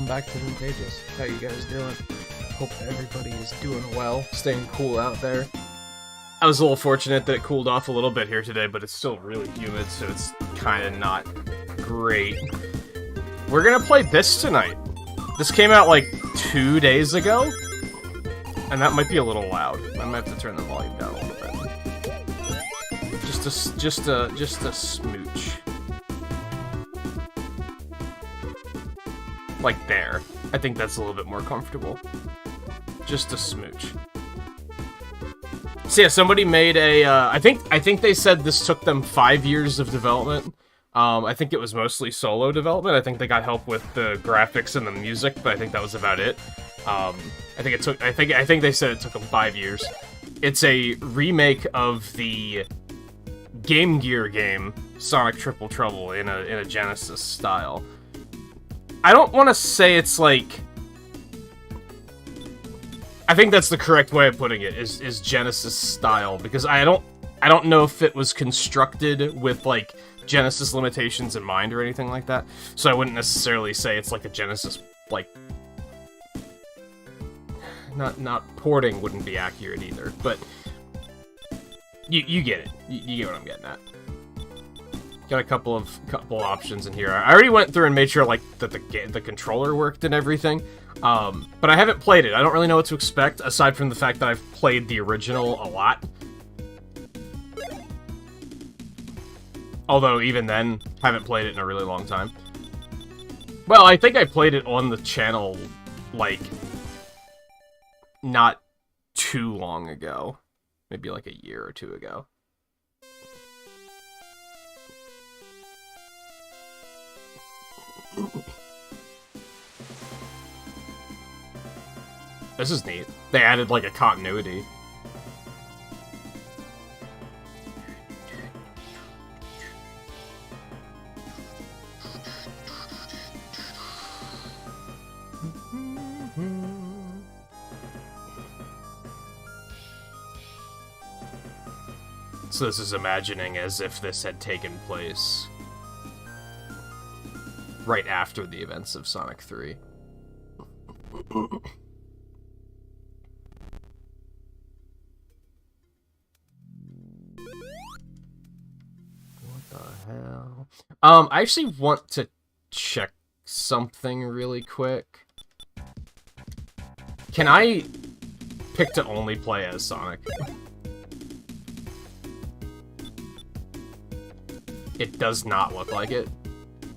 welcome back to Nintagious. How you guys doing? Hope everybody is doing well, staying cool out there. I was a little fortunate that it cooled off a little bit here today, but it's still really humid, so it's kind of not great. We're gonna play this tonight. This came out like 2 days ago, and that might be a little loud. I might have to turn the volume down a little bit. Just a smooch. Like there. I think that's a little bit more comfortable. Just a smooch. So yeah, somebody made a, I think they said this took them 5 years of development. I think it was mostly solo development. I think they got help with the graphics and the music, but I think that was about it. I think they said it took them 5 years. It's a remake of the Game Gear game Sonic Triple Trouble in a Genesis style. I don't want to say it's like... I think that's the correct way of putting it, is Genesis style, because I don't know if it was constructed with, like, Genesis limitations in mind or anything like that, so I wouldn't necessarily say it's like a Genesis, like... Not porting wouldn't be accurate either, but... You get it. You get what I'm getting at. Got a couple options in here. I already went through and made sure like that the controller worked and everything, but I haven't played it. I don't really know what to expect aside from the fact that I've played the original a lot. Although even then, haven't played it in a really long time. Well, I think I played it on the channel like not too long ago, maybe like a year or two ago. This is neat. They added, like, a continuity. So this is imagining as if this had taken place right after the events of Sonic 3. What the hell? I actually want to check something really quick. Can I pick to only play as Sonic? It does not look like it.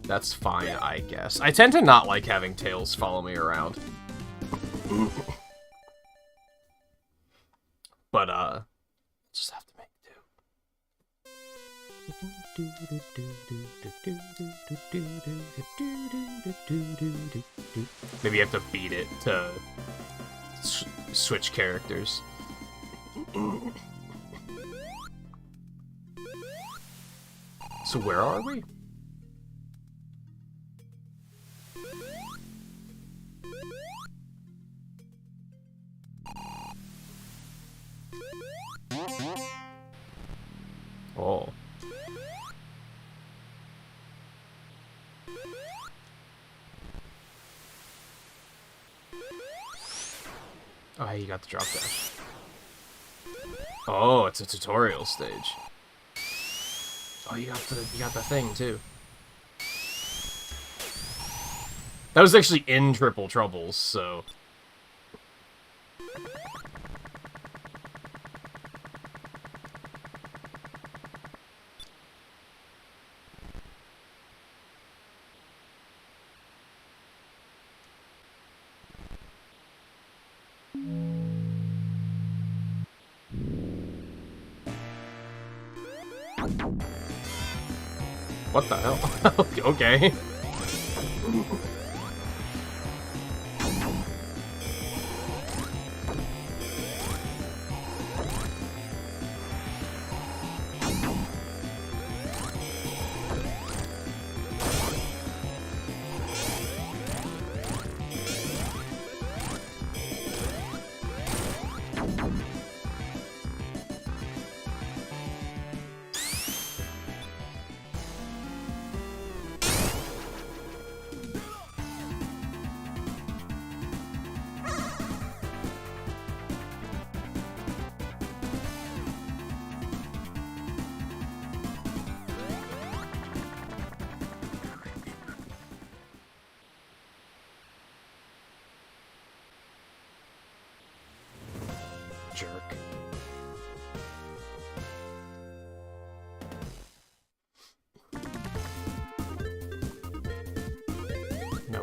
That's fine, I guess. I tend to not like having Tails follow me around. But, just have to make do. Maybe you have to beat it to switch characters. So where are we? Oh. Oh, hey, you got the drop dash. Oh, it's a tutorial stage. Oh, you got the thing too. That was actually in Triple Troubles, so. What the hell? Okay.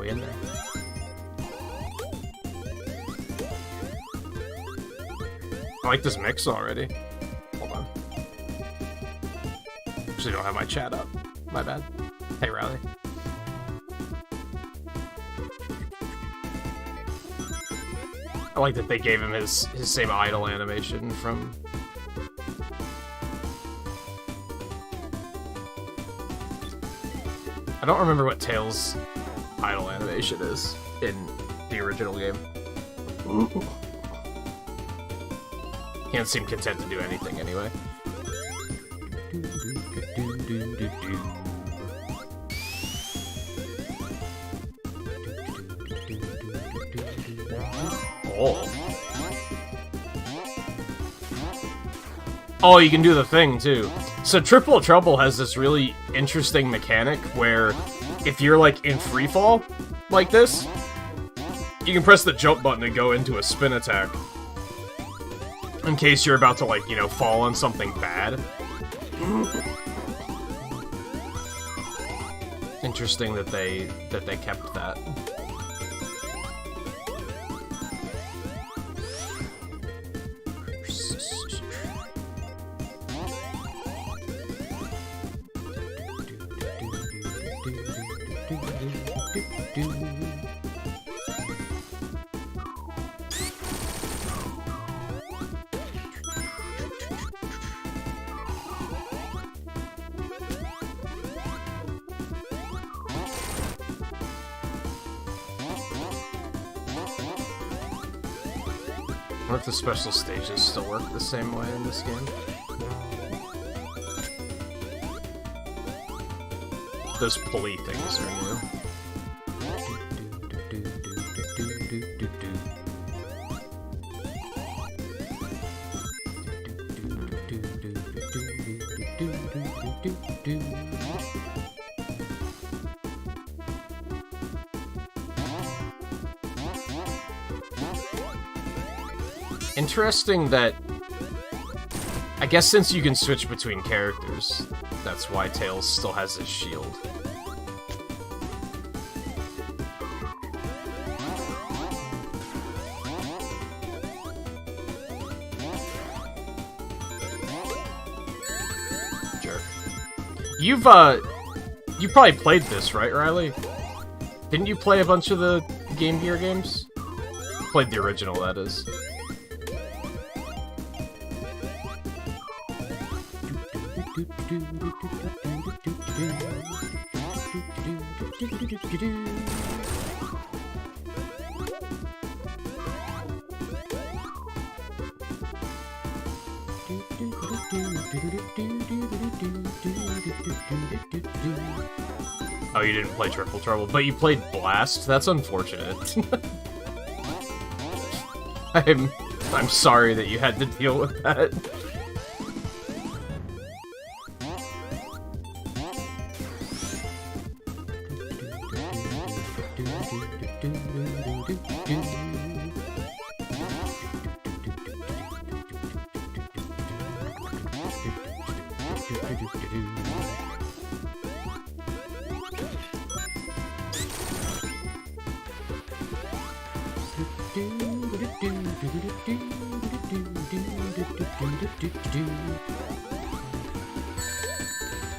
we in there? I like this mix already. Hold on. Actually, don't have my chat up. My bad. Hey, Riley. I like that they gave him his same idle animation from... I don't remember what Tails' idle animation is in the original game. Can't seem content to do anything anyway. Oh, you can do the thing, too. So Triple Trouble has this really interesting mechanic where if you're, like, in freefall, like this, you can press the jump button and go into a spin attack. In case you're about to, like, you know, fall on something bad. Interesting that they kept that. I wonder if the special stages still work the same way in this game. Those pulley things are new. Interesting that... I guess since you can switch between characters, that's why Tails still has his shield. Jerk. You've probably played this, right, Riley? Didn't you play a bunch of the Game Gear games? Played the original, that is. Oh, you didn't play Triple Trouble, but you played Blast? That's unfortunate. I'm sorry that you had to deal with that.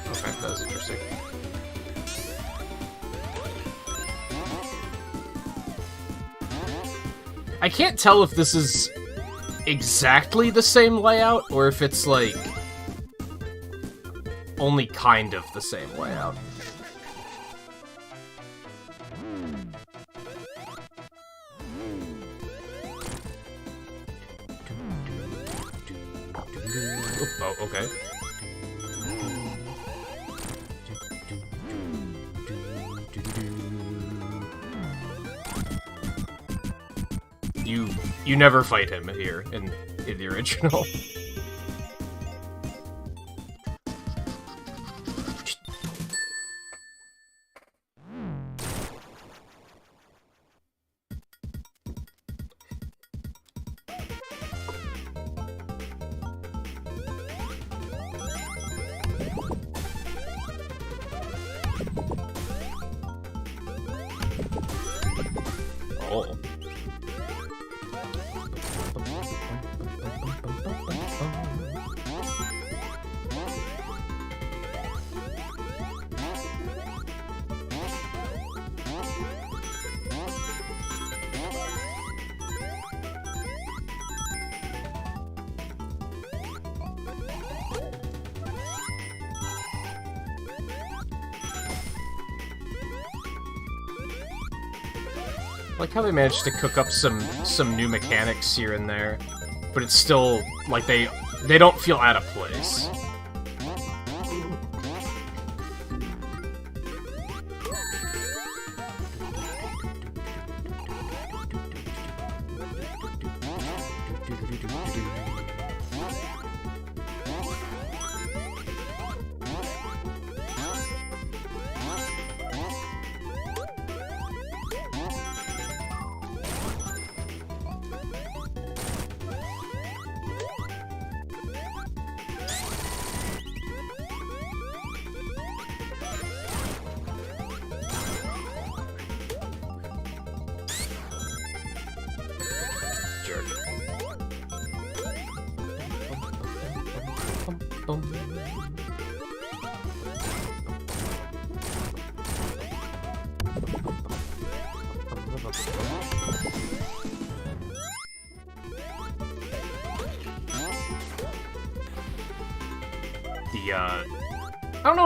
Okay, that was interesting. I can't tell if this is exactly the same layout, or if it's, like, only kind of the same layout. Oh, okay. You never fight him here in the original. Like how they managed to cook up some new mechanics here and there, but it's still like they don't feel out of place.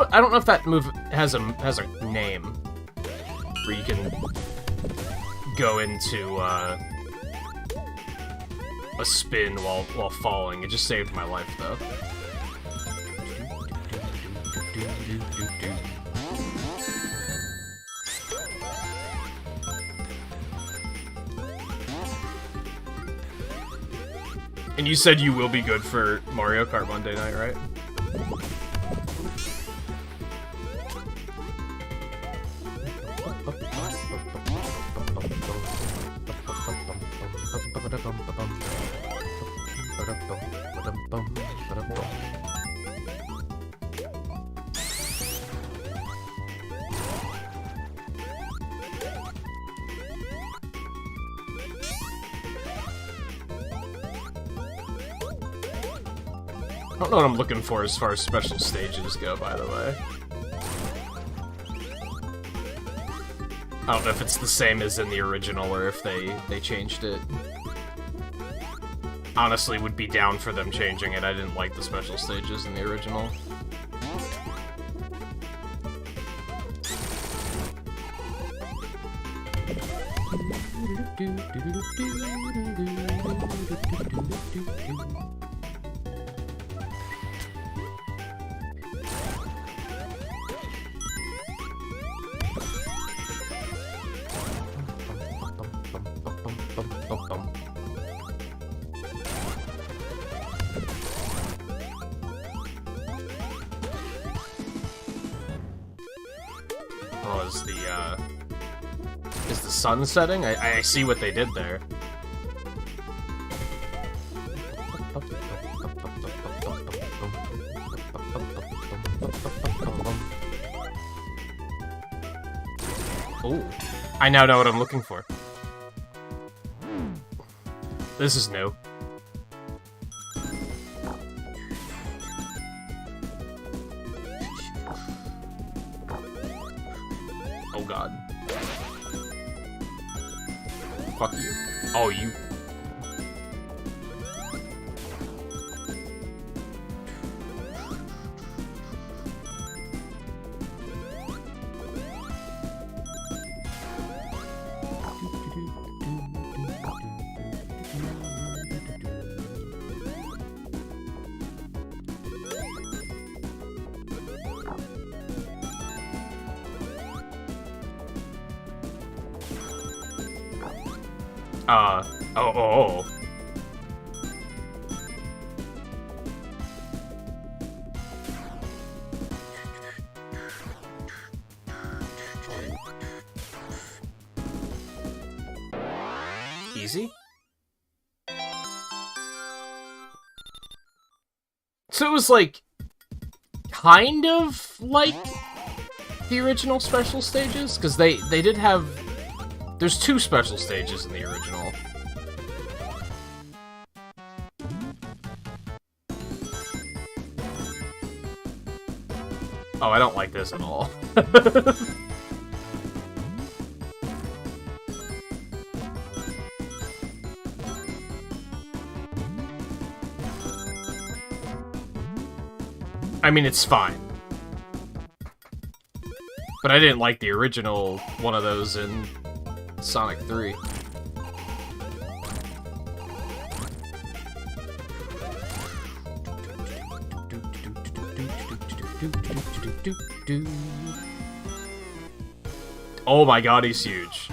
I don't know if that move has a name where you can go into a spin while falling. It just saved my life though. And you said you will be good for Mario Kart Monday night, right? I don't know what I'm looking for as far as special stages go, by the way. I don't know if it's the same as in the original or if they changed it. Honestly, would be down for them changing it. I didn't like the special stages in the original. Oh, is the sun setting? I see what they did there. Oh, I now know what I'm looking for. This is new. Oh god. Fuck you. Oh, you... Oh. Easy? So it was like, kind of like the original special stages? Because they did have... There's 2 special stages in the original. Oh, I don't like this at all. I mean, it's fine. But I didn't like the original one of those in Sonic 3. Oh my god, he's huge.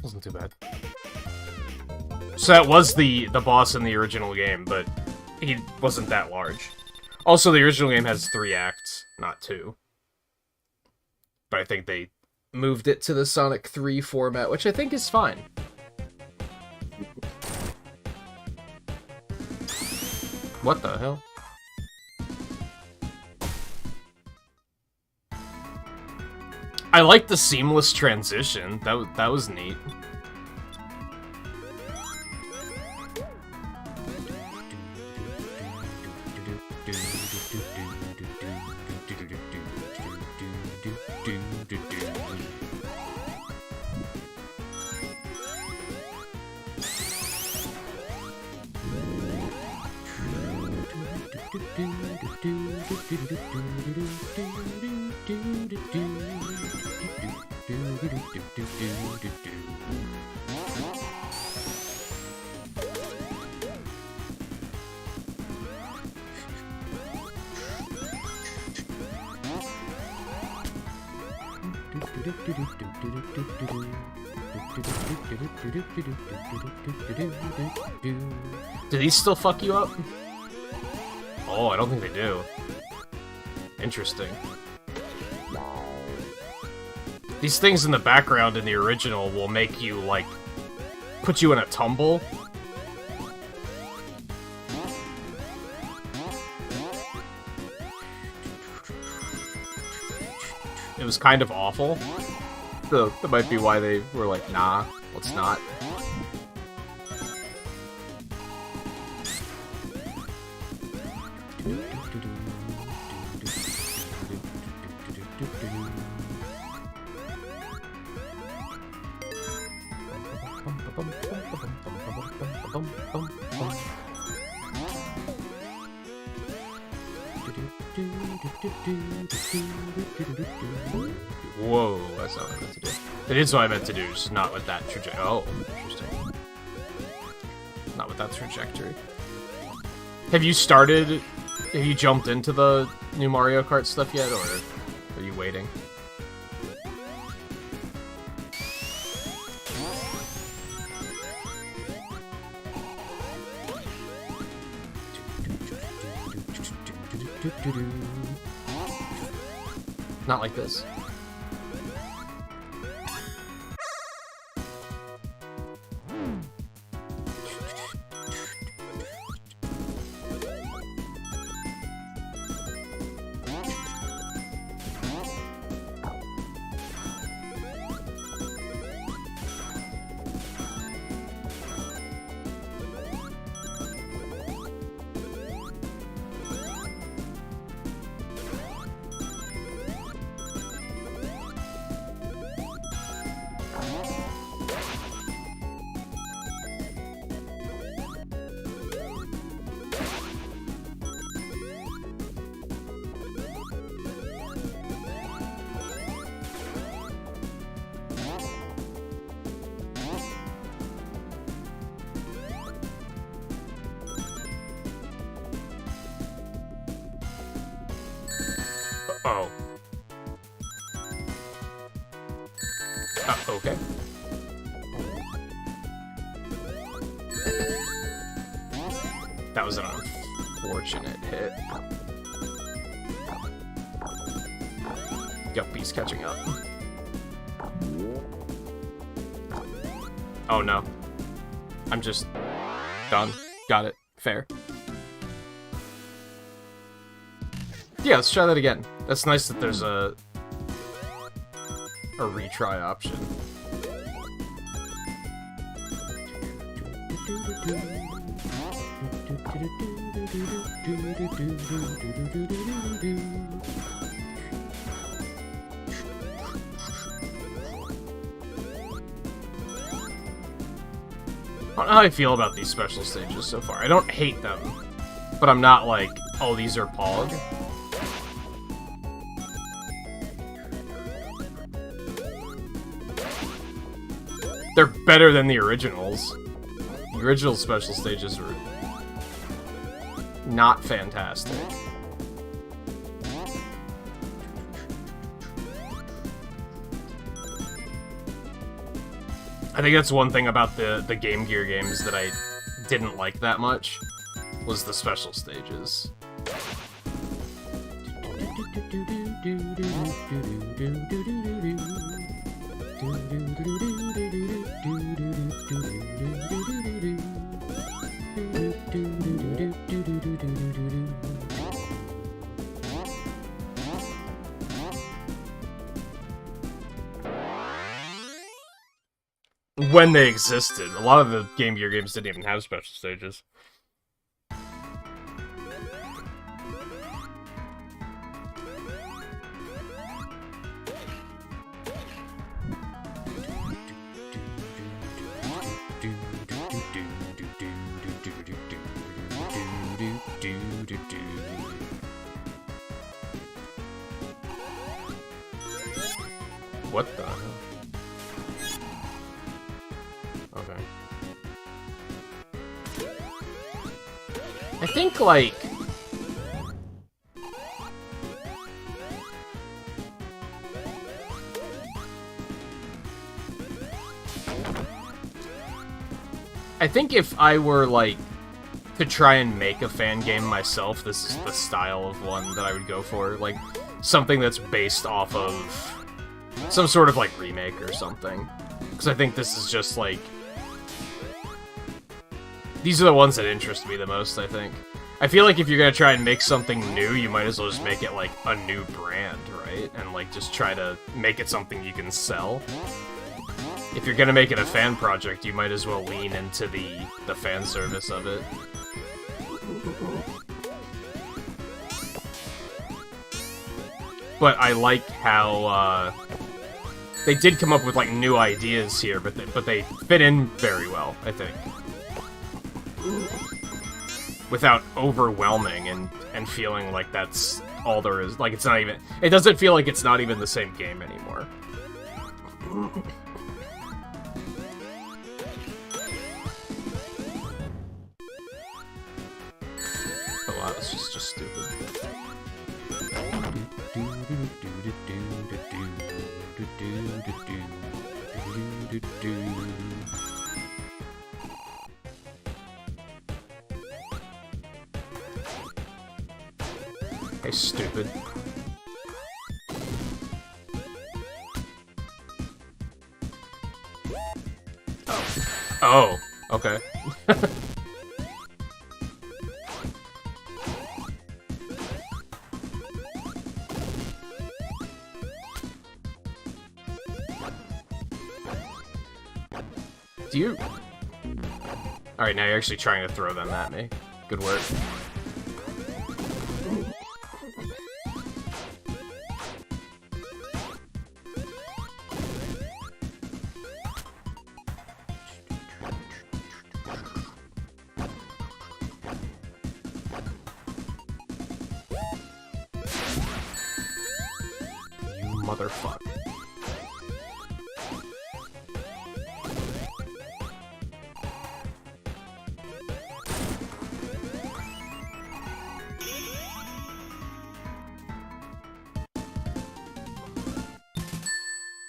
Wasn't too bad. So that was the boss in the original game, but he wasn't that large. Also, the original game has 3 acts, not 2. But I think they moved it to the Sonic 3 format, which I think is fine. What the hell? I like the seamless transition. That was neat. Do these still fuck you up? Oh, I don't think they do. Interesting. These things in the background in the original will make you, like, put you in a tumble. It was kind of awful. So that might be why they were like, nah, let's not. Whoa, that's not what I meant to do. It is what I meant to do, just not with that trajectory. Oh, interesting. Not with that trajectory. Have you jumped into the new Mario Kart stuff yet, or are you waiting? Not like this. Oh. Okay. That was an unfortunate hit. Yup, he's catching up. Oh no. I'm just done. Got it. Fair. Yeah, let's try that again. That's nice that there's a retry option. I don't know how I feel about these special stages so far. I don't hate them, but I'm not like, oh, these are Pog. They're better than the originals. The original special stages were not fantastic. I think that's one thing about the Game Gear games that I didn't like that much, was the special stages. When they existed. A lot of the Game Gear games didn't even have special stages. What the hell? Okay. I think, like... I think if I were, like, to try and make a fan game myself, this is the style of one that I would go for. Like, something that's based off of some sort of, like, remake or something. Because I think this is just, like... These are the ones that interest me the most, I think. I feel like if you're gonna try and make something new, you might as well just make it, like, a new brand, right? And, like, just try to make it something you can sell. If you're gonna make it a fan project, you might as well lean into the fan service of it. But I like how, they did come up with, like, new ideas here, but they fit in very well, I think. Without overwhelming and feeling like that's all there is. Like, it's not even... It doesn't feel like it's not even the same game anymore. Oh wow, this is just stupid. Hey, stupid. Oh, okay. Do you... Alright, now you're actually trying to throw them at me. Good work. Motherfuck.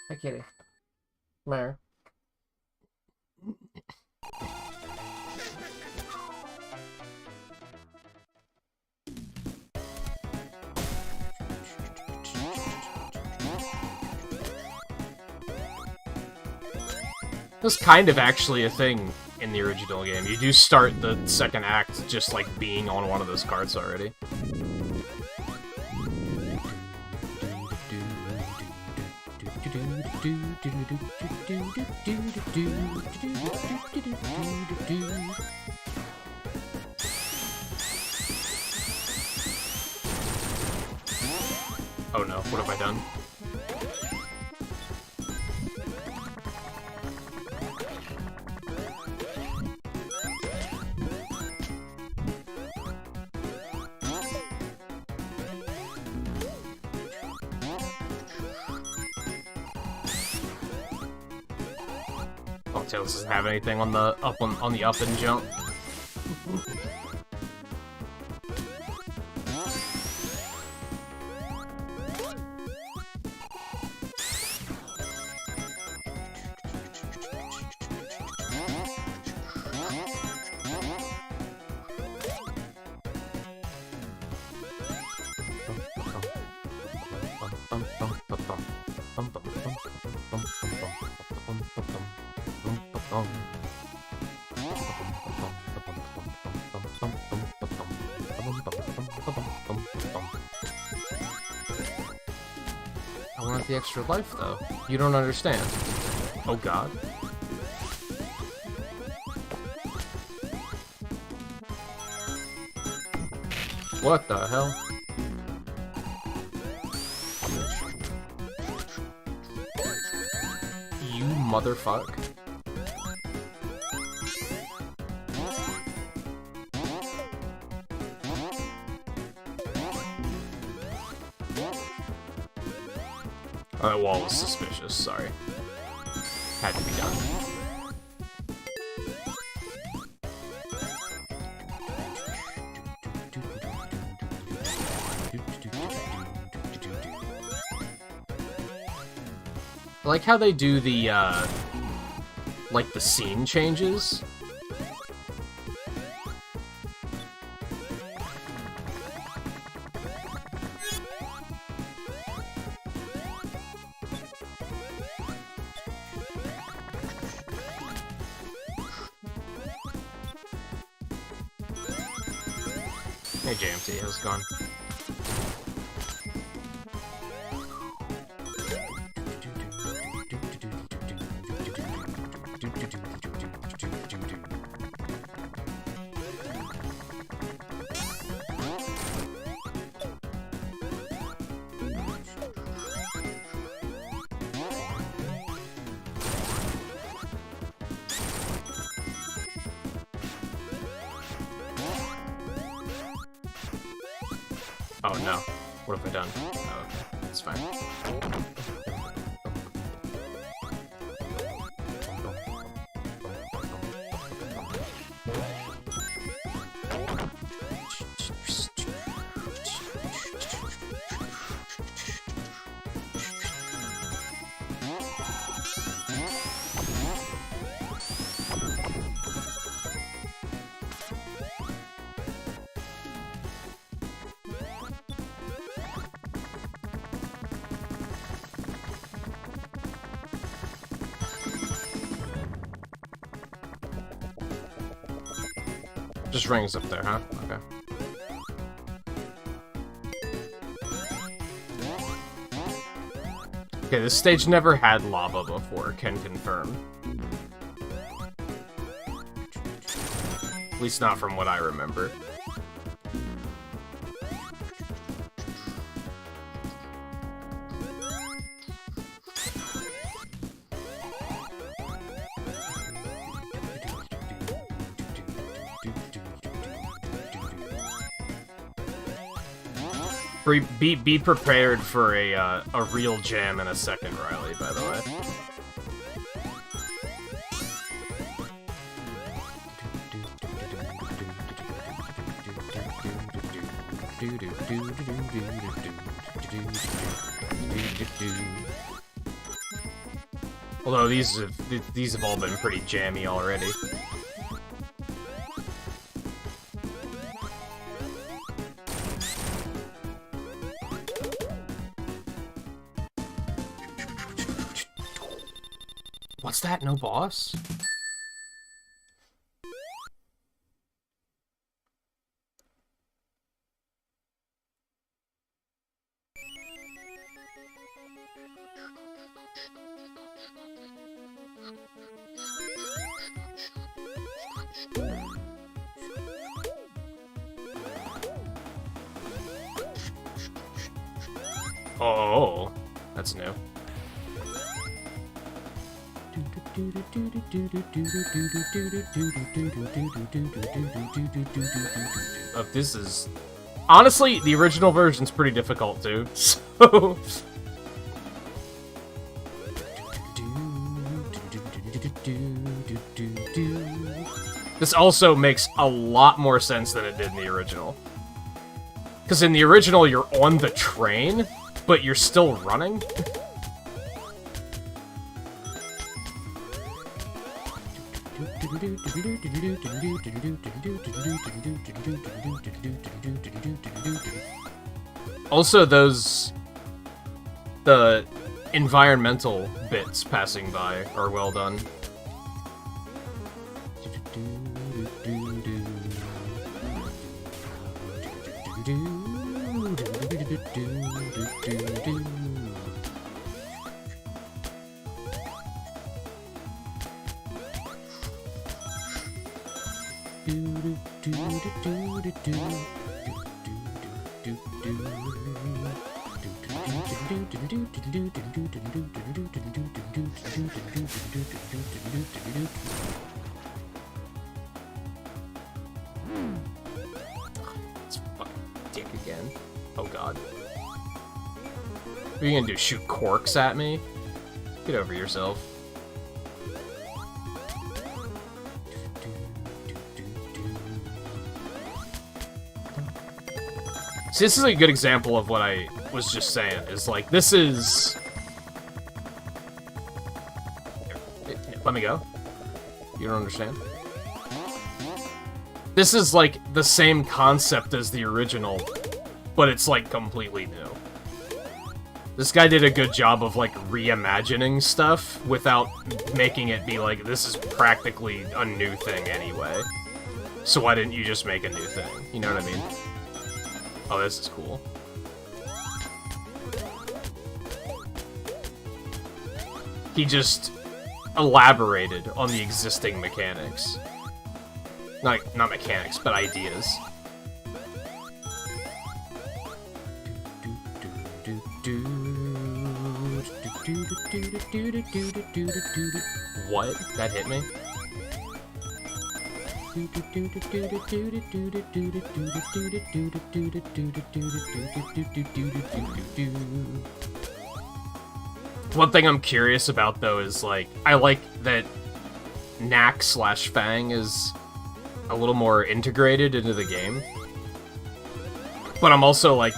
Hi, kitty. Come here. That's kind of actually a thing in the original game. You do start the second act just like being on one of those carts already. Oh no, what have I done? Oh, Tails doesn't have anything on the on the up and jump. I want the extra life, though. You don't understand. Oh god. What the hell? You motherfuck. Oh, that wall was suspicious, sorry. Had to be done. I like how they do the, like the scene changes. Hey, JMT, how's it going? Oh no. What have I done? Oh, okay. It's fine. Just rings up there, huh? Okay. Okay, this stage never had lava before, can confirm. At least not from what I remember. Be prepared for a real jam in a second, Riley, by the way. Although these have all been pretty jammy already. What's that? No boss? Oh, that's new. Oh, this is... Honestly, the original version's pretty difficult, too, so... This also makes a lot more sense than it did in the original. Because in the original, you're on the train, but you're still running. Also, the environmental bits passing by are well done. It's fucking dick again. Oh god. What are you gonna do? Shoot corks at me? Get over yourself. See, this is a good example of what I was just saying, is like, this is... Here, let me go. You don't understand? This is like the same concept as the original, but it's like completely new. This guy did a good job of like reimagining stuff without making it be like, this is practically a new thing anyway. So why didn't you just make a new thing? You know what I mean? Oh, this is cool. He just elaborated on the existing mechanics. Not mechanics, but ideas. What? That hit me? One thing I'm curious about, though, is, like, I like that Knack/Fang is a little more integrated into the game. But I'm also, like,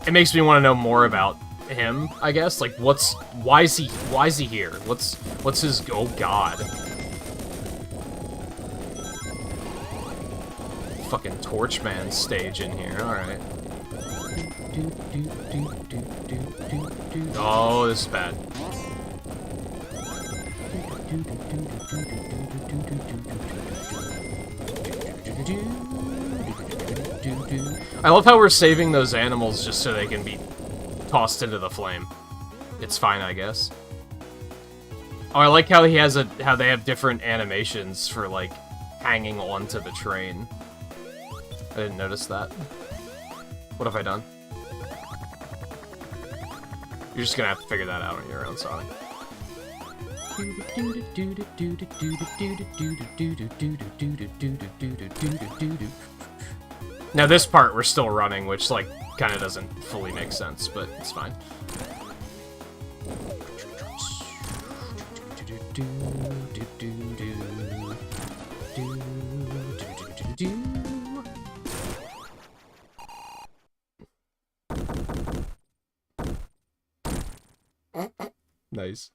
it makes me want to know more about him, I guess. Like, why is he here? What's his, oh god. Fucking Torchman stage in here, alright. Oh, this is bad. I love how we're saving those animals just so they can be tossed into the flame. It's fine, I guess. Oh, I like how he has how they have different animations for, like, hanging onto the train. I didn't notice that. What have I done? You're just gonna have to figure that out on your own, Sonic. Now this part we're still running, which, like, kind of doesn't fully make sense, but it's fine. Nice.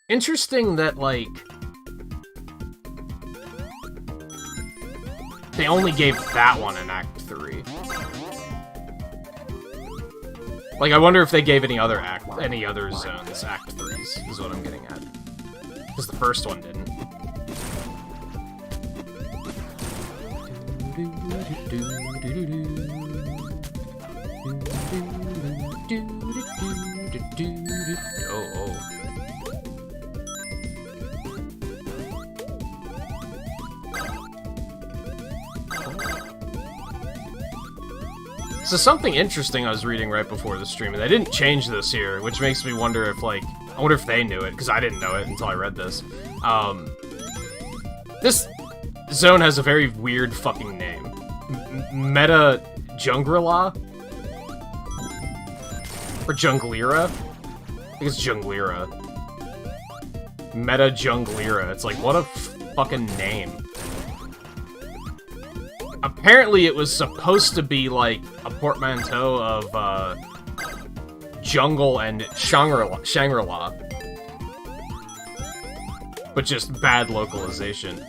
Interesting that, like, they only gave that one in Act 3. Like, I wonder if they gave any other zones Act 3s, is what I'm getting at. Because the first one didn't. Oh. So something interesting I was reading right before the stream, and they didn't change this here, which makes me wonder if, like, I wonder if they knew it, because I didn't know it until I read this. This zone has a very weird fucking name. Meta Junglira? Or Junglira? I think it's Junglira. Meta Junglira. It's like, what a fucking name. Apparently it was supposed to be like a portmanteau of jungle and Shangri-La. But just bad localization.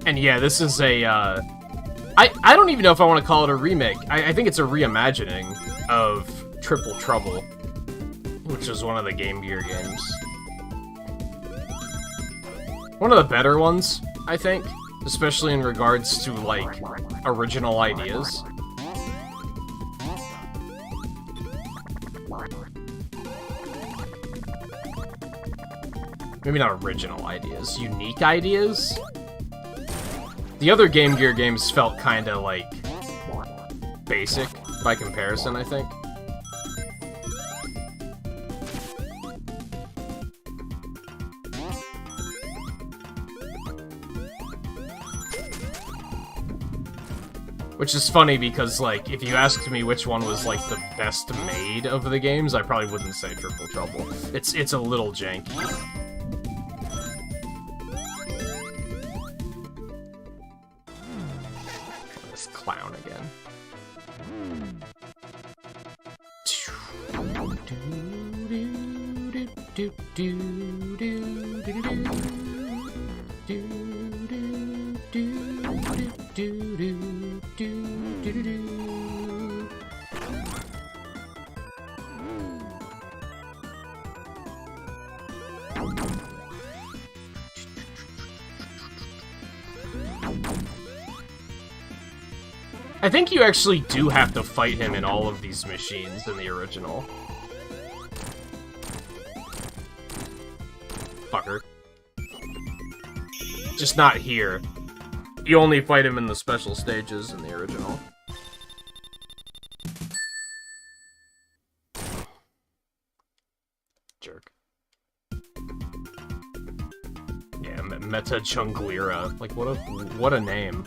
And yeah, this is a, I don't even know if I want to call it a remake. I think it's a reimagining of Triple Trouble, which is one of the Game Gear games. One of the better ones, I think, especially in regards to, like, original ideas. Maybe not original ideas, unique ideas? The other Game Gear games felt kinda, like, basic by comparison, I think. Which is funny because, like, if you asked me which one was, like, the best made of the games, I probably wouldn't say Triple Trouble. It's a little janky. Clown again. I think you actually do have to fight him in all of these machines in the original. Fucker. Just not here. You only fight him in the special stages in the original. Jerk. Yeah, Meta Junglira. Like, what a name.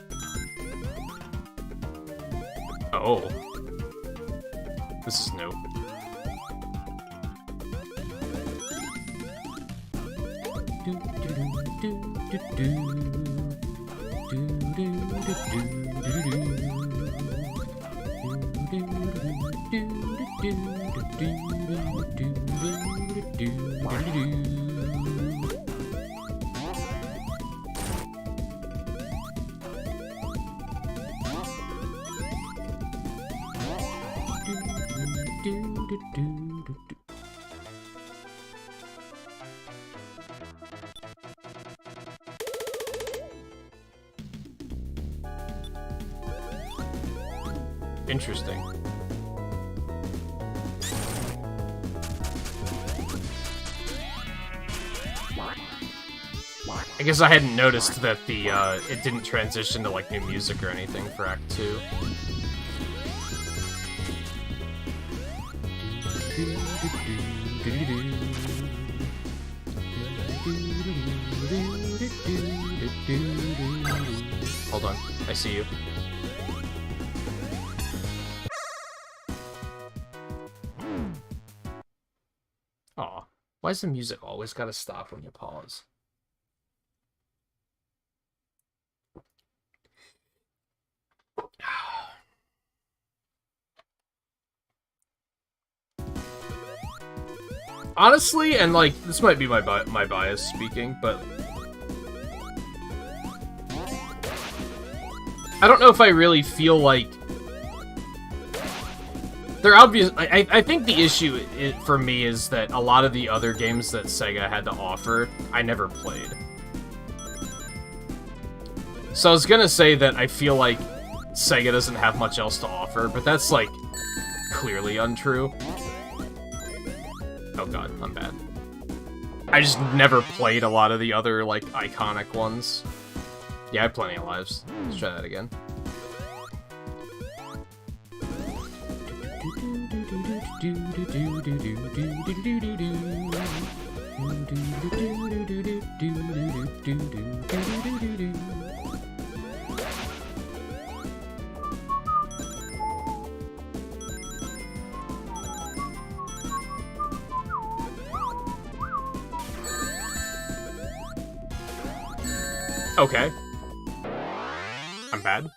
Oh. This is new. Interesting. I guess I hadn't noticed that the, it didn't transition to, like, new music or anything for Act 2. Hold on, I see you. Aw, why does the music always gotta stop when you pause? Honestly, and like, this might be my bias speaking, but I don't know if I really feel like they're obvious. I think the issue for me is that a lot of the other games that Sega had to offer, I never played. So I was gonna say that I feel like Sega doesn't have much else to offer, but that's, like, clearly untrue. Oh god, I'm bad. I just never played a lot of the other, like, iconic ones. Yeah, I have plenty of lives. Let's try that again. Okay. I'm bad.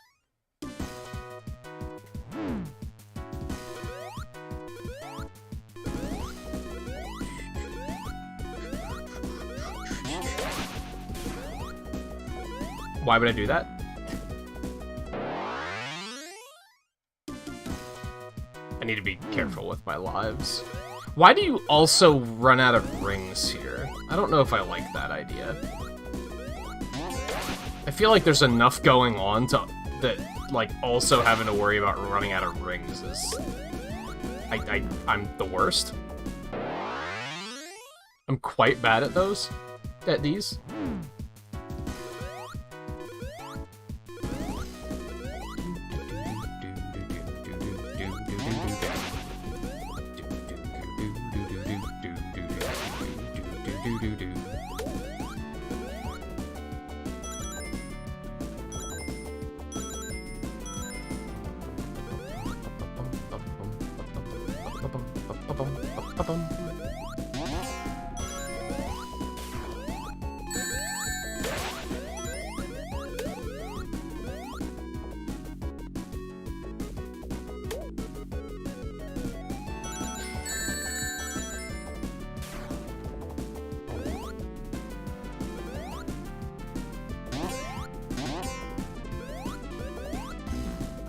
Why would I do that? I need to be careful with my lives. Why do you also run out of rings here? I don't know if I like that idea. I feel like there's enough going on to that, like, also having to worry about running out of rings is... I'm the worst. I'm quite bad at those. At these.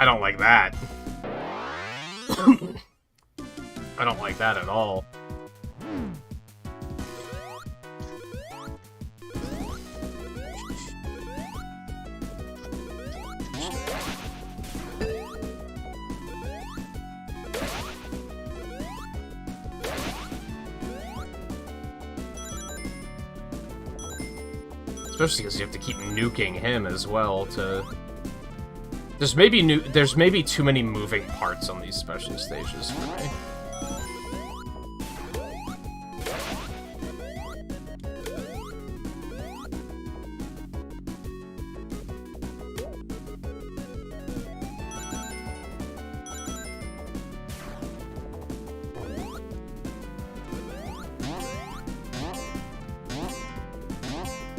I don't like that. I don't like that at all. Especially because you have to keep nuking him as well to... There's maybe too many moving parts on these special stages for me.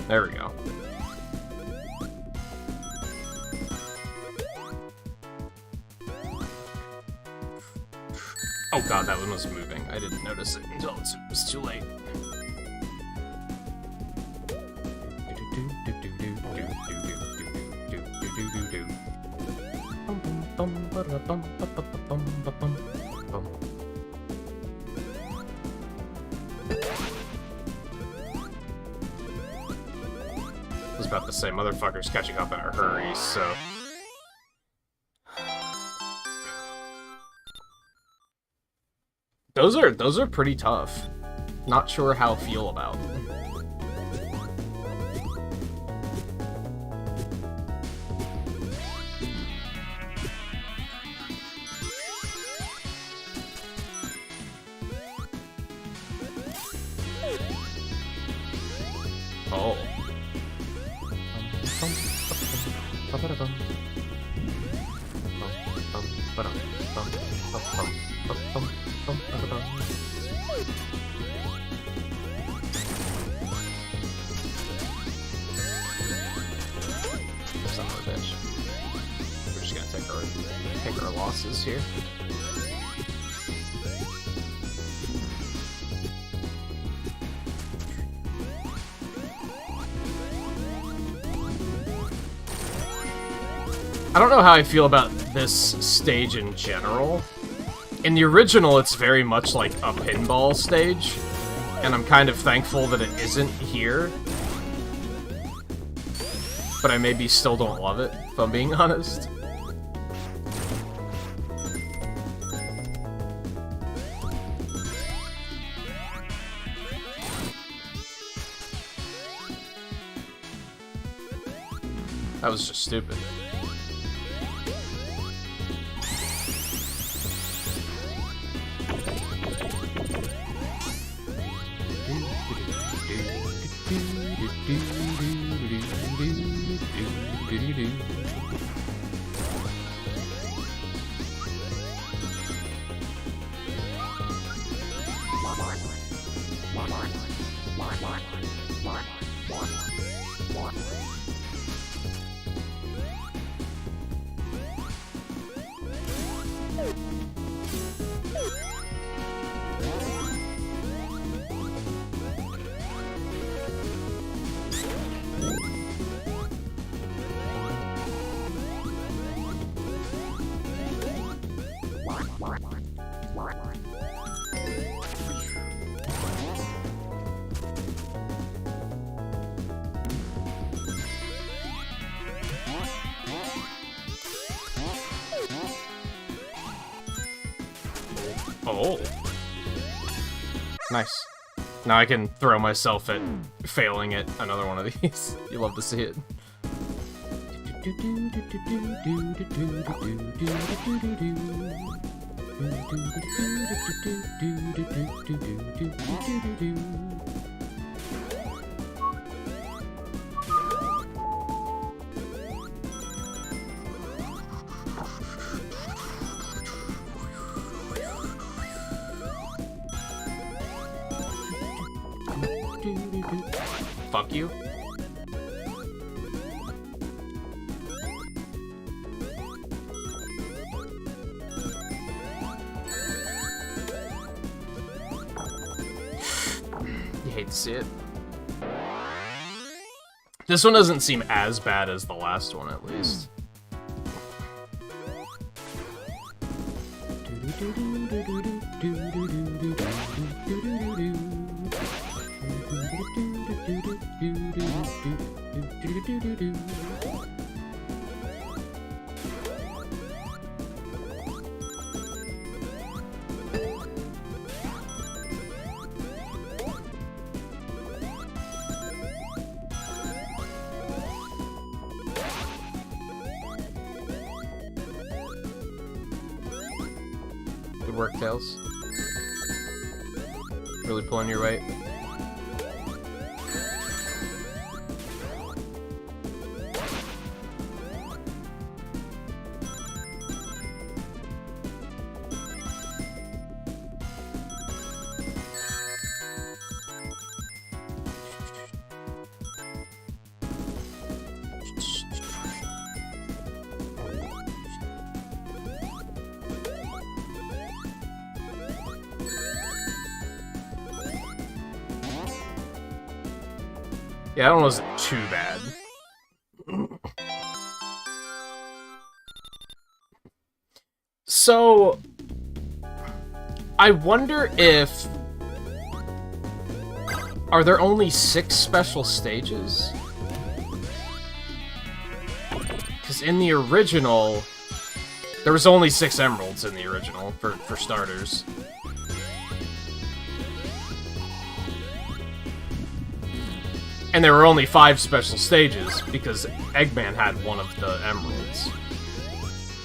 There we go. Oh god, that one was moving. I didn't notice it until it was too late. I was about to say, motherfucker's catching up in a hurry, so... Those are pretty tough. Not sure how I feel about. Oh. Son of a bitch. We're just gonna take our losses here. I don't know how I feel about this stage in general. In the original, it's very much like a pinball stage, and I'm kind of thankful that it isn't here. But I maybe still don't love it, if I'm being honest. That was just stupid. Oh. Nice. Now I can throw myself at failing at another one of these. You love to see it. Fuck you. You hate to see it. This one doesn't seem as bad as the last one, at least. Good work, Tails. Really pulling your weight. Yeah, that one wasn't too bad. So, I wonder if... Are there only 6 special stages? Because in the original, there was only 6 emeralds in the original, for starters. And there were only 5 special stages, because Eggman had one of the emeralds.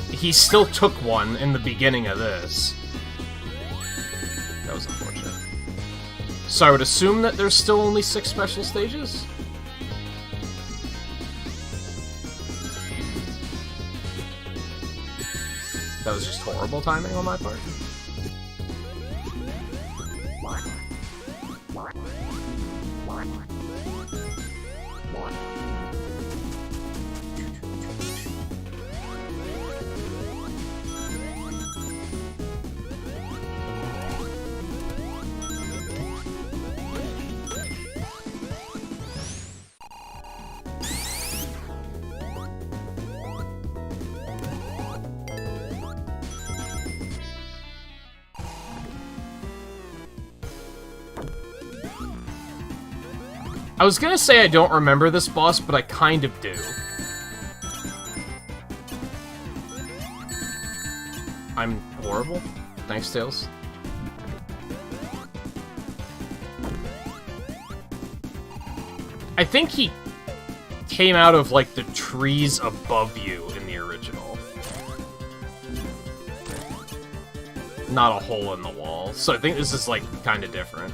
He still took one in the beginning of this. That was unfortunate. So I would assume that there's still only 6 special stages? That was just horrible timing on my part. I was gonna say I don't remember this boss, but I kind of do. I'm horrible. Thanks, Tails. I think he came out of, like, the trees above you in the original. Not a hole in the wall. So I think this is, like, kind of different.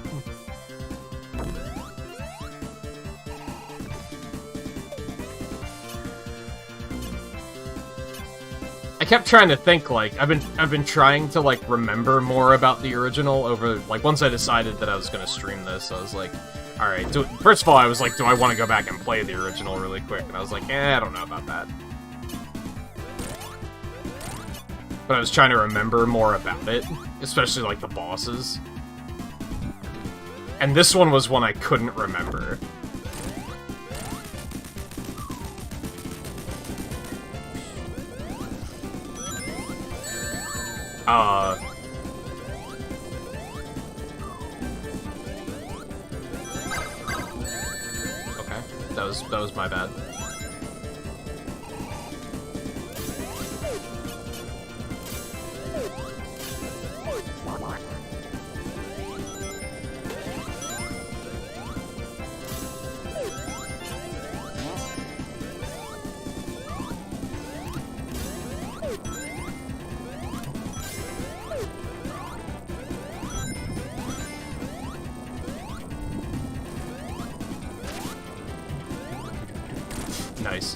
I kept trying to think, like, I've been trying to, like, remember more about the original over, like, once I decided that I was gonna stream this, I was like, alright, first of all, I was like, do I want to go back and play the original really quick? And I was like, I don't know about that. But I was trying to remember more about it, especially, like, the bosses. And this one was one I couldn't remember. Okay, that was my bad. Nice.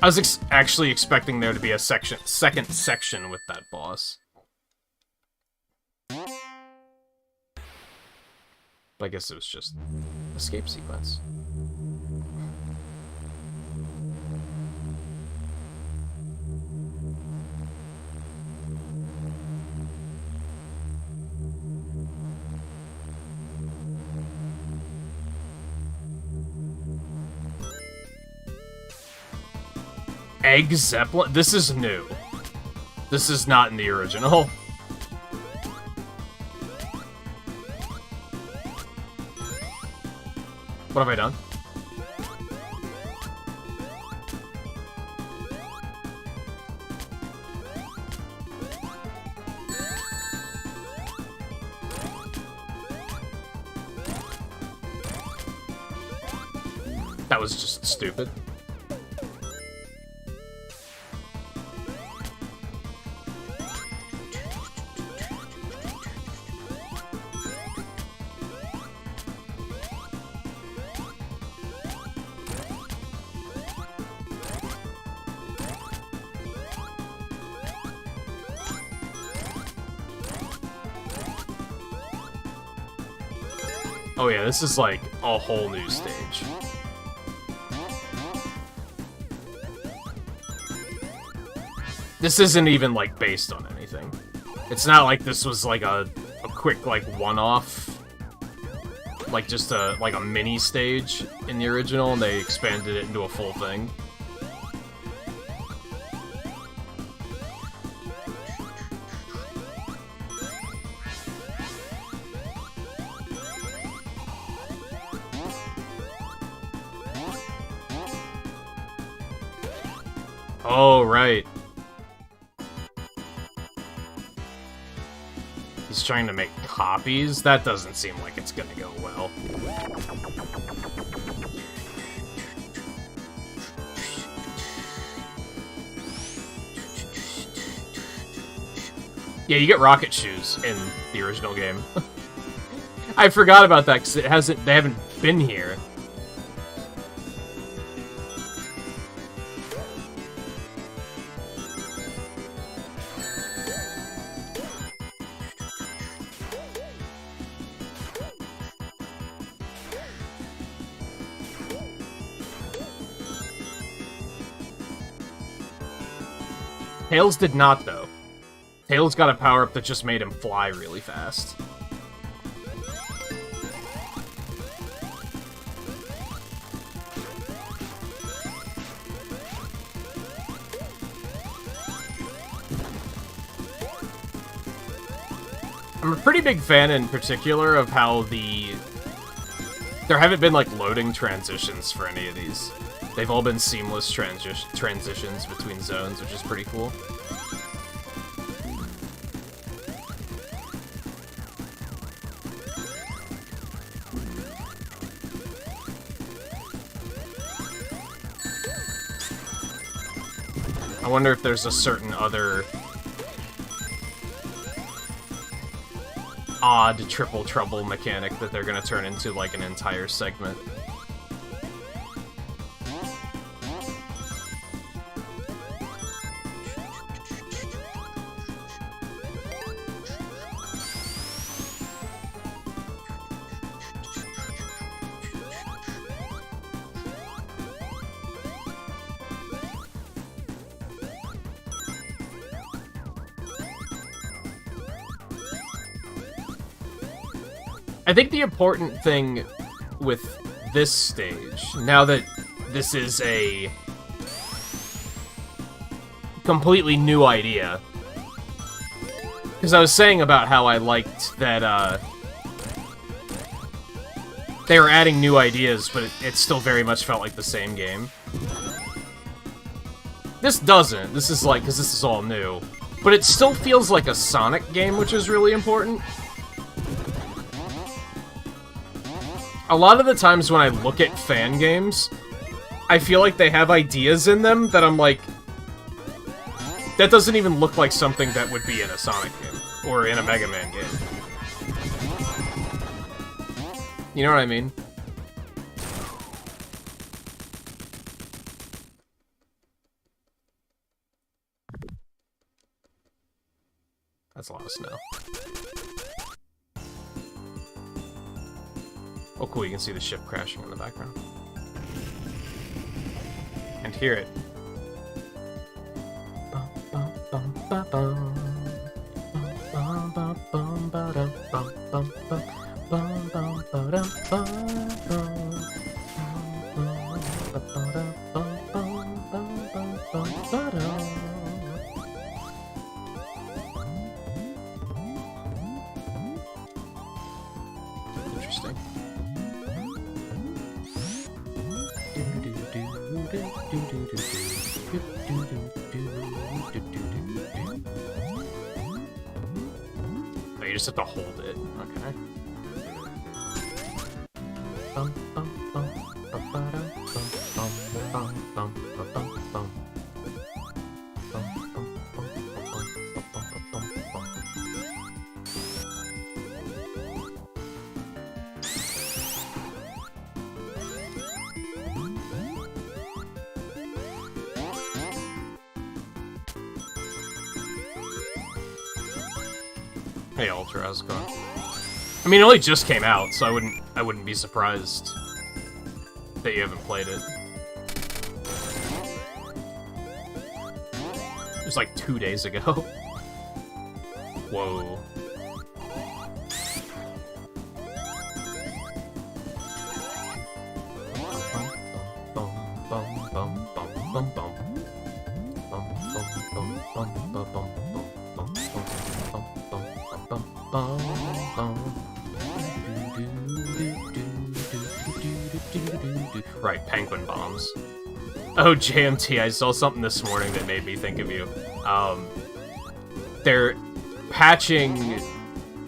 I was actually expecting there to be a second section with that boss. But I guess it was just escape sequence. Egg Zeppelin? This is new. This is not in the original. What have I done? That was just stupid. Oh yeah, this is like a whole new stage. This isn't even like based on anything. It's not like this was like a quick like one-off, like just a mini stage in the original, and they expanded it into a full thing. Oh, right. is trying to make copies, that doesn't seem like it's gonna go well. Yeah, you get rocket shoes in the original game. I forgot about that because they haven't been here. Tails did not, though. Tails got a power-up that just made him fly really fast. I'm a pretty big fan, in particular, of how there haven't been, like, loading transitions for any of these. They've all been seamless transitions between zones, which is pretty cool. I wonder if there's a certain other odd triple trouble mechanic that they're gonna turn into, like, an entire segment. I think the important thing with this stage, now that this is a completely new idea, because I was saying about how I liked that they were adding new ideas, but it still very much felt like the same game. This doesn't. This is like, because this is all new. But it still feels like a Sonic game, which is really important. A lot of the times when I look at fan games, I feel like they have ideas in them that I'm like, that doesn't even look like something that would be in a Sonic game, or in a Mega Man game. You know what I mean? That's a lot of snow. Oh cool, you can see the ship crashing in the background. And hear it. Interesting. Oh, you just have to hold it. Okay. Hey Ultra, how's it going? I mean, it only just came out, so I wouldn't be surprised that you haven't played it. It was like 2 days ago. Whoa. Right, penguin bombs. Oh, JMT, I saw something this morning that made me think of you. They're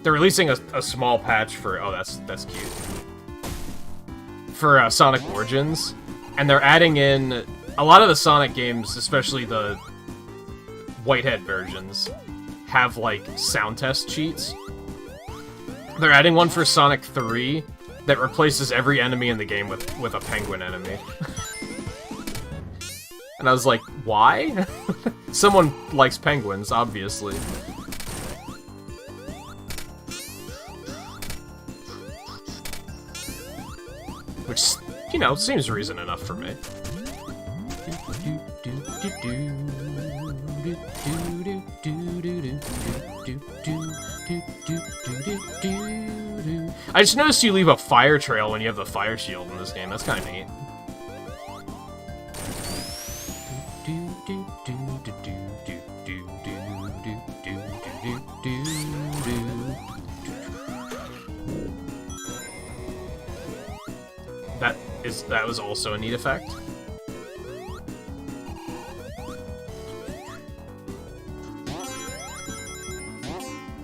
They're releasing a small patch for... Oh, that's cute. For Sonic Origins. And they're adding in... A lot of the Sonic games, especially the Whitehead versions, have, like, sound test cheats. They're adding one for Sonic 3 that replaces every enemy in the game with a penguin enemy. And I was like, why? Someone likes penguins, obviously. Which, you know, seems reason enough for me. I just noticed you leave a fire trail when you have the fire shield in this game. That's kind of neat. That was also a neat effect.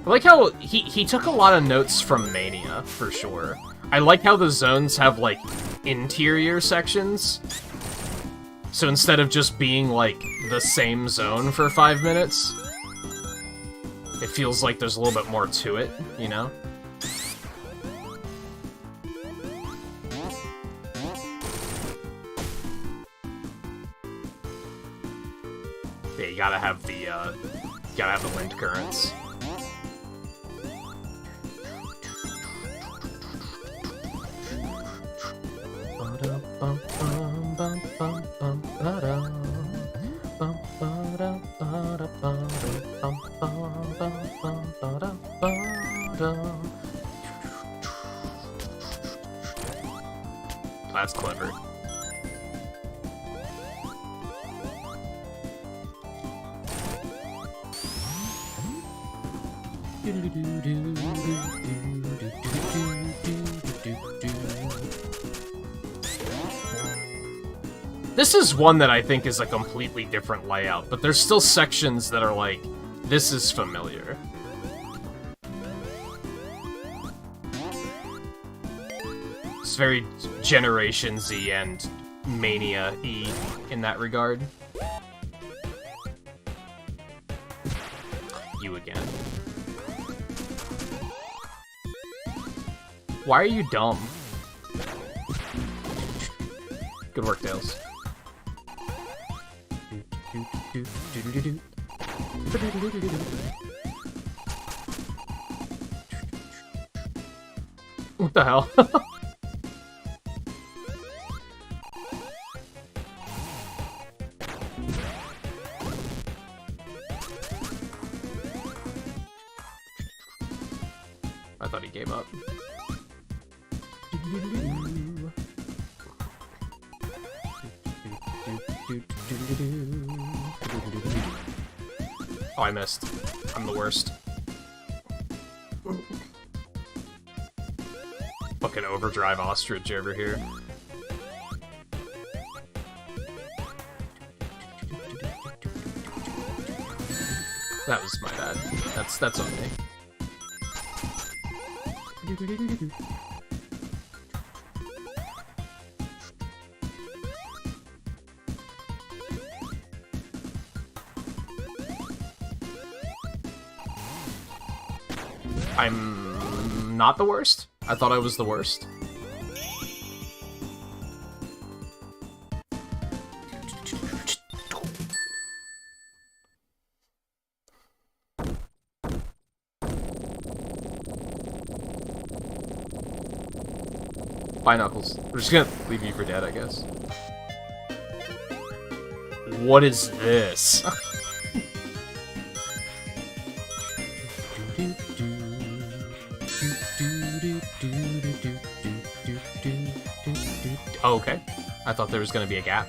I like how he took a lot of notes from Mania, for sure. I like how the zones have, like, interior sections. So instead of just being, like, the same zone for 5 minutes, it feels like there's a little bit more to it, you know? Yeah, you gotta have the wind currents. That's clever. This is one that I think is a completely different layout, but there's still sections that are like, this is familiar. It's very Generation Z and Mania-y in that regard. You again. Why are you dumb? Good work, Tails. What the hell? I thought he gave up. Oh, I missed. I'm the worst. Fucking overdrive ostrich over here. That was my bad. That's on me. I'm not the worst? I thought I was the worst. Bye, Knuckles. We're just gonna leave you for dead, I guess. What is this? Oh, okay. I thought there was gonna be a gap.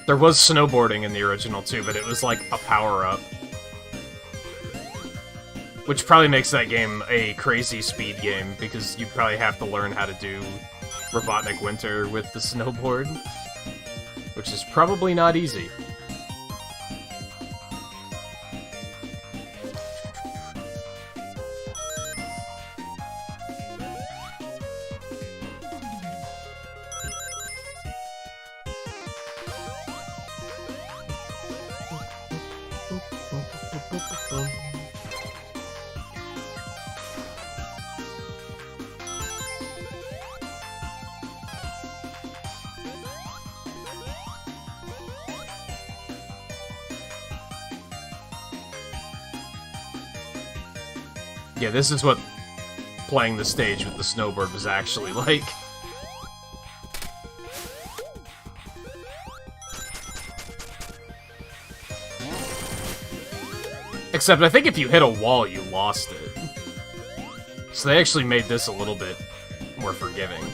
There was snowboarding in the original too, but it was like a power-up. Which probably makes that game a crazy speed game, because you probably have to learn how to do Robotnik Winter with the snowboard. Which is probably not easy. Yeah, this is what playing the stage with the snowboard was actually like. Except I think if you hit a wall, you lost it. So they actually made this a little bit more forgiving.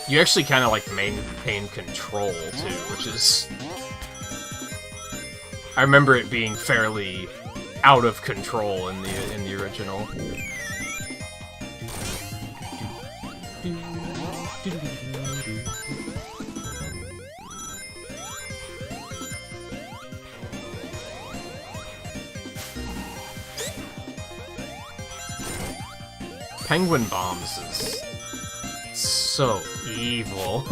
You actually kind of like maintain control too, which is... I remember it being fairly out of control in the original. Penguin bombs is so evil.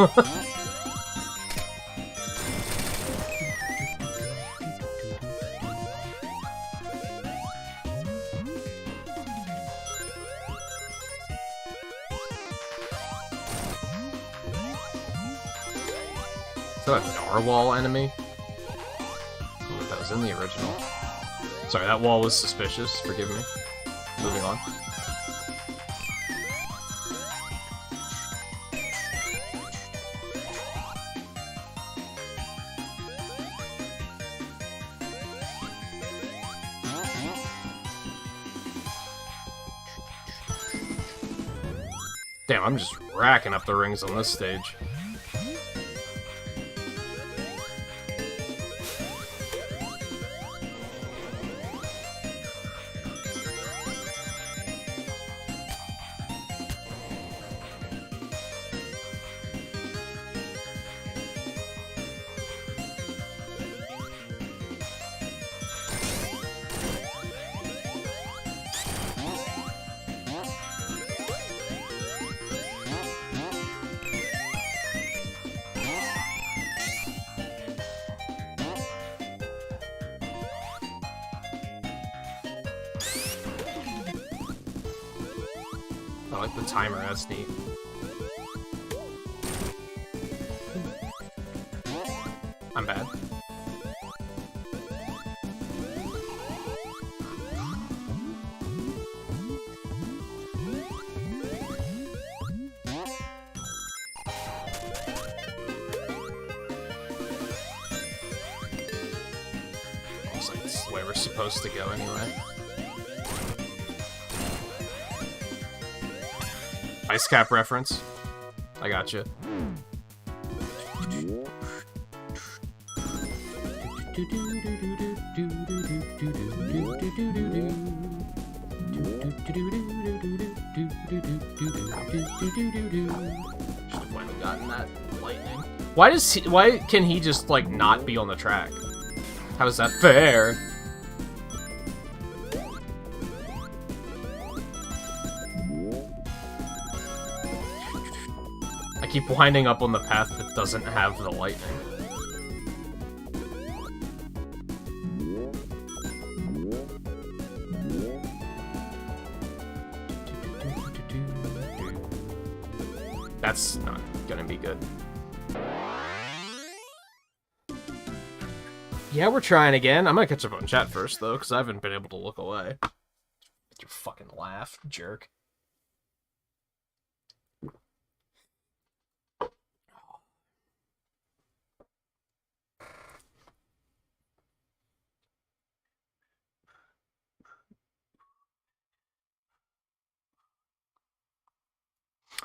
Is that a narwhal enemy? I wonder if that was in the original. Sorry, that wall was suspicious. Forgive me. Moving on. Damn, I'm just racking up the rings on this stage. I like the timer, that's neat. I'm bad. Looks like this is where we're supposed to go anyway. Ice cap reference. I gotcha. Should've went and gotten that lightning. Why can he just like not be on the track? How is that fair? I keep winding up on the path that doesn't have the lightning. That's not gonna be good. Yeah, we're trying again. I'm gonna catch up on chat first, though, because I haven't been able to look away. With your fucking laugh, jerk.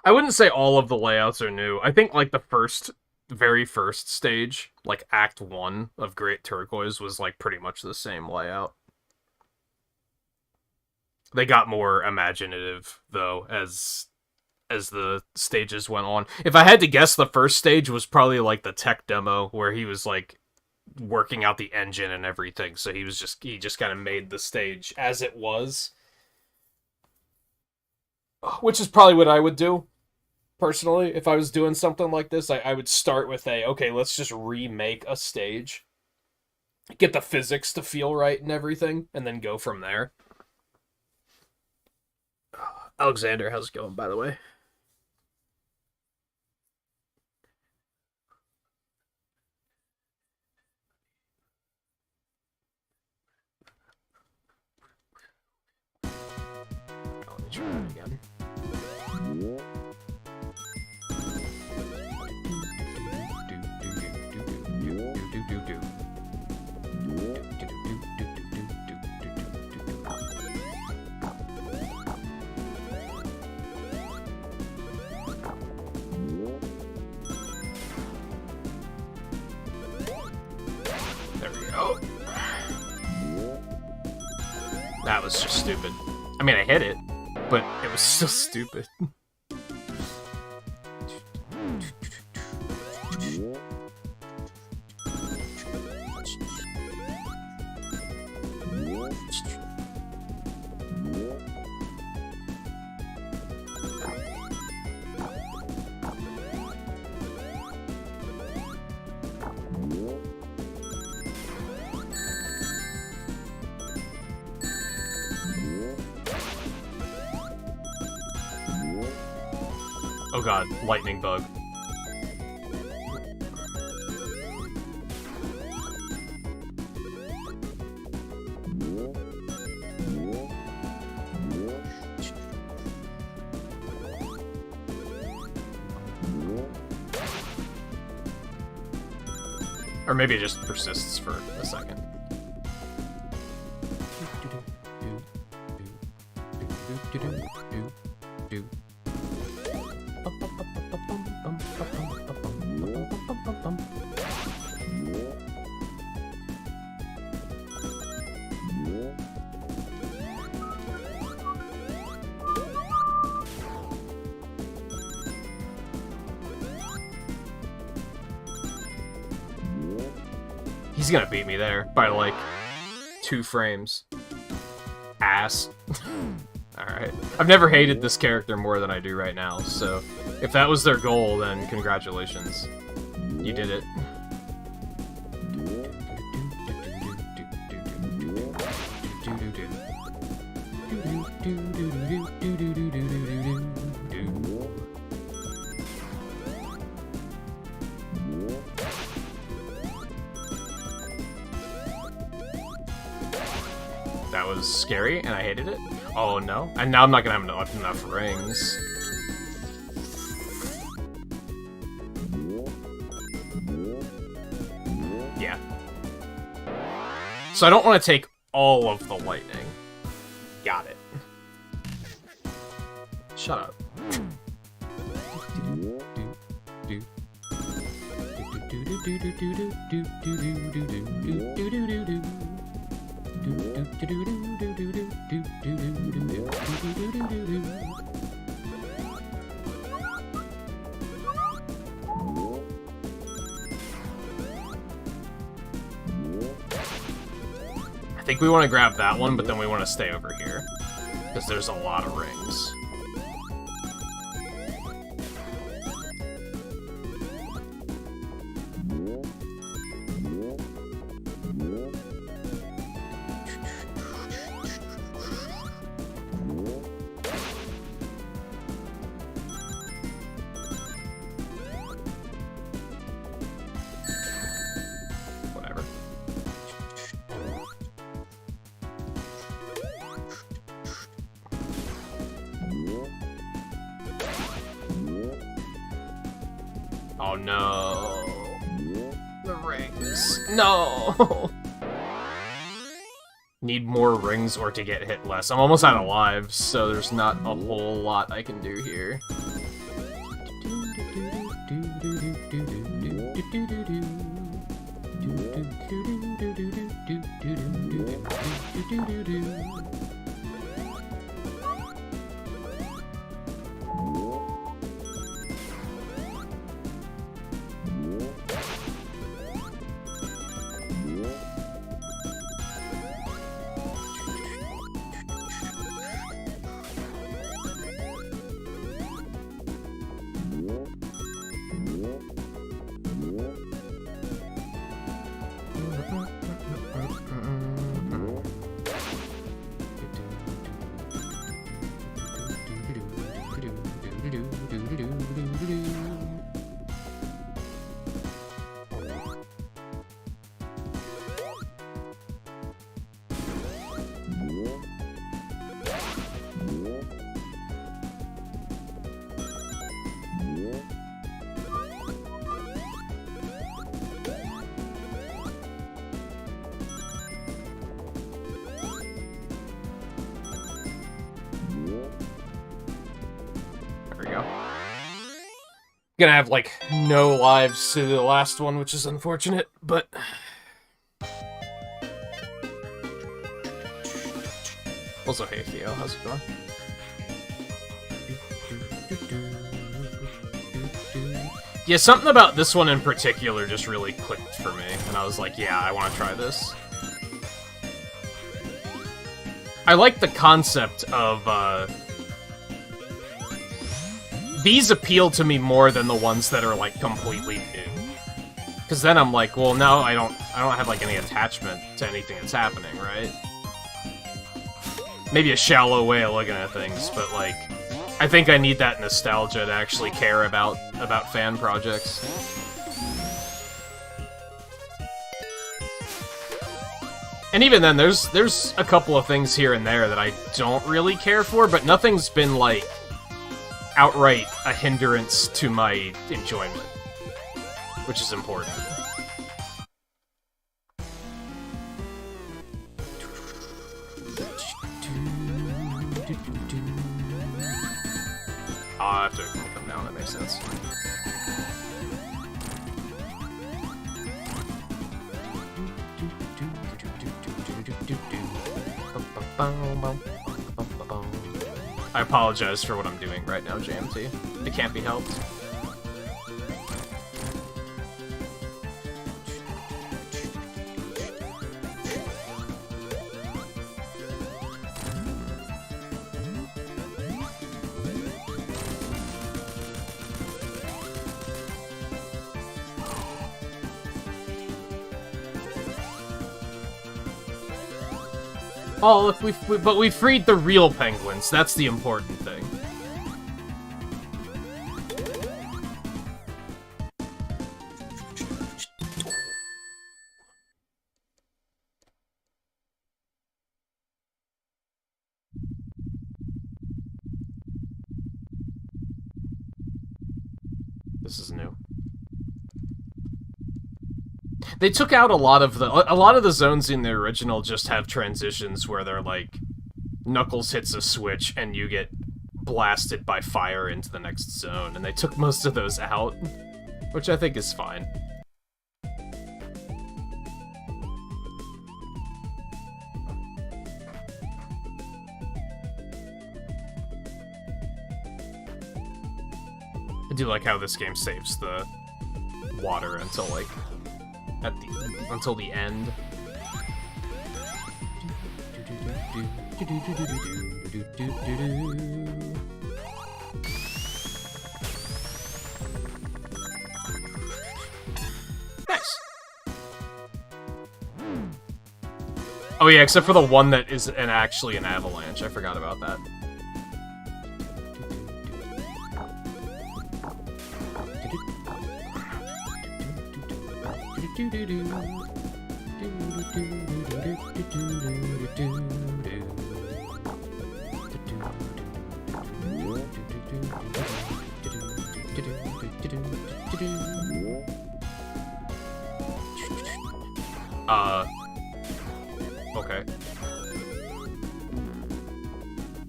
I wouldn't say all of the layouts are new. I think, like, the very first stage, like, Act 1 of Great Turquoise was, like, pretty much the same layout. They got more imaginative, though, as the stages went on. If I had to guess, the first stage was probably, like, the tech demo, where he was, like, working out the engine and everything, so he just kind of made the stage as it was. Which is probably what I would do, personally. If I was doing something like this, I would start with okay, let's just remake a stage. Get the physics to feel right and everything, and then go from there. Alexander, how's it going, by the way? Let me try that again. There we go. That was just stupid. I mean, I hit it, but it was still stupid. Oh god, lightning bug. Or maybe it just persists for a second. He's gonna beat me there by like 2 frames. Ass. Alright. I've never hated this character more than I do right now, so if that was their goal, then congratulations. You did it. That was scary, and I hated it. Oh no. And now I'm not gonna have enough rings. Yeah. So I don't want to take all of the lightning. Got it. Shut up. I think we want to grab that one, but then we want to stay over here, because there's a lot of rings. Oh no. The rings. No! Need more rings or to get hit less. I'm almost out of lives, so there's not a whole lot I can do here. Gonna have, like, no lives to the last one, which is unfortunate, but... Also, hey Theo, how's it going? Yeah, something about this one in particular just really clicked for me, and I was like, yeah, I want to try this. I like the concept of, these appeal to me more than the ones that are, like, completely new. Because then I'm like, well, now I don't have, like, any attachment to anything that's happening, right? Maybe a shallow way of looking at things, but, like, I think I need that nostalgia to actually care about fan projects. And even then, there's a couple of things here and there that I don't really care for, but nothing's been, like, outright a hindrance to my enjoyment, which is important. Oh, I have to come down, that makes sense. I apologize for what I'm doing right now, JMT. It can't be helped. Oh, look, but we freed the real penguins. That's the important thing. This is new. They took out a lot of the zones in the original just have transitions where they're like, Knuckles hits a switch and you get blasted by fire into the next zone, and they took most of those out, which I think is fine. I do like how this game saves the water until like until the end. Nice. Oh yeah, except for the one that is actually an avalanche. I forgot about that. Okay.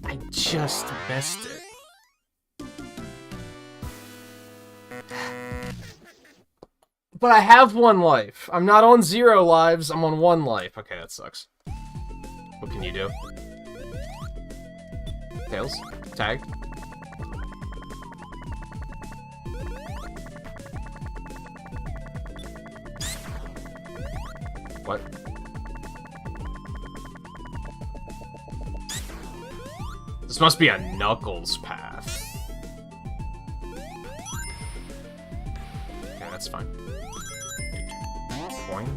I just missed it. But I have 1 life. I'm not on 0 lives, I'm on 1 life. Okay, that sucks. What can you do? Tails? Tag? What? This must be a Knuckles path. Okay, that's fine. Boing.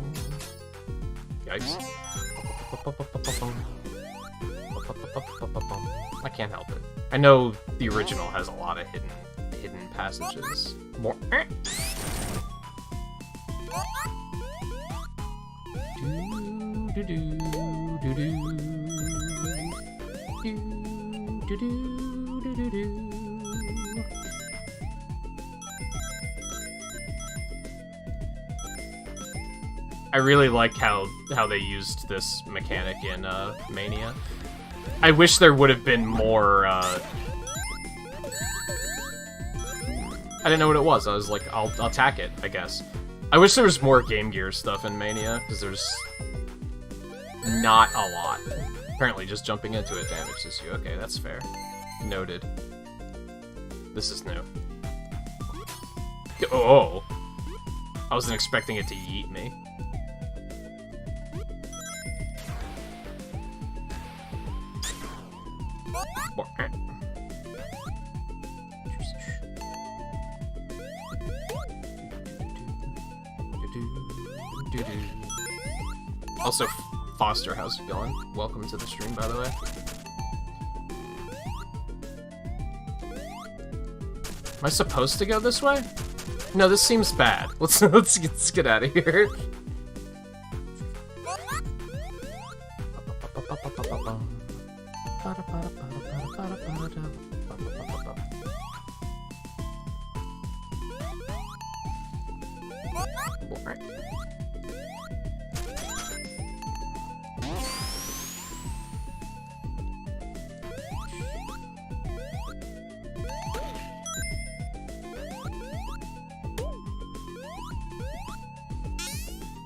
Yikes. I can't help it. I know the original has a lot of hidden passages. More. I really like how they used this mechanic in Mania. I wish there would have been more. I didn't know what it was. I was like, I'll attack it, I guess. I wish there was more Game Gear stuff in Mania, because there's not a lot. Apparently, just jumping into it damages you. Okay, that's fair. Noted. This is new. Oh! I wasn't expecting it to yeet me. Also, Foster, how's it going? Welcome to the stream, by the way. Am I supposed to go this way? No, this seems bad. Let's get out of here.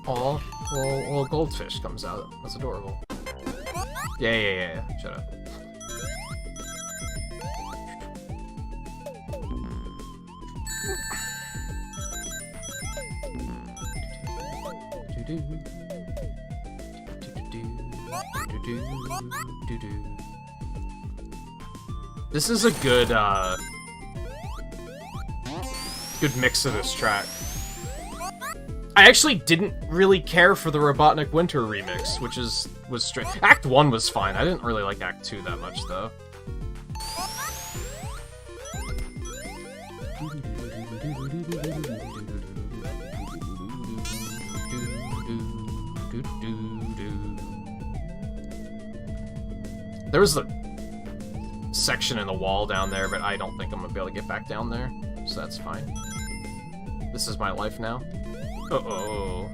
Oh, little goldfish comes out. That's adorable. Yeah. Shut up. This is a good mix of this track. I actually didn't really care for the Robotnik Winter remix, which was straight. Act 1 was fine. I didn't really like Act 2 that much, though. There was a section in the wall down there, but I don't think I'm gonna be able to get back down there, so that's fine. This is my life now. Uh-oh.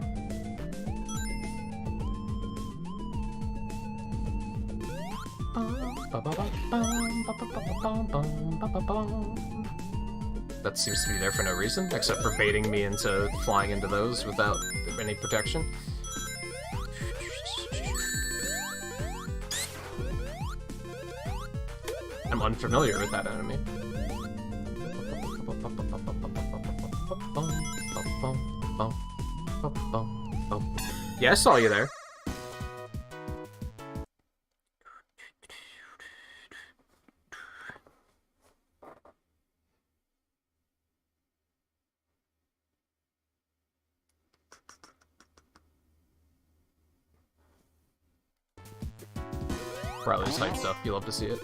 That seems to be there for no reason, except for baiting me into flying into those without any protection. I'm unfamiliar with that enemy. Yeah, I saw you there. Riley's hyped up. You love to see it.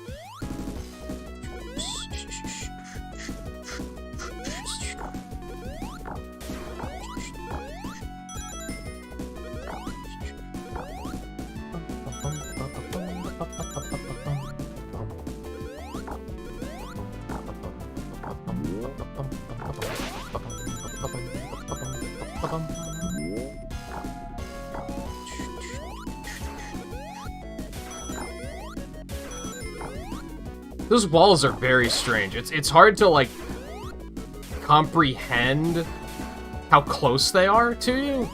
Those walls are very strange. It's hard to, like, comprehend how close they are to you.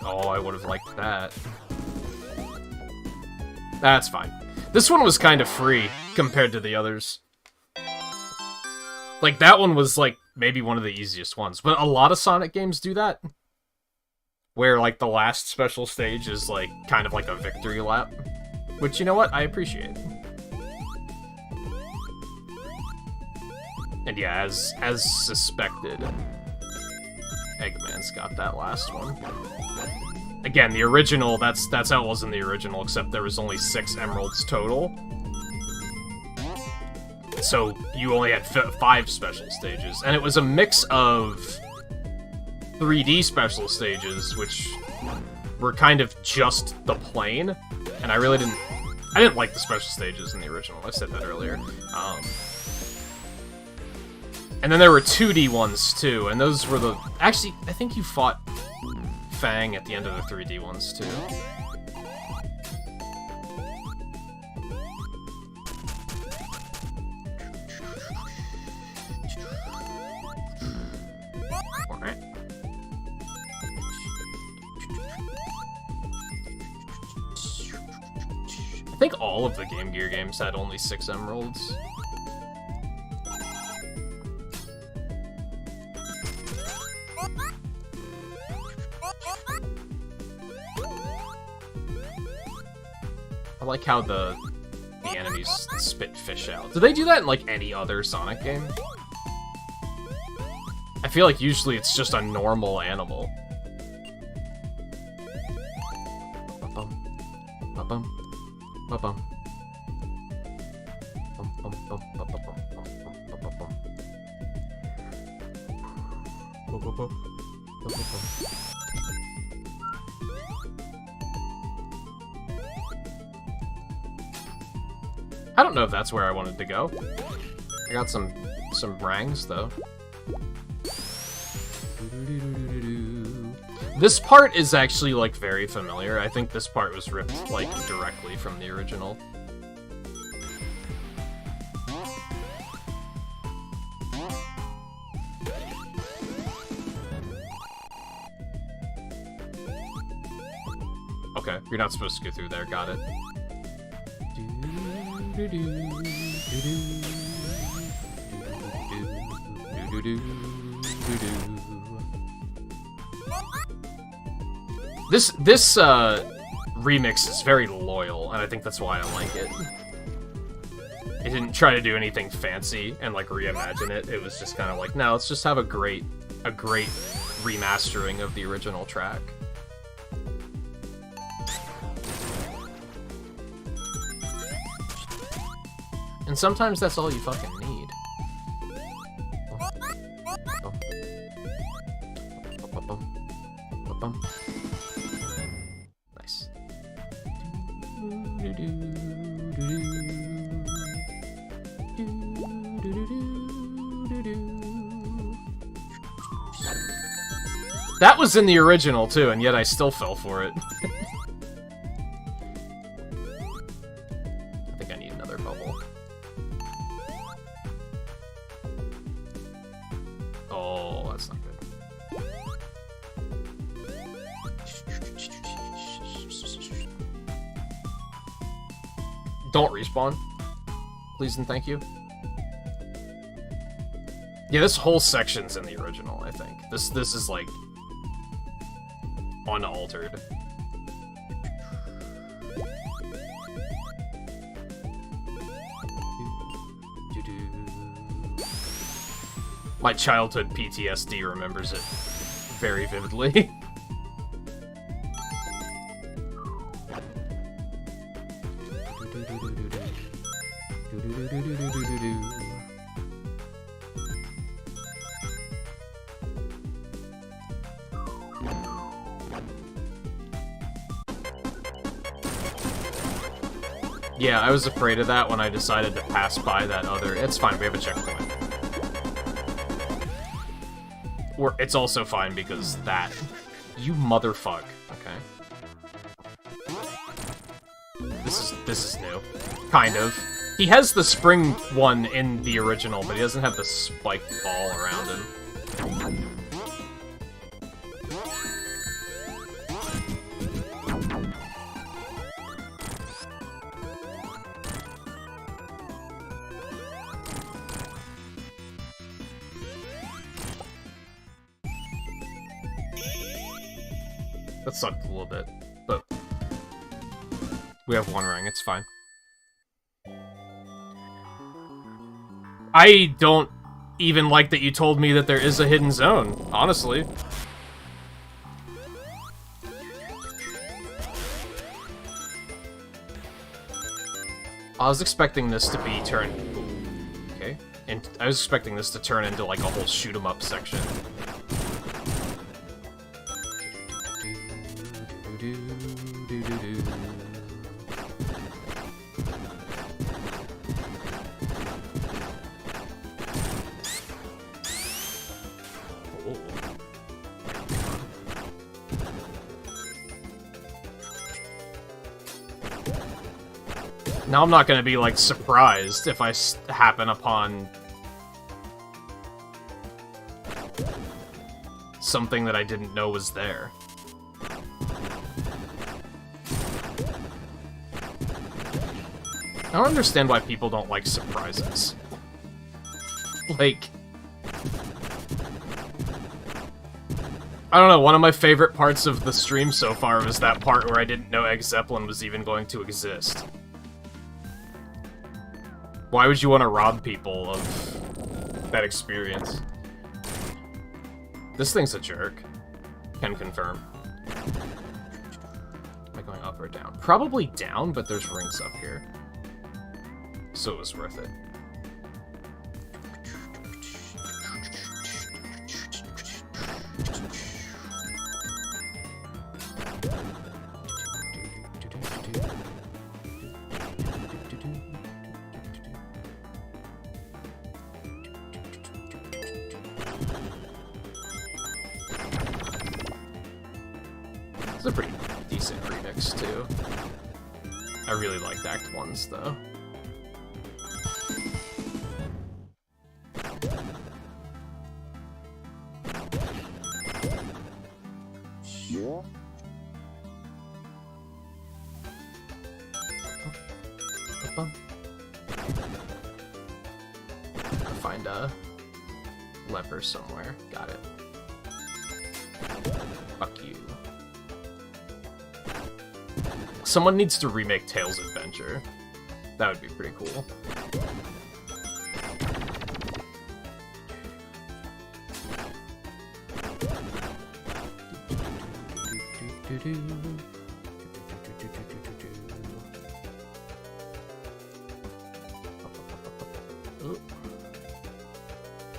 Oh, I would have liked that. That's fine. This one was kind of free compared to the others. Like, that one was, like, maybe one of the easiest ones. But a lot of Sonic games do that. Where, like, the last special stage is, like, kind of like a victory lap. Which, you know what? I appreciate. And yeah, as suspected, Eggman's got that last one. Again, the original, that's how it was in the original, except there was only 6 emeralds total. So you only had 5 special stages, and it was a mix of 3D special stages, which were kind of just the plane, and I didn't like the special stages in the original. I said that earlier. And then there were 2D ones too, and those were the... Actually, I think you fought Fang at the end of the 3D ones too. I think all of the Game Gear games had only 6 emeralds. I like how the enemies spit fish out. Do they do that in, like, any other Sonic game? I feel like usually it's just a normal animal. I don't know if that's where I wanted to go. I got some rangs though. This part is actually, like, very familiar. I think this part was ripped, like, directly from the original. Okay, you're not supposed to go through there, got it. This remix is very loyal, and I think that's why I like it. It didn't try to do anything fancy and, like, reimagine it. It was just kind of like, no, let's just have a great remastering of the original track. And sometimes that's all you fucking need. Nice. That was in the original too, and yet I still fell for it. I think I need another bubble. Oh, that's not good. Don't respawn. Please and thank you. Yeah, this whole section's in the original, I think. This is, like, unaltered. My childhood PTSD remembers it very vividly. Yeah, I was afraid of that when I decided to pass by that other... It's fine, we have a checkpoint. It's also fine because that... You motherfuck. Okay. This is new. Kind of. He has the spring one in the original, but he doesn't have the spiked ball around him. That sucked a little bit, but we have one ring, it's fine. I don't even like that you told me that there is a hidden zone, honestly. I was expecting this to be turned... Okay. And I was expecting this to turn into, like, a whole shoot-'em-up section. Now I'm not gonna be, like, surprised if I happen upon something that I didn't know was there. I don't understand why people don't like surprises. Like... I don't know, one of my favorite parts of the stream so far was that part where I didn't know Egg Zeppelin was even going to exist. Why would you want to rob people of that experience? This thing's a jerk. Can confirm. Am I going up or down? Probably down, but there's rings up here. So it was worth it. It's a pretty decent remix, too. I really liked Act 1's, though. I'll find a lever somewhere. Got it. Fuck you. Someone needs to remake Tails Adventure. That would be pretty cool. I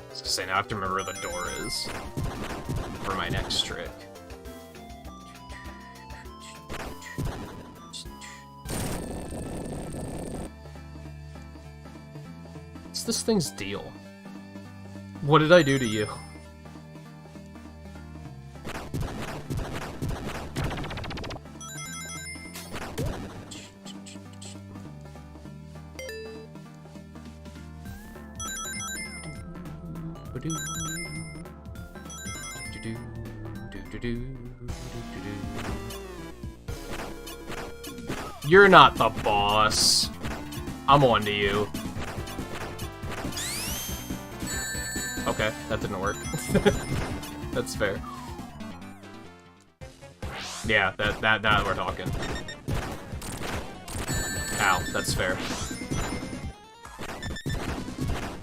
was gonna say, now I have to remember where the door is for my next trick. What's this thing's deal? What did I do to you? You're not the boss. I'm on to you. Okay, that didn't work. That's fair. Yeah, that we're talking. Ow, that's fair.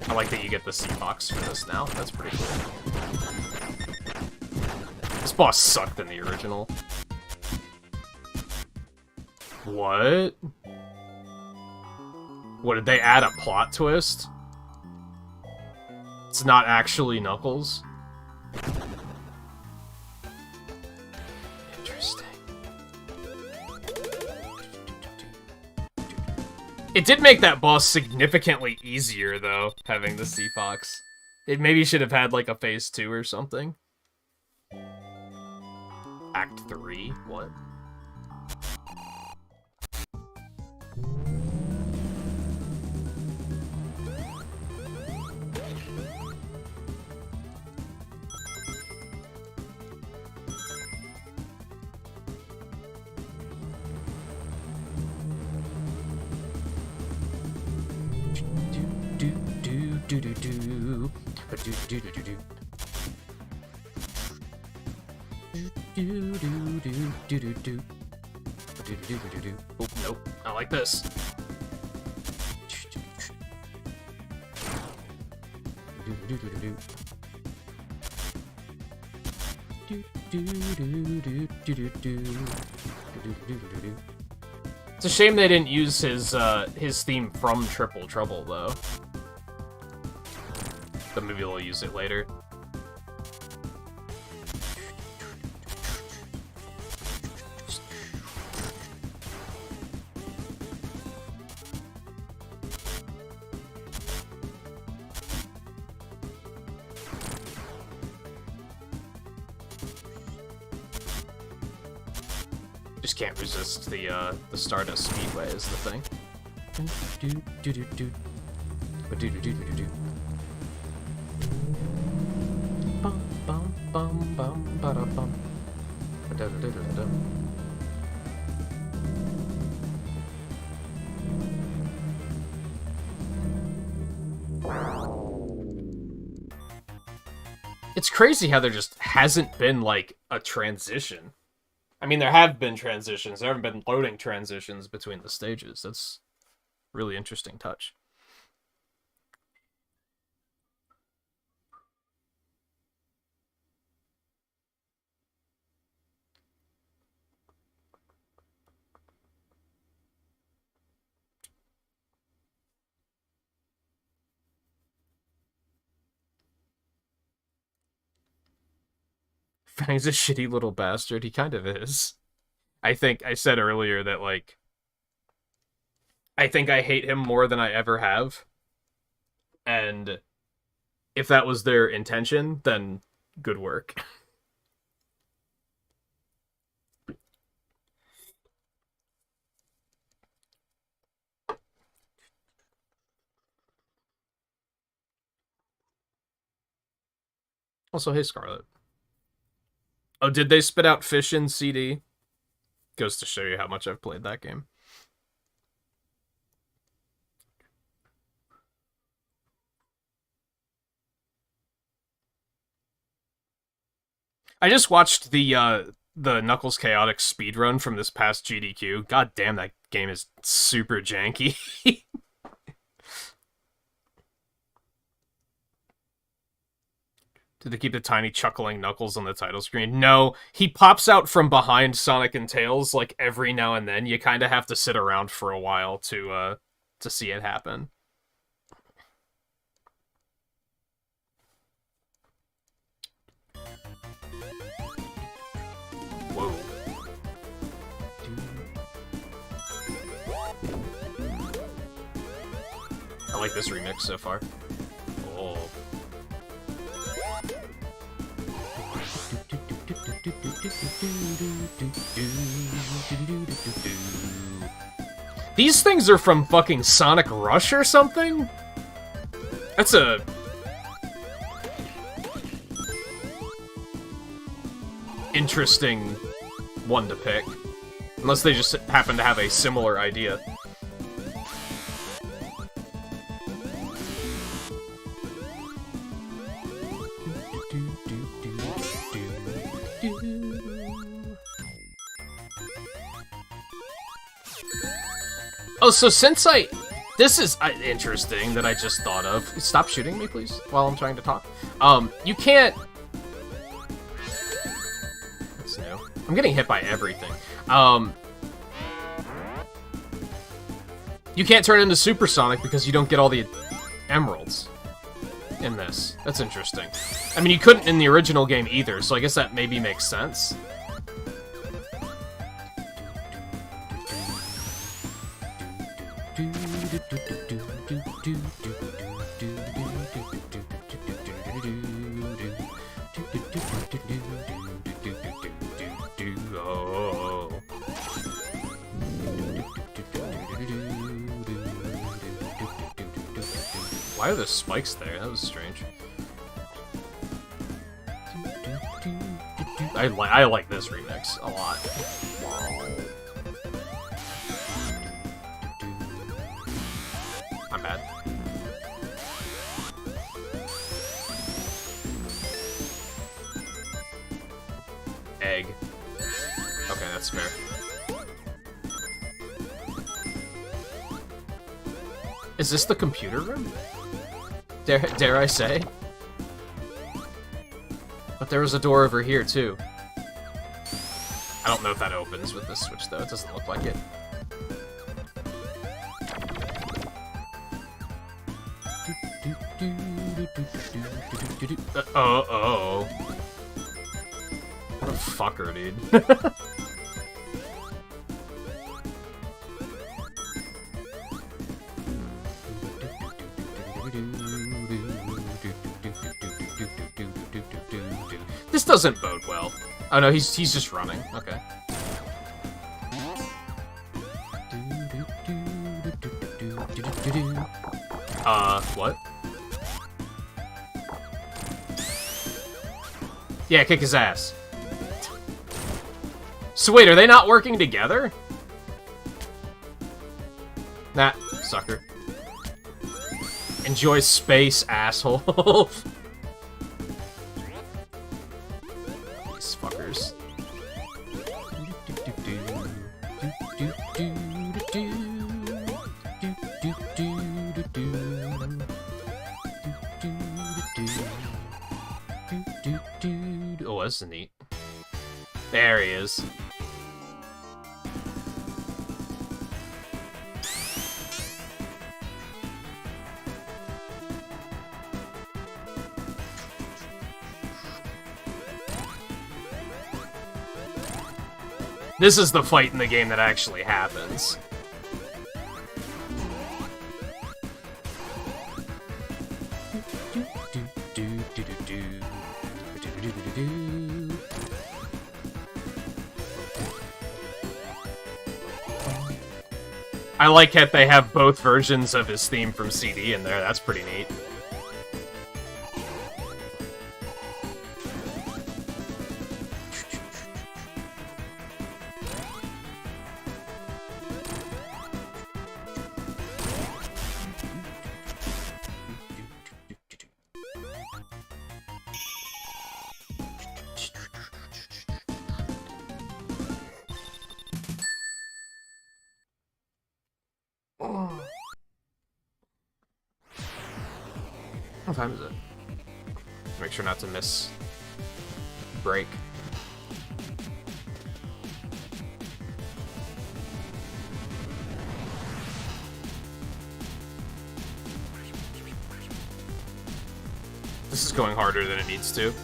I like that you get the sea box for this now. That's pretty cool. This boss sucked in the original. What? What, did they add a plot twist? It's not actually Knuckles? Interesting. It did make that boss significantly easier, though, having the Sea Fox. It maybe should have had, like, a phase 2 or something. Act 3? What? Oh, nope. I like this. It's a shame they didn't use his theme from Triple Trouble, though. But maybe they'll use it later. Just can't resist the Stardust Speedway is the thing. Bum bum bum bum ba da bum. Da da da da da. It's crazy how there just hasn't been like a transition. I mean, there have been transitions. There haven't been loading transitions between the stages. That's a really interesting touch. He's a shitty little bastard. He kind of is. I think I said earlier that, like, I think I hate him more than I ever have. And if that was their intention, then good work. Also, hey, Scarlet. Oh, did they spit out Fish in CD? Goes to show you how much I've played that game. I just watched the Knuckles Chaotic speedrun from this past GDQ. God damn, that game is super janky. Did they keep the tiny chuckling Knuckles on the title screen? No, he pops out from behind Sonic and Tails like every now and then. You kind of have to sit around for a while to see it happen. Whoa. I like this remix so far. Oh. These things are from fucking Sonic Rush or something? That's a... interesting one to pick. Unless they just happen to have a similar idea. Oh, so since this is interesting that I just thought of. Stop shooting me, please, while I'm trying to talk. You can't... That's new. I'm getting hit by everything. You can't turn into Supersonic because you don't get all the emeralds in this. That's interesting. I mean, you couldn't in the original game either, so I guess that maybe makes sense. Why are there spikes there? That was strange. I like this remix a lot. I'm bad. Egg. Okay, that's fair. Is this the computer room? Dare I say? But there was a door over here, too. I don't know if that opens with this switch, though. It doesn't look like it. Uh-oh. What a fucker, dude. This doesn't bode well. Oh no, he's just running. Okay. What? Yeah, kick his ass. So wait, are they not working together? Nah, sucker. Enjoy space, asshole. These fuckers. Oh, that's neat. There he is. This is the fight in the game that actually happens. I like that they have both versions of his theme from CD in there. That's pretty neat. What time is it? Make sure not to miss break. This is going harder than it needs to.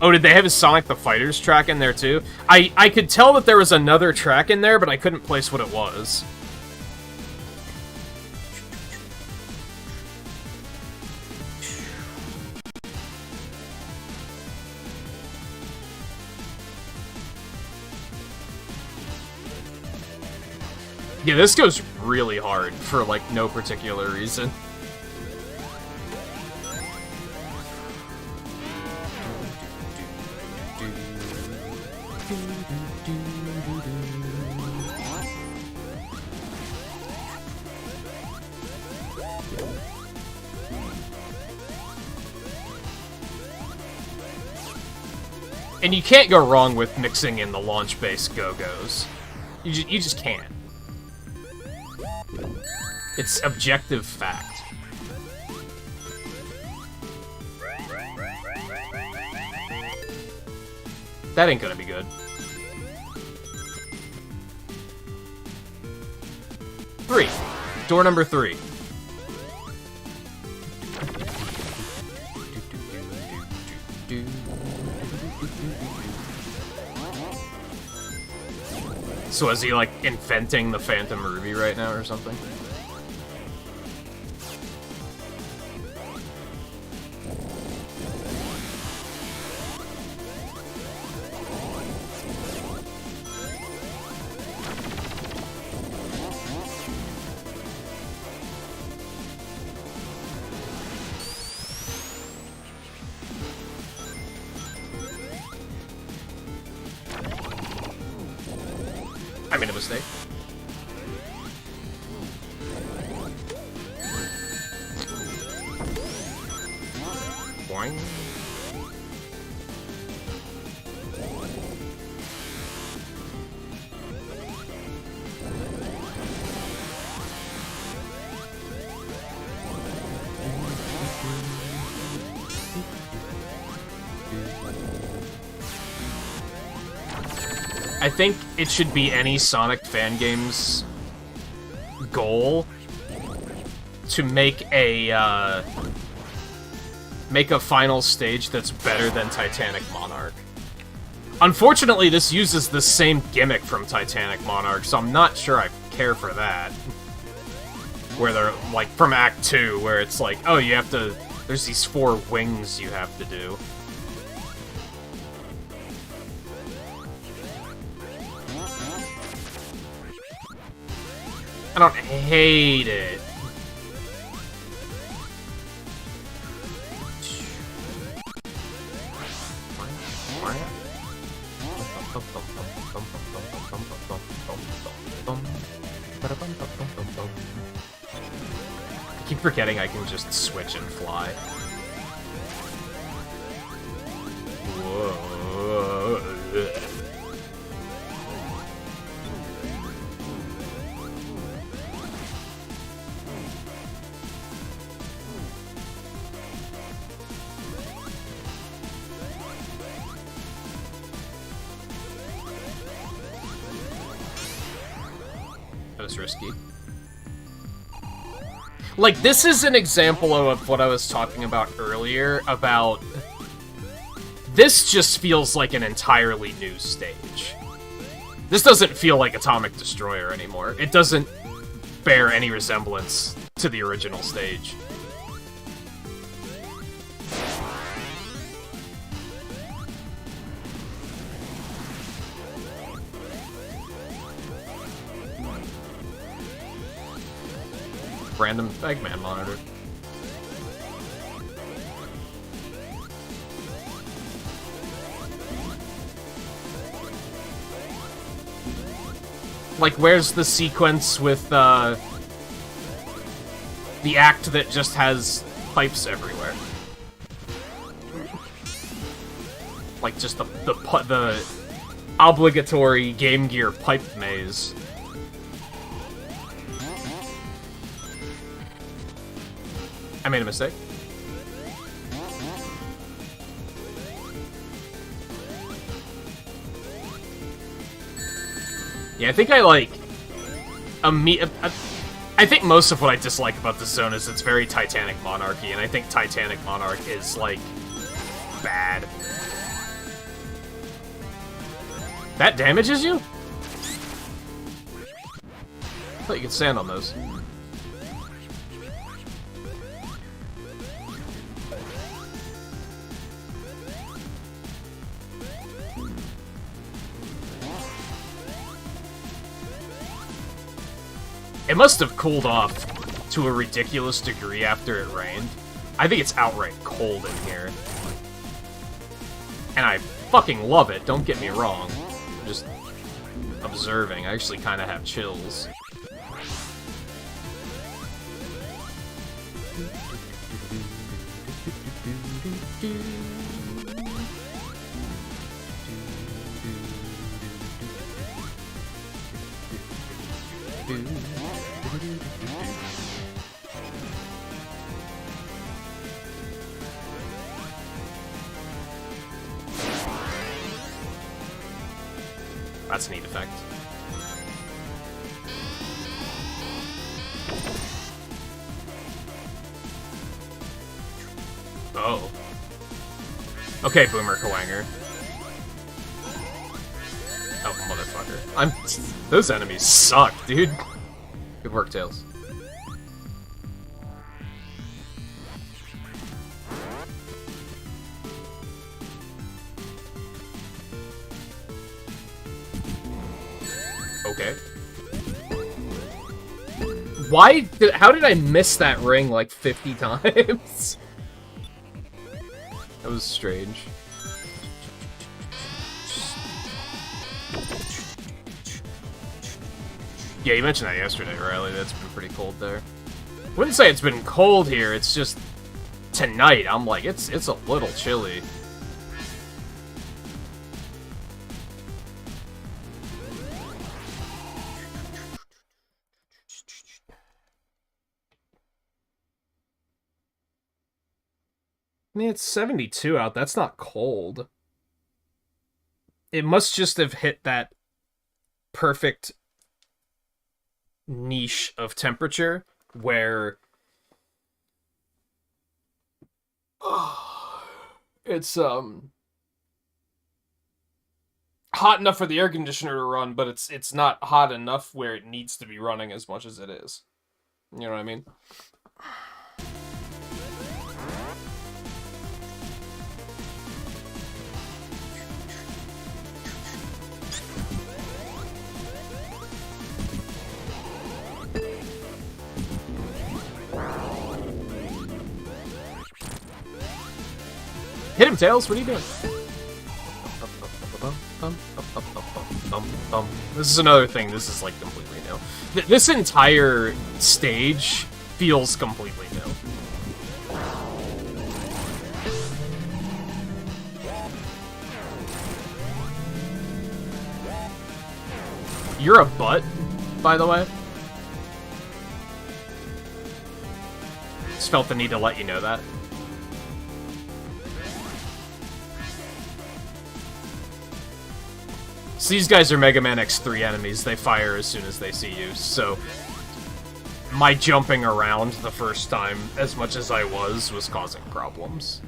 Oh, did they have a Sonic the Fighters track in there too? I could tell that there was another track in there, but I couldn't place what it was. Yeah, this goes really hard for, like, no particular reason. And you can't go wrong with mixing in the launch-based go-go's. You just can't. It's objective fact. That ain't gonna be good. 3. Door number 3. So is he, like, inventing the Phantom Ruby right now or something? I made a mistake. Boing. I think it should be any Sonic fan game's goal to make a final stage that's better than Titanic Monarch. Unfortunately, this uses the same gimmick from Titanic Monarch, so I'm not sure I care for that. Where they're, like, from Act 2, where it's like, oh, you have to... There's these 4 wings you have to do. I don't hate it. I keep forgetting I can just switch and fly. Whoa. That was risky. Like, this is an example of what I was talking about earlier, about... This just feels like an entirely new stage. This doesn't feel like Atomic Destroyer anymore. It doesn't bear any resemblance to the original stage. Random Eggman monitor. Like, where's the sequence with, the act that just has pipes everywhere? Like, just the obligatory Game Gear pipe maze. I made a mistake. Yeah, I think I like... I think most of what I dislike about this zone is it's very Titanic Monarchy, and I think Titanic Monarch is, like, bad. That damages you? I thought you could stand on those. It must have cooled off to a ridiculous degree after it rained. I think it's outright cold in here. And I fucking love it, don't get me wrong. I'm just observing. I actually kind of have chills. That's a neat effect. Oh. Okay, Boomer Kawanger. Oh, motherfucker. Those enemies suck, dude. Good work, Tails. Okay. How did I miss that ring like 50 times? That was strange. Yeah, you mentioned that yesterday, Riley. That's been pretty cold there. Wouldn't say it's been cold here, it's just tonight, I'm like, it's a little chilly. I mean, it's 72 out. That's not cold. It must just have hit that perfect niche of temperature where it's hot enough for the air conditioner to run, but it's not hot enough where it needs to be running as much as it is. You know what I mean? Hit him, Tails! What are you doing? This is another thing. This is, like, completely new. This entire stage feels completely new. You're a butt, by the way. Just felt the need to let you know that. So these guys are Mega Man X3 enemies. They fire as soon as they see you, so my jumping around the first time, as much as I was causing problems.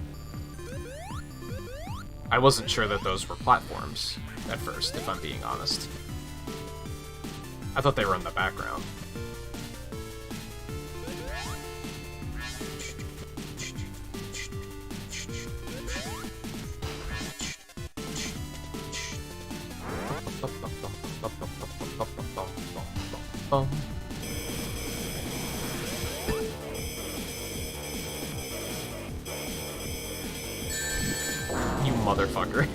I wasn't sure that those were platforms at first, if I'm being honest. I thought they were in the background. You motherfucker.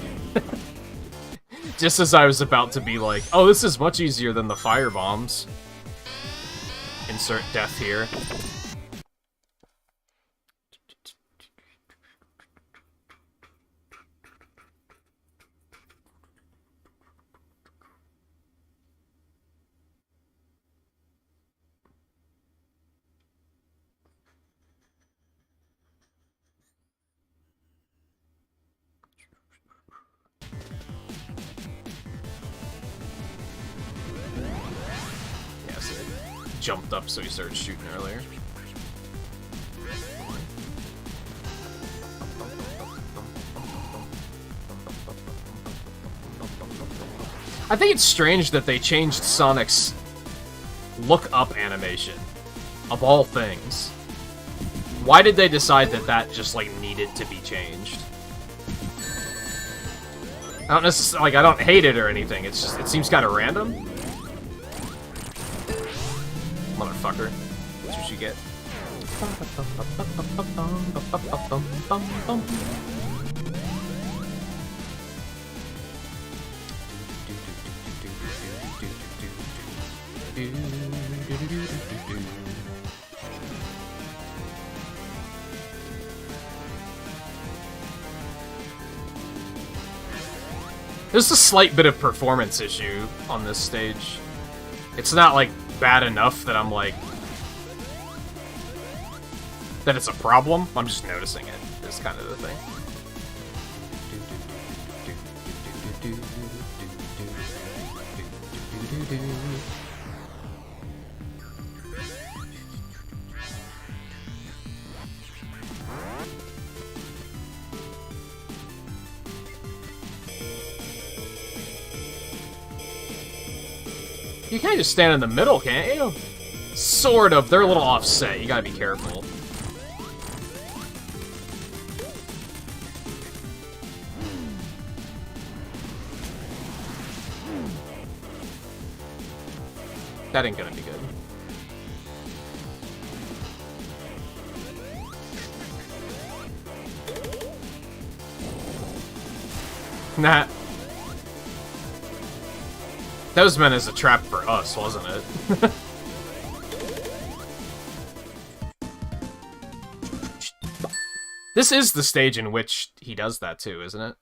Just as I was about to be like, oh, this is much easier than the fire bombs. Insert death here. Jumped up, so he started shooting earlier. I think it's strange that they changed Sonic's look-up animation, of all things. Why did they decide that that just, like, needed to be changed? I don't necessarily, like, I don't hate it or anything, it's just, it seems kind of random. Motherfucker. That's what you get. There's a slight bit of performance issue on this stage. It's not, like, bad enough that I'm like... that it's a problem. I'm just noticing it, is kind of the thing. You can't just stand in the middle, can't you? Sort of. They're a little offset. You gotta be careful. That ain't gonna be good. Nah. That was meant as a trap for us, wasn't it? This is the stage in which he does that too, isn't it?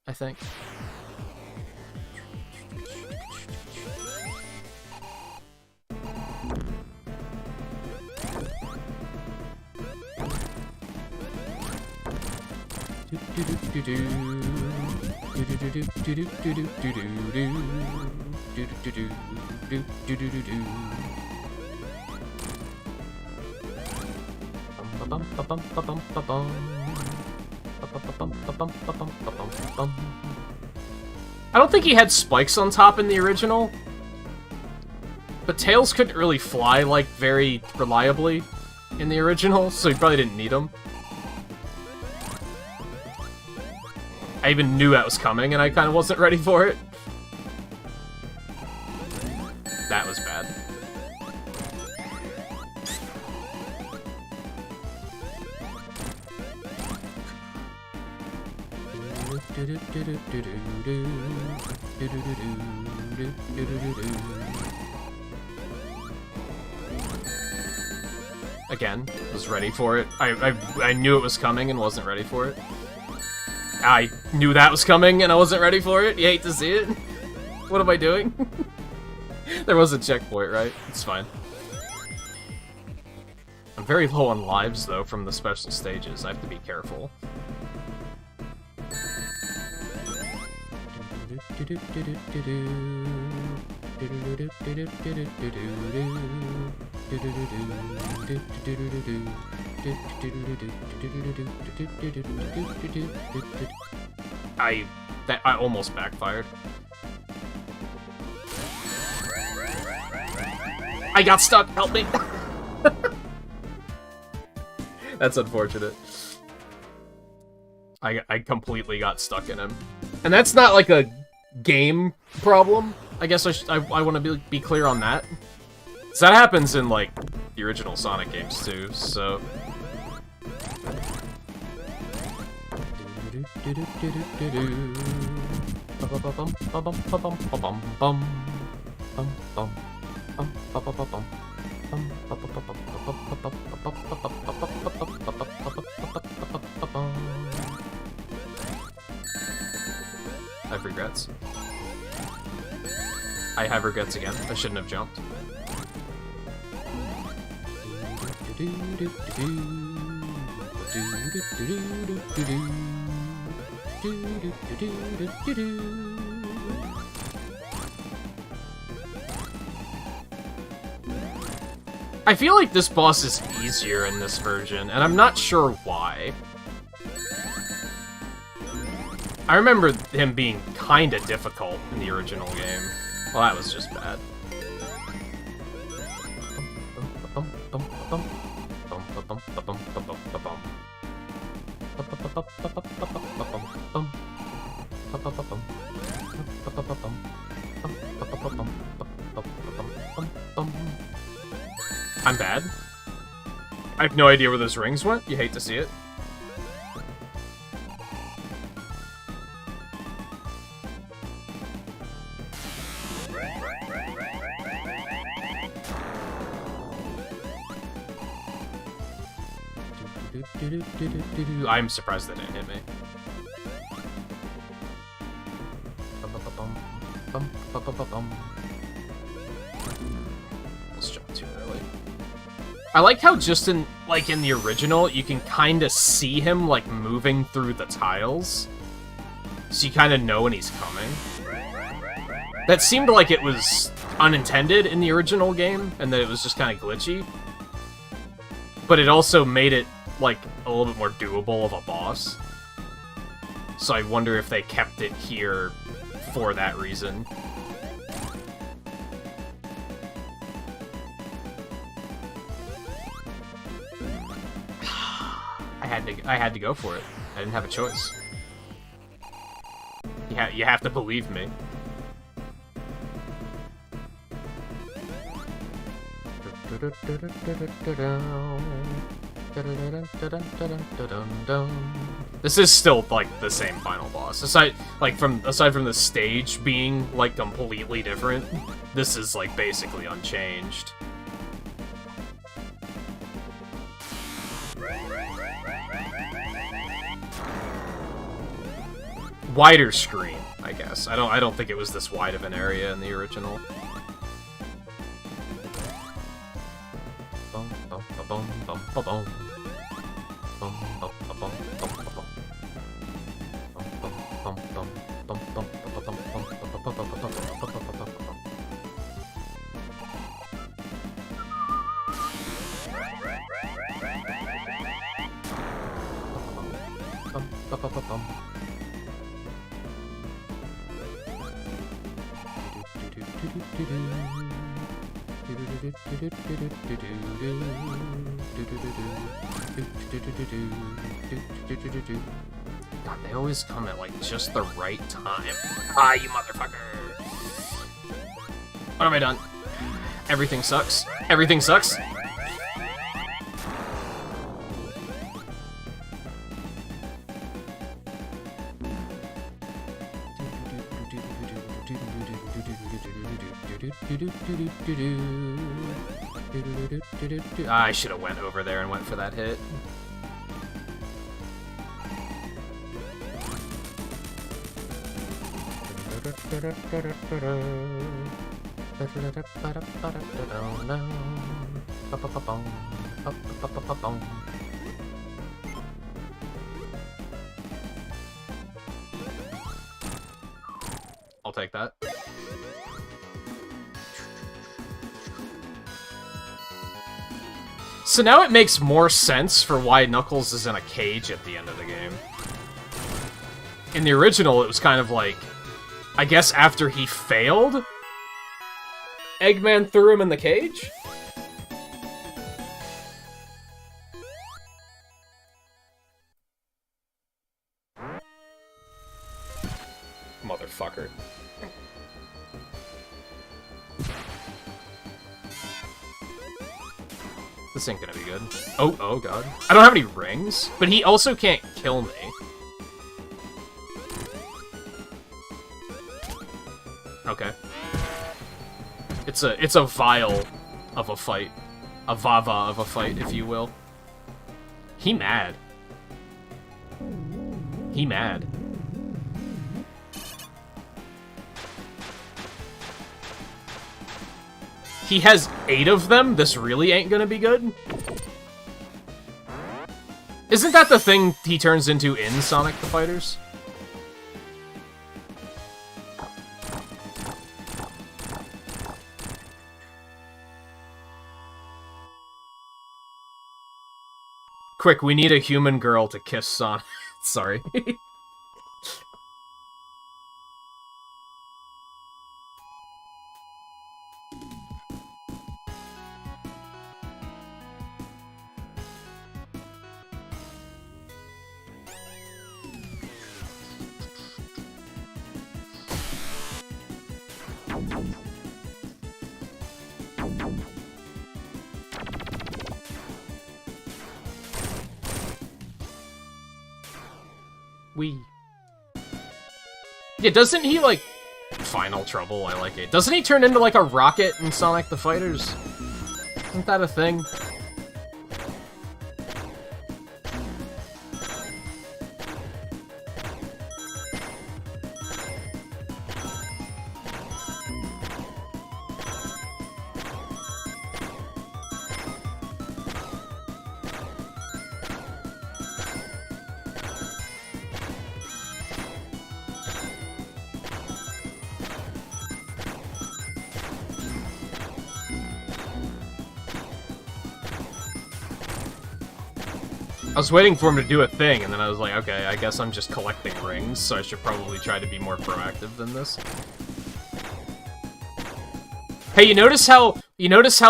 I think. I don't think he had spikes on top in the original, but Tails couldn't really fly, like, very reliably in the original, so he probably didn't need them. I even knew that was coming, and I kind of wasn't ready for it. That was bad. Again, was ready for it. I knew it was coming and wasn't ready for it. I knew that was coming and I wasn't ready for it. You hate to see it. What am I doing? There was a checkpoint, right? It's fine. I'm very low on lives, though, from the special stages. I have to be careful. I almost backfired. I got stuck, help me! That's unfortunate. I completely got stuck in him. And that's not like a game problem. I guess I want to be clear on that. So that happens in, like, the original Sonic games, too, so... I have regrets. I have regrets again. I shouldn't have jumped. I feel like this boss is easier in this version, and I'm not sure why. I remember him being kinda difficult in the original game. Well, that was just bad. I'm bad. I have no idea where those rings went. You hate to see it. I'm surprised that didn't hit me. Let's jump too early. I like how just in the original, you can kind of see him like moving through the tiles. So you kind of know when he's coming. That seemed like it was unintended in the original game, and that it was just kind of glitchy. But it also made it like a little bit more doable of a boss. So I wonder if they kept it here for that reason. had to go for it. I didn't have a choice. You have to believe me. This is still like the same final boss. Aside from the stage being like completely different, this is like basically unchanged. Wider screen, I guess. I don't think it was this wide of an area in the original. God, they always come at like just the right time. Ah, you motherfucker! What have I done? Everything sucks. Everything sucks. I should have went over there and went for that hit. I'll take that. So now it makes more sense for why Knuckles is in a cage at the end of the game. In the original, it was kind of like, I guess after he failed, Eggman threw him in the cage? Motherfucker. This ain't gonna be good. Oh god. I don't have any rings, but he also can't kill me. Okay. It's a vial of a fight. A vava of a fight, if you will. He mad. He mad. He has 8 of them? This really ain't gonna be good? Isn't that the thing he turns into in Sonic the Fighters? Quick, we need a human girl to kiss Sonic. Sorry. Yeah, doesn't he, like... Final Trouble, I like it. Doesn't he turn into, like, a rocket in Sonic the Fighters? Isn't that a thing? I was waiting for him to do a thing, and then I was like, okay, I guess I'm just collecting rings, so I should probably try to be more proactive than this. Hey, you notice how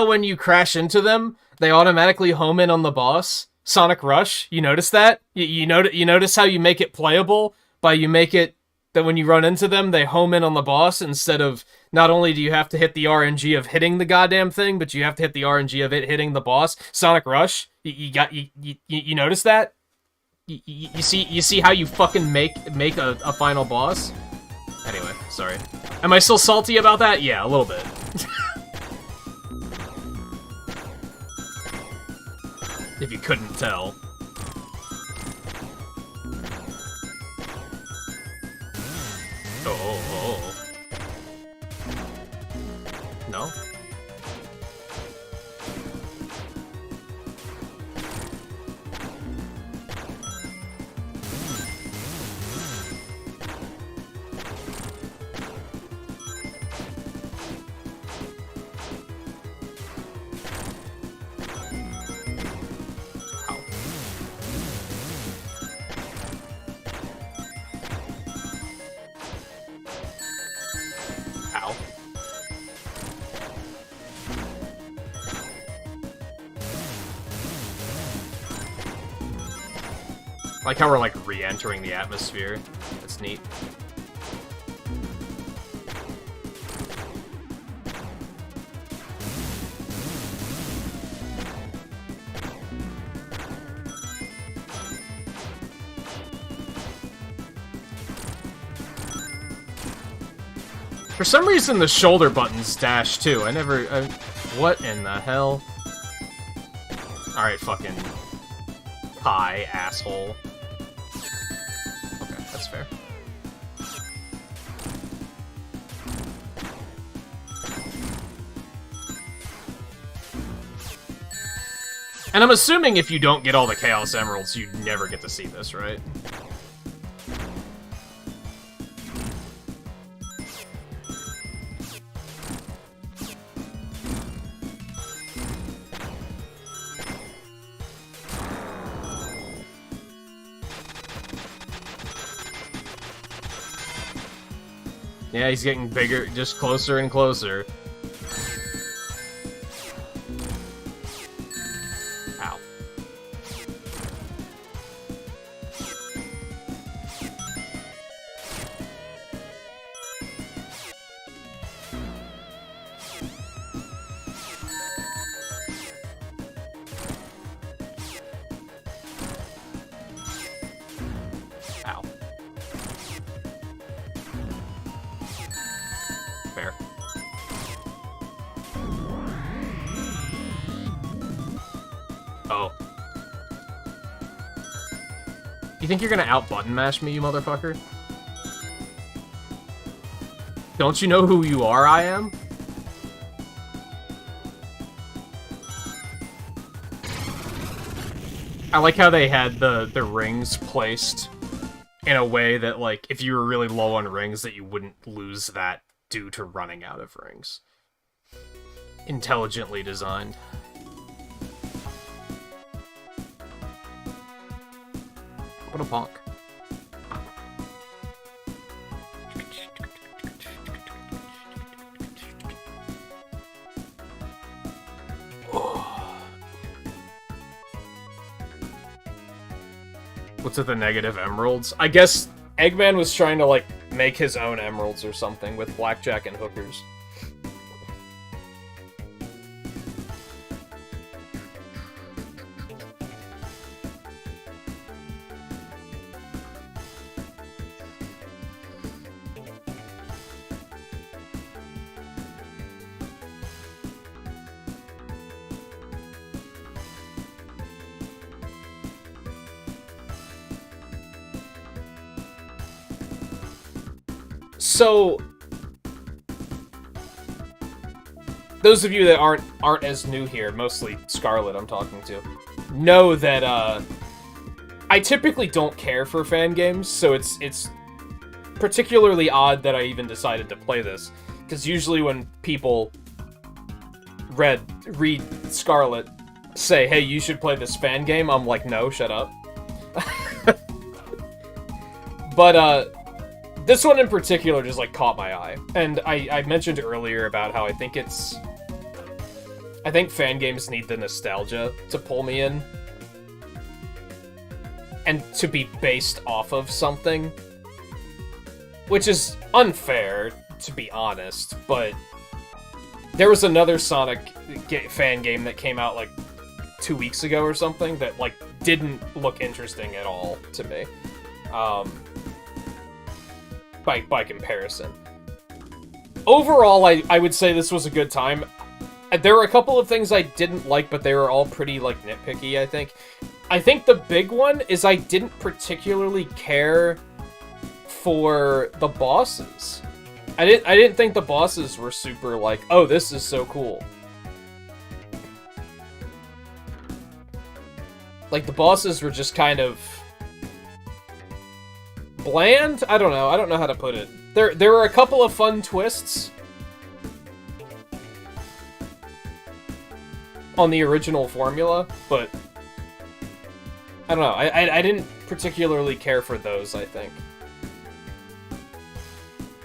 when you crash into them, they automatically home in on the boss? Sonic Rush. You notice that? You notice how you make it playable by you make it that when you run into them, they home in on the boss instead of, not only do you have to hit the RNG of hitting the goddamn thing, but you have to hit the RNG of it hitting the boss. Sonic Rush. You notice that? You see how you fucking make a final boss? Anyway, sorry. Am I still salty about that? Yeah, a little bit. If you couldn't tell. Oh. No? I like how we're, like, re-entering the atmosphere. That's neat. For some reason, the shoulder buttons dash, too. What in the hell? Alright, fucking... Pie, asshole. Okay, that's fair. And I'm assuming if you don't get all the Chaos Emeralds, you never get to see this, right? Yeah, he's getting bigger, just closer and closer. Ow. Ow. Fair. Oh. You think you're gonna out-button mash me, you motherfucker? Don't you know who you are, I am? I like how they had the rings placed in a way that, like, if you were really low on rings, that you wouldn't lose that due to running out of rings. Intelligently designed. What a bonk. What's with the negative emeralds? I guess Eggman was trying to, like, make his own emeralds or something with blackjack and hookers. So, those of you that aren't as new here, mostly Scarlet I'm talking to, know that I typically don't care for fan games, so it's particularly odd that I even decided to play this, because usually when people read Scarlet say, hey, you should play this fan game, I'm like, no, shut up. But this one in particular just, like, caught my eye. And I mentioned earlier about how I think fan games need the nostalgia to pull me in. and to be based off of something, which is unfair, to be honest, but there was another Sonic fan game that came out, like, 2 weeks ago or something that, like, didn't look interesting at all to me, by comparison. Overall, I would say this was a good time. There were a couple of things I didn't like, but they were all pretty, like, nitpicky, I think. I think the big one is I didn't particularly care for the bosses. I didn't think the bosses were super, like, oh, this is so cool. Like, the bosses were just kind of bland? I don't know. I don't know how to put it. There were a couple of fun twists on the original formula, but I don't know. I didn't particularly care for those, I think.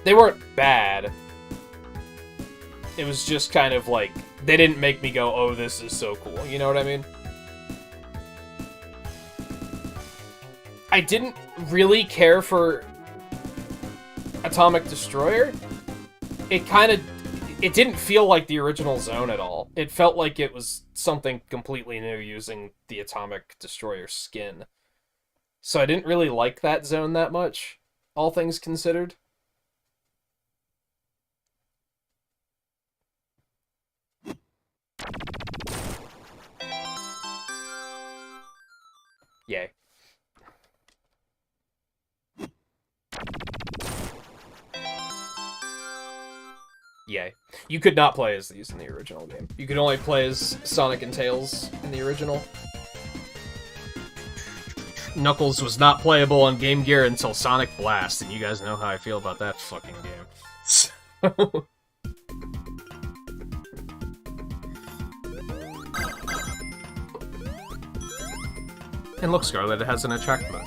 They weren't bad. It was just kind of like, they didn't make me go, oh, this is so cool. You know what I mean? I didn't really care for Atomic Destroyer. It didn't feel like the original Zone at all. It felt like it was something completely new using the Atomic Destroyer skin. So I didn't really like that zone that much, all things considered. Yay. Yay. You could not play as these in the original game. You could only play as Sonic and Tails in the original. Knuckles was not playable on Game Gear until Sonic Blast, and you guys know how I feel about that fucking game. So... And look, Scarlet, it has an attract mode.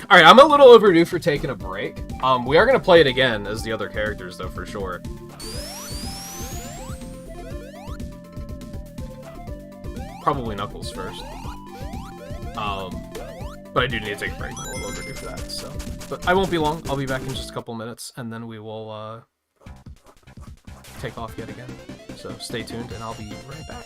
Alright, I'm a little overdue for taking a break. We are going to play it again as the other characters, though, for sure. Probably Knuckles first. But I do need to take a break. I'm a little overdue for that, so... But I won't be long. I'll be back in just a couple minutes, and then we will, take off yet again. So stay tuned, and I'll be right back.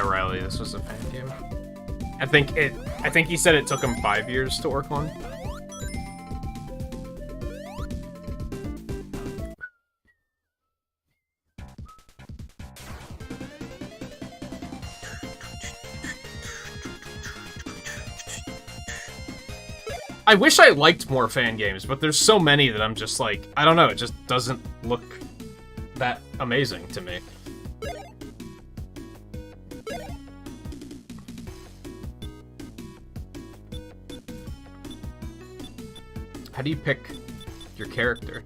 Riley, this was a fan game. I think he said it took him 5 years to work on. I wish I liked more fan games, but there's so many that I'm just like, I don't know, it just doesn't look that amazing to me. How do you pick your character?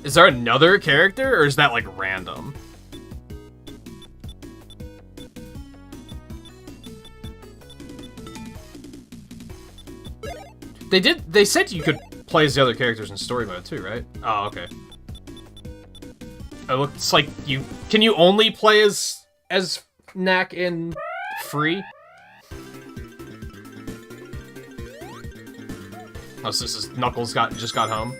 Is there another character, or is that, like, random? They said you could play as the other characters in story mode, too, right? Oh, okay. It looks like can you only play as Knack in free? Oh, so this is Knuckles just got home.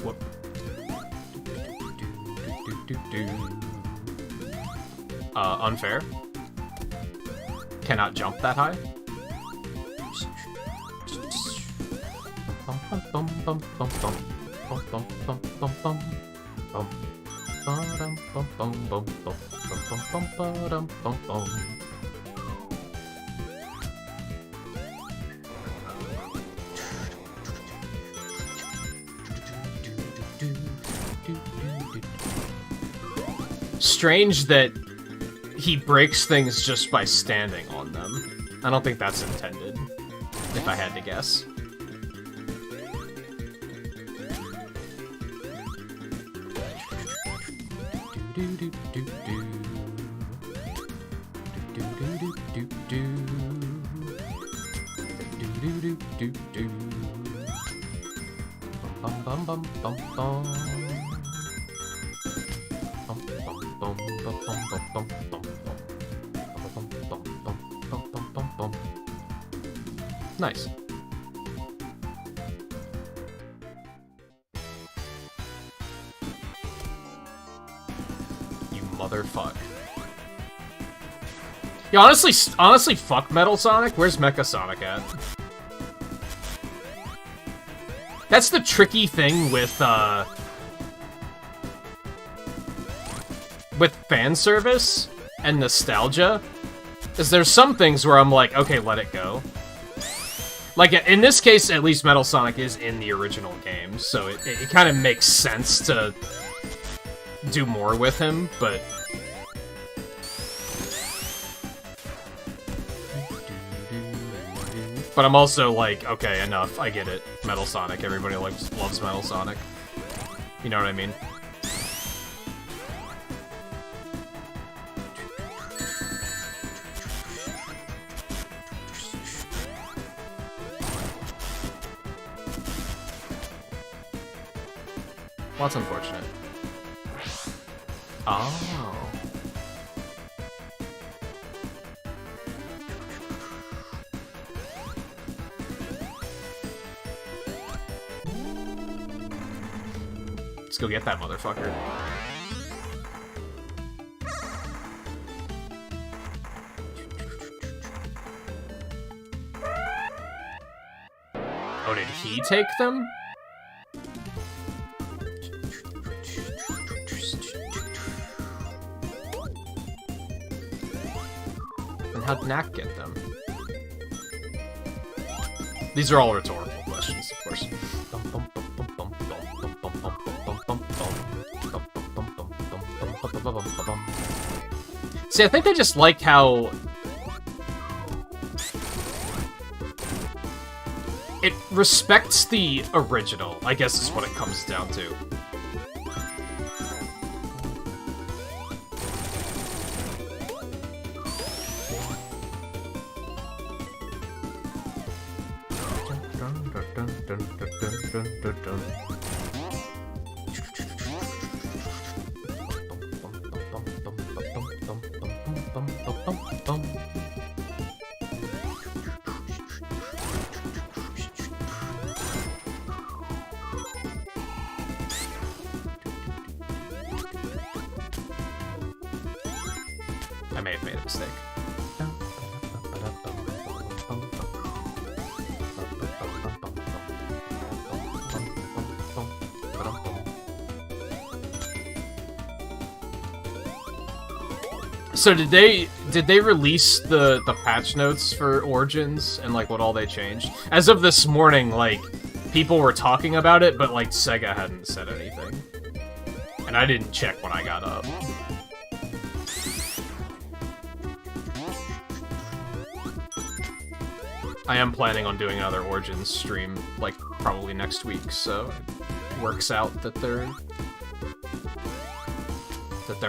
Whoop. Unfair. Cannot jump that high. Strange that he breaks things just by standing on them. I don't think that's intended, if I had to guess. Nice. You motherfucker. Yeah, honestly, fuck Metal Sonic. Where's Mecha Sonic at? That's the tricky thing with fan service and nostalgia, is there's some things where I'm like, okay, let it go. Like, in this case, at least Metal Sonic is in the original game, so it kind of makes sense to do more with him, but... But I'm also like, okay, enough, I get it. Metal Sonic, everybody loves Metal Sonic. You know what I mean? Well, that's unfortunate. Oh. Let's go get that motherfucker. Oh, did he take them? How'd Knack get them? These are all rhetorical questions, of course. See, I think I just like how... respects the original, I guess is what it comes down to. I may have made a mistake. So did they release the patch notes for Origins and like what all they changed? As of this morning, like people were talking about it, but like Sega hadn't said anything. And I didn't check when I got up. I am planning on doing another Origins stream, like, probably next week, so it works out that there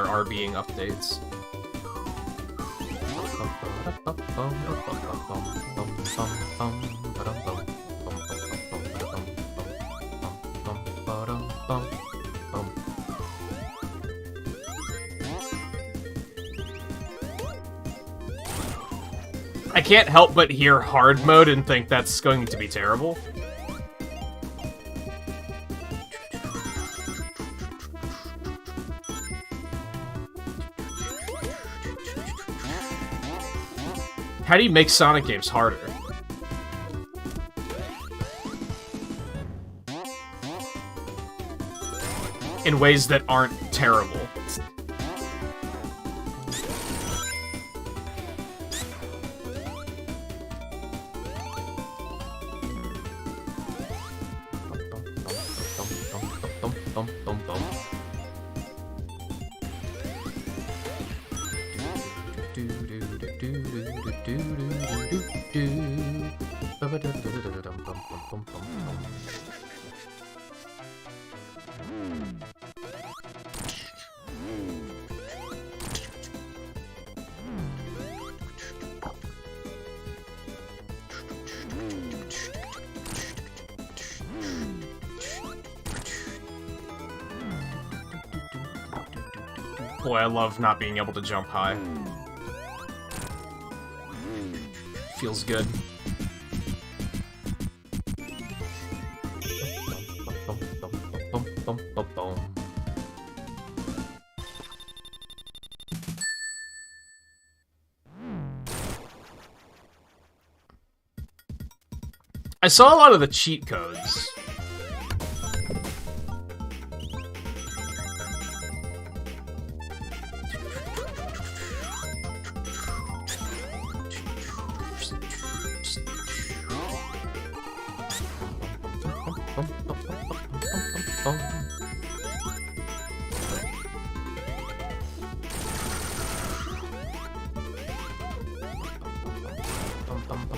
are being updates. I can't help but hear hard mode and think that's going to be terrible. How do you make Sonic games harder? In ways that aren't terrible. Boy, I love not being able to jump high. Feels good. I saw a lot of the cheat codes.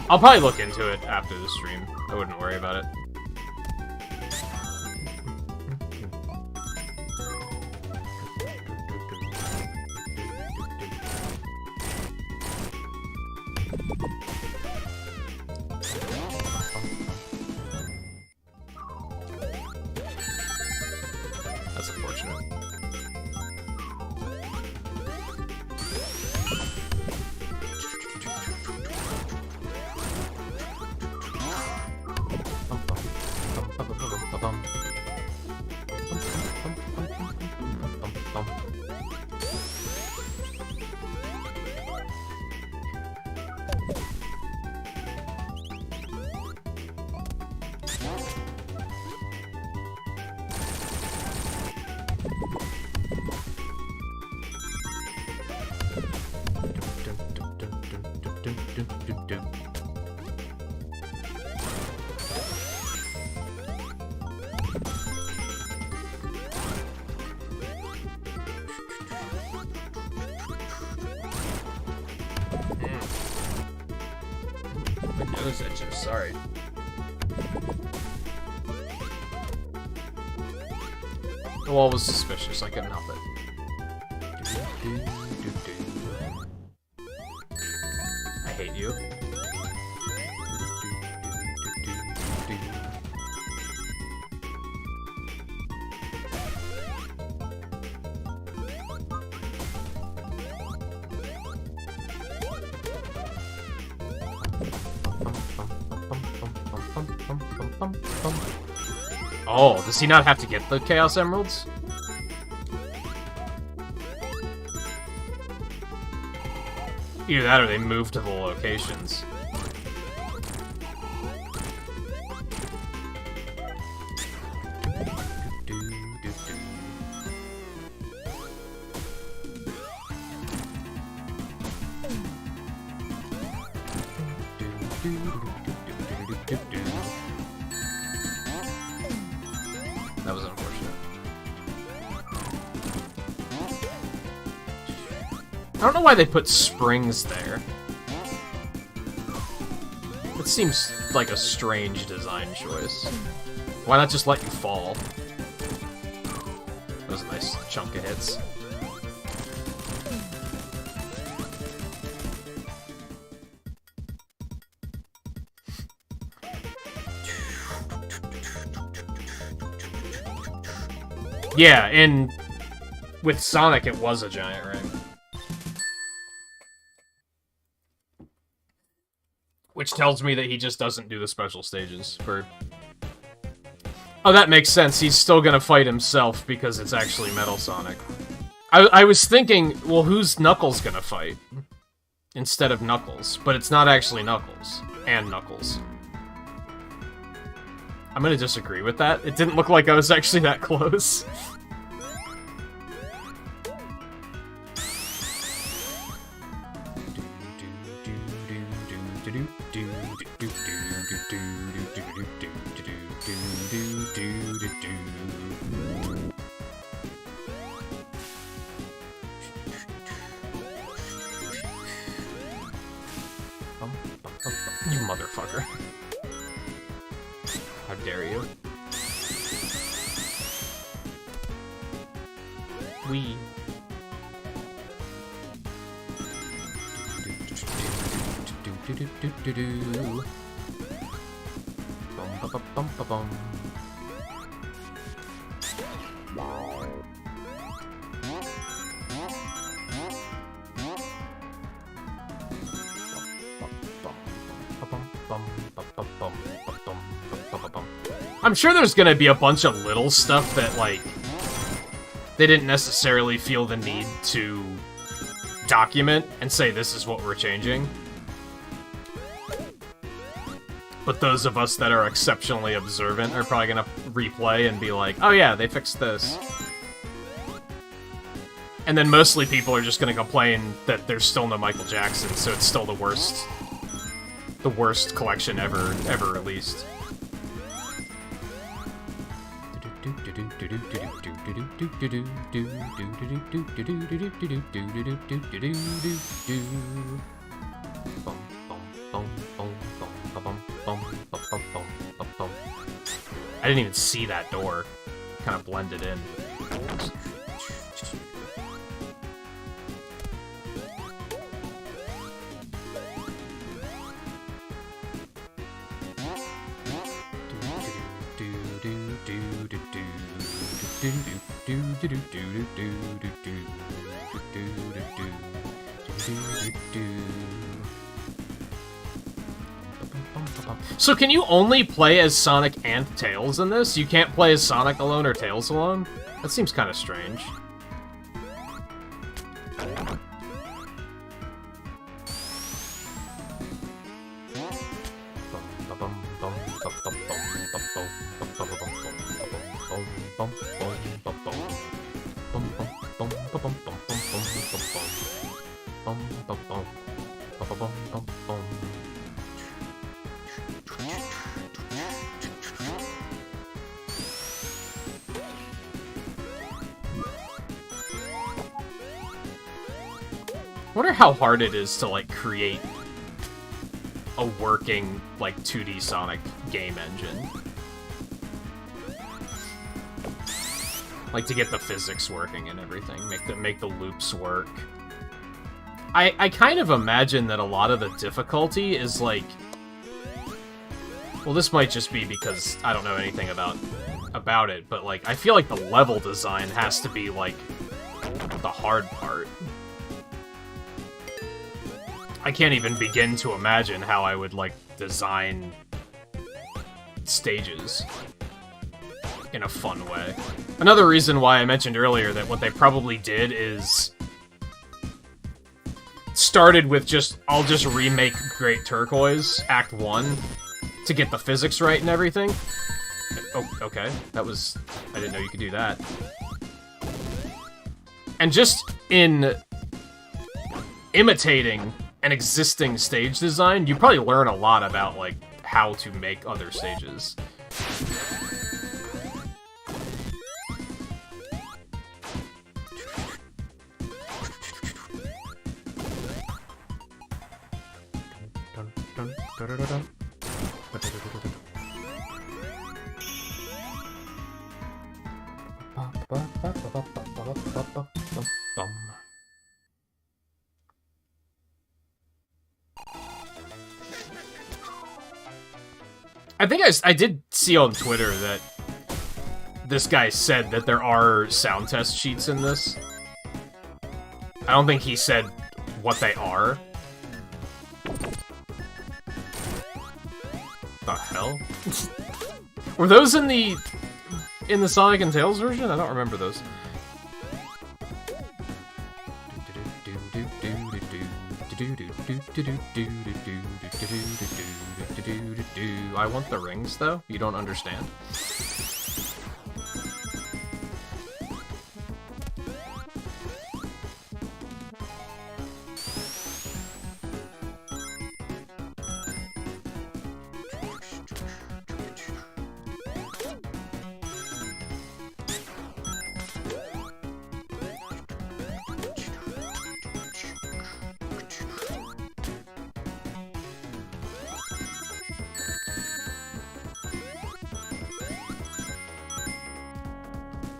I'll probably look into it after the stream. I wouldn't worry about it. That's unfortunate. My nose itches, sorry. The wall was suspicious, I couldn't help it. I hate you. Oh, does he not have to get the Chaos Emeralds? Either that or they move to the locations. That was unfortunate. I don't know why they put springs there. It seems like a strange design choice. Why not just let you fall? That was a nice chunk of hits. Yeah, and with Sonic, it was a giant ring. Which tells me that he just doesn't do the special stages for... Oh, that makes sense. He's still gonna fight himself because it's actually Metal Sonic. I was thinking, well, who's Knuckles gonna fight? Instead of Knuckles. But it's not actually Knuckles. And Knuckles. I'm gonna disagree with that. It didn't look like I was actually that close. You motherfucker. How dare you? We. I'm sure there's gonna be a bunch of little stuff that, like, they didn't necessarily feel the need to document and say this is what we're changing. But those of us that are exceptionally observant are probably gonna replay and be like, oh yeah, they fixed this. And then mostly people are just gonna complain that there's still no Michael Jackson, so it's still the worst collection ever released. I didn't even see that door. Kind of blended in. So can you only play as Sonic and Tails in this? You can't play as Sonic alone or Tails alone? That seems kind of strange. I wonder how hard it is to, like, create a working, like, 2D Sonic game engine. Like, to get the physics working and everything, make the loops work. I kind of imagine that a lot of the difficulty is, like... Well, this might just be because I don't know anything about it, but, like, I feel like the level design has to be, like, the hard part. I can't even begin to imagine how I would, like, design stages in a fun way. Another reason why I mentioned earlier that what they probably did is started with just, I'll just remake Great Turquoise, Act 1, to get the physics right and everything. Oh, okay. That was... I didn't know you could do that. And just in imitating an existing stage design, you probably learn a lot about, like, how to make other stages. I think I did see on Twitter that this guy said that there are sound test sheets in this. I don't think he said what they are. The hell? Were those in the Sonic and Tails version? I don't remember those. I want the rings, though? You don't understand?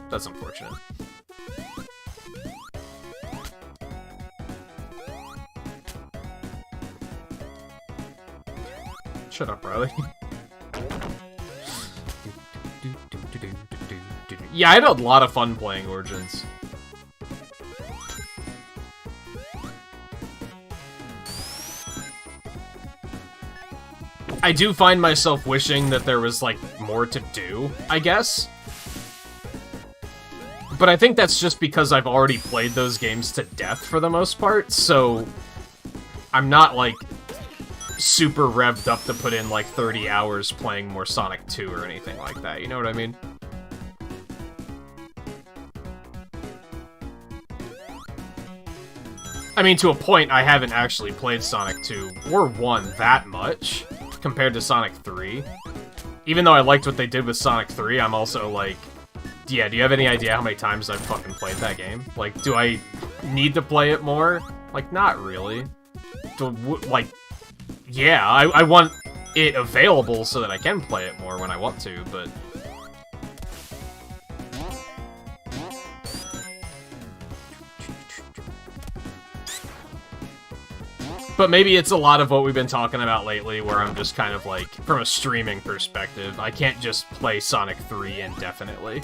That's unfortunate. Shut up, Riley. Yeah, I had a lot of fun playing Origins. I do find myself wishing that there was, like, more to do, I guess. But I think that's just because I've already played those games to death for the most part, so I'm not, like, super revved up to put in, like, 30 hours playing more Sonic 2 or anything like that, you know what I mean? I mean, to a point, I haven't actually played Sonic 2 or 1 that much compared to Sonic 3. Even though I liked what they did with Sonic 3, I'm also, like... Yeah, do you have any idea how many times I've fucking played that game? Like, do I need to play it more? Like, not really. Like, yeah, I want it available so that I can play it more when I want to, but... But maybe it's a lot of what we've been talking about lately, where I'm just kind of like, from a streaming perspective, I can't just play Sonic 3 indefinitely.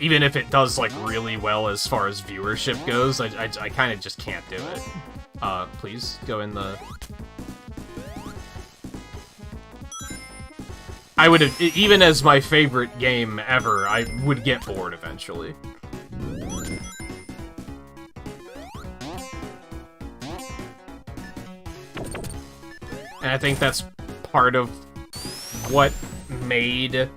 Even if it does, like, really well as far as viewership goes, I kind of just can't do it. Please, go in the... I would have, even as my favorite game ever, I would get bored eventually. And I think that's part of what made...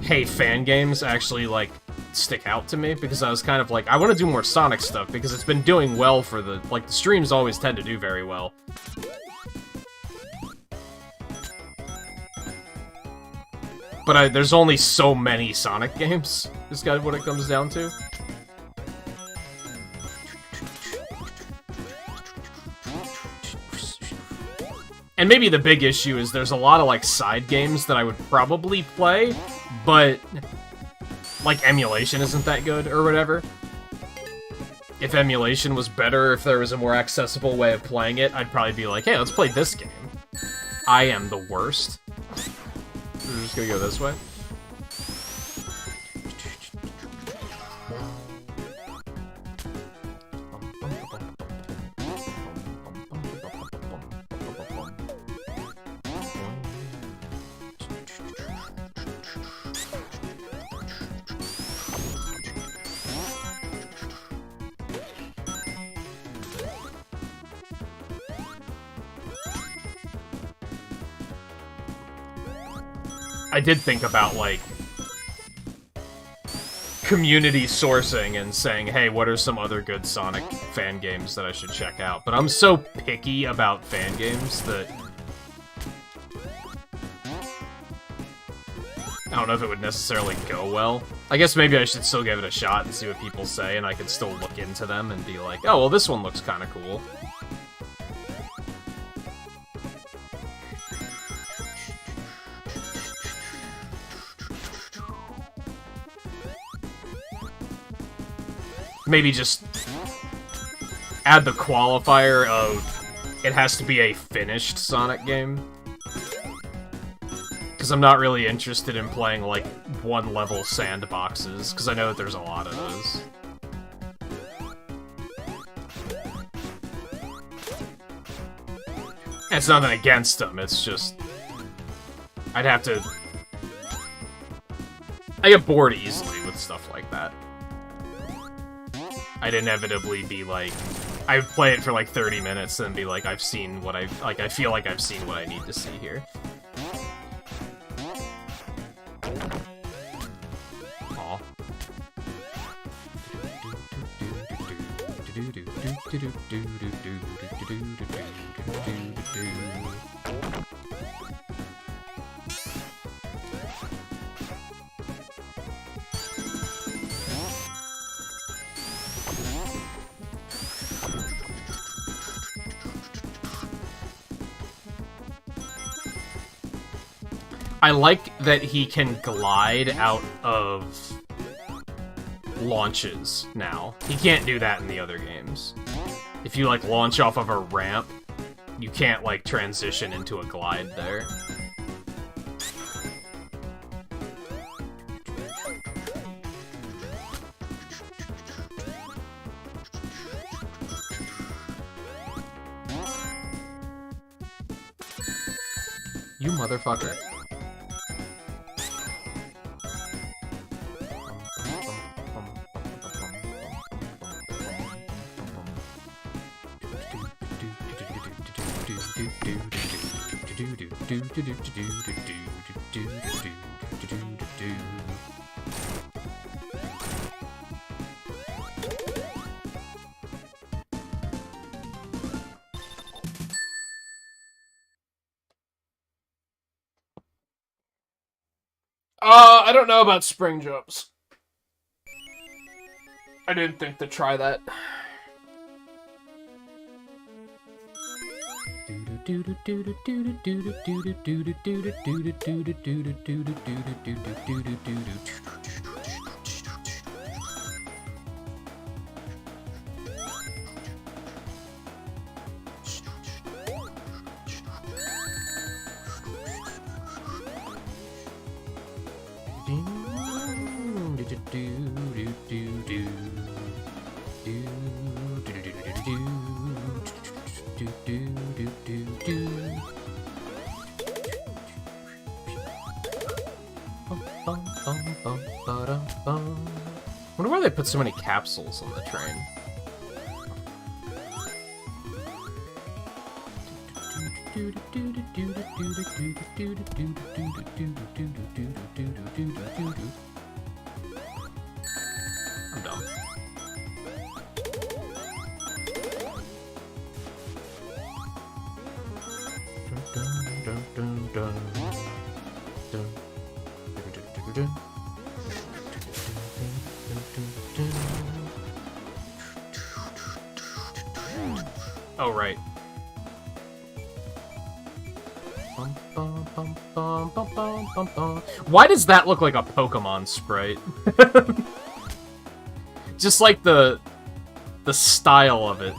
Hey, fan games actually, like, stick out to me, because I was kind of like, I want to do more Sonic stuff, because it's been doing well for the... Like, the streams always tend to do very well. But there's only so many Sonic games, is kind of what it comes down to. And maybe the big issue is there's a lot of, like, side games that I would probably play, but, like, emulation isn't that good, or whatever. If emulation was better, if there was a more accessible way of playing it, I'd probably be like, hey, let's play this game. I am the worst. We're just gonna go this way. I did think about, like, community sourcing and saying, hey, what are some other good Sonic fan games that I should check out? But I'm so picky about fan games that I don't know if it would necessarily go well. I guess maybe I should still give it a shot and see what people say, and I could still look into them and be like, oh, well, this one looks kind of cool. Maybe just add the qualifier of it has to be a finished Sonic game. Because I'm not really interested in playing, like, one-level sandboxes, because I know that there's a lot of those. And it's nothing against them, it's just I'd have to... I get bored easily with stuff like that. I'd inevitably be like, I'd play it for like 30 minutes and be like, I've seen what I feel like I've seen what I need to see here. Aw. I like that he can glide out of launches now. He can't do that in the other games. If you, like, launch off of a ramp, you can't, like, transition into a glide there. You motherfucker. I don't know about spring jumps. I didn't think to try that. Wonder why they put so many capsules on the train. I'm dumb. Oh, right. Why does that look like a Pokemon sprite? Just like the style of it.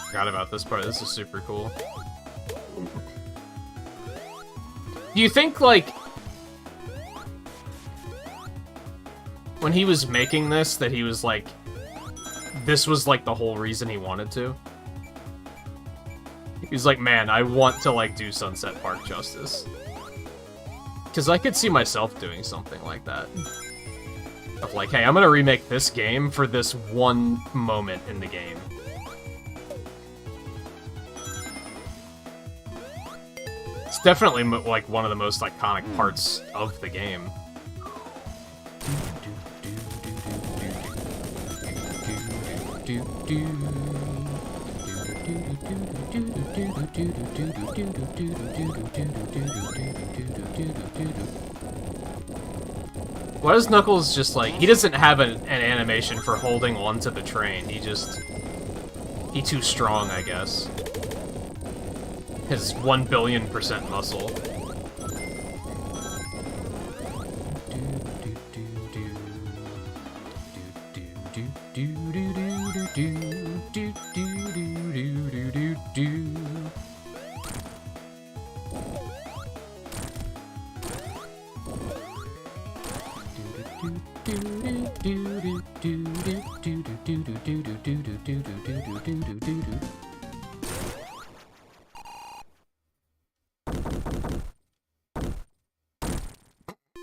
Forgot about this part. This is super cool. Do you think, like, when he was making this, that he was like, this was like the whole reason he wanted to? He's like, man, I want to, like, do Sunset Park justice. Because I could see myself doing something like that. Of like, hey, I'm gonna remake this game for this one moment in the game. It's definitely, like, one of the most iconic parts of the game. Why does Knuckles just, like... He doesn't have an animation for holding onto the train. He just... He's too strong, I guess. His 1,000,000,000% muscle.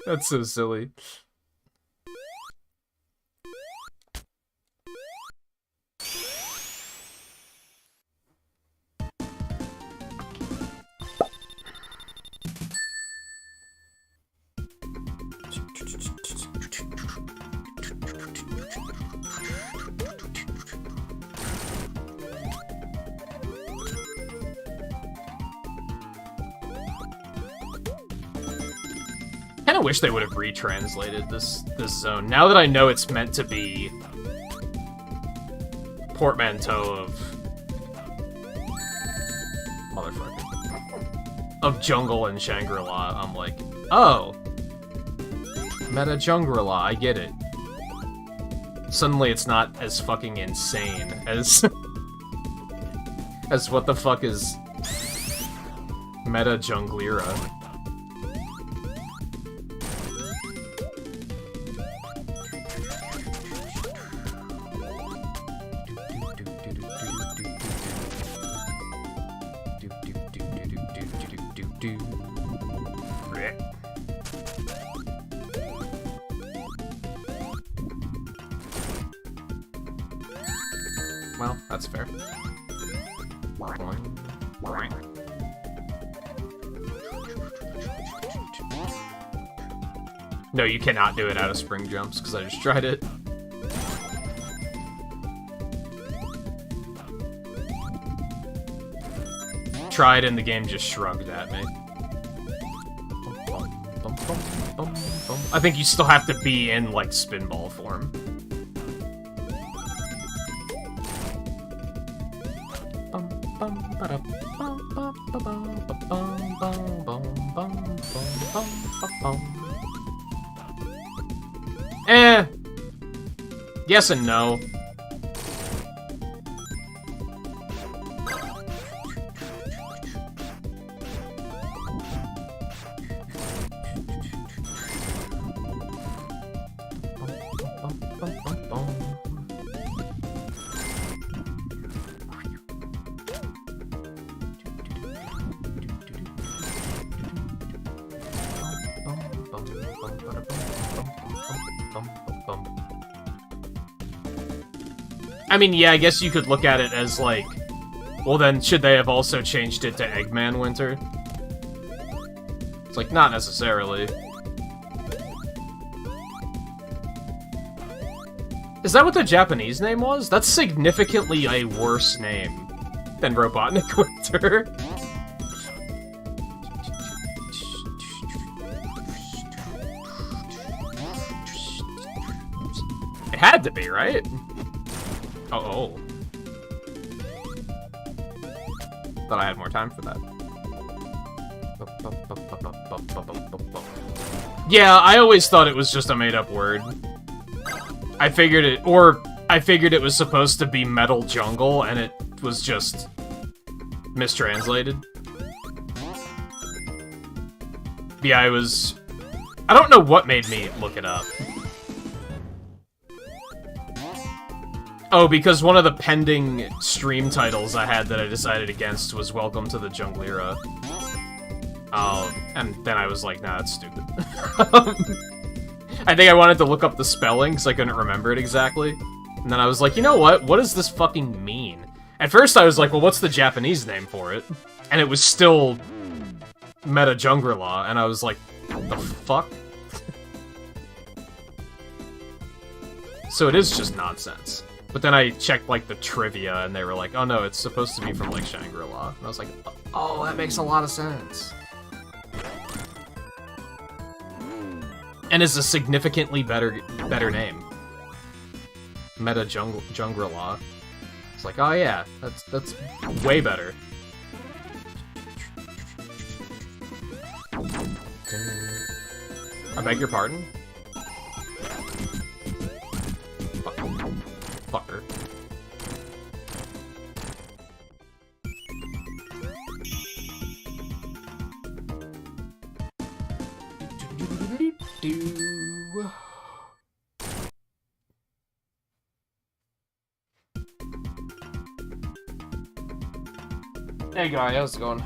That's so silly. I wish they would have retranslated this zone. Now that I know it's meant to be portmanteau of motherfucker of jungle and Shangri-La, I'm like, oh, meta Shangri-La, I get it. Suddenly, it's not as fucking insane as as what the fuck is meta Junglera. Well, that's fair. No, you cannot do it out of spring jumps, because I just tried it. Tried and the game just shrugged at me. I think you still have to be in, like, spinball form. Yes and no. I mean, yeah, I guess you could look at it as, like, well then, should they have also changed it to Eggman Winter? It's like, not necessarily. Is that what the Japanese name was? That's significantly a worse name than Robotnik Winter. It had to be, right? Oh. Thought I had more time for that. Yeah, I always thought it was just a made-up word. I figured it was supposed to be Metal Jungle, and it was just mistranslated. Yeah, I don't know what made me look it up. Oh, because one of the pending stream titles I had that I decided against was Welcome to the Junglera. And then I was like, nah, that's stupid. I think I wanted to look up the spelling, because I couldn't remember it exactly. And then I was like, you know what? What does this fucking mean? At first I was like, well, what's the Japanese name for it? And it was still Meta Junglera, and I was like, what the fuck? So it is just nonsense. But then I checked, like, the trivia, and they were like, oh no, it's supposed to be from, like, Shangri-La. And I was like, oh, that makes a lot of sense. And is a significantly better name. Meta Junglera. It's like, oh yeah, that's way better. I beg your pardon? Fucker. Hey guy, how's it going?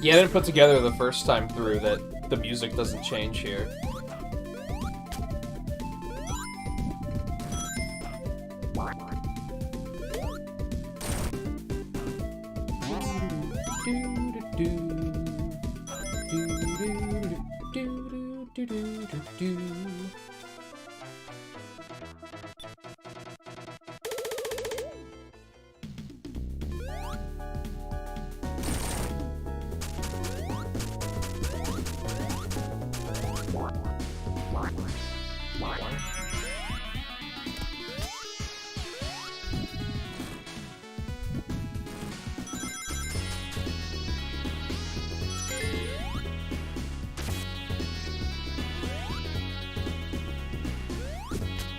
Yeah, I didn't put together the first time through that the music doesn't change here.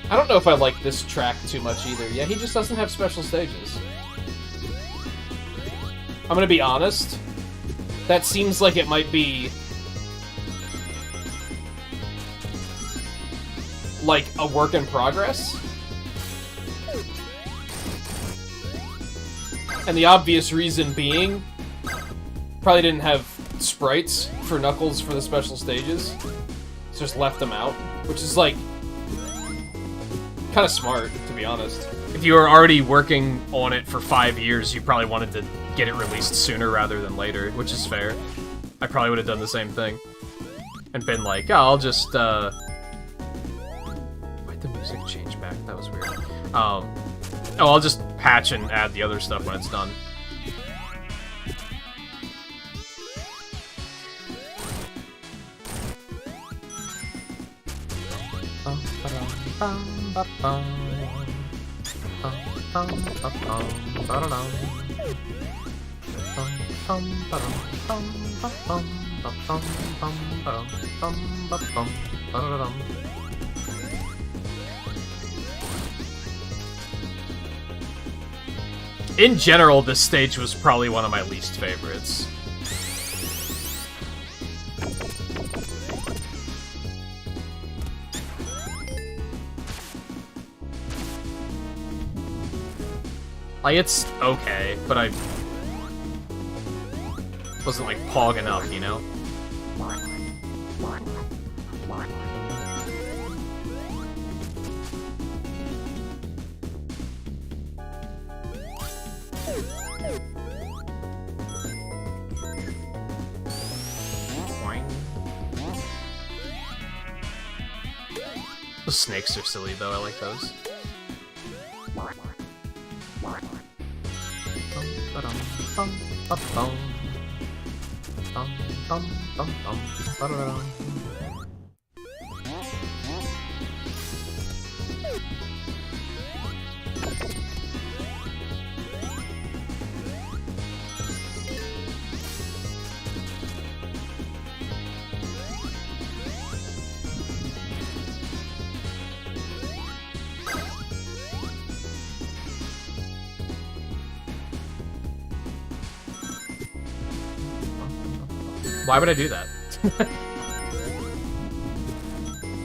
I don't know if I like this track too much either. Yeah, he just doesn't have special stages. I'm gonna be honest. That seems like it might be like a work in progress. And the obvious reason being, probably didn't have sprites for Knuckles for the special stages. So just left them out, which is like kind of smart, to be honest. If you were already working on it for 5 years, you probably wanted to get it released sooner rather than later, which is fair. I probably would have done the same thing. And been like, oh, I'll just, why'd the music change back? That was weird. Oh, I'll just patch and add the other stuff when it's done. In general, this stage was probably one of my least favorites. Like, it's okay, but I wasn't, like, pog enough, you know? The snakes are silly, though. I like those. Why would I do that?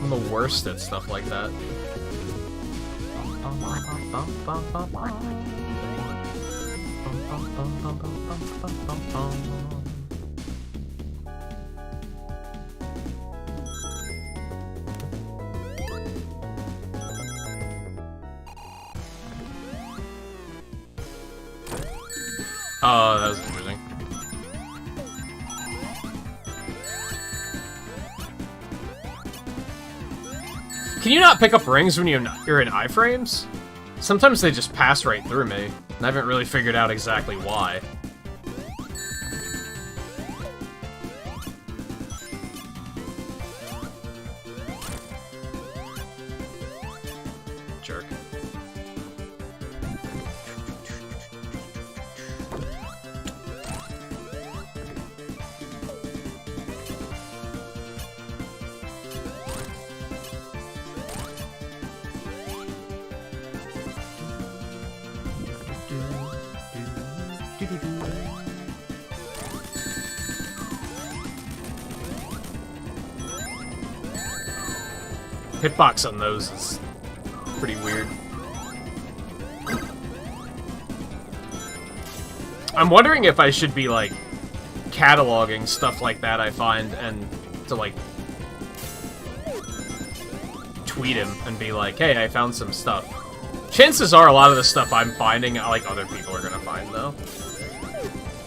I'm the worst at stuff like that. Oh, that was interesting. Can you not pick up rings when you're in iframes? Sometimes they just pass right through me, and I haven't really figured out exactly why. Jerk. Hitbox on those is pretty weird. I'm wondering if I should be, like, cataloging stuff like that I find and to, like, tweet him and be like, hey, I found some stuff. Chances are a lot of the stuff I'm finding, like, other people are gonna find, though.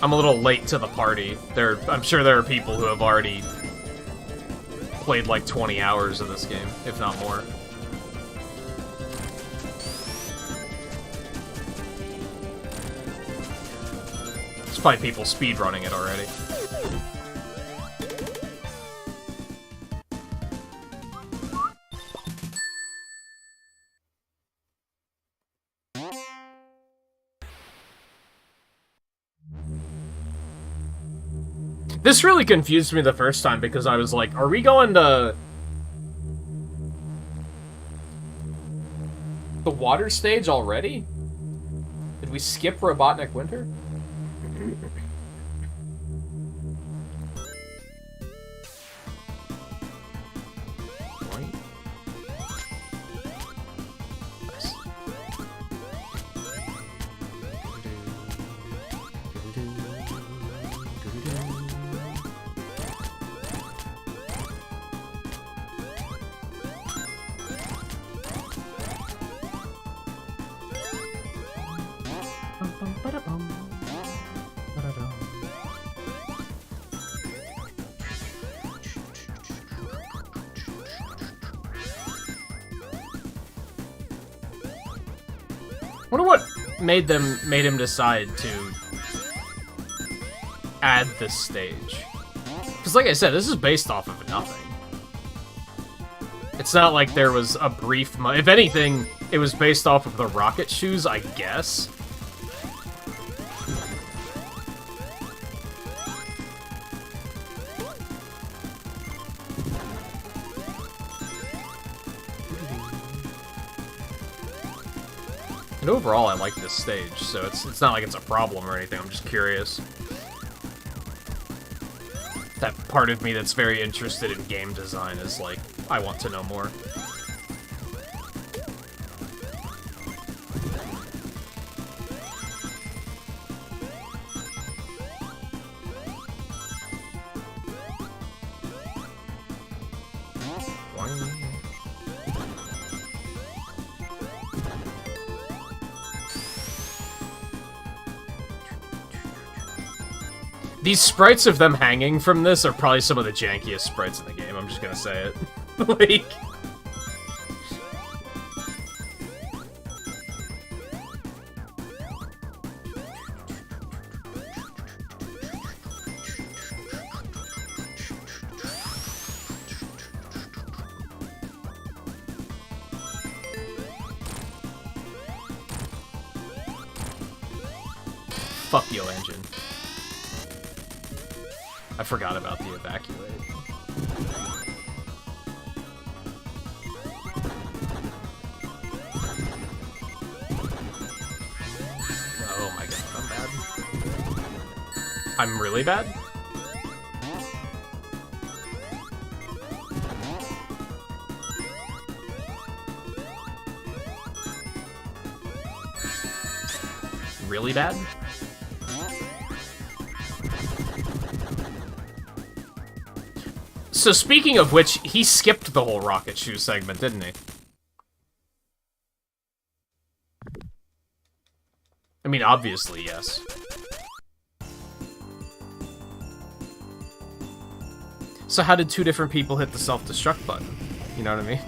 I'm a little late to the party. I'm sure there are people who have already played like 20 hours of this game, if not more. There's probably people speedrunning it already. This really confused me the first time because I was like, are we going to the water stage already? Did we skip Robotnik Winter? I wonder what made him decide to add this stage. Because like I said, this is based off of nothing. It's not like there was a brief... If anything, it was based off of the rocket shoes, I guess. And overall, I like this stage, so it's not like it's a problem or anything, I'm just curious. That part of me that's very interested in game design is like, I want to know more. These sprites of them hanging from this are probably some of the jankiest sprites in the game, I'm just gonna say it. Like... Fuck you, engine. I forgot about the evacuate. Oh my god, I'm bad. I'm really bad? Really bad? So speaking of which, he skipped the whole rocket shoe segment, didn't he? I mean, obviously, yes. So how did two different people hit the self-destruct button? You know what I mean?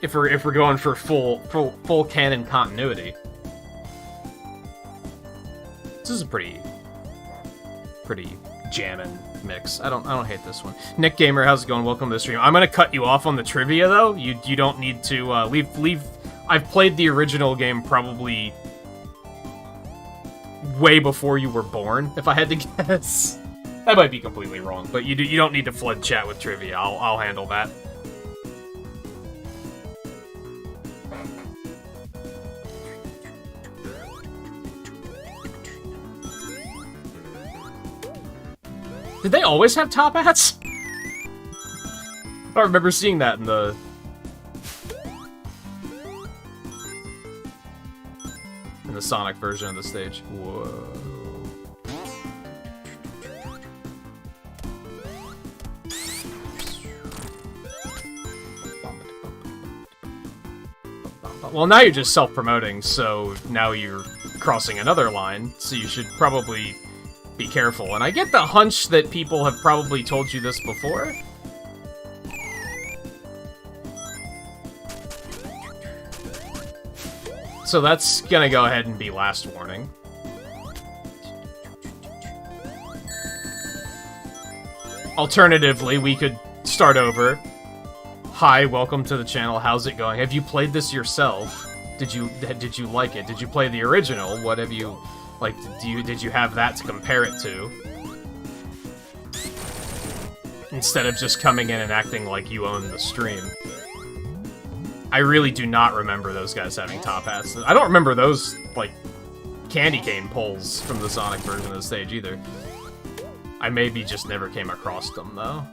If we're going for full canon continuity. This is a pretty jammin' mix. I don't hate this one. Nick Gamer, how's it going? Welcome to the stream. I'm gonna cut you off on the trivia though. You don't need to leave. I've played the original game probably way before you were born, if I had to guess. That might be completely wrong, but you don't need to flood chat with trivia. I'll handle that. Did they always have top hats? I don't remember seeing that in the... Sonic version of the stage. Whoa. Well, now you're just self-promoting, so now you're crossing another line, so you should probably be careful. And I get the hunch that people have probably told you this before. So that's gonna go ahead and be last warning. Alternatively, we could start over. Hi, welcome to the channel. How's it going? Have you played this yourself? Did you like it? Did you play the original? What have you like? Did you have that to compare it to? Instead of just coming in and acting like you own the stream. I really do not remember those guys having top hats. I don't remember those, like, candy cane poles from the Sonic version of the stage either. I maybe just never came across them, though.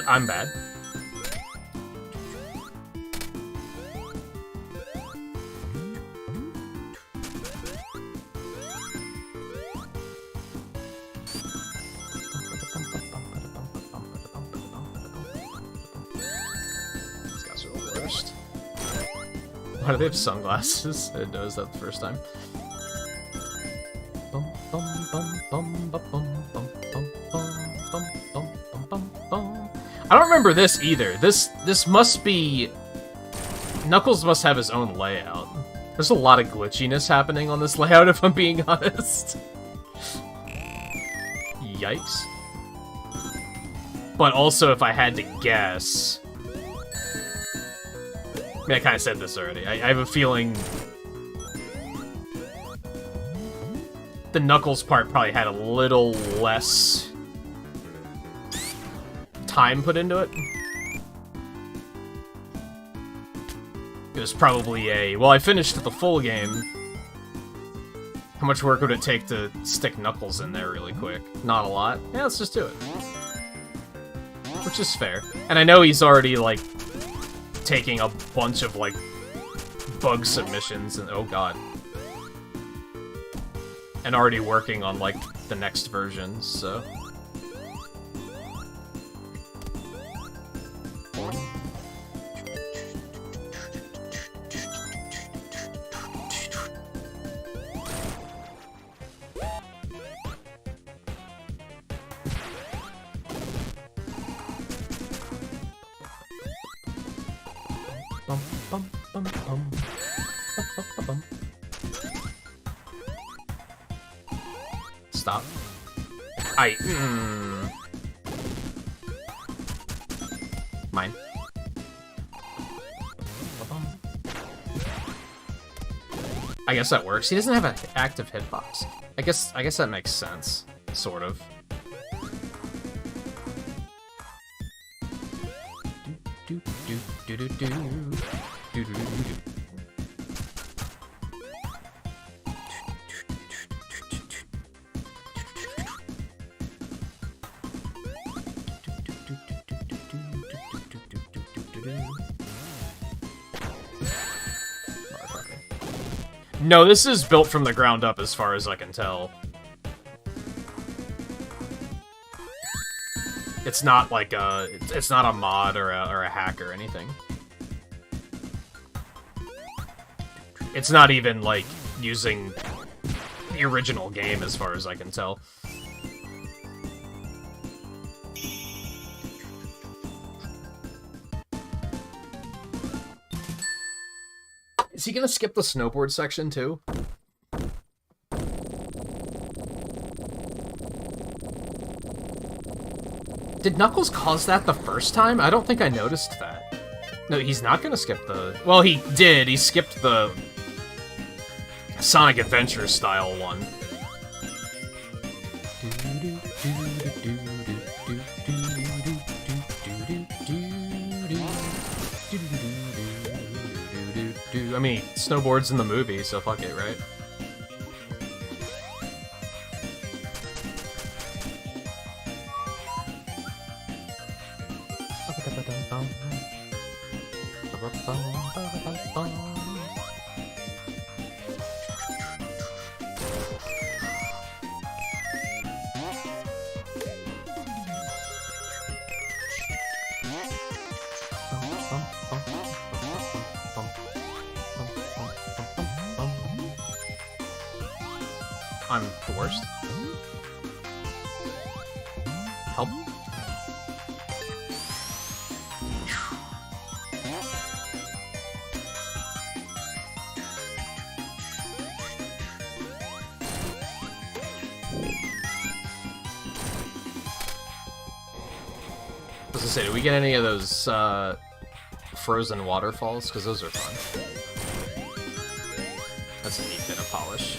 I'm bad. Why do they have sunglasses? I didn't notice that the first time. I don't remember this either. This must be... Knuckles must have his own layout. There's a lot of glitchiness happening on this layout, if I'm being honest. Yikes. But also, if I had to guess... I mean, I kind of said this already. I have a feeling the Knuckles part probably had a little less time put into it. It was probably a, well, I finished the full game. How much work would it take to stick Knuckles in there really quick? Not a lot. Yeah, let's just do it. Which is fair. And I know he's already, like, taking a bunch of, like, bug submissions, and oh god. And already working on, like, the next versions, so... Stop. Mine. I guess that works. He doesn't have an active hitbox. I guess that makes sense, sort of. No, this is built from the ground up as far as I can tell. It's not like it's not a mod or a hack or anything. It's not even like using the original game as far as I can tell. Is he gonna skip the snowboard section too? Did Knuckles cause that the first time? I don't think I noticed that. No, he's not gonna skip the... Well, he did. He skipped the Sonic Adventure style one. I mean, snowboards in the movie, so fuck it, right? I'm the worst. Help. I was gonna say, do we get any of those frozen waterfalls? Because those are fun. That's a neat bit of polish.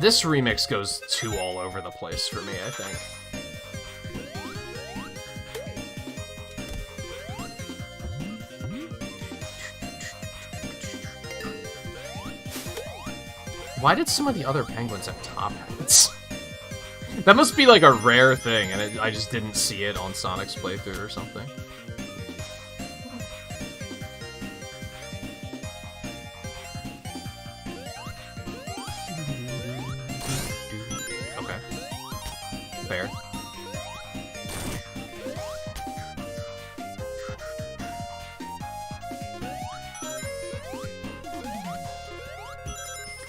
This remix goes too all over the place for me, I think. Why did some of the other penguins have top hats? That must be like a rare thing, and I just didn't see it on Sonic's playthrough or something. Fair.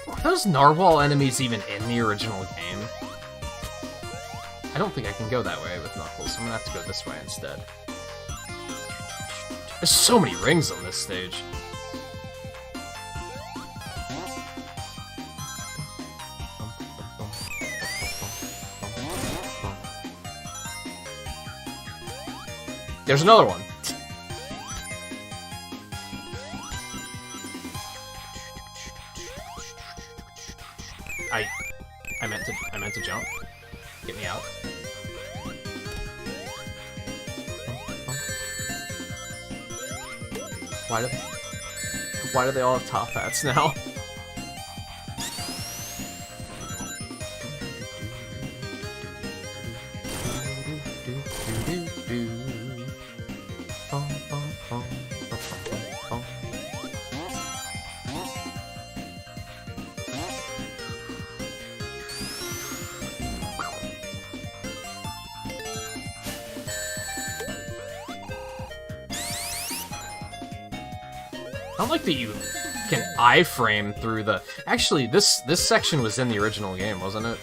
Are those narwhal enemies even in the original game? I don't think I can go that way with Knuckles. I'm gonna have to go this way instead. There's so many rings on this stage. There's another one. I meant to jump. Get me out. Why do they all have top hats now? don't like that you can iframe through the... Actually, this section was in the original game, wasn't it?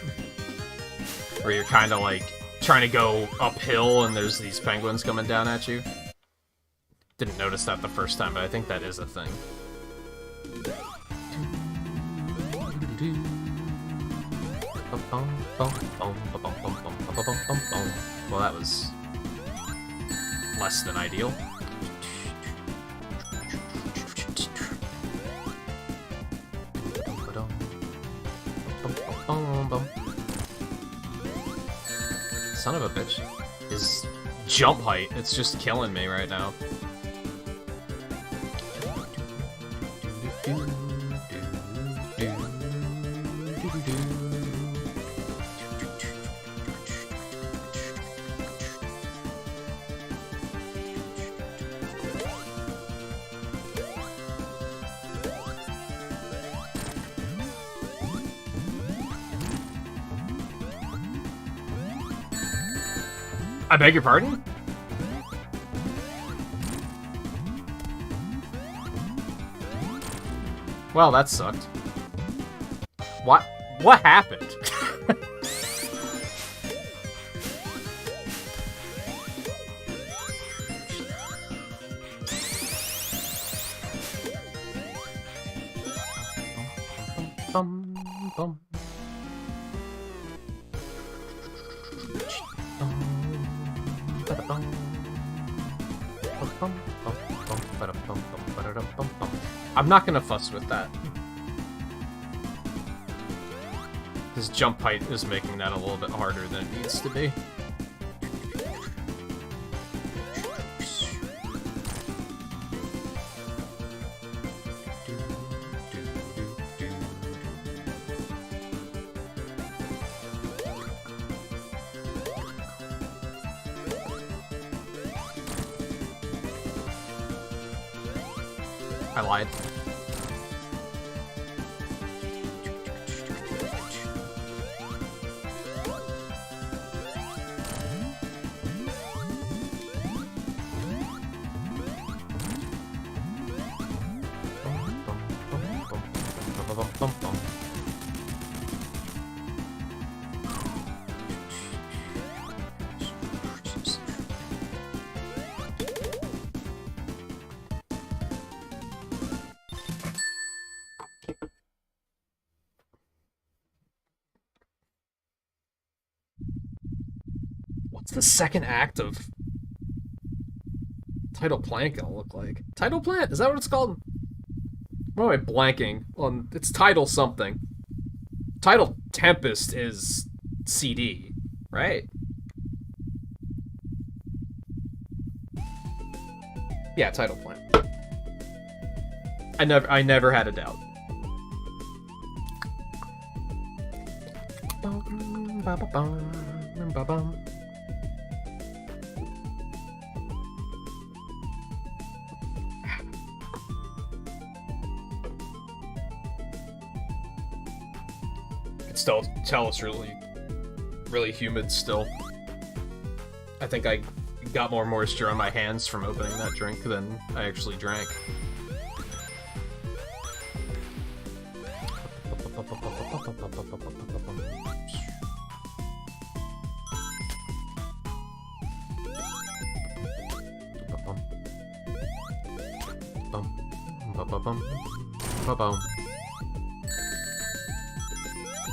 Where you're kind of like trying to go uphill and there's these penguins coming down at you. Didn't notice that the first time, but I think that is a thing. Well, that was less than ideal. Son of a bitch. His jump height, it's just killing me right now. I beg your pardon? Well, that sucked. What happened? I'm not gonna fuss with that. His jump height is making that a little bit harder than it needs to be. I lied. What's the second act of Tidal Plant gonna look like? Tidal Plant? Is that what it's called? Why am I blanking on... It's Tidal something. Tidal Tempest is CD, right? Yeah, Tidal Plant. I never had a doubt. Still tell it's really humid still. I think I got more moisture on my hands from opening that drink than I actually drank.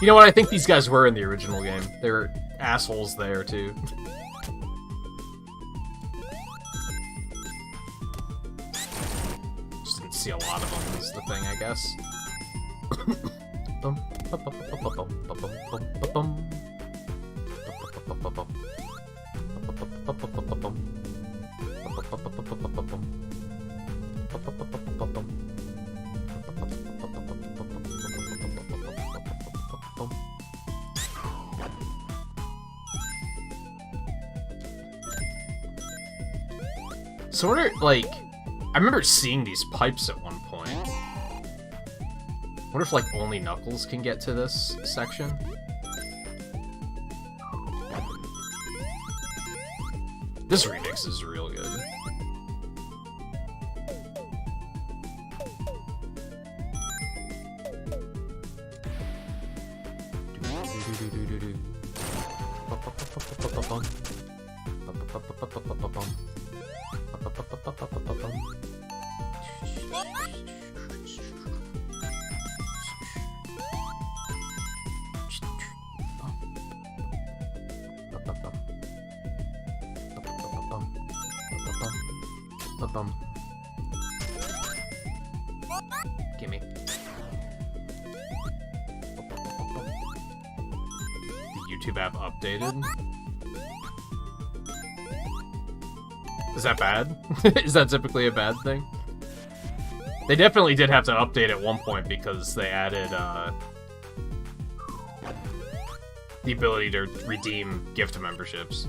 You know what? I think these guys were in the original game. They were assholes there, too. Just didn't see a lot of them is the thing, I guess. Sort of, like, I remember seeing these pipes at one point. Wonder if, like, only Knuckles can get to this section? This remix is real good. Gimme. The YouTube app updated. Is that bad? Is that typically a bad thing? They definitely did have to update at one point because they added the ability to redeem gift memberships.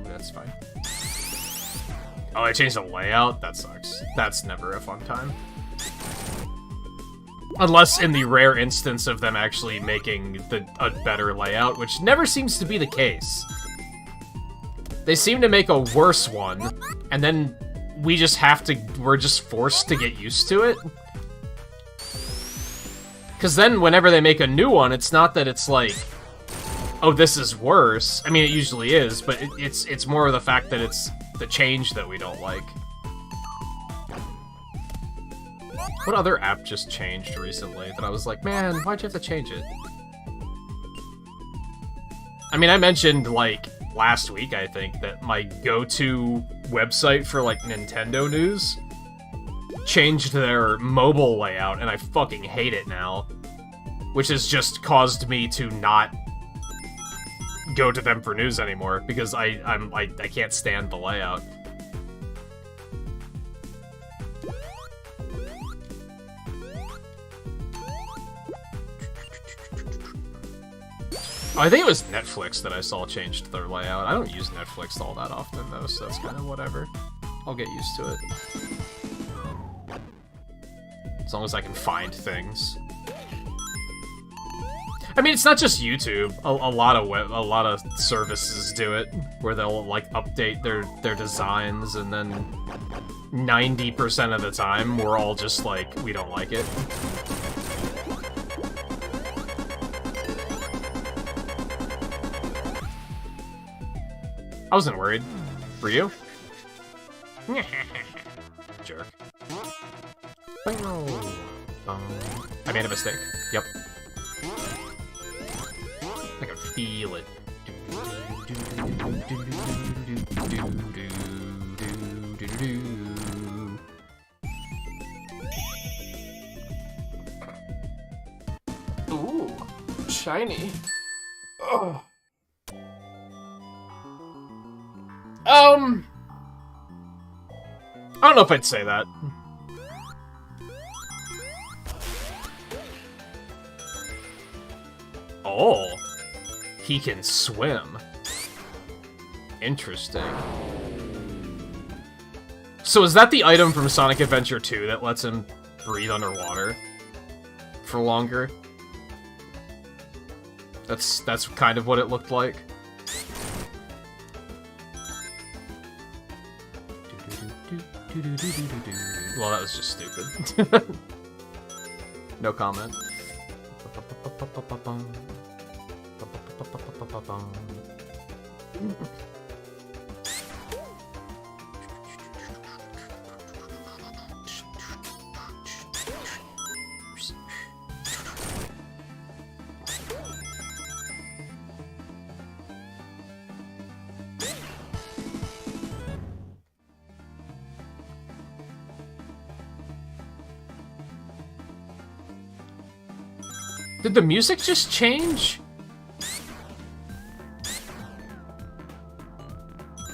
That's fine. Oh, I changed the layout? That sucks. That's never a fun time. Unless in the rare instance of them actually making a better layout, which never seems to be the case. They seem to make a worse one, and then we're just forced to get used to it. Because then whenever they make a new one, it's not that it's like, oh, this is worse. I mean, it usually is, but it's more of the fact that it's the change that we don't like. What other app just changed recently that I was like, man, why'd you have to change it? I mean, I mentioned, like, last week, I think, that my go-to website for, like, Nintendo news changed their mobile layout, and I fucking hate it now. Which has just caused me to not go to them for news anymore, because I can't stand the layout. Oh, I think it was Netflix that I saw changed their layout. I don't use Netflix all that often, though, so that's kind of whatever. I'll get used to it. As long as I can find things. I mean, it's not just YouTube. A lot of services do it, where they'll like update their designs, and then 90% of the time we're all just like, we don't like it. I wasn't worried. Were you? Jerk. I made a mistake. Yep. I can feel it. Ooh, shiny. Ugh. I don't know if I'd say that. Oh, he can swim. Interesting. So is that the item from Sonic Adventure 2 that lets him breathe underwater for longer? That's kind of what it looked like. Well, that was just stupid. No comment. Did the music just change?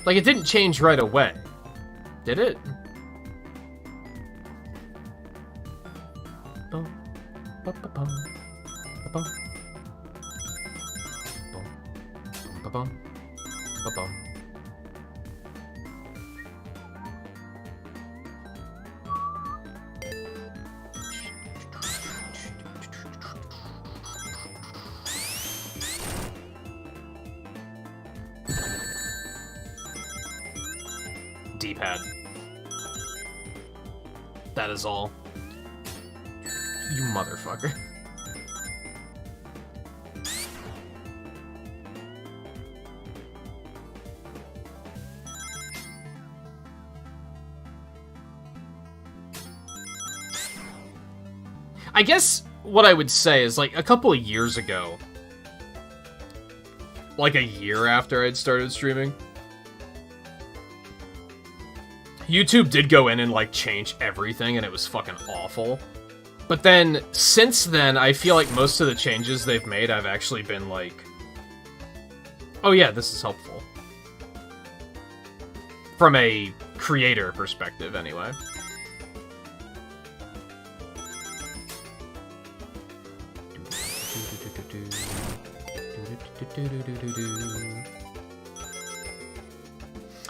Like, it didn't change right away. Did it? D-pad. That is all. You motherfucker. I guess what I would say is, like, a couple of years ago, like a year after I'd started streaming, YouTube did go in and, like, change everything, and it was fucking awful. But then, since then, I feel like most of the changes they've made, I've actually been like, oh yeah, this is helpful. From a creator perspective, anyway.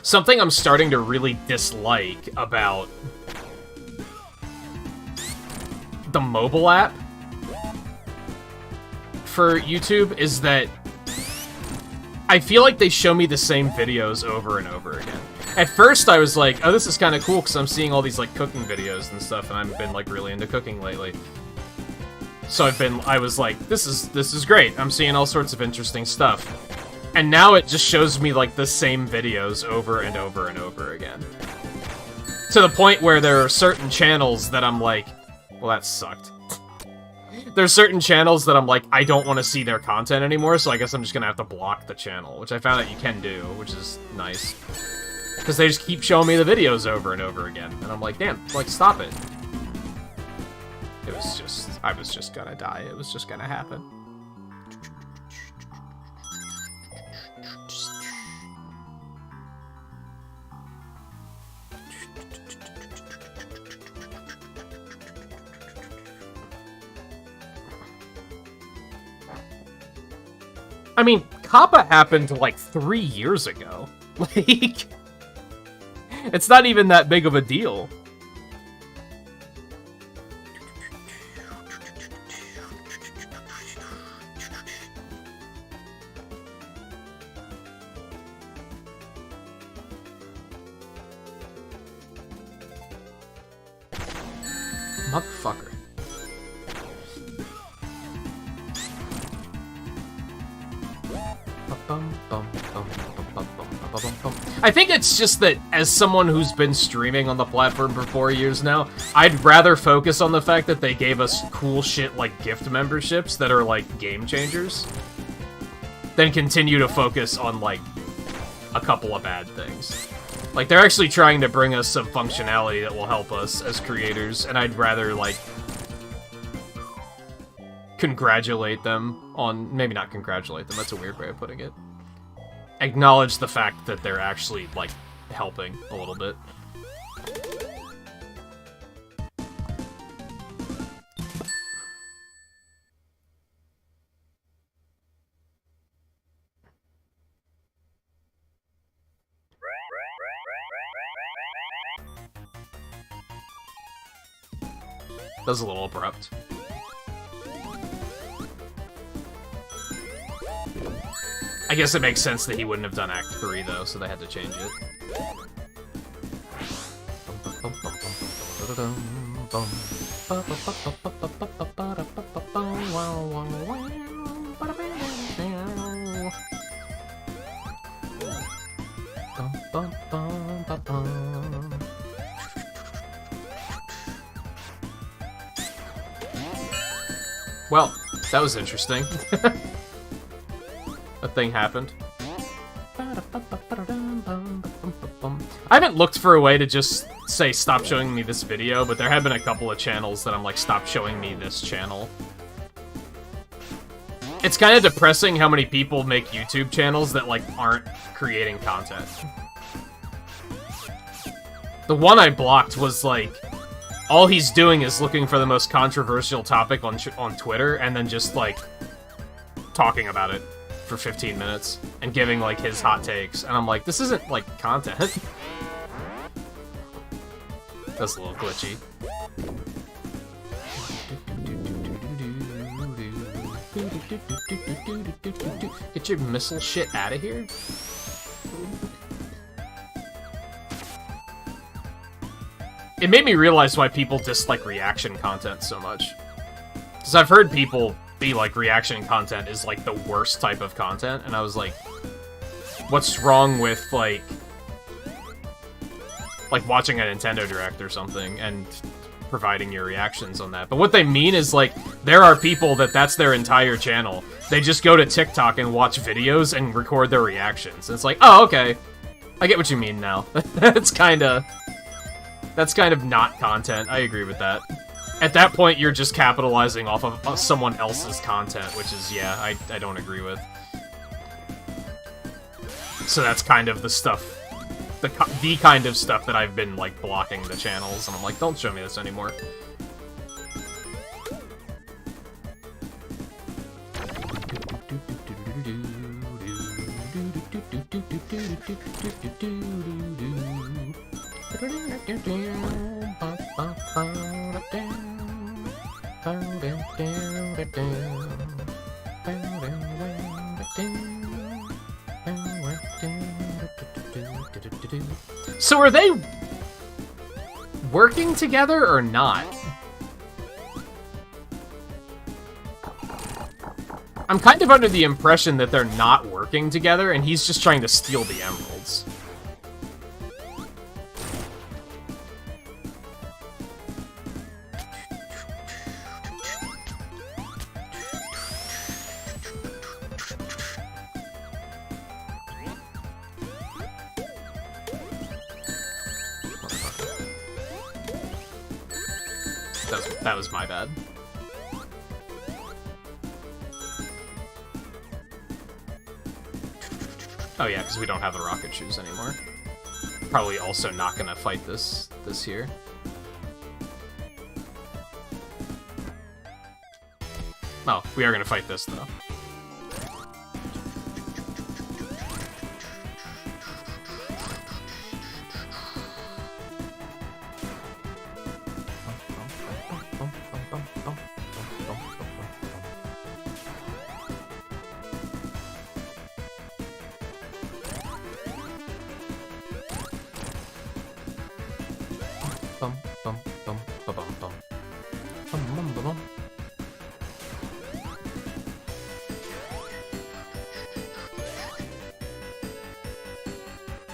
Something I'm starting to really dislike about the mobile app for YouTube is that I feel like they show me the same videos over and over again. At first I was like, oh, this is kind of cool because I'm seeing all these like cooking videos and stuff, and I've been like really into cooking lately. So I was like, this is great. I'm seeing all sorts of interesting stuff. And now it just shows me like the same videos over and over and over again. To the point where there are certain channels that I'm like, well, that sucked. There's certain channels that I'm like, I don't want to see their content anymore, so I guess I'm just gonna have to block the channel, which I found out you can do, which is nice. Because they just keep showing me the videos over and over again, and I'm like, damn, like, stop it. It was just, I was just gonna die. It was just gonna happen. I mean, Kappa happened like 3 years ago. Like, it's not even that big of a deal. Motherfucker. I think it's just that, as someone who's been streaming on the platform for 4 years now, I'd rather focus on the fact that they gave us cool shit like gift memberships that are, like, game changers, than continue to focus on, like, a couple of bad things. Like, they're actually trying to bring us some functionality that will help us as creators, and I'd rather, like, congratulate them on... Maybe not congratulate them, that's a weird way of putting it. Acknowledge the fact that they're actually, like, helping a little bit. That was a little abrupt. I guess it makes sense that he wouldn't have done Act 3, though, so they had to change it. Well, that was interesting. A thing happened. I haven't looked for a way to just say stop showing me this video, but there have been a couple of channels that I'm like, stop showing me this channel. It's kind of depressing how many people make YouTube channels that like aren't creating content. The one I blocked was like, all he's doing is looking for the most controversial topic on Twitter and then just like talking about it for 15 minutes and giving like his hot takes, and I'm like, this isn't like content. That's a little glitchy. Get your missile shit out of here. it made me realize why people dislike reaction content so much. Because I've heard people be like, reaction content is like the worst type of content, and I was like, what's wrong with like watching a Nintendo Direct or something and providing your reactions on that? But what they mean is like, there are people that's their entire channel. They just go to TikTok and watch videos and record their reactions. And it's like, oh, okay. I get what you mean now. That's kind of not content. I agree with that. At that point, you're just capitalizing off of someone else's content, which is, yeah, I don't agree with. So that's kind of the stuff, the kind of stuff that I've been, like, blocking the channels, and I'm like, don't show me this anymore. So are they working together or not? I'm kind of under the impression that they're not working together and he's just trying to steal the emeralds. That was my bad. Oh yeah, because we don't have the rocket shoes anymore. Probably also not gonna fight this here. Oh, we are gonna fight this though.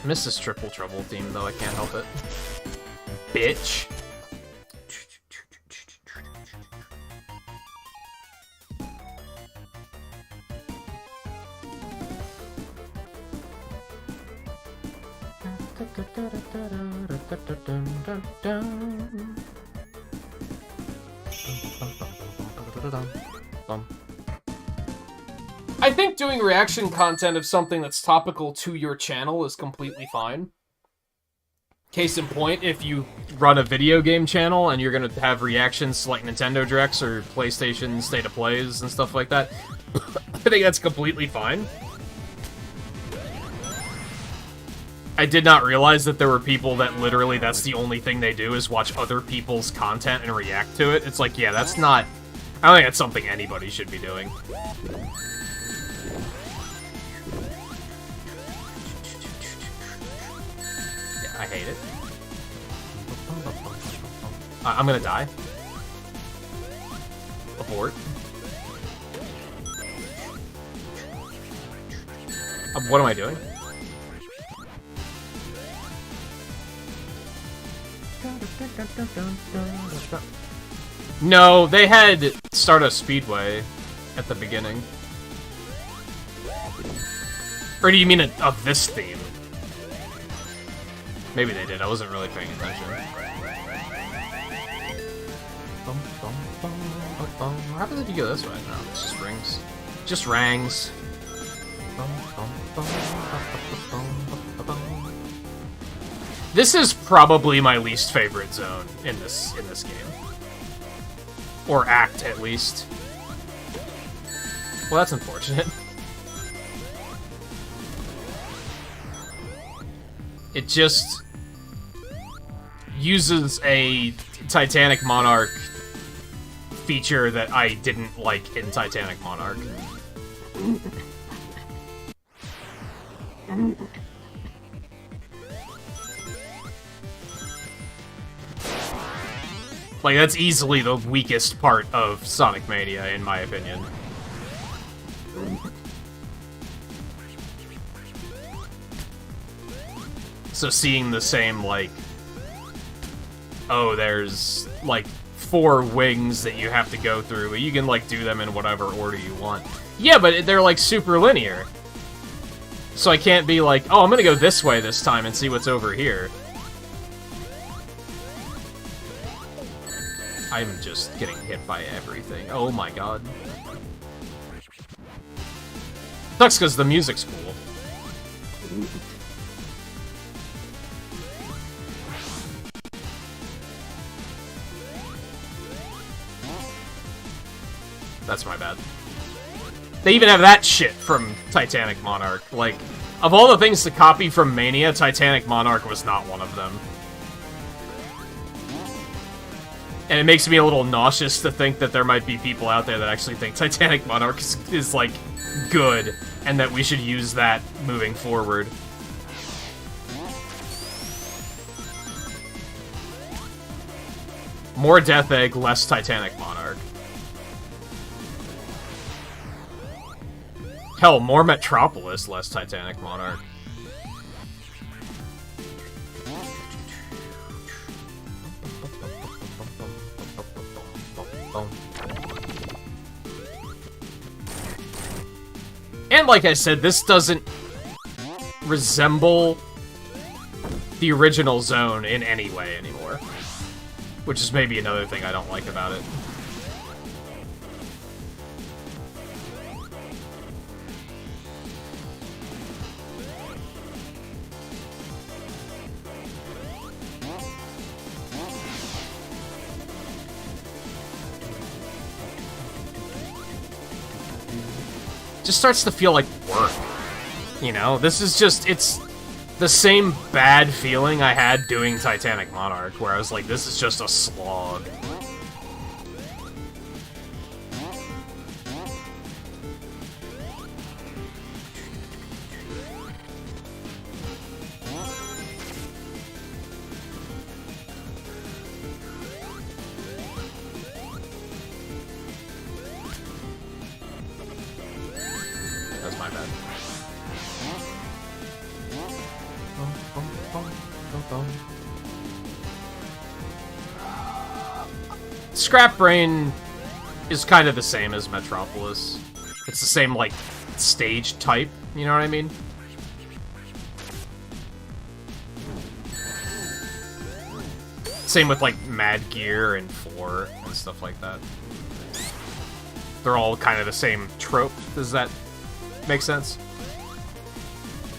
I miss this Triple Trouble theme, though. I can't help it. Bitch. I think doing reaction content of something that's topical to your channel is completely fine. Case in point, if you run a video game channel and you're gonna have reactions to like Nintendo Directs or PlayStation State of Plays and stuff like that, I think that's completely fine. I did not realize that there were people that literally that's the only thing they do is watch other people's content and react to it. It's like, yeah, that's not... I don't think that's something anybody should be doing. I hate it. I'm gonna die. Abort. What am I doing? No, they had Stardust Speedway at the beginning. Or do you mean of this theme? Maybe they did, I wasn't really paying attention. How did you go this way? No, it's just rings. Just rangs. This is probably my least favorite zone in this game. Or act, at least. Well, that's unfortunate. It just uses a Titanic Monarch feature that I didn't like in Titanic Monarch. Like, that's easily the weakest part of Sonic Mania, in my opinion. So seeing the same, like... Oh, there's, like, 4 wings that you have to go through, but you can, like, do them in whatever order you want. Yeah, but they're, like, super linear. So I can't be like, oh, I'm gonna go this way this time and see what's over here. I'm just getting hit by everything. Oh my god. Sucks because the music's cool. That's my bad. They even have that shit from Titanic Monarch. Like, of all the things to copy from Mania, Titanic Monarch was not one of them. And it makes me a little nauseous to think that there might be people out there that actually think Titanic Monarch is like, good, and that we should use that moving forward. More Death Egg, less Titanic Monarch. Hell, more Metropolis, less Titanic Monarch. And like I said, this doesn't resemble the original zone in any way anymore. Which is maybe another thing I don't like about it. Just starts to feel like work, you know? This is just, it's the same bad feeling I had doing Titanic Monarch, where I was like, this is just a slog. That's my bad. Scrap Brain is kind of the same as Metropolis. It's the same, like, stage type, you know what I mean? Same with, like, Mad Gear and 4 and stuff like that. They're all kind of the same trope. Does that make sense?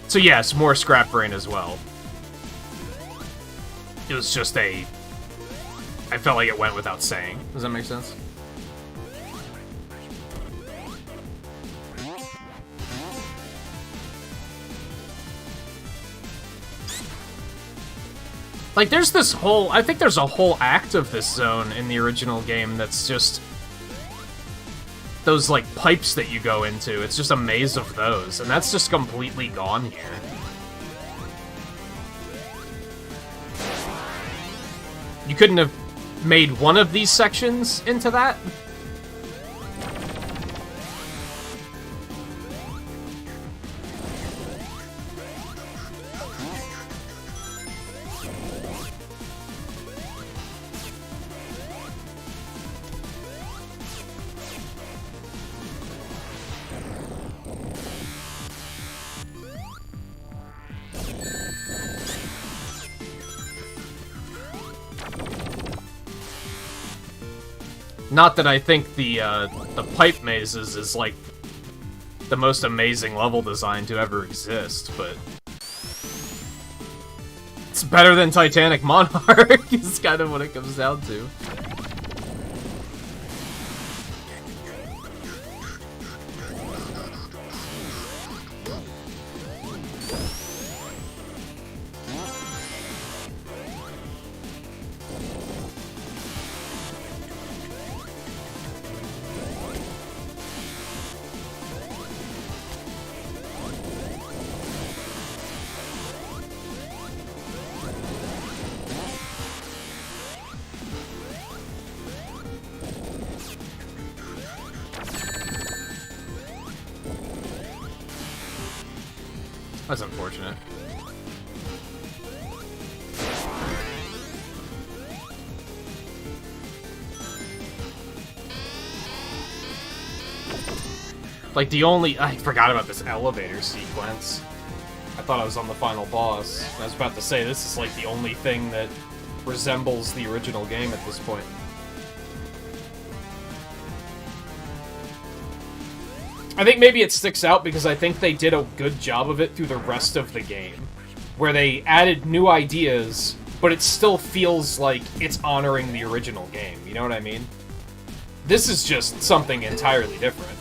So yes, more Scrap Brain as well. It was just a... I felt like it went without saying. Does that make sense? Like, there's this whole... I think there's a whole act of this zone in the original game that's just... those, like, pipes that you go into. It's just a maze of those, and that's just completely gone here. You couldn't have made one of these sections into that? Not that I think the pipe mazes is, like, the most amazing level design to ever exist, but... it's better than Titanic Monarch, is kind of what it comes down to. That's unfortunate. Like, I forgot about this elevator sequence. I thought I was on the final boss. I was about to say, this is like the only thing that resembles the original game at this point. I think maybe it sticks out because I think they did a good job of it through the rest of the game, where they added new ideas, but it still feels like it's honoring the original game, you know what I mean? This is just something entirely different.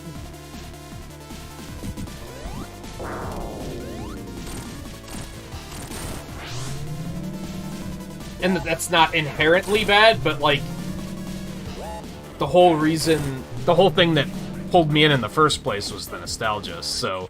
And that's not inherently bad, but, like, the whole thing that pulled me in the first place was the nostalgia, so...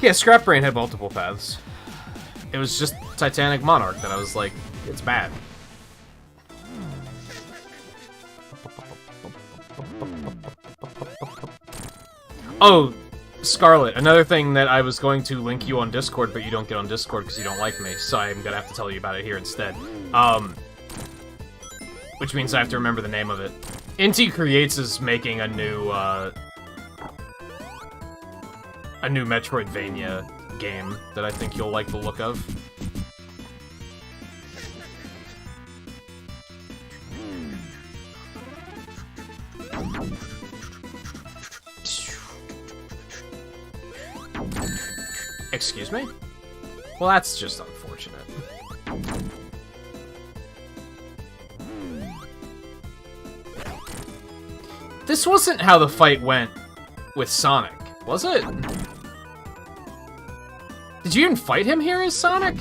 Yeah, Scrap Brain had multiple paths. It was just Titanic Monarch that I was like, it's bad. Oh, Scarlet, another thing that I was going to link you on Discord, but you don't get on Discord because you don't like me, so I'm gonna have to tell you about it here instead. Which means I have to remember the name of it. Inti Creates is making a new Metroidvania game that I think you'll like the look of. Excuse me? Well, that's just unfortunate. This wasn't how the fight went with Sonic, was it? Did you even fight him here as Sonic?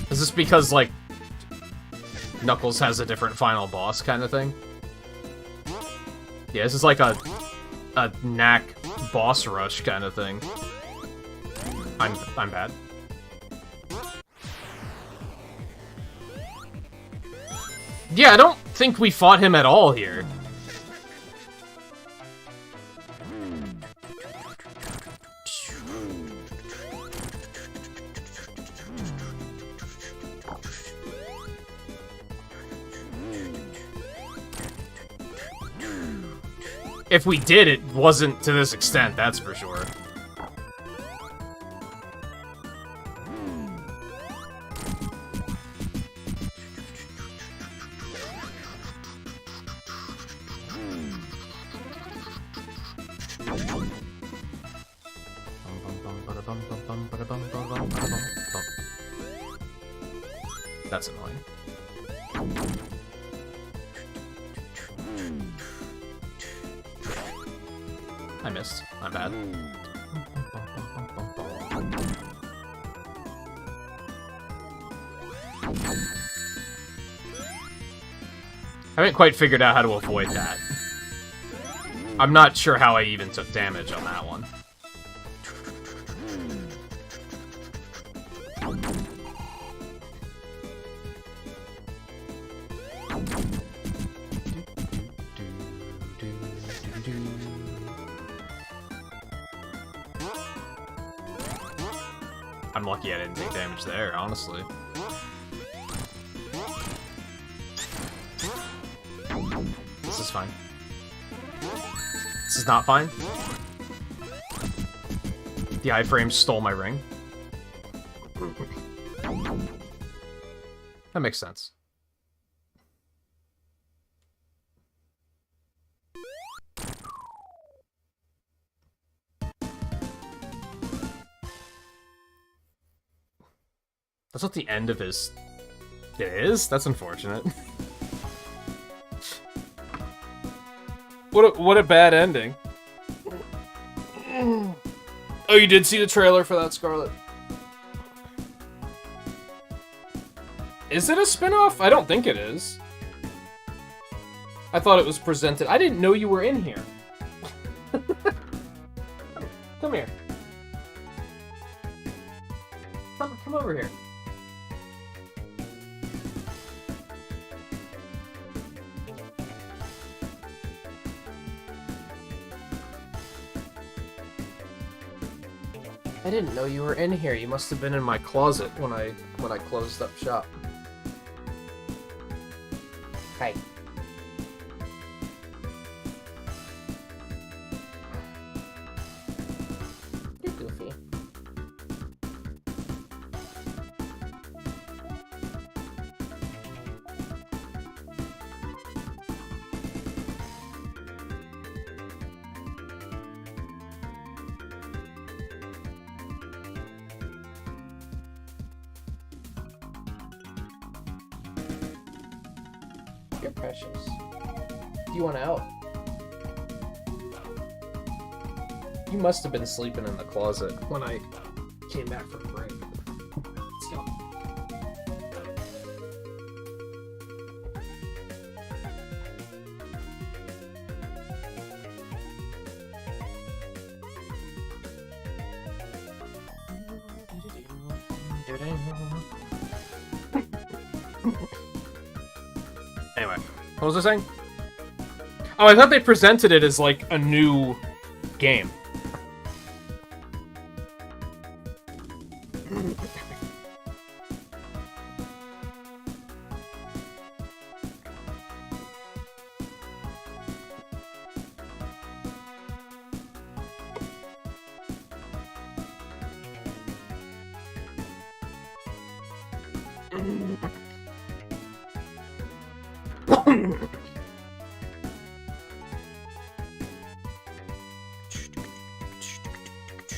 Is this because, like, Knuckles has a different final boss kind of thing? Yeah, this is like a knack boss rush kind of thing. I'm bad. Yeah, I don't think we fought him at all here. If we did, it wasn't to this extent, that's for sure. That's annoying. I missed. I'm bad. I haven't quite figured out how to avoid that. I'm not sure how I even took damage on that one. I'm lucky I didn't take damage there, honestly. This is fine. This is not fine. The iframe stole my ring. That makes sense. That's what the end of his... It is? That's unfortunate. What a bad ending. Oh, you did see the trailer for that, Scarlet? Is it a spin-off? I don't think it is. I thought it was presented. I didn't know you were in here. Come here. Come over here. I didn't know you were in here. You must have been in my closet when I closed up shop. Hi. You're goofy. You're precious. Do you want out? You must have been sleeping in the closet when I came back from break. Let's go. Anyway, what was I saying? Oh, I thought they presented it as, like, a new game.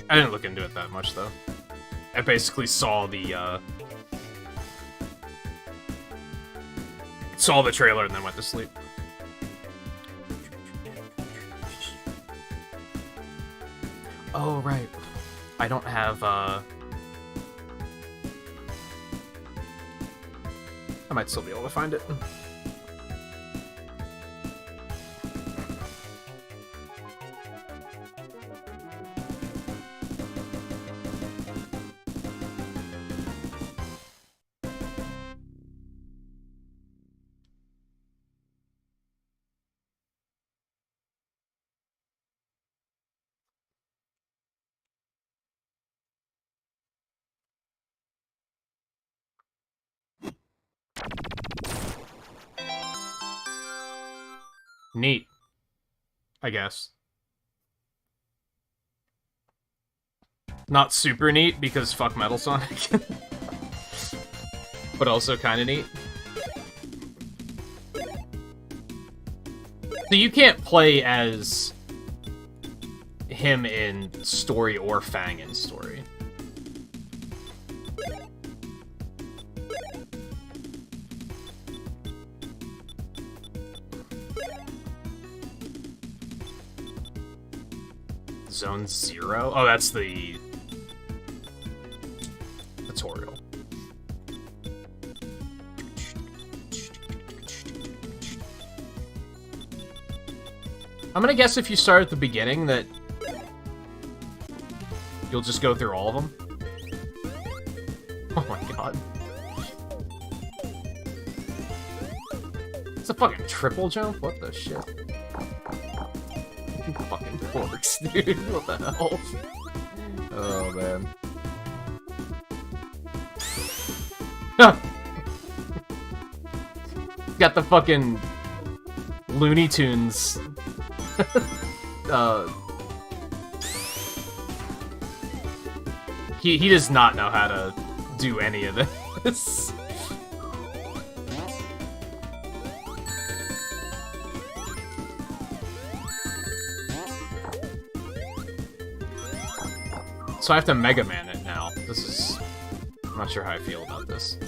I didn't look into it that much, though. I basically saw the trailer and then went to sleep. Oh, right. I don't have, I might still be able to find it. Neat. I guess. Not super neat, because fuck Metal Sonic. But also kinda neat. So you can't play as him in story or Fang in story. Zone 0? Oh, that's the tutorial. I'm gonna guess if you start at the beginning that you'll just go through all of them. Oh my god. It's a fucking triple jump? What the shit? You fucking forks, dude. What the hell? Oh, man. Got the fucking Looney Tunes. He does not know how to do any of this. So I have to Mega Man it now. This is... I'm not sure how I feel about this.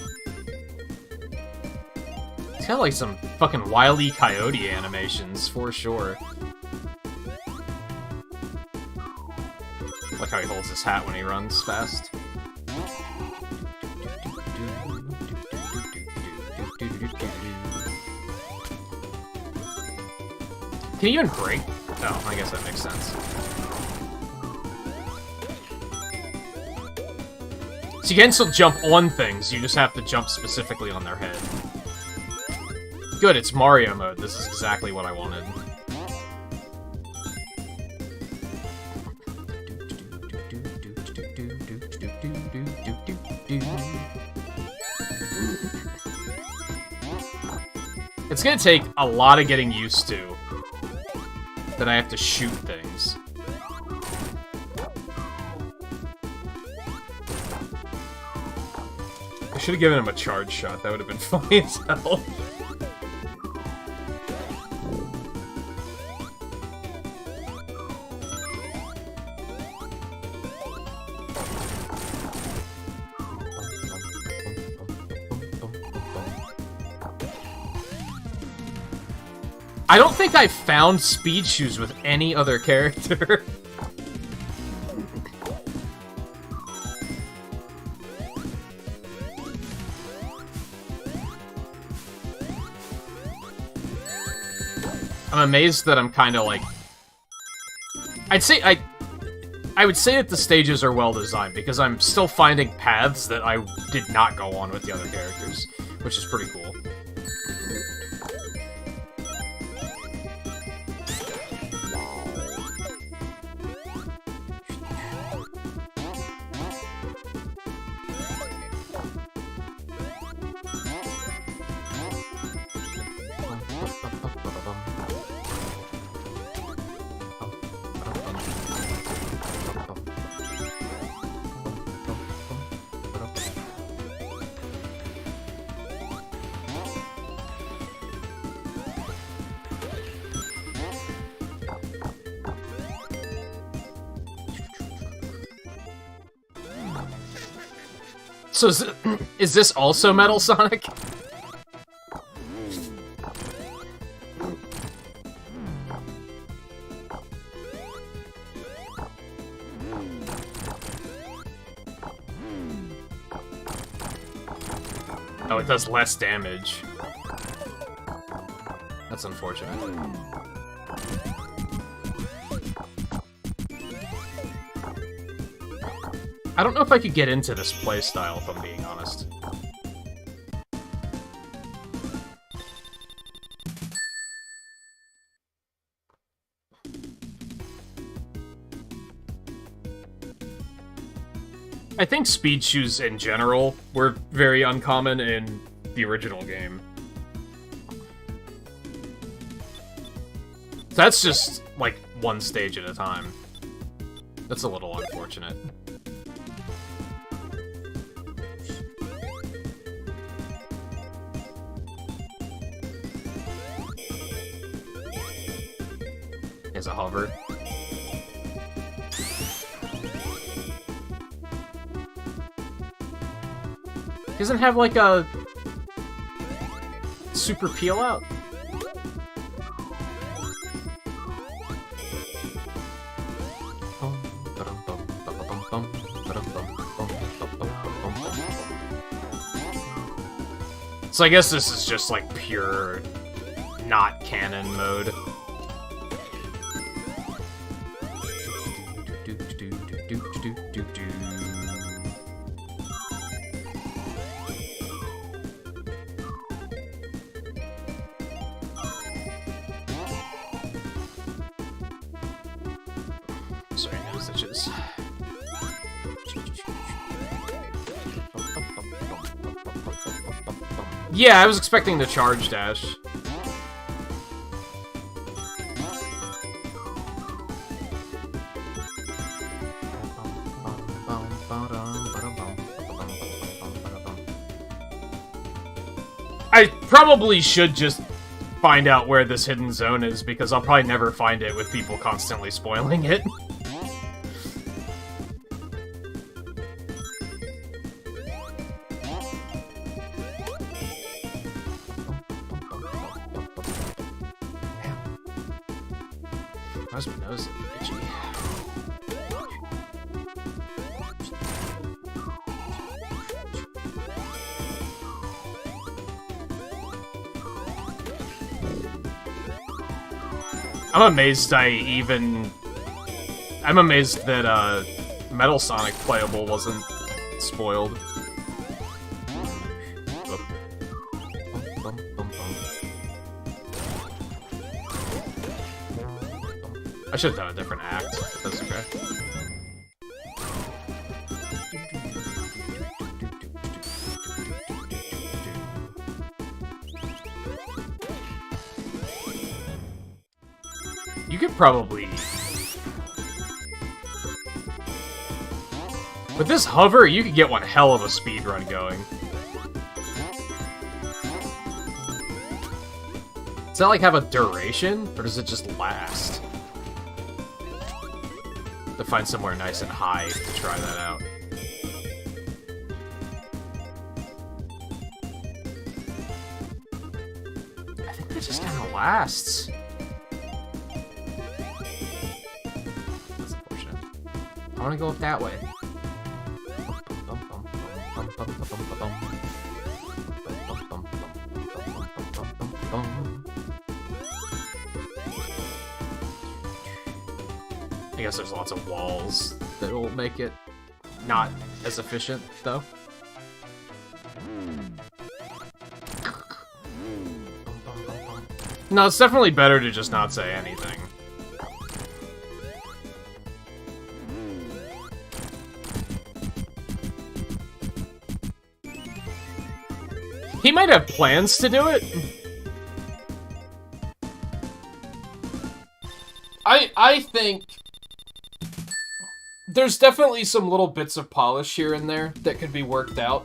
It's got like some fucking Wile E. Coyote animations, for sure. Like how he holds his hat when he runs fast. Can you even break? Oh, I guess that makes sense. So you can still jump on things, you just have to jump specifically on their head. Good, it's Mario mode. This is exactly what I wanted. It's gonna take a lot of getting used to that I have to shoot things. I should have given him a charge shot. That would have been funny as hell. I don't think I've found speed shoes with any other character. I'm amazed that I'm kind of like... I would say that the stages are well designed, because I'm still finding paths that I did not go on with the other characters, which is pretty cool. So is this also Metal Sonic? Oh, it does less damage. That's unfortunate. I don't know if I could get into this playstyle, if I'm being honest. I think speed shoes in general were very uncommon in the original game. So that's just, like, one stage at a time. That's a little unfortunate. Is a hover. Doesn't have like a super peel out. So I guess this is just like pure not canon mode. glitches. Yeah, I was expecting the charge dash. I probably should just find out where this hidden zone is, because I'll probably never find it with people constantly spoiling it. How's my nose itchy? I'm amazed I'm amazed that, Metal Sonic playable wasn't spoiled. I should have done a different act, but that's okay. You could probably... With this hover, you could get one hell of a speedrun going. Does that, like, have a duration? Or does it just last? To find somewhere nice and high to try that out. I think that just kind of lasts. That's unfortunate. I want to go up that way. I guess there's lots of walls that will make it not as efficient, though. No, it's definitely better to just not say anything. He might have plans to do it. I think there's definitely some little bits of polish here and there that could be worked out.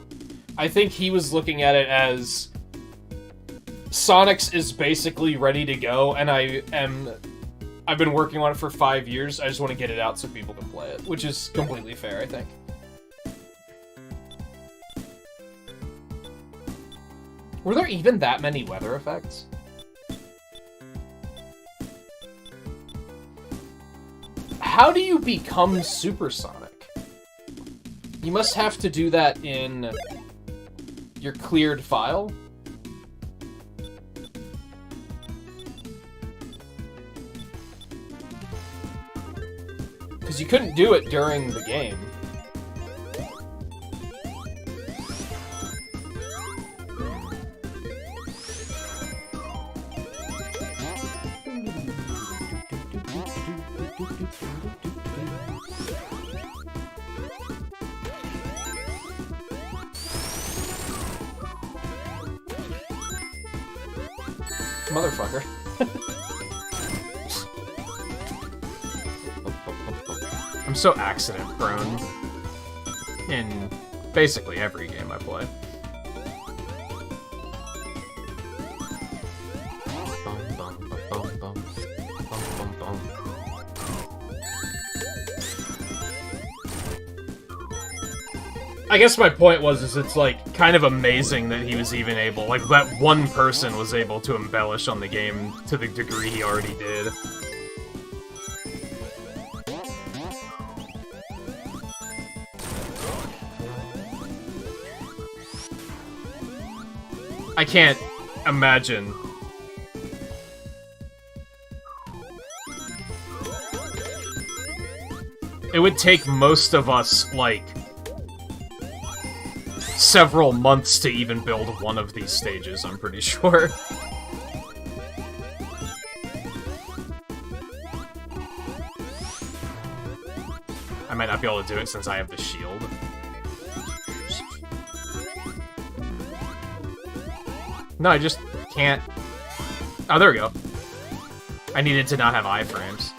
I think he was looking at it as Sonic's is basically ready to go, and I've been working on it for 5 years. I just want to get it out so people can play it, which is completely fair, I think. Were there even that many weather effects? How do you become supersonic? You must have to do that in your cleared file. Because you couldn't do it during the game. Motherfucker. I'm so accident prone in basically every game I play. I guess my point was, it's like kind of amazing that he was even able, like that one person was able to embellish on the game to the degree he already did. I can't imagine. It would take most of us, like, several months to even build one of these stages, I'm pretty sure. might not be able to do it since I have the shield. No, I just can't... Oh, there we go. I needed to not have iframes.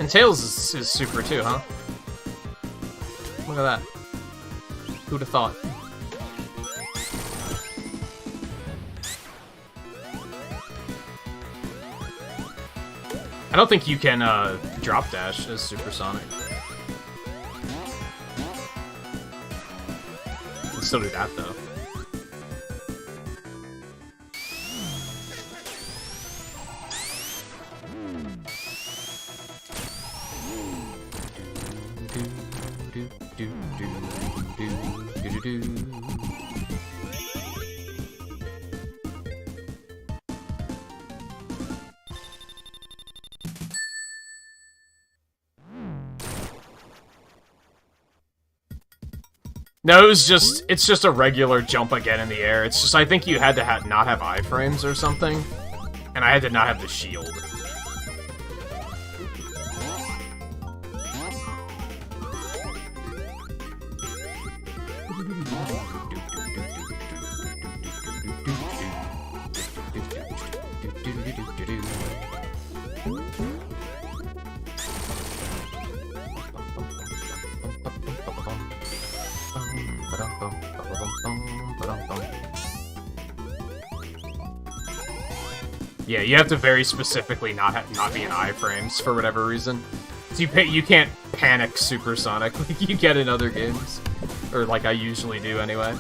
And Tails is super too, huh? Look at that. Who'd have thought? I don't think you can drop dash as supersonic. You can still do that though. No, it's just a regular jump again in the air. It's just, I think you had to not have iframes or something, and I had to not have the shield. Yeah, you have to very specifically not be in iframes for whatever reason. So you can't panic supersonic like you get in other games, or like I usually do anyway.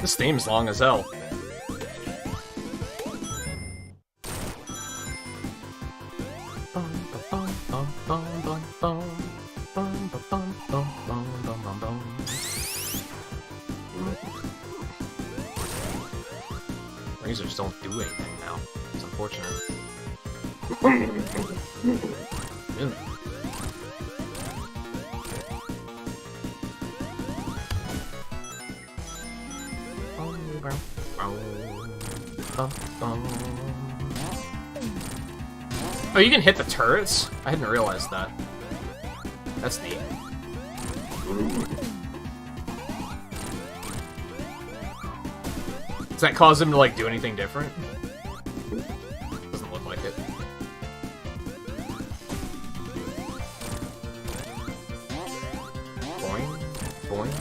This theme's long as hell. Razors don't do anything now. It's unfortunate. Really? Oh, you can hit the turrets? I hadn't realized that. That's neat. Does that cause him to, like, do anything different? Doesn't look like it. Boing, boing.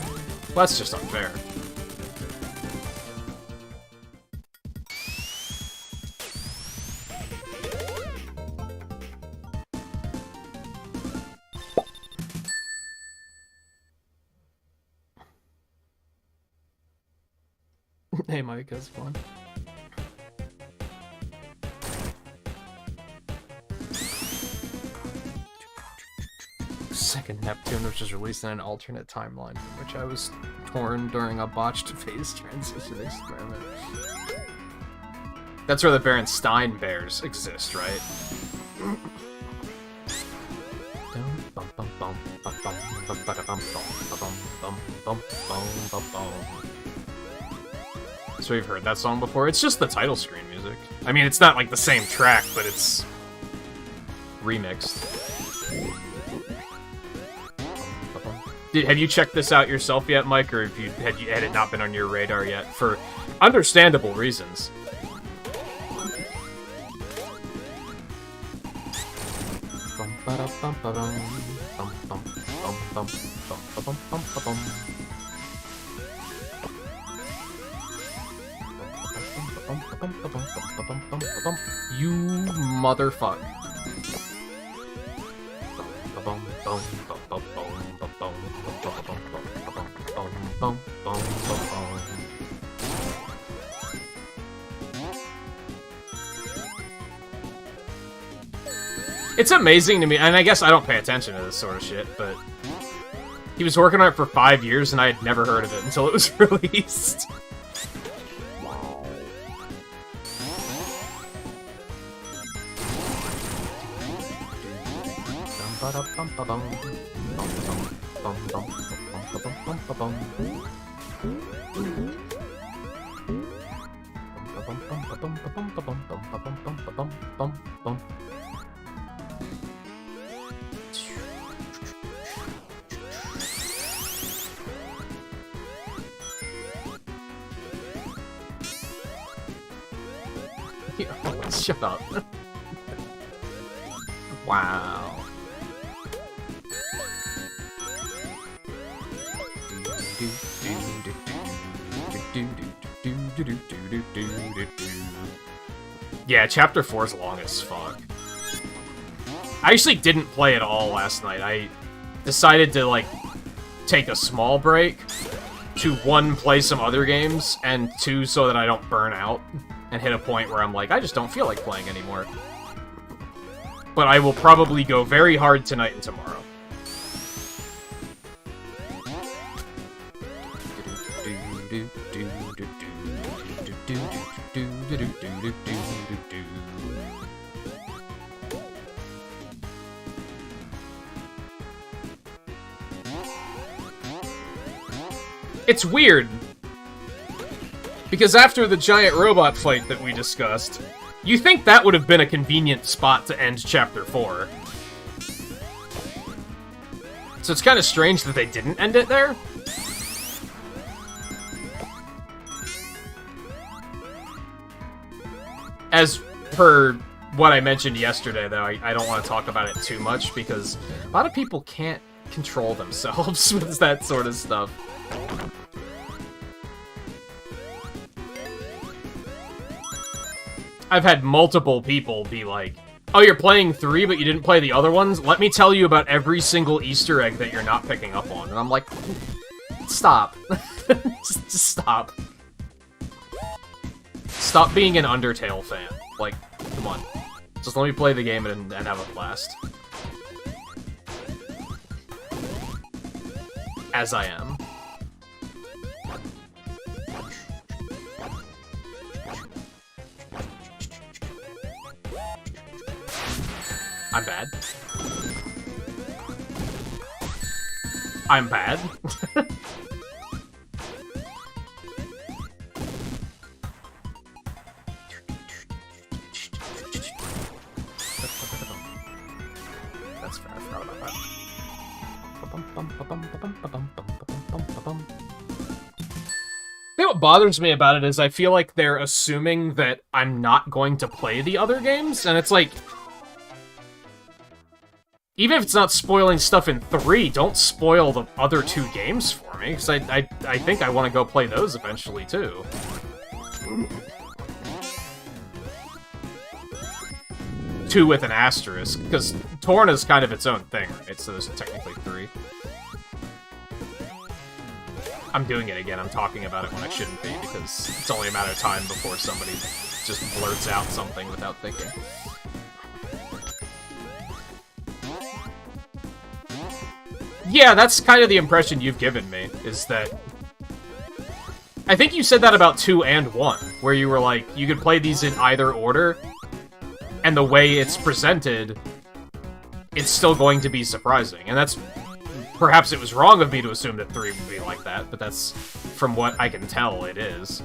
Well, that's just unfair. Hey Mike, that's fun. Second Neptune, which is released in an alternate timeline, from which I was torn during a botched phase transition experiment. That's where the Berenstein Bears exist, right? So we've heard that song before. It's just the title screen music. I mean, it's not like the same track, but it's remixed. Have you checked this out yourself yet, Mike, or had it not been on your radar yet? For understandable reasons. You motherfucker. It's amazing to me, and I guess I don't pay attention to this sort of shit, but he was working on it for 5 years, and I had never heard of it until it was released. Shut up. Wow. Yeah, Chapter 4 is long as fuck. I actually didn't play it all last night. I decided to, like, take a small break to, 1, play some other games, and 2, so that I don't burn out and hit a point where I'm like, I just don't feel like playing anymore. But I will probably go very hard tonight and tomorrow. It's weird, because after the giant robot fight that we discussed, you think that would have been a convenient spot to end Chapter 4. So it's kind of strange that they didn't end it there. As per what I mentioned yesterday, though, I don't want to talk about it too much, because a lot of people can't control themselves with that sort of stuff. I've had multiple people be like, oh, you're playing 3, but you didn't play the other ones? Let me tell you about every single Easter egg that you're not picking up on. And I'm like, stop. just stop. Stop being an Undertale fan. Like, come on. Just let me play the game and have a blast. As I am. I'm bad. I'm bad. That's fair, I forgot about that. I think what bothers me about it is I feel like they're assuming that I'm not going to play the other games, and it's like, even if it's not spoiling stuff in 3, don't spoil the other 2 games for me, because I think I want to go play those eventually, too. 2 with an asterisk, because Torn is kind of its own thing, right? So there's technically 3. I'm doing it again, I'm talking about it when I shouldn't be, because it's only a matter of time before somebody just blurts out something without thinking. Yeah, that's kind of the impression you've given me, is that... I think you said that about 2 and 1, where you were like, you could play these in either order, and the way it's presented, it's still going to be surprising. And that's... Perhaps it was wrong of me to assume that 3 would be like that, but that's, from what I can tell, it is.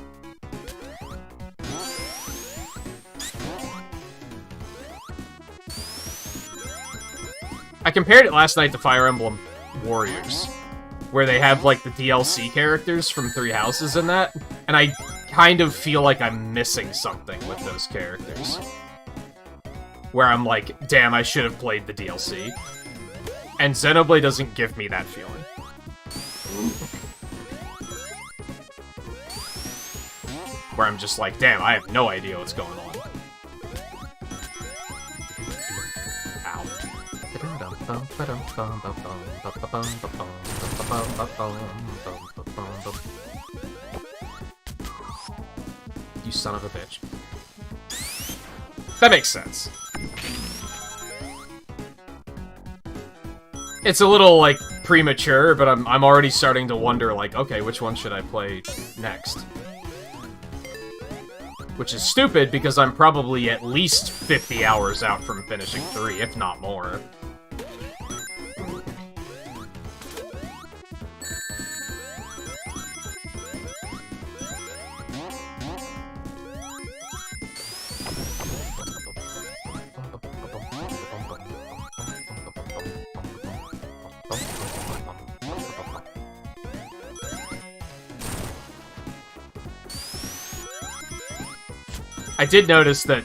I compared it last night to Fire Emblem Warriors, where they have, like, the DLC characters from 3 houses in that, and I kind of feel like I'm missing something with those characters. Where I'm like, damn, I should have played the DLC. And Xenoblade doesn't give me that feeling. Where I'm just like, damn, I have no idea what's going on. Ow. You son of a bitch. That makes sense. It's a little, like, premature, but I'm already starting to wonder, like, okay, which one should I play next? Which is stupid, because I'm probably at least 50 hours out from finishing 3, if not more. I did notice that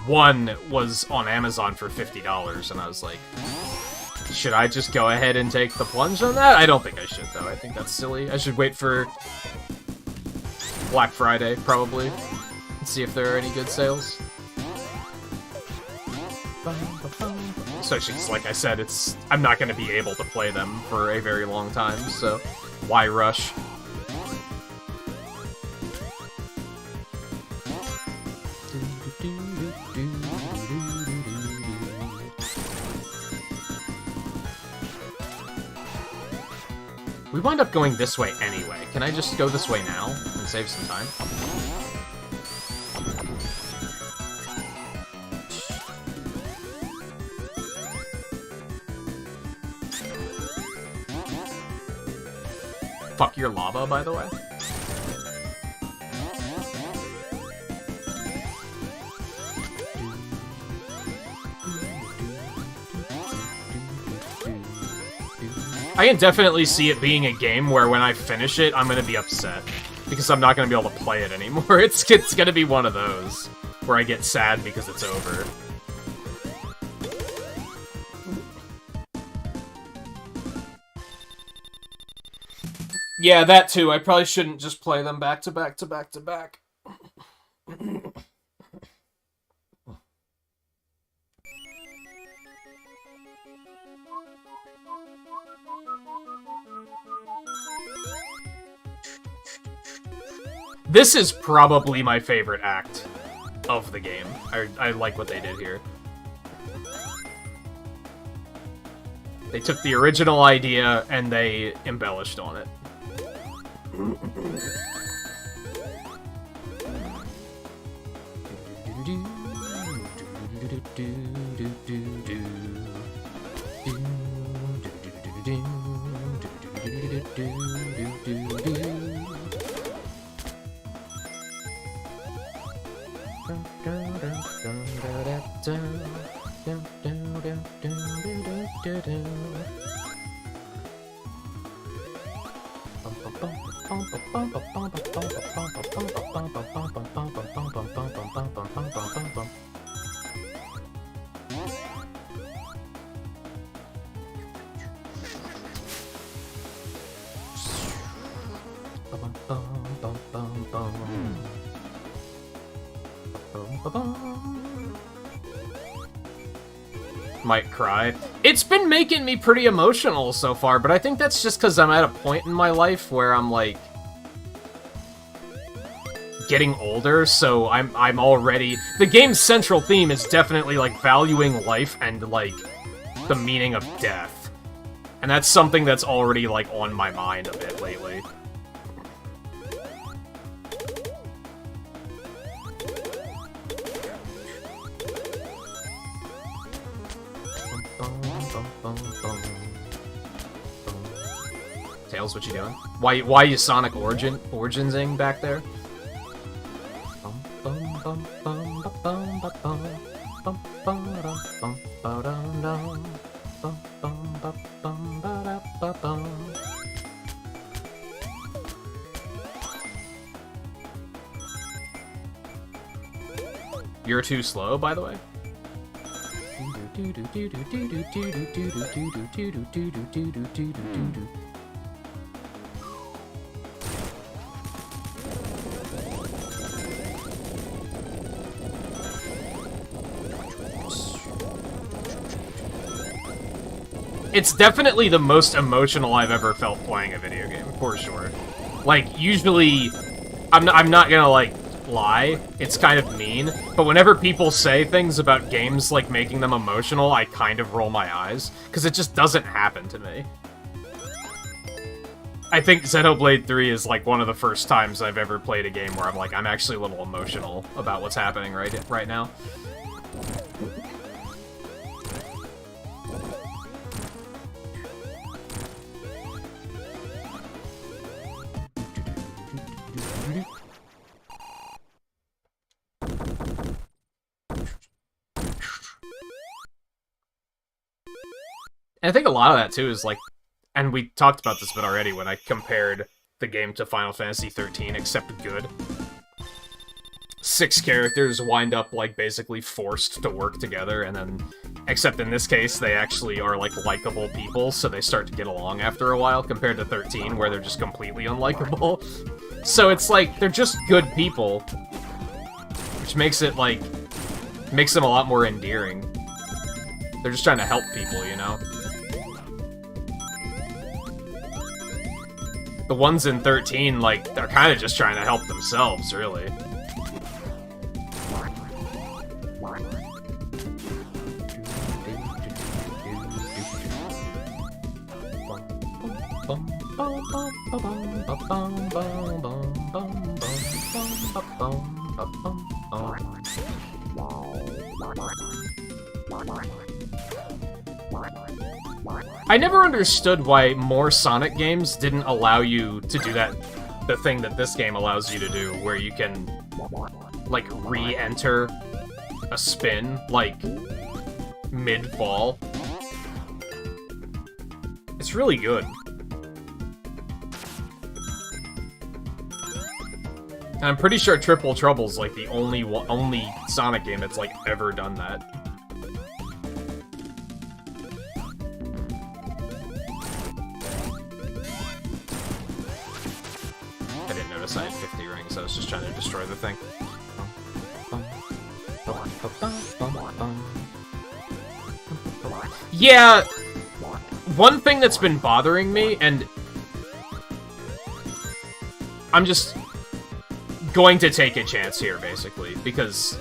1 was on Amazon for $50, and I was like, should I just go ahead and take the plunge on that? I don't think I should, though. I think that's silly. I should wait for Black Friday, probably, and see if there are any good sales. Especially because, like I said, I'm not going to be able to play them for a very long time, so why rush? We wind up going this way anyway. Can I just go this way now and save some time? Fuck your lava, by the way. I can definitely see it being a game where when I finish it, I'm gonna be upset. Because I'm not gonna be able to play it anymore. It's gonna be one of those where I get sad because it's over. Yeah, that too. I probably shouldn't just play them back to back to back to back. This is probably my favorite act of the game. I like what they did here. They took the original idea and they embellished on it. Might cry. It's been making me pretty emotional so far, but I think that's just because I'm at a point in my life where I'm, like, getting older, so I'm already... The game's central theme is definitely, like, valuing life and, like, the meaning of death. And that's something that's already, like, on my mind a bit lately. Tails, what you doing? Why you Sonic Originsing back there? You're too slow, by the way. It's definitely the most emotional I've ever felt playing a video game, for sure. Like, usually, I'm not gonna, like, lie, it's kind of mean, but whenever people say things about games, like, making them emotional, I kind of roll my eyes, because it just doesn't happen to me. I think Xenoblade 3 is, like, one of the first times I've ever played a game where I'm like, I'm actually a little emotional about what's happening right now. And I think a lot of that, too, is, like, and we talked about this bit already when I compared the game to Final Fantasy 13, except good. 6 characters wind up, like, basically forced to work together, and then, except in this case, they actually are, like, likable people, so they start to get along after a while, compared to 13, where they're just completely unlikable. So it's like, they're just good people, which makes it, like, makes them a lot more endearing. They're just trying to help people, you know? The ones in 13, like, they're kind of just trying to help themselves, really. I never understood why more Sonic games didn't allow you to do that, the thing that this game allows you to do, where you can, like, re-enter a spin, like, mid-fall. It's really good. And I'm pretty sure Triple Trouble's, like, the only Sonic game that's, like, ever done that. I had 50 rings, I was just trying to destroy the thing. Yeah, one thing that's been bothering me, and I'm just going to take a chance here, basically, because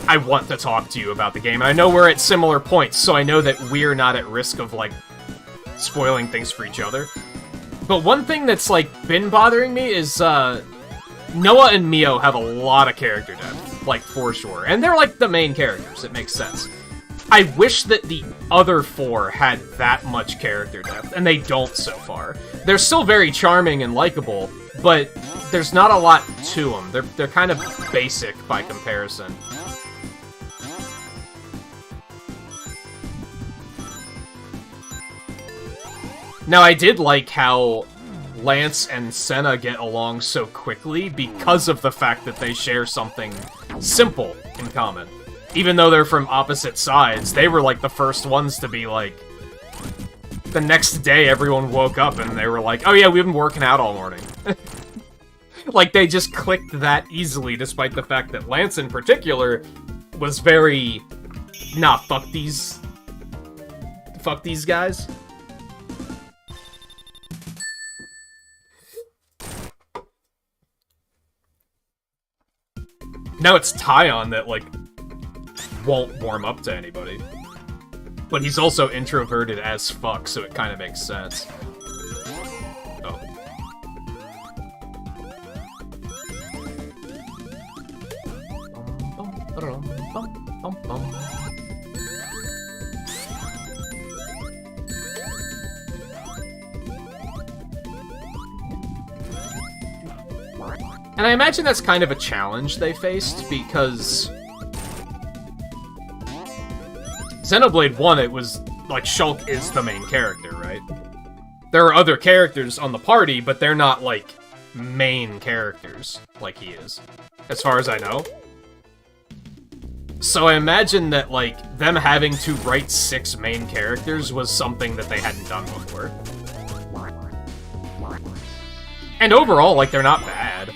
I want to talk to you about the game, and I know we're at similar points, so I know that we're not at risk of, like, spoiling things for each other. But one thing that's, like, been bothering me is, Noah and Mio have a lot of character depth, like, for sure. And they're, like, the main characters, it makes sense. I wish that the other 4 had that much character depth, and they don't so far. They're still very charming and likable, but there's not a lot to them. They're kind of basic by comparison. Now, I did like how Lance and Senna get along so quickly because of the fact that they share something simple in common. Even though they're from opposite sides, they were, like, the first ones to be, like... The next day, everyone woke up and they were like, oh yeah, we've been working out all morning. Like, they just clicked that easily, despite the fact that Lance, in particular, was very... Nah, fuck these guys. Now it's Tyon that, like, won't warm up to anybody. But he's also introverted as fuck, so it kind of makes sense. Oh. And I imagine that's kind of a challenge they faced, because... Xenoblade 1, it was, like, Shulk is the main character, right? There are other characters on the party, but they're not, like, main characters, like he is. As far as I know. So I imagine that, like, them having to write 6 main characters was something that they hadn't done before. And overall, like, they're not bad.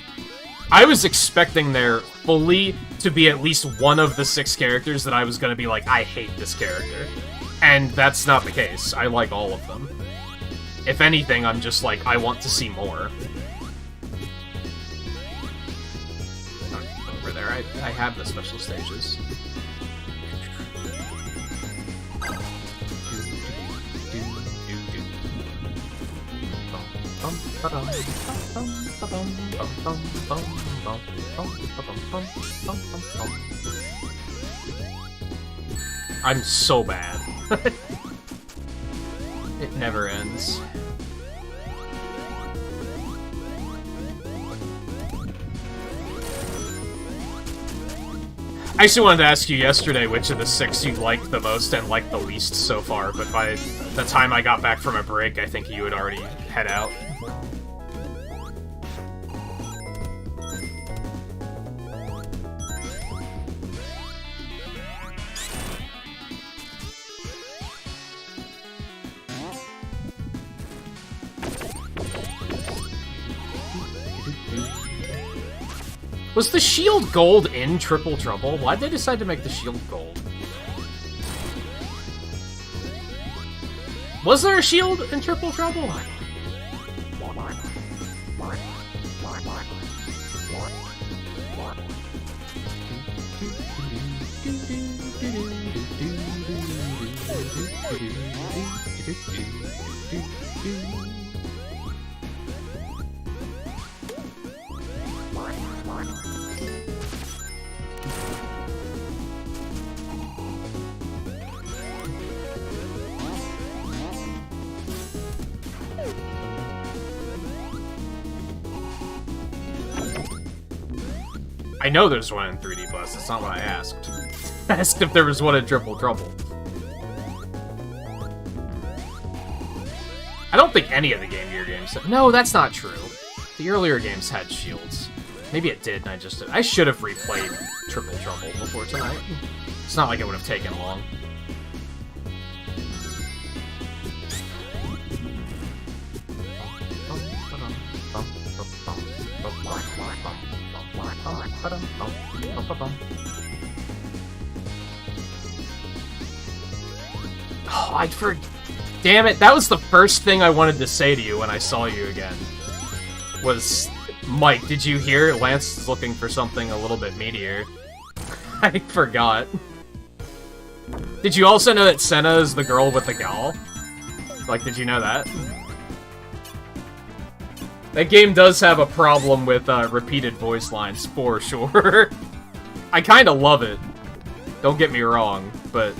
I was expecting there fully to be at least one of the 6 characters that I was gonna be like, I hate this character. And that's not the case. I like all of them. If anything, I'm just like, I want to see more. Over there, I have the special stages. I'm so bad. It never ends. I actually wanted to ask you yesterday which of the 6 you liked the most and liked the least so far, but by the time I got back from a break, I think you had already head out. Was the shield gold in Triple Trouble? Why'd they decide to make the shield gold? Was there a shield in Triple Trouble? I know there's one in 3D Plus, that's not what I asked. I asked if there was one in Triple Trouble. I don't think any of the Game Gear games had... No, that's not true. The earlier games had shields. Maybe it did, and I just... I should have replayed Triple Trouble before tonight. It's not like it would have taken long. Oh, I'd forget. Damn it, that was the first thing I wanted to say to you when I saw you again. Was, Mike, did you hear Lance is looking for something a little bit meatier? I forgot. Did you also know that Senna is the girl with the gal? Like, did you know that? That game does have a problem with repeated voice lines, for sure. I kinda love it. Don't get me wrong, but...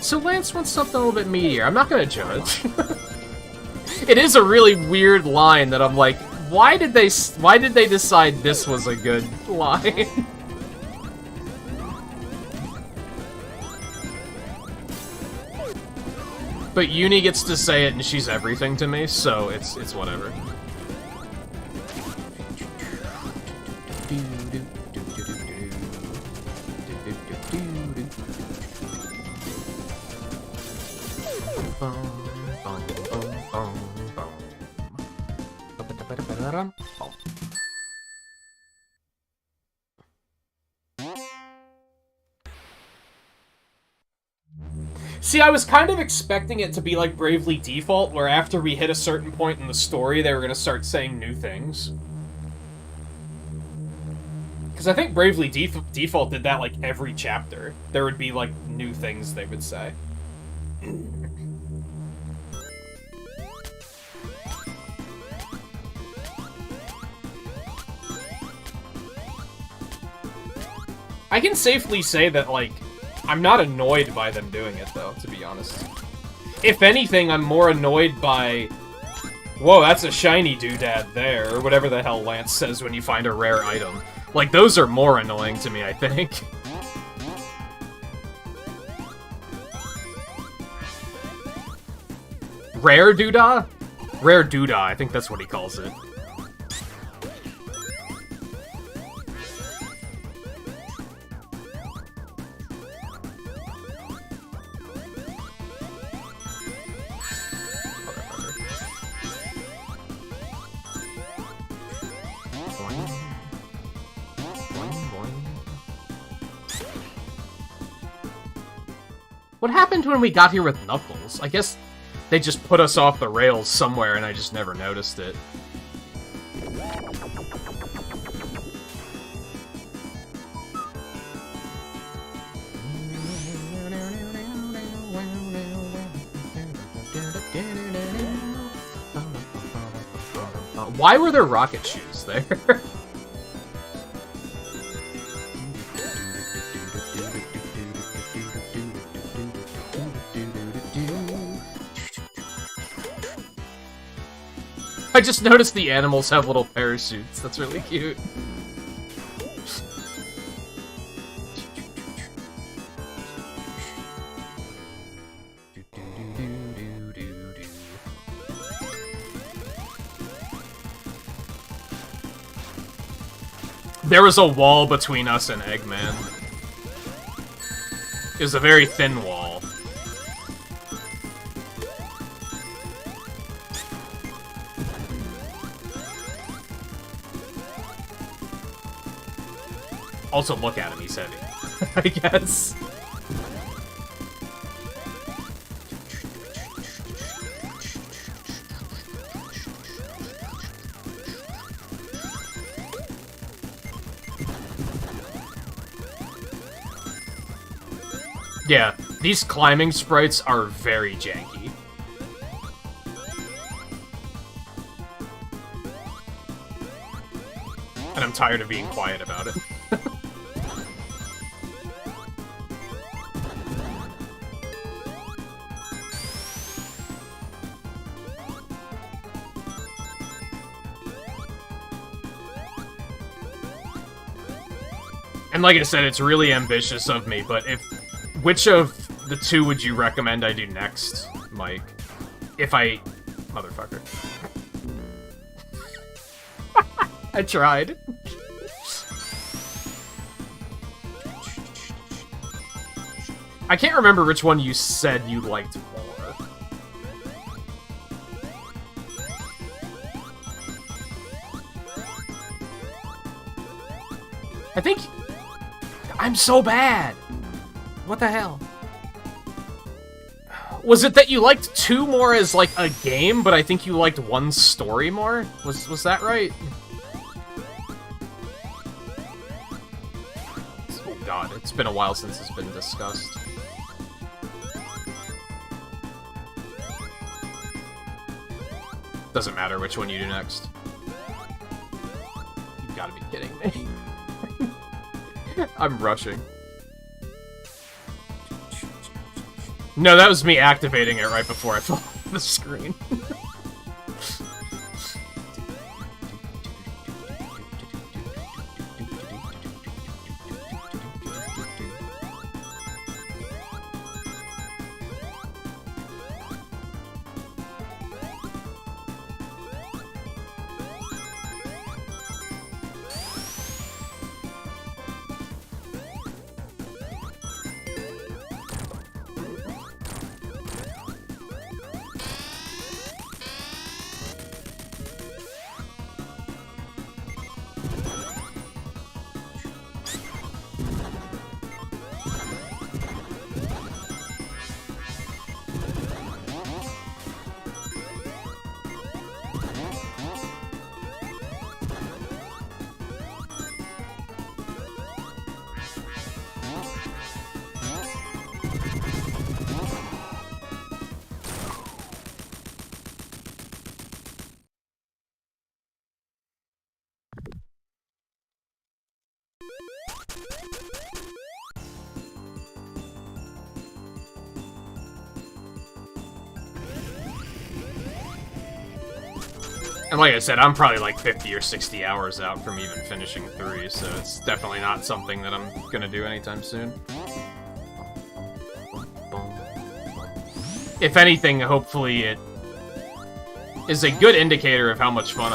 So Lance wants something a little bit meatier. I'm not gonna judge. It is a really weird line that I'm like, why did they decide this was a good line? But Uni gets to say it and she's everything to me, so it's whatever. See, I was kind of expecting it to be like Bravely Default, where after we hit a certain point in the story, they were going to start saying new things. Because I think Bravely Default did that like every chapter. There would be like new things they would say. I can safely say that, like, I'm not annoyed by them doing it, though, to be honest. If anything, I'm more annoyed by... Whoa, that's a shiny doodad there, or whatever the hell Lance says when you find a rare item. Like, those are more annoying to me, I think. Rare doodah? Rare doodah, I think that's what he calls it. What happened when we got here with Knuckles? I guess they just put us off the rails somewhere and I just never noticed it. Why were there rocket shoes there? I just noticed the animals have little parachutes. That's really cute. There was a wall between us and Eggman. It was a very thin wall. Also, look at him, he's heavy. I guess. Yeah, these climbing sprites are very janky. And I'm tired of being quiet about it. And like I said, it's really ambitious of me, but which of the two would you recommend I do next, Mike? If I... Motherfucker. I tried. I can't remember which one you said you liked more. I think... I'm so bad! What the hell? Was it that you liked 2 more as, like, a game, but I think you liked 1 story more? Was that right? Oh god, it's been a while since it's been discussed. Doesn't matter which one you do next. You gotta be kidding me. I'm rushing. No, that was me activating it right before I fell off the screen. And like I said, I'm probably like 50 or 60 hours out from even finishing 3, so it's definitely not something that I'm gonna do anytime soon. If anything, hopefully it is a good indicator of how much fun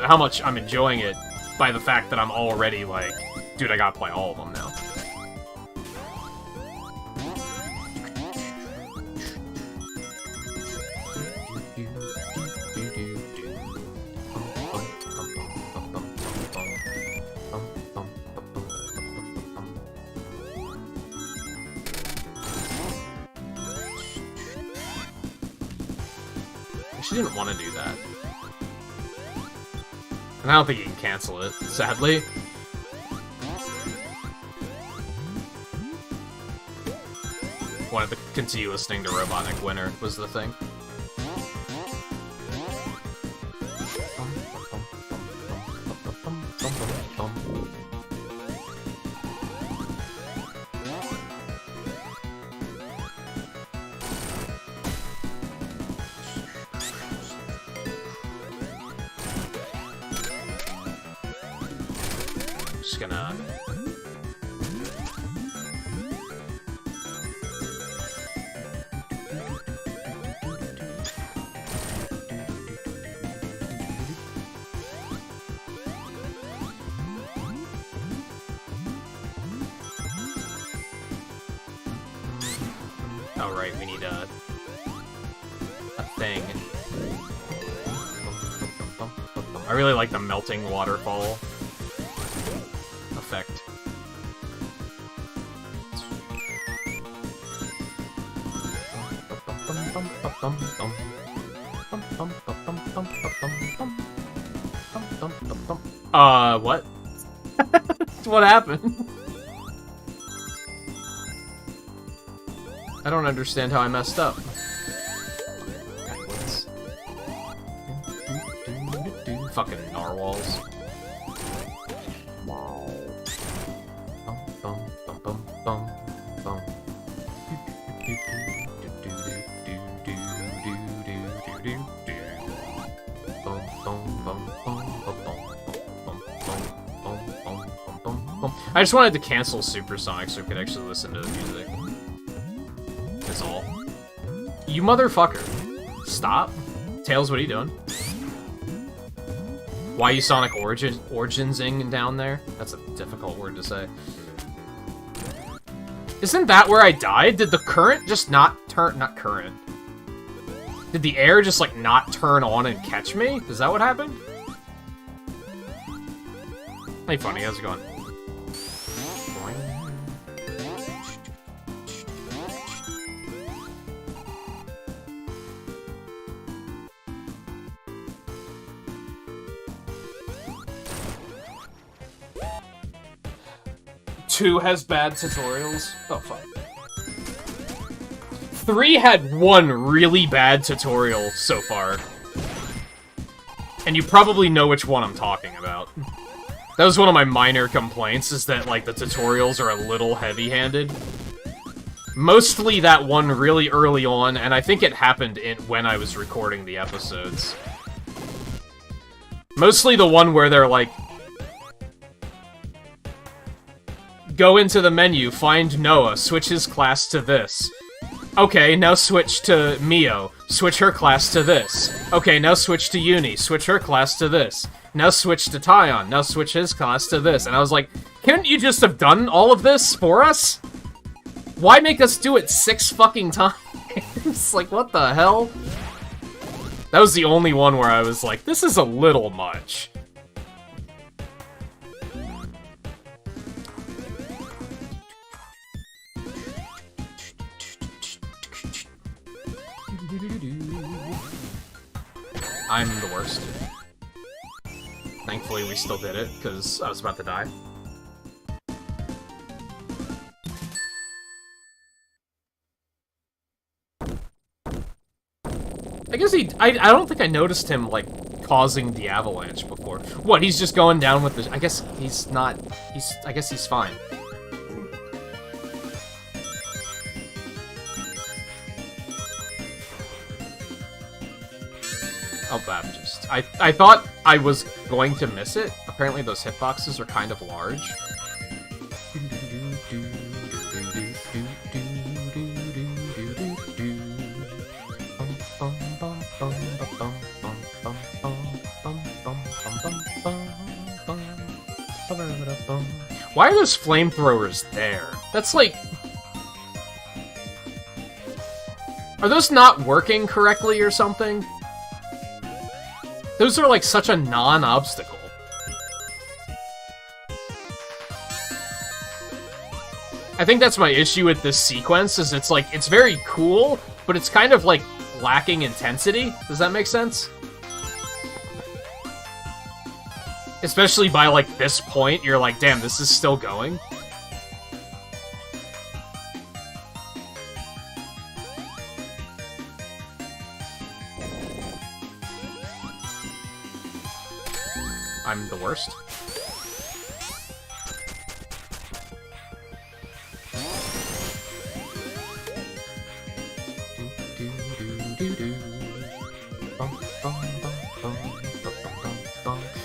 how much I'm enjoying it by the fact that I'm already like, dude, I gotta play all of them now. She didn't want to do that. And I don't think you can cancel it, sadly. Wanted to continue listening to Robotic Winter was the thing. Just gonna... Oh, right, we need a thing. I really like the melting waterfall effect. What? What happened? I don't understand how I messed up. Fucking narwhals. I just wanted to cancel Supersonic so I could actually listen to the music. That's all. You motherfucker. Stop. Tails, what are you doing? Why are you Sonic Originsing down there? That's a difficult word to say. Isn't that where I died? Did the current just not turn... Not current. Did the air just, like, not turn on and catch me? Is that what happened? Hey, funny. How's it going? Two has bad tutorials. Oh, fuck. 3 had one really bad tutorial so far. And you probably know which one I'm talking about. That was one of my minor complaints, is that, like, the tutorials are a little heavy-handed. Mostly that one really early on, and I think it happened when I was recording the episodes. Mostly the one where they're like, go into the menu, find Noah, switch his class to this. Okay, now switch to Mio, switch her class to this. Okay, now switch to Uni, switch her class to this. Now switch to Tyon, now switch his class to this. And I was like, couldn't you just have done all of this for us? Why make us do it 6 fucking times? Like, what the hell? That was the only one where I was like, this is a little much. I'm the worst. Thankfully, we still did it, because I was about to die. I guess I don't think I noticed him, like, causing the avalanche before. What, he's just going down with the... I guess he's not... I guess he's fine. Oh, Baptist. I thought I was going to miss it. Apparently those hitboxes are kind of large. Why are those flamethrowers there? That's like... Are those not working correctly or something? Those are like such a non-obstacle. I think that's my issue with this sequence, is it's like, it's very cool, but it's kind of like lacking intensity. Does that make sense? Especially by, like, this point, you're like, damn, this is still going? I'm the worst.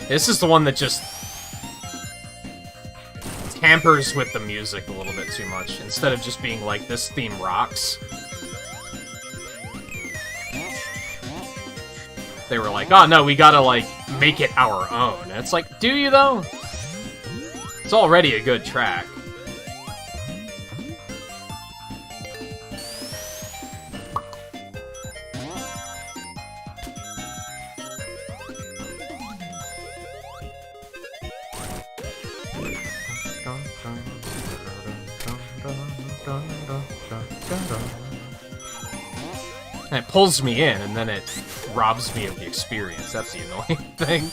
This is the one that just tampers with the music a little bit too much, instead of just being like, this theme rocks. They were like, oh no, we gotta, like, make it our own. And it's like, do you, though? It's already a good track. And it pulls me in, and then it robs me of the experience. That's the annoying thing.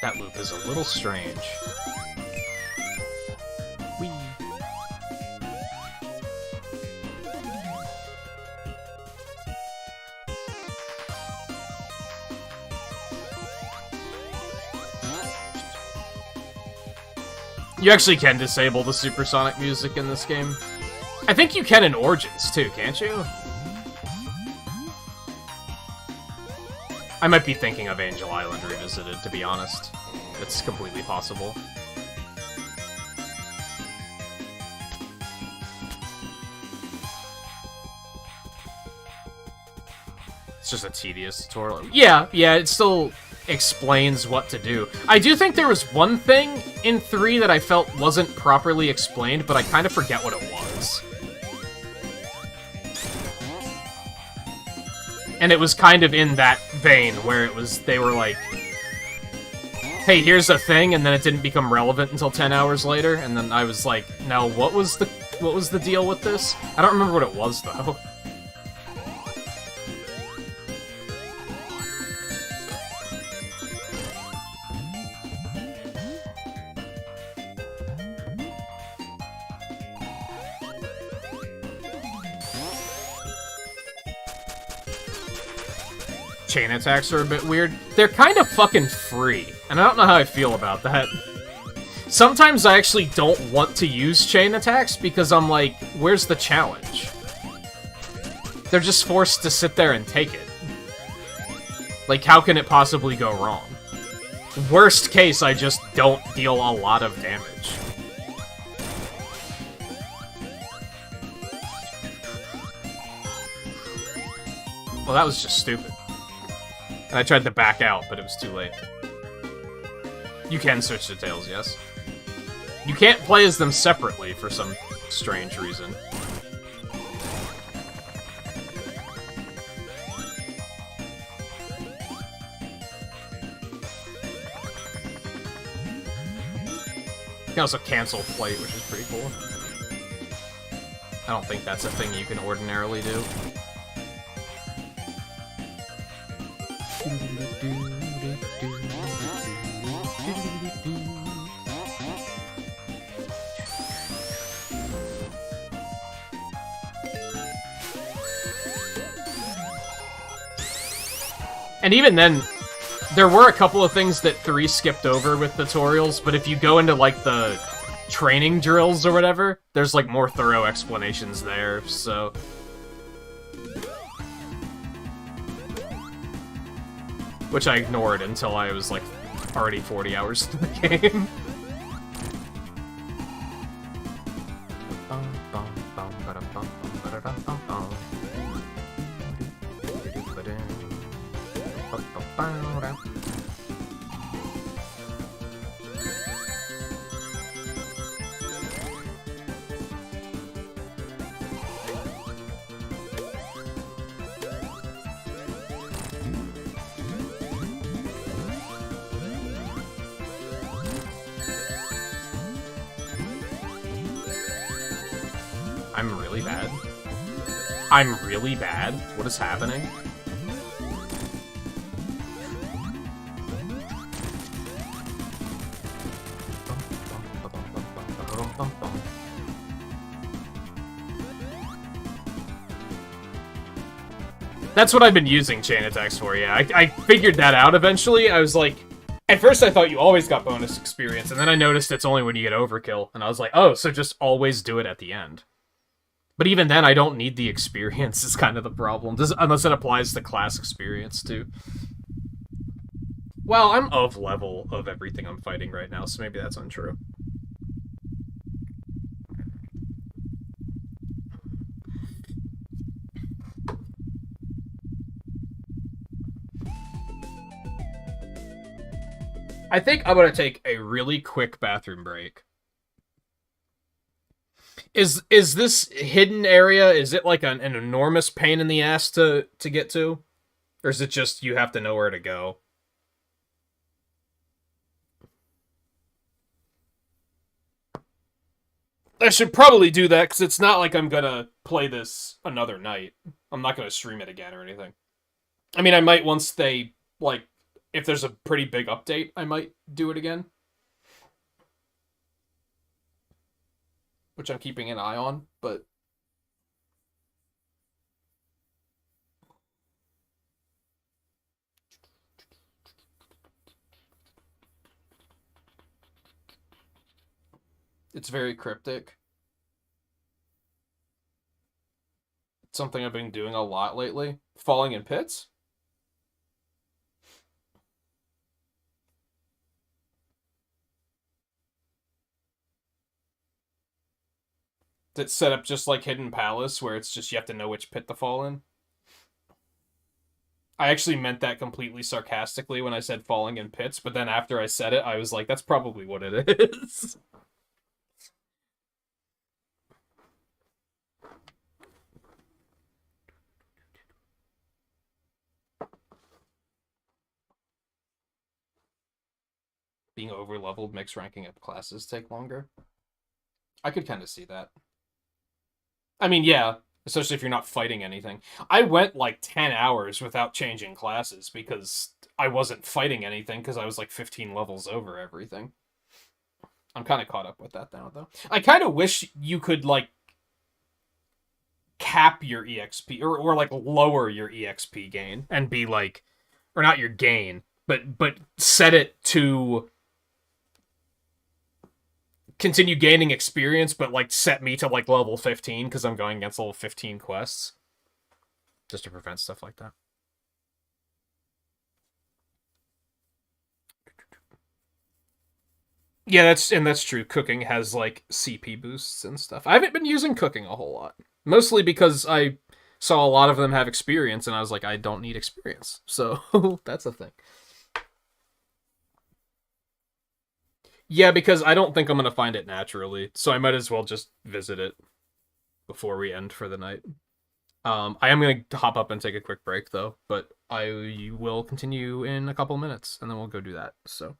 That loop is a little strange. Whee! You actually can disable the supersonic music in this game. I think you can in Origins, too, can't you? I might be thinking of Angel Island Revisited, to be honest. It's completely possible. It's just a tedious tutorial. Yeah, it still explains what to do. I do think there was one thing in 3 that I felt wasn't properly explained, but I kind of forget what it was. And it was kind of in that vein, where it was, they were like, hey, here's a thing, and then it didn't become relevant until 10 hours later, and then I was like, no, what was the deal with this? I don't remember what it was, though. Chain attacks are a bit weird. They're kind of fucking free, and I don't know how I feel about that. Sometimes I actually don't want to use chain attacks because I'm like, where's the challenge? They're just forced to sit there and take it. Like, how can it possibly go wrong? Worst case, I just don't deal a lot of damage. Well, that was just stupid. And I tried to back out, but it was too late. You can switch to Tails, yes. You can't play as them separately for some strange reason. You can also cancel flight, which is pretty cool. I don't think that's a thing you can ordinarily do. And even then, there were a couple of things that 3 skipped over with tutorials, but if you go into, like, the training drills or whatever, there's, like, more thorough explanations there, so... Which I ignored until I was, like, already 40 hours into the game. I'm really bad. I'm really bad? What is happening? That's what I've been using chain attacks for, yeah. I figured that out eventually. I was like... At first I thought you always got bonus experience, and then I noticed it's only when you get overkill. And I was like, oh, so just always do it at the end. But even then, I don't need the experience, is kind of the problem. Unless it applies to class experience, too. Well, I'm of level of everything I'm fighting right now, so maybe that's untrue. I think I'm gonna take a really quick bathroom break. Is this hidden area, is it like an enormous pain in the ass to get to? Or is it just you have to know where to go? I should probably do that, because it's not like I'm gonna play this another night. I'm not gonna stream it again or anything. I mean, I might once they, like, if there's a pretty big update, I might do it again. Which I'm keeping an eye on, but... It's very cryptic. It's something I've been doing a lot lately. Falling in pits? That's set up just like Hidden Palace, where it's just you have to know which pit to fall in. I actually meant that completely sarcastically when I said falling in pits, but then after I said it, I was like, that's probably what it is. Being over-leveled makes ranking up classes take longer. I could kind of see that. I mean, yeah, especially if you're not fighting anything. I went like 10 hours without changing classes because I wasn't fighting anything because I was like 15 levels over everything. I'm kind of caught up with that now, though. I kind of wish you could, like, cap your EXP, or like, lower your EXP gain and be like, or not your gain, but set it to continue gaining experience, but, like, set me to, like, level 15, because I'm going against level 15 quests. Just to prevent stuff like that. Yeah, that's true. Cooking has, like, CP boosts and stuff. I haven't been using cooking a whole lot. Mostly because I saw a lot of them have experience, and I was like, I don't need experience. So, that's a thing. Yeah, because I don't think I'm going to find it naturally, so I might as well just visit it before we end for the night. I am going to hop up and take a quick break, though, but I will continue in a couple minutes, and then we'll go do that, so...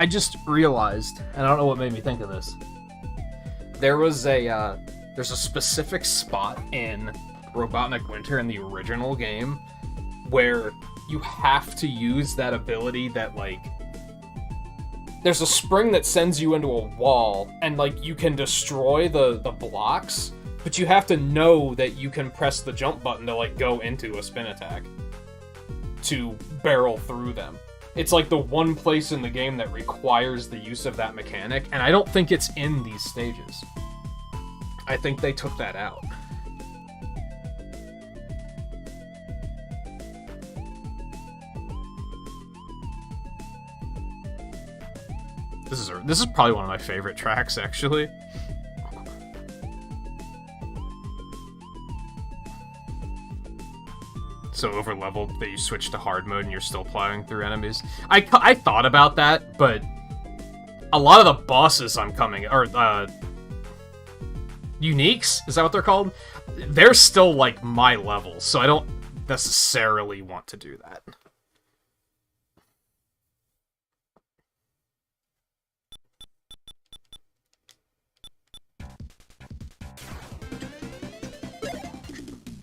just realized, and I don't know what made me think of this. There's a specific spot in Robotnik Winter in the original game where you have to use that ability that, like, there's a spring that sends you into a wall, and, like, you can destroy the blocks, but you have to know that you can press the jump button to, like, go into a spin attack to barrel through them. It's, like, the one place in the game that requires the use of that mechanic, and I don't think it's in these stages. I think they took that out. This is probably one of my favorite tracks, actually. So over-leveled that you switch to hard mode and you're still plowing through enemies. I thought about that, but a lot of the bosses I'm coming... Or, uniques? Is that what they're called? They're still, like, my level, so I don't necessarily want to do that.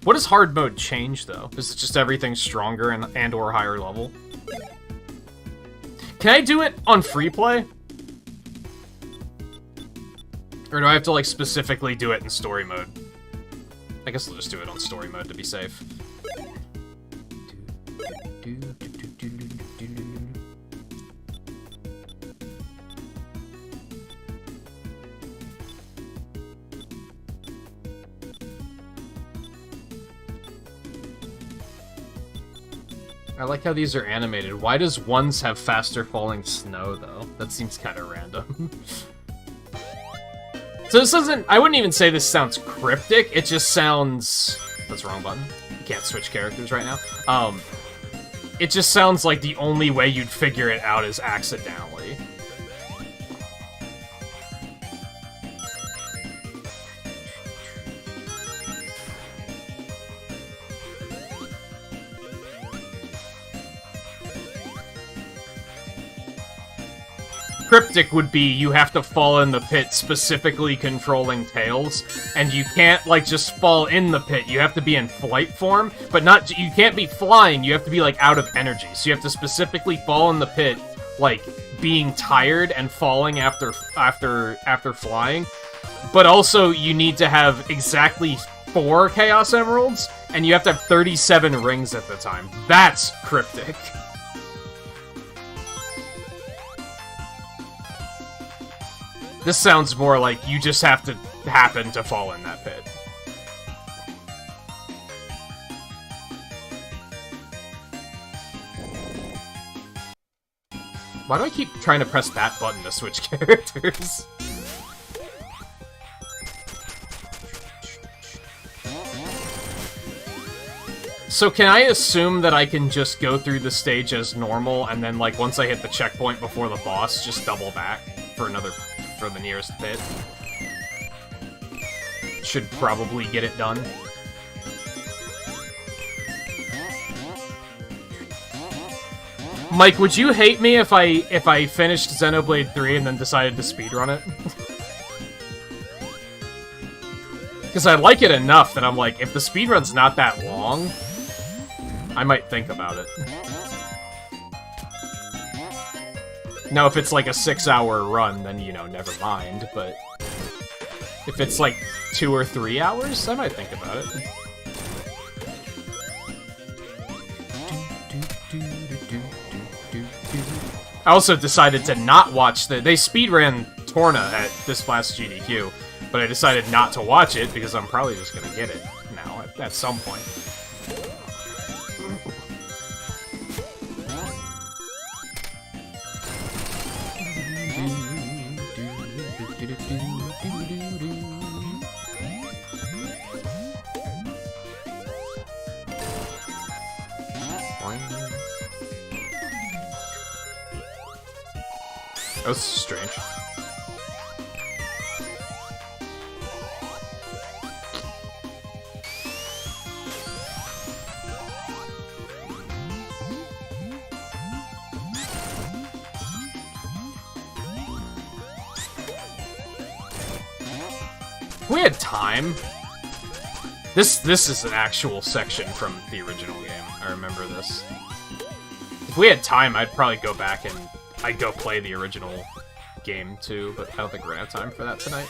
What does hard mode change, though? Is it just everything stronger and or higher level? Can I do it on free play? Or do I have to, like, specifically do it in story mode? I guess I'll just do it on story mode to be safe. I like how these are animated. Why does ones have faster falling snow, though? That seems kind of random. So this doesn't... I wouldn't even say this sounds cryptic. It just sounds... That's the wrong button. You can't switch characters right now. It just sounds like the only way you'd figure it out is accidentally. Cryptic would be you have to fall in the pit specifically controlling Tails, and you can't, like, just fall in the pit. You have to be in flight form, but not, you can't be flying, you have to be, like, out of energy. So you have to specifically fall in the pit, like, being tired and falling after flying. But also, you need to have exactly 4 Chaos Emeralds, and you have to have 37 rings at the time. That's cryptic. This sounds more like you just have to happen to fall in that pit. Why do I keep trying to press that button to switch characters? So can I assume that I can just go through the stage as normal, and then, like, once I hit the checkpoint before the boss, just double back for the nearest pit? Should probably get it done. Mike, would you hate me if I finished Xenoblade 3 and then decided to speedrun it? Because I like it enough that I'm like, if the speedrun's not that long, I might think about it. Now, if it's like a 6-hour run, then, you know, never mind, but if it's like 2 or 3 hours, I might think about it. I also decided to not watch they speedran Torna at this last GDQ, but I decided not to watch it because I'm probably just gonna get it now at some point. That was strange. If we had time... This is an actual section from the original game. I remember this. If we had time, I'd probably go back and I'd go play the original game too, but I don't think we're gonna have time for that tonight.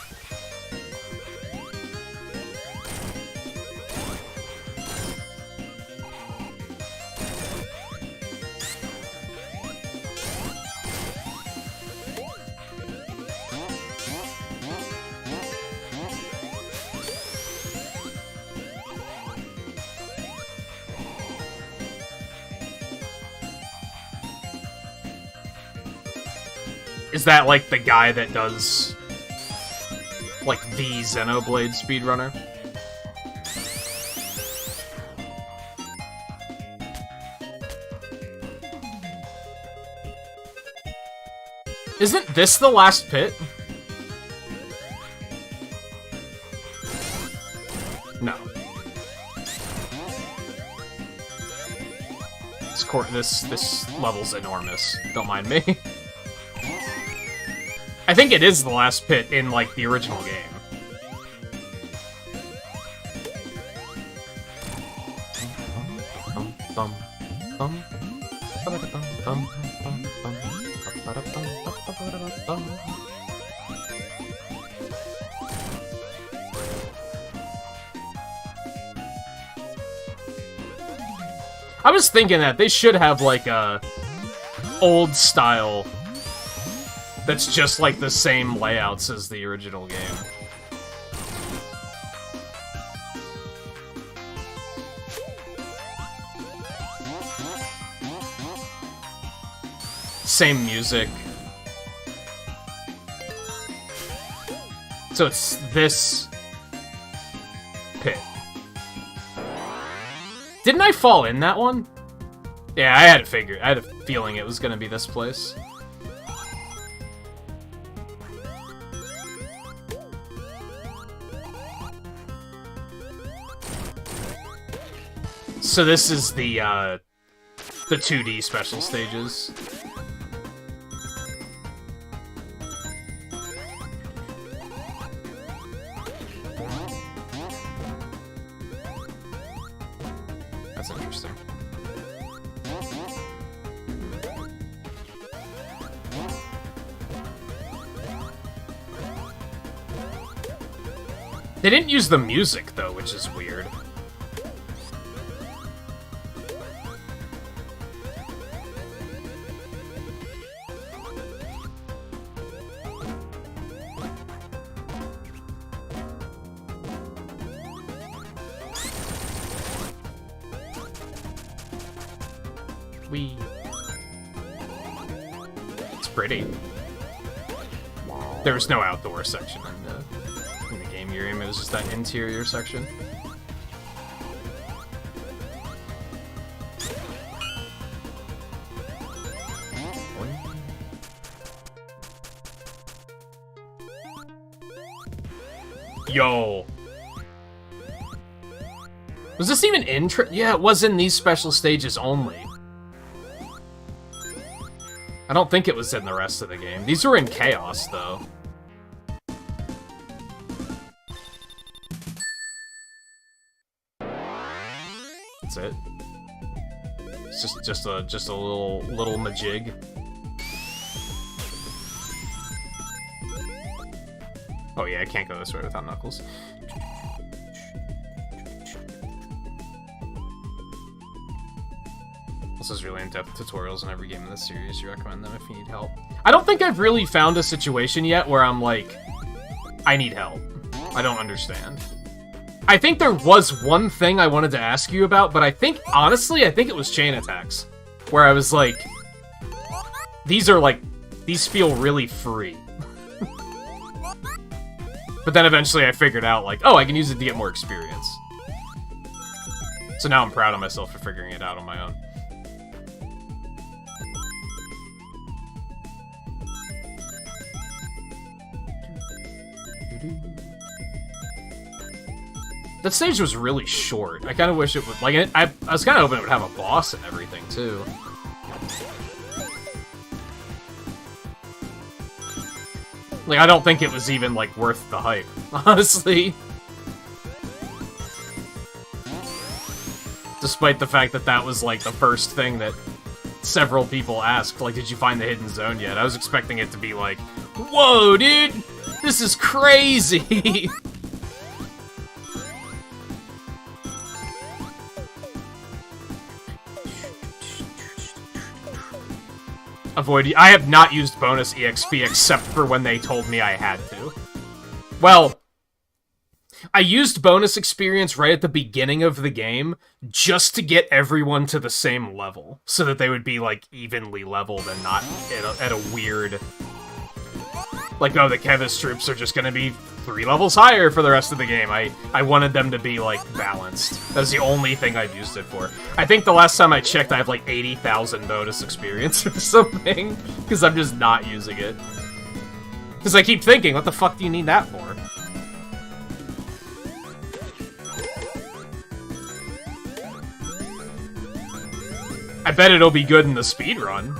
Is that, like, the guy that does, like, the Xenoblade speedrunner? Isn't this the last pit? No. This level's enormous. Don't mind me. I think it is the last pit in, like, the original game. I was thinking that they should have, like, a old style that's just like the same layouts as the original game. Same music. So it's this pit. Didn't I fall in that one? Yeah, I had it figured. I had a feeling it was gonna be this place. So this is the 2D special stages. That's interesting. They didn't use the music, though, which is weird. It's pretty. There was no outdoor section in the game you're in. It was just that interior section. Yo! Was this even yeah, it was in these special stages only. I don't think it was in the rest of the game. These were in Chaos, though. That's it. It's just a little majig. Oh yeah, I can't go this way without Knuckles. This is really in-depth tutorials in every game in this series. You recommend them if you need help. I don't think I've really found a situation yet where I'm like, I need help. I don't understand. I think there was one thing I wanted to ask you about, but I think, honestly, I think it was chain attacks. Where I was like, these feel really free. But then eventually I figured out, like, oh, I can use it to get more experience. So now I'm proud of myself for figuring it out on my own. That stage was really short. I kind of wish it would, like, I was kind of hoping it would have a boss and everything, too. Like, I don't think it was even, like, worth the hype, honestly. Despite the fact that that was, like, the first thing that several people asked, like, did you find the hidden zone yet? I was expecting it to be like, whoa, dude! This is crazy! Avoid. I have not used bonus EXP except for when they told me I had to. Well, I used bonus experience right at the beginning of the game just to get everyone to the same level, so that they would be, like, evenly leveled and not at a weird... Like, oh, the Kevis troops are just gonna be 3 levels higher for the rest of the game. I wanted them to be, like, balanced. That's the only thing I've used it for. I think the last time I checked, I have, like, 80,000 bonus experience or something, because I'm just not using it. Because I keep thinking, what the fuck do you need that for? I bet it'll be good in the speedrun.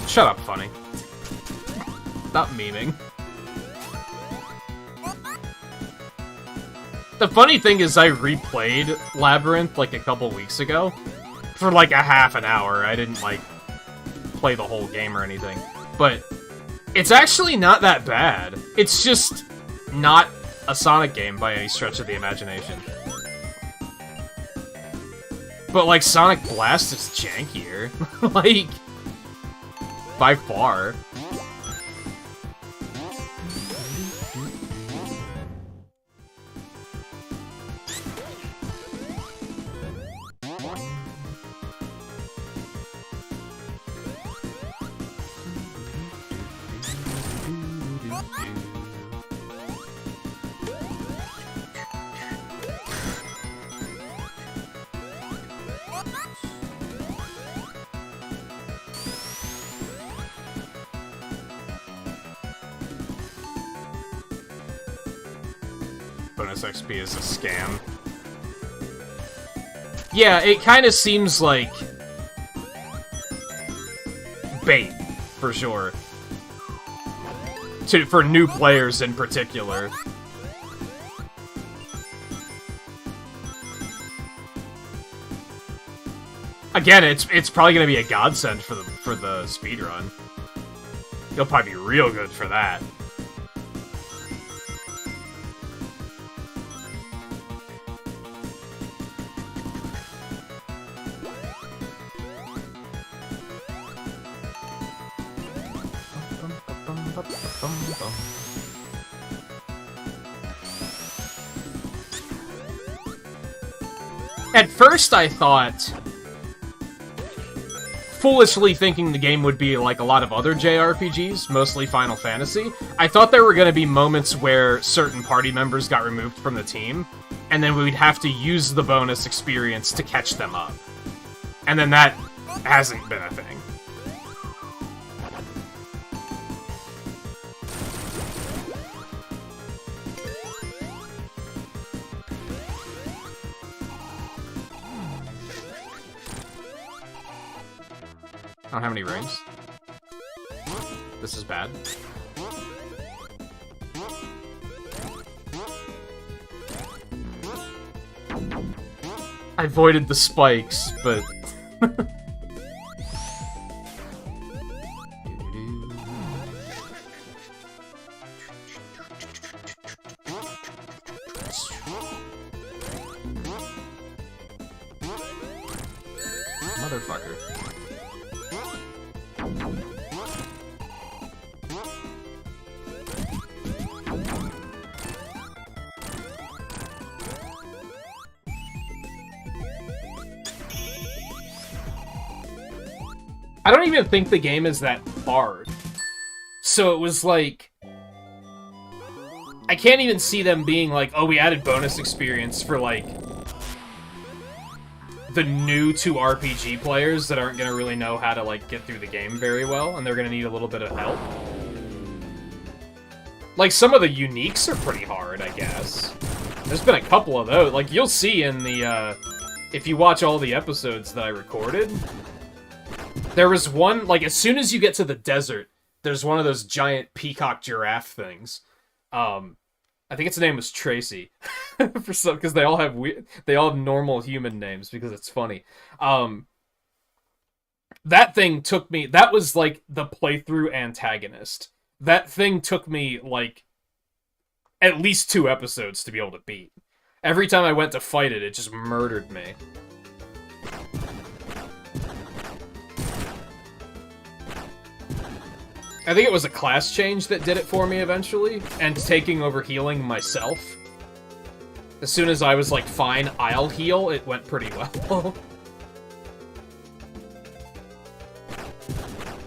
Shut up, funny. Stop memeing. The funny thing is I replayed Labyrinth like a couple weeks ago for like a half an hour. I didn't like play the whole game or anything, but it's actually not that bad. It's just not a Sonic game by any stretch of the imagination. But like Sonic Blast is jankier. Like, by far. Bonus XP is a scam. Yeah, it kind of seems like bait, for sure. For new players in particular. Again, it's probably gonna be a godsend for the speedrun. You'll probably be real good for that. At first I thought, foolishly thinking the game would be like a lot of other JRPGs, mostly Final Fantasy, I thought there were going to be moments where certain party members got removed from the team, and then we'd have to use the bonus experience to catch them up. And then that hasn't been a thing. I don't have any rings. This is bad. I avoided the spikes, but... Motherfucker. I don't even think the game is that hard. So it was like... I can't even see them being like, oh, we added bonus experience for, like, the new to RPG players that aren't gonna really know how to, like, get through the game very well, and they're gonna need a little bit of help. Like, some of the uniques are pretty hard, I guess. There's been a couple of those. Like, you'll see in the, if you watch all the episodes that I recorded, there was one, like, as soon as you get to the desert, there's one of those giant peacock giraffe things. I think its name was Tracy, for some, because they all have normal human names because it's funny. That thing took me. That was like the playthrough antagonist. That thing took me like at least 2 episodes to be able to beat. Every time I went to fight it, it just murdered me. I think it was a class change that did it for me eventually, and taking over healing myself. As soon as I was like, fine, I'll heal, it went pretty well.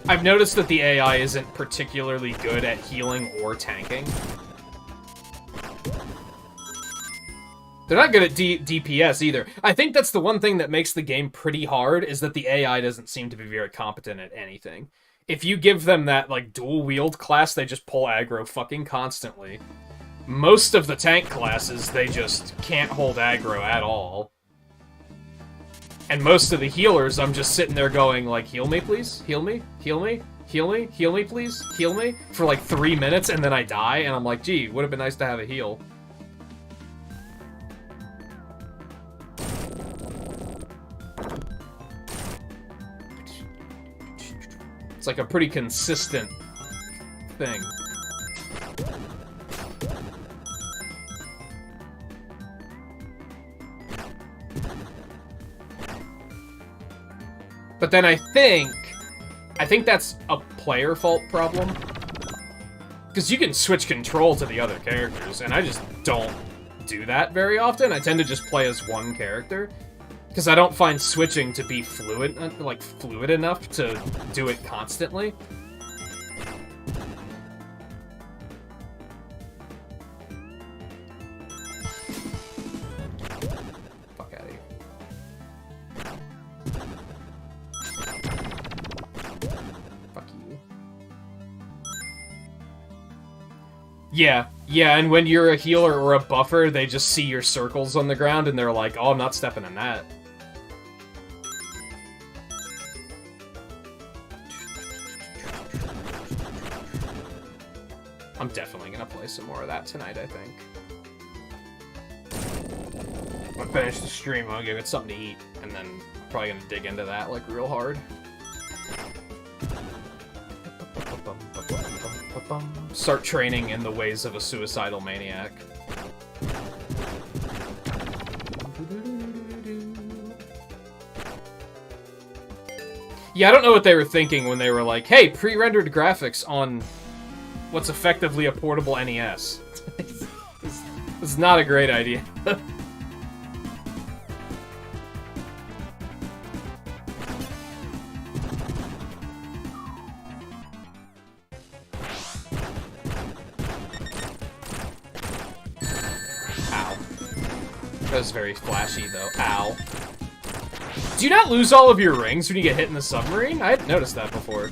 I've noticed that the AI isn't particularly good at healing or tanking. They're not good at DPS either. I think that's the one thing that makes the game pretty hard, is that the AI doesn't seem to be very competent at anything. If you give them that, like, dual-wield class, they just pull aggro fucking constantly. Most of the tank classes, they just can't hold aggro at all. And most of the healers, I'm just sitting there going, like, heal me, please? Heal me? Heal me? Heal me? Heal me, please? Heal me? For, like, 3 minutes, and then I die, and I'm like, gee, would have been nice to have a heal. It's like a pretty consistent thing. But then I think that's a player fault problem. Because you can switch control to the other characters, and I just don't do that very often. I tend to just play as one character. Because I don't find switching to be fluid enough to do it constantly. Fuck out of here. Fuck you. Yeah, and when you're a healer or a buffer, they just see your circles on the ground and they're like, oh, I'm not stepping in that. I'm definitely gonna play some more of that tonight, I think. When I finish the stream, I'll give it something to eat, and then I'm probably gonna dig into that, like, real hard. Start training in the ways of a suicidal maniac. Yeah, I don't know what they were thinking when they were like, hey, pre-rendered graphics on what's effectively a portable NES. It's not a great idea. Ow. That was very flashy, though. Ow. Do you not lose all of your rings when you get hit in the submarine? I hadn't noticed that before.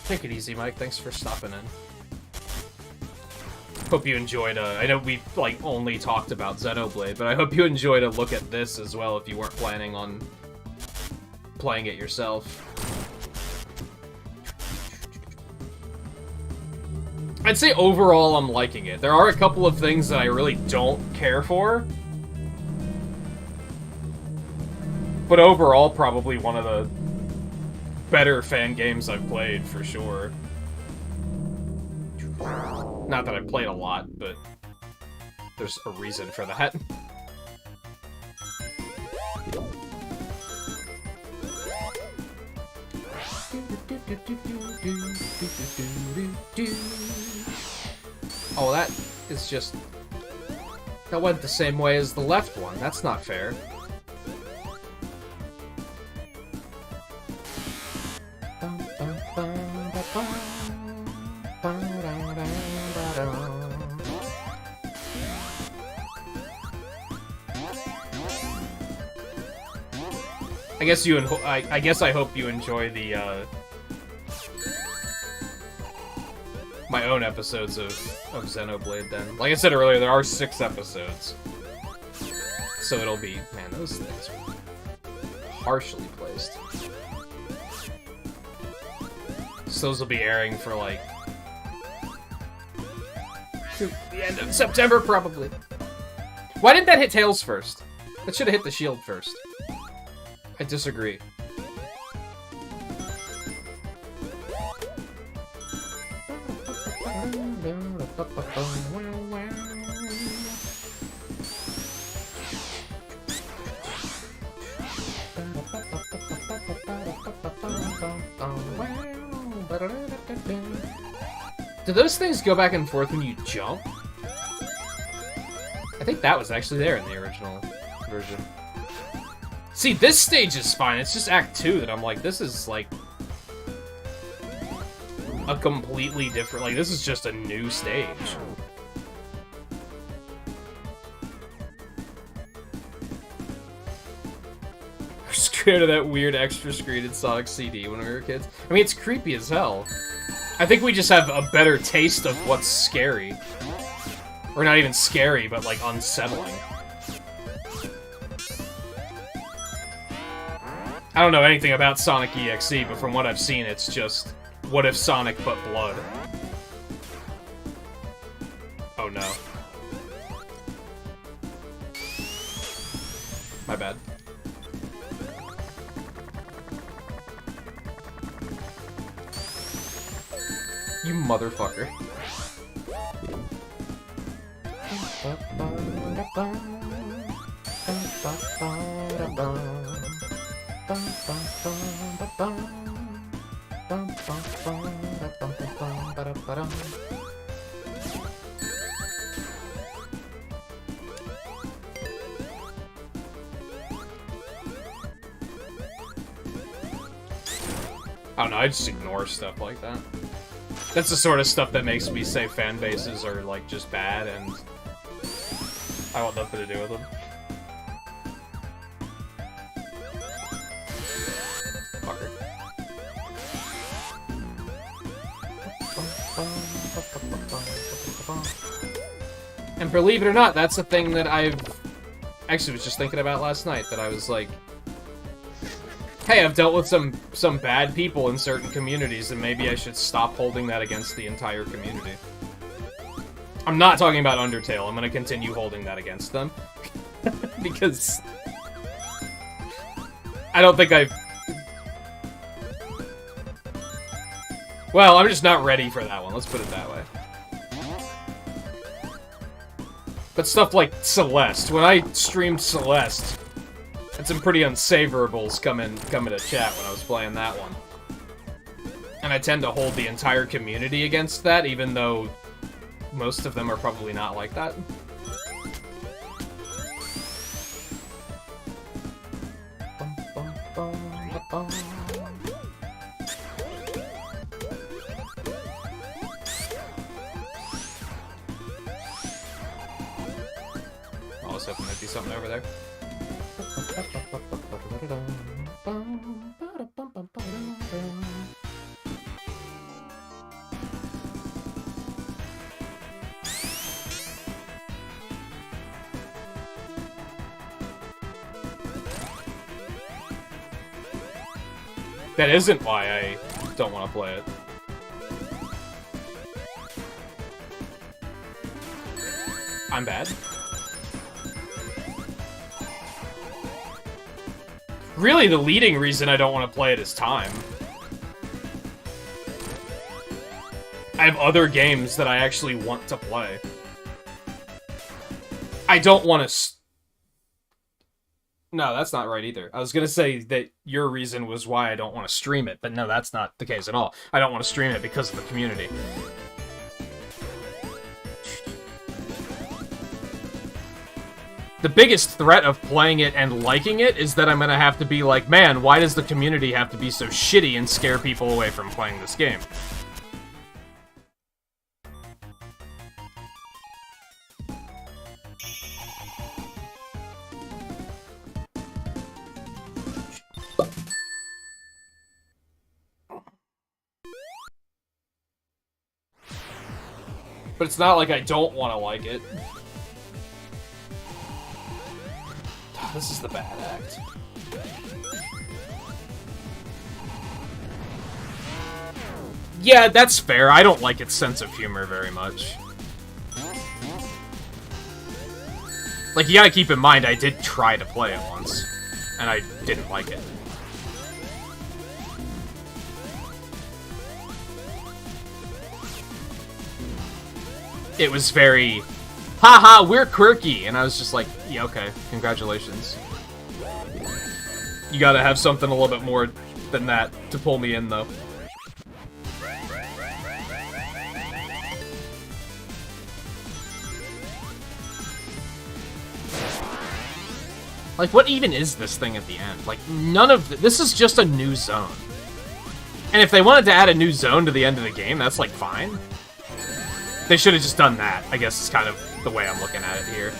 Take it easy, Mike. Thanks for stopping in. Hope you enjoyed, I know we, like, only talked about Xenoblade, but I hope you enjoyed a look at this as well if you weren't planning on playing it yourself. I'd say overall I'm liking it. There are a couple of things that I really don't care for. But overall, probably one of the better fan games I've played, for sure. Not that I've played a lot, but there's a reason for that. Oh, that is just... That went the same way as the left one. That's not fair. I guess I hope you enjoy the my own episodes of Xenoblade then. Like I said earlier, there are 6 episodes. So it'll be, man, those things are harshly placed. So those will be airing for like the end of September probably. Why didn't that hit Tails first? That should have hit the shield first. I disagree. Do those things go back and forth when you jump? I think that was actually there in the original version. See, this stage is fine. It's just Act 2 that I'm like, this is, like, a completely different... Like, this is just a new stage. I'm scared of that weird extra screen in Sonic CD when we were kids. I mean, it's creepy as hell. I think we just have a better taste of what's scary. Or not even scary, but, like, unsettling. I don't know anything about Sonic EXE, but from what I've seen, it's just, what if Sonic but blood? Oh no. My bad. You motherfucker. I don't know, I just ignore stuff like that. That's the sort of stuff that makes me say fan bases are, like, just bad, and I want nothing to do with them. Fucker. And believe it or not, that's a thing that I've actually was just thinking about last night, that I was like, hey, I've dealt with some bad people in certain communities, and maybe I should stop holding that against the entire community. I'm not talking about Undertale. I'm going to continue holding that against them. Because I don't think I've... Well, I'm just not ready for that one. Let's put it that way. But stuff like Celeste. When I streamed Celeste, had some pretty unsavorables come into chat when I was playing that one. And I tend to hold the entire community against that, even though most of them are probably not like that. I was hoping there'd be something over there. That isn't why I don't want to play it. I'm bad. Really, the leading reason I don't want to play it is time. I have other games that I actually want to play. I don't want to... No, that's not right either. I was gonna say that your reason was why I don't want to stream it, but no, that's not the case at all. I don't want to stream it because of the community. The biggest threat of playing it and liking it is that I'm gonna have to be like, man, why does the community have to be so shitty and scare people away from playing this game? But it's not like I don't want to like it. This is the bad act. Yeah, that's fair. I don't like its sense of humor very much. Like, you gotta keep in mind, I did try to play it once, and I didn't like it. It was very, haha, we're quirky, and I was just like, yeah, okay, congratulations. You gotta have something a little bit more than that to pull me in, though. Like, what even is this thing at the end? Like, none of this is just a new zone. And if they wanted to add a new zone to the end of the game, that's, like, fine. They should have just done that, I guess is kind of the way I'm looking at it here.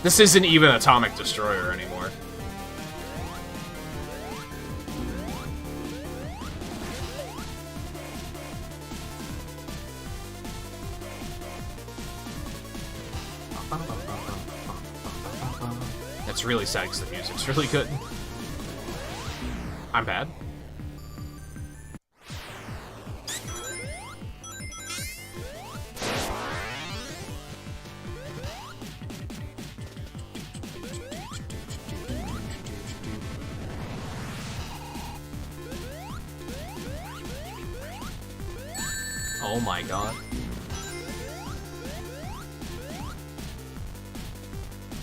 This isn't even Atomic Destroyer anymore. It's really sad because the music's really good. I'm bad. Oh my god.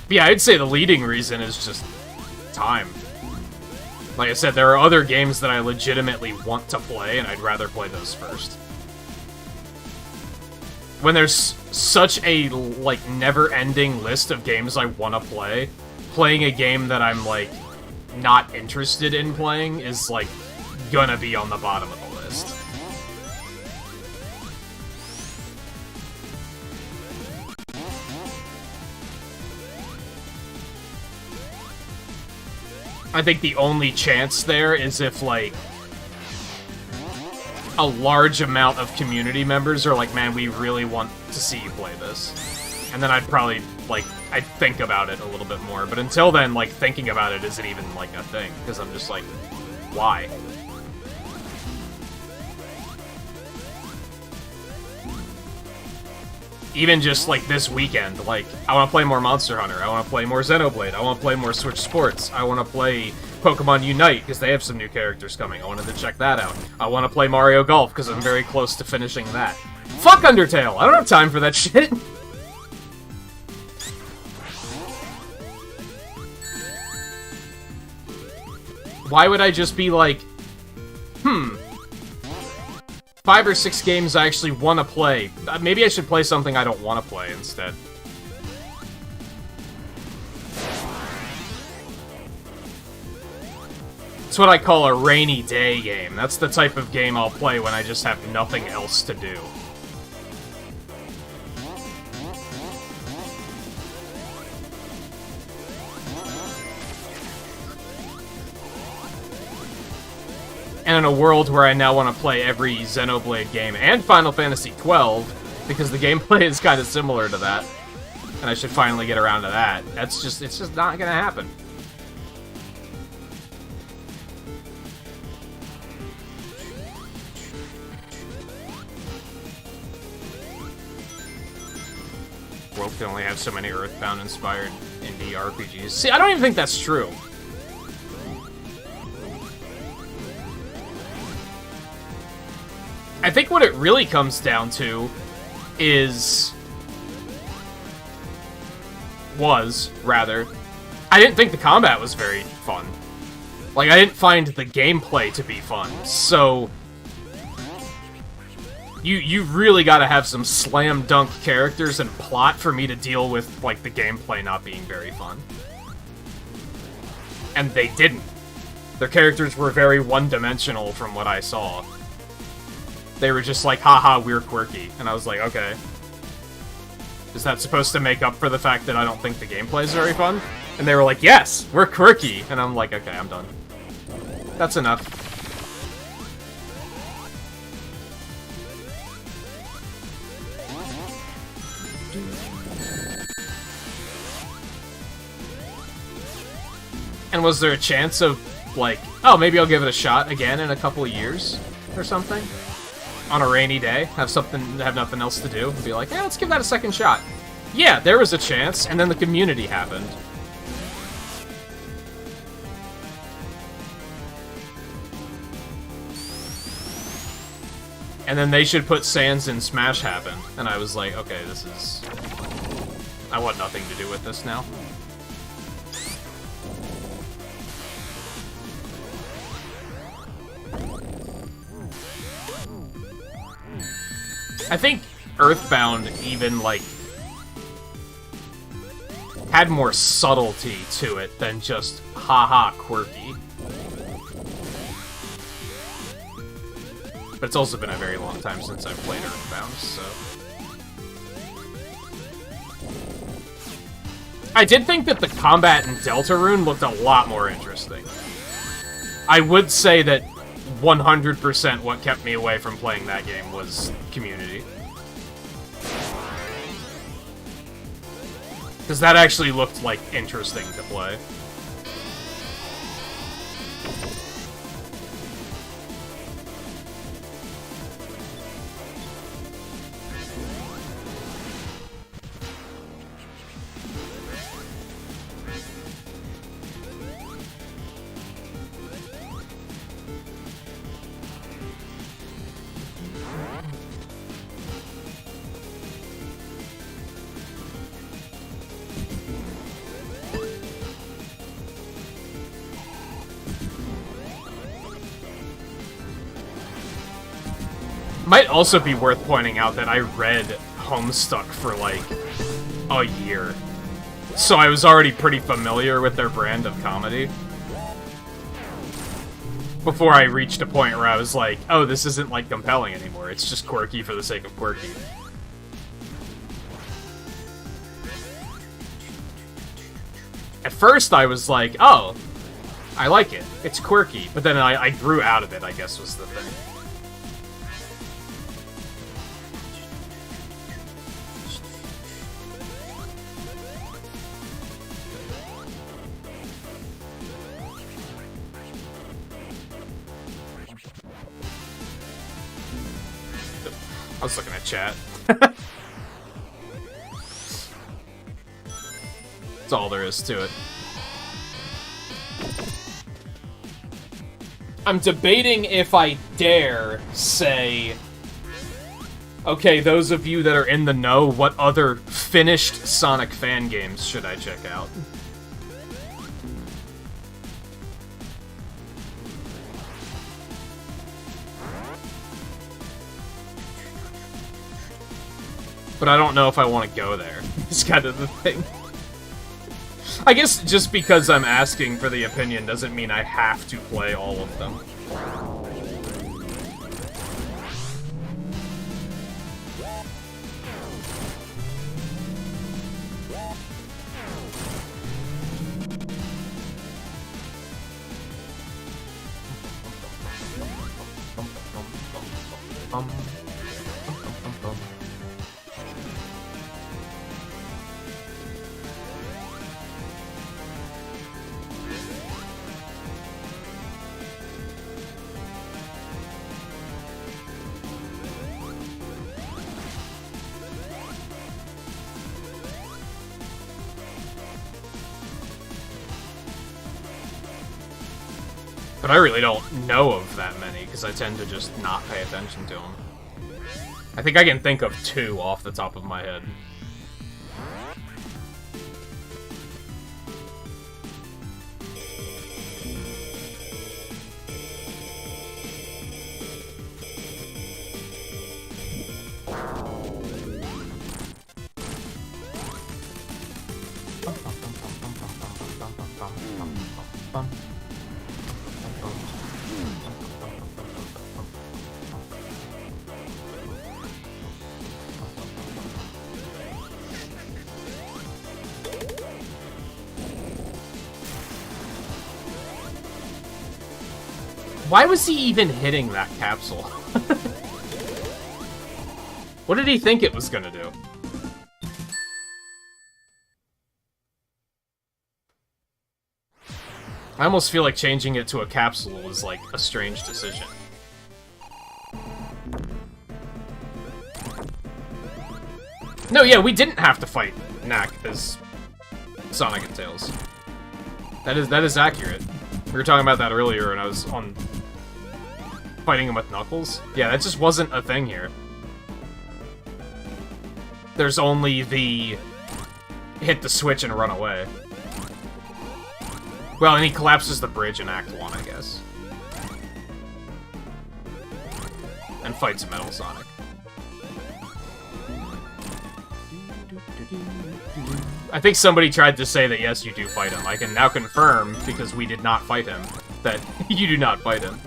Yeah, I'd say the leading reason is just time. Like I said, there are other games that I legitimately want to play, and I'd rather play those first. When there's such a, like, never-ending list of games I want to play, playing a game that I'm, like, not interested in playing is, like, gonna be on the bottom of the list. I think the only chance there is if, like, a large amount of community members are like, man, we really want to see you play this. And then I'd probably, like, I'd think about it a little bit more. But until then, like, thinking about it isn't even, like, a thing. Because I'm just like, why? Even just, like, this weekend, like, I want to play more Monster Hunter, I want to play more Xenoblade, I want to play more Switch Sports, I want to play Pokemon Unite, because they have some new characters coming, I wanted to check that out. I want to play Mario Golf, because I'm very close to finishing that. Fuck Undertale! I don't have time for that shit! Why would I just be like, 5 or 6 games I actually want to play. Maybe I should play something I don't want to play instead. It's what I call a rainy day game. That's the type of game I'll play when I just have nothing else to do. And in a world where I now want to play every Xenoblade game and Final Fantasy XII, because the gameplay is kind of similar to that, and I should finally get around to that. It's just not gonna happen. World can only have so many Earthbound-inspired indie RPGs. See, I don't even think that's true. I think what it really comes down to I didn't think the combat was very fun. Like, I didn't find the gameplay to be fun, so you really gotta have some slam dunk characters and plot for me to deal with, like, the gameplay not being very fun. And they didn't. Their characters were very one-dimensional from what I saw. They were just like, haha, we're quirky. And I was like, okay. Is that supposed to make up for the fact that I don't think the gameplay is very fun? And they were like, yes, we're quirky. And I'm like, okay, I'm done. That's enough. And was there a chance of, like, oh, maybe I'll give it a shot again in a couple of years or something? On a rainy day, have nothing else to do, and be like, let's give that a second shot. Yeah, there was a chance, and then the community happened. And then they should put Sans in Smash Happen, and I was like, okay, I want nothing to do with this now. I think Earthbound even, like, had more subtlety to it than just haha quirky. But it's also been a very long time since I've played Earthbound, so... I did think that the combat in Deltarune looked a lot more interesting. I would say that 100% what kept me away from playing that game was community. Because that actually looked, like, interesting to play. Might also be worth pointing out that I read Homestuck for, like, a year. So I was already pretty familiar with their brand of comedy. Before I reached a point where I was like, oh, this isn't, like, compelling anymore. It's just quirky for the sake of quirky. At first I was like, oh, I like it. It's quirky. But then I grew out of it, I guess was the thing. I was looking at chat. That's all there is to it. I'm debating if I dare say, okay, those of you that are in the know, what other finished Sonic fan games should I check out? But I don't know if I want to go there. It's kind of the thing. I guess just because I'm asking for the opinion doesn't mean I have to play all of them. But I really don't know of that many, because I tend to just not pay attention to them. I think I can think of 2 off the top of my head. Why was he even hitting that capsule? What did he think it was gonna do? I almost feel like changing it to a capsule was like a strange decision. No, yeah, we didn't have to fight Knack as Sonic and Tails. That is accurate. We were talking about that earlier, and I was on fighting him with Knuckles. Yeah, that just wasn't a thing here. There's only the hit the switch and run away. Well, and he collapses the bridge in Act 1, I guess. And fights Metal Sonic. I think somebody tried to say that yes, you do fight him. I can now confirm, because we did not fight him, that you do not fight him.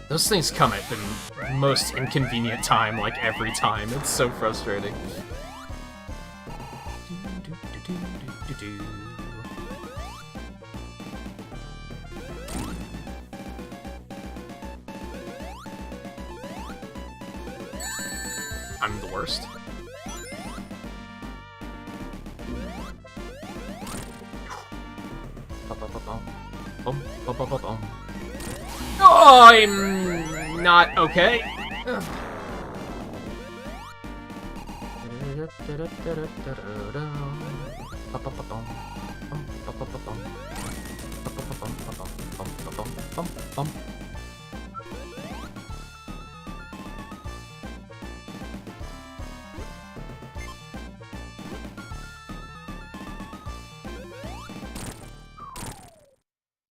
Those things come at the most inconvenient time, like every time. It's so frustrating. I'm the worst. Oh, I'm not okay. Ugh.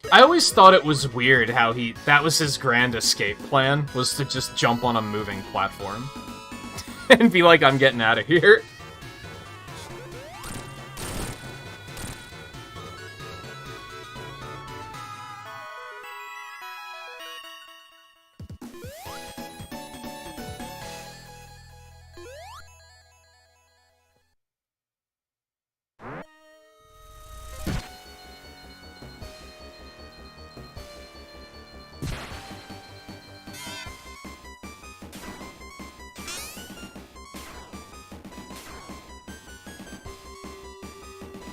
I always thought it was weird how that was his grand escape plan, was to just jump on a moving platform. And be like, I'm getting out of here.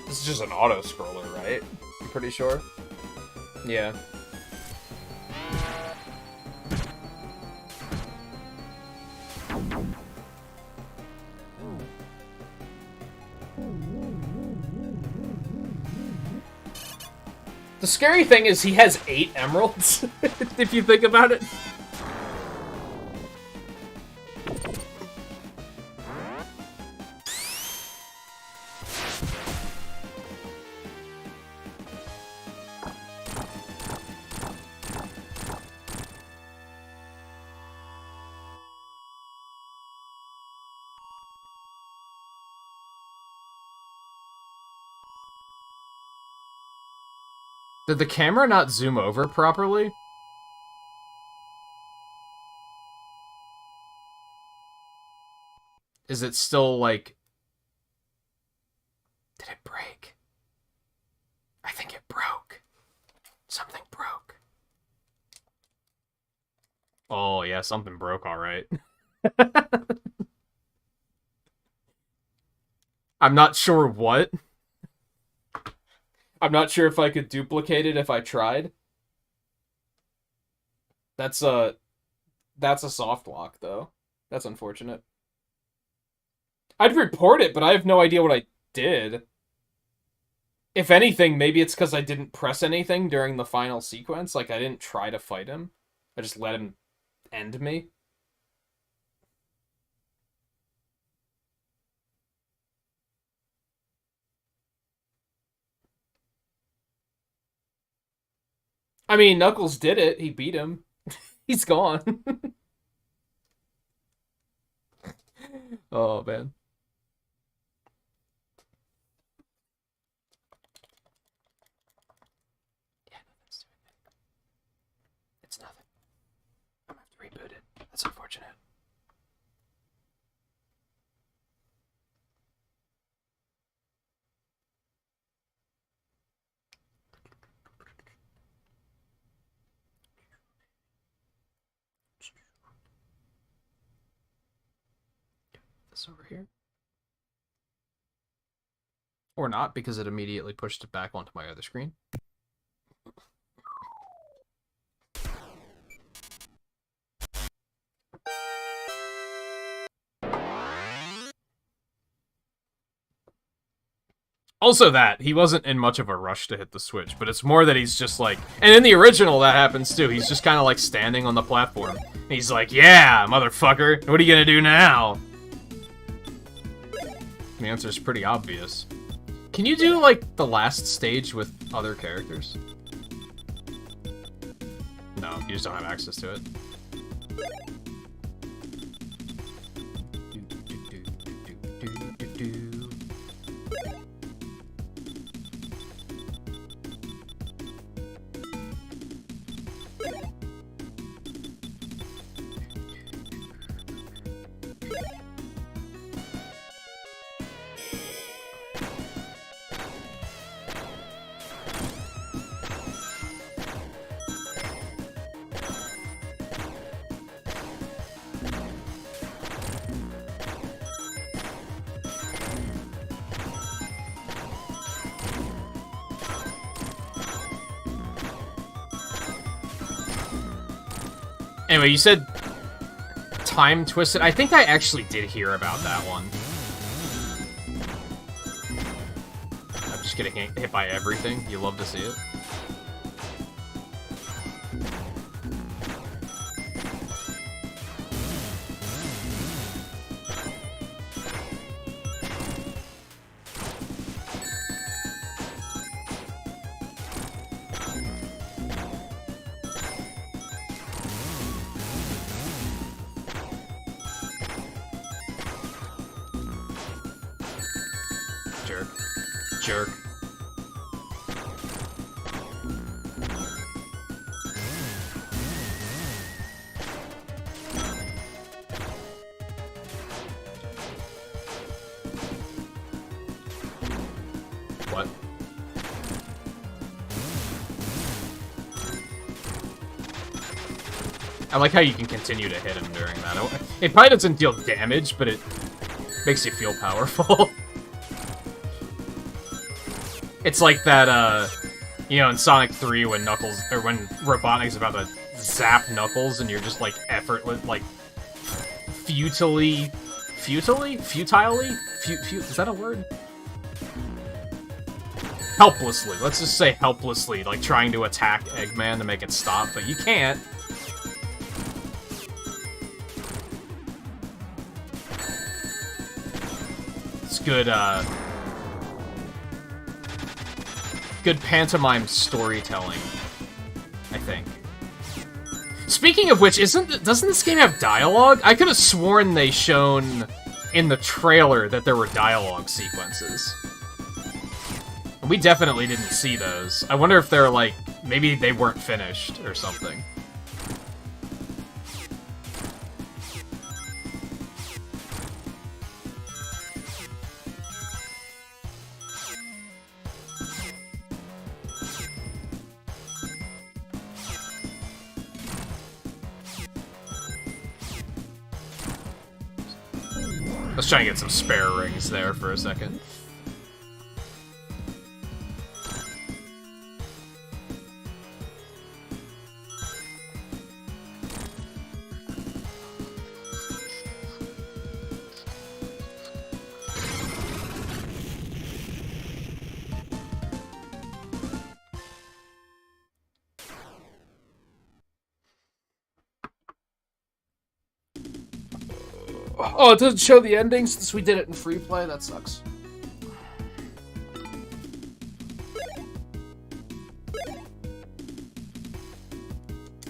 This is just an auto-scroller, right? I'm pretty sure. Yeah. The scary thing is he has 8 emeralds, if you think about it. Did the camera not zoom over properly? Is it still, like... Did it break? I think it broke. Something broke. Oh, yeah, something broke, alright. I'm not sure what. I'm not sure if I could duplicate it if I tried. That's a soft lock, though. That's unfortunate. I'd report it, but I have no idea what I did. If anything, maybe it's because I didn't press anything during the final sequence. Like, I didn't try to fight him. I just let him end me. I mean, Knuckles did it. He beat him. He's gone. Oh, man. Yeah, nothing's doing it. It's nothing. I'm gonna have to reboot it. That's unfortunate. This over here. Or not, because it immediately pushed it back onto my other screen. Also that, he wasn't in much of a rush to hit the switch, but it's more that he's just like... And in the original, that happens too. He's just kind of like standing on the platform. He's like, yeah, motherfucker, what are you gonna do now? The answer's pretty obvious. Can you do, like, the last stage with other characters? No, you just don't have access to it. Anyway, you said Time Twisted. I think I actually did hear about that one. I'm just getting hit by everything. You love to see it. Jerk. What? I like how you can continue to hit him during that. It probably doesn't deal damage, but it makes you feel powerful. It's like that, you know, in Sonic 3 when Knuckles, or when Robotnik's about to zap Knuckles and you're just, like, effortless, like, futilely? Is that a word? Helplessly. Let's just say helplessly, like trying to attack Eggman to make it stop, but you can't. It's good, good pantomime storytelling, I think. Speaking of which, doesn't this game have dialogue? I could have sworn they shown in the trailer that there were dialogue sequences. We definitely didn't see those. I wonder if they're like, maybe they weren't finished or something. Let's try and get some spare rings there for a second. Oh, it doesn't show the endings since we did it in free play? That sucks.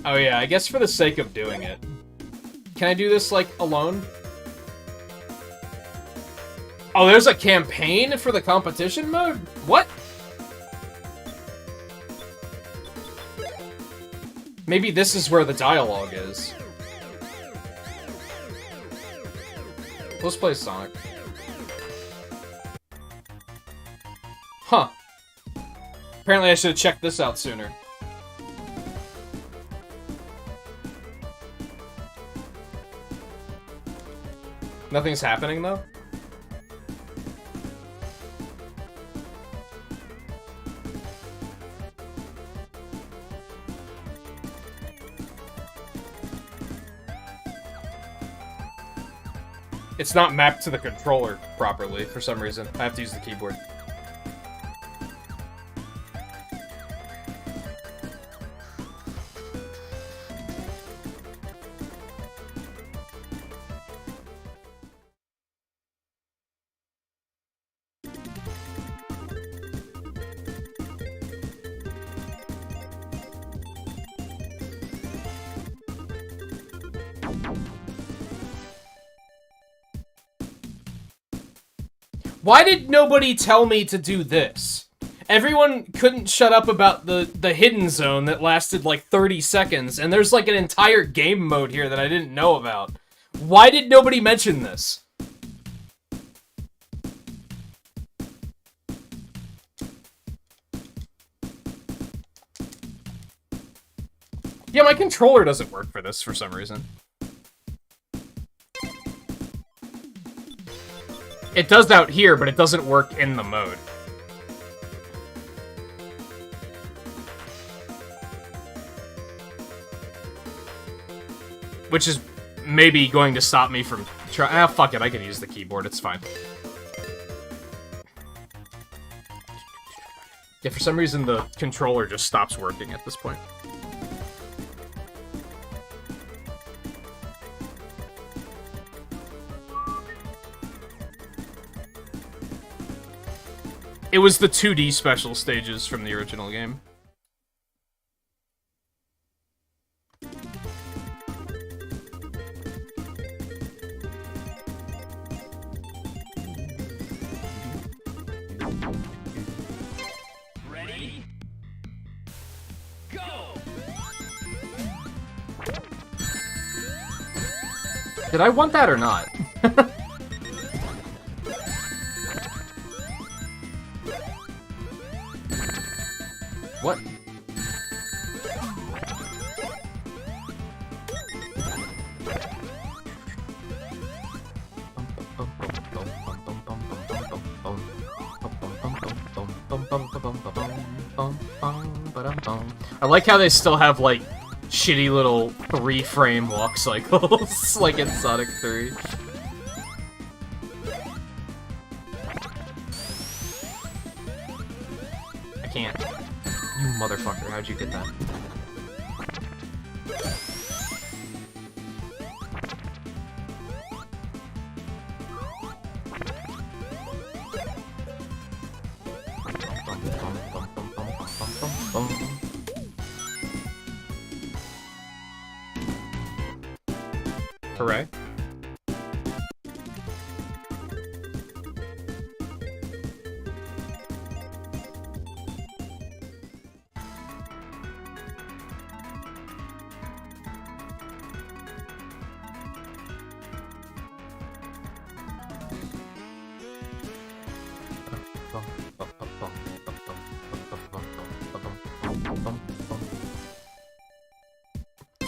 Oh yeah, I guess for the sake of doing it. Can I do this, like, alone? Oh, there's a campaign for the competition mode? What? Maybe this is where the dialogue is. Let's play Sonic. Huh. Apparently I should have checked this out sooner. Nothing's happening, though? It's not mapped to the controller properly for some reason. I have to use the keyboard. Why did nobody tell me to do this? Everyone couldn't shut up about the hidden zone that lasted like 30 seconds, and there's like an entire game mode here that I didn't know about. Why did nobody mention this? Yeah, my controller doesn't work for this for some reason. It does out here, but it doesn't work in the mode. Which is maybe going to stop me from trying. Ah, fuck it, I can use the keyboard, it's fine. Yeah, for some reason the controller just stops working at this point. It was the 2D special stages from the original game. Ready? Go! Did I want that or not? What? I like how they still have, like, shitty little 3-frame walk cycles, like in Sonic 3. can't. You motherfucker, how'd you get that? Hooray.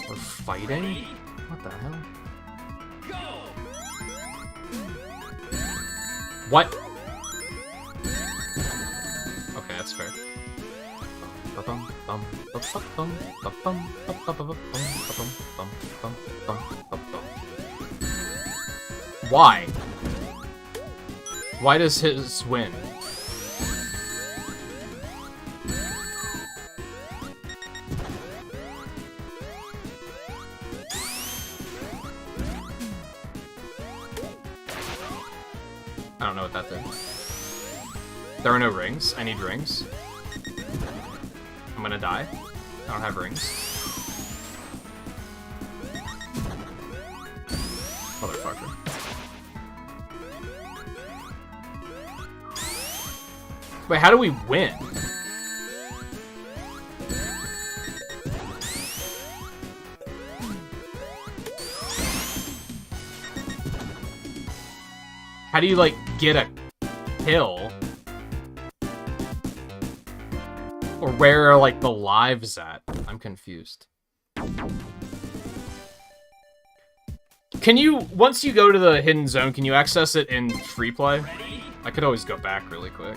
We're fighting? What the hell? What? Okay, that's fair. Why? Why does his win? I don't know what that did. There are no rings. I need rings. I'm gonna die. I don't have rings. Motherfucker. Wait, how do we win? How do you, like, get a kill? Or where are, like, the lives at? I'm confused. Can you, once you go to the hidden zone, can you access it in free play? I could always go back really quick.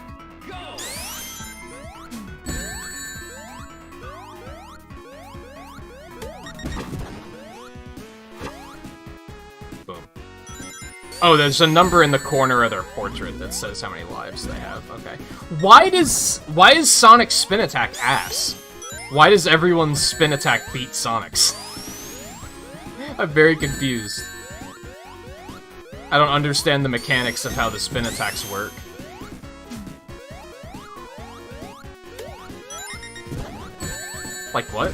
Oh, there's a number in the corner of their portrait that says how many lives they have. Okay. Why is Sonic's spin attack ass? Why does everyone's spin attack beat Sonic's? I'm very confused. I don't understand the mechanics of how the spin attacks work. Like what?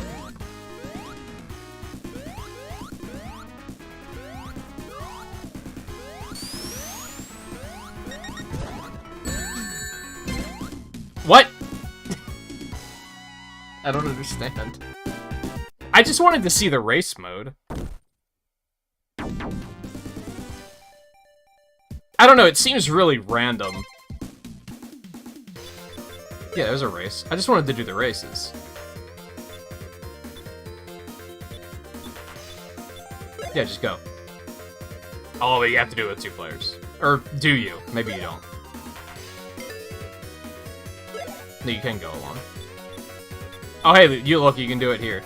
What? I don't understand. I just wanted to see the race mode. I don't know, it seems really random. Yeah, there's a race. I just wanted to do the races. Yeah, just go. Oh, but you have to do it with 2 players. Or do you? Maybe you don't. No, you can go along. Oh, hey, you look, you can do it here.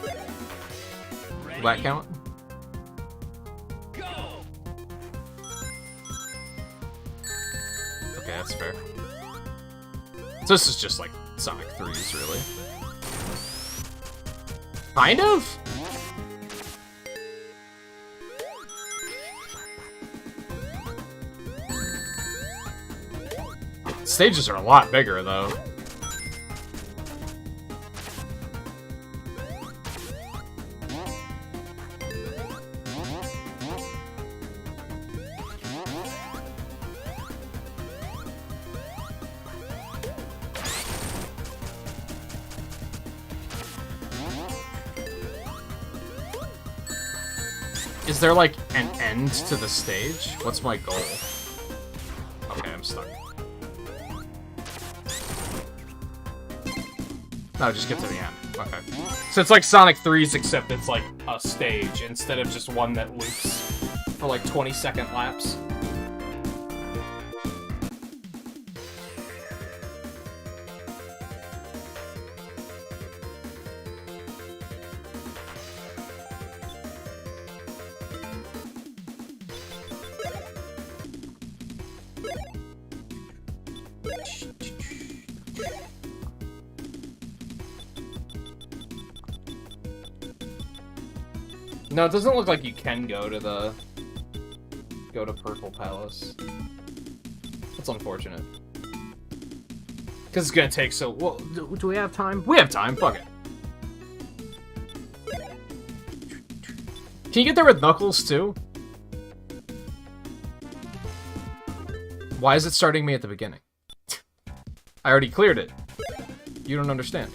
Will that count? Okay, that's fair. So this is just like Sonic 3's, really. Kind of? Stages are a lot bigger, though. Is there, like, an end to the stage? What's my goal? Okay, I'm stuck. No, just get to the end. Okay. So it's like Sonic 3's, except it's like a stage, instead of just one that loops for like 20-second laps. No, it doesn't look like you can go to Purple Palace. That's unfortunate. Because it's gonna take so... Well, do we have time? We have time, fuck it. Can you get there with Knuckles, too? Why is it starting me at the beginning? I already cleared it. You don't understand.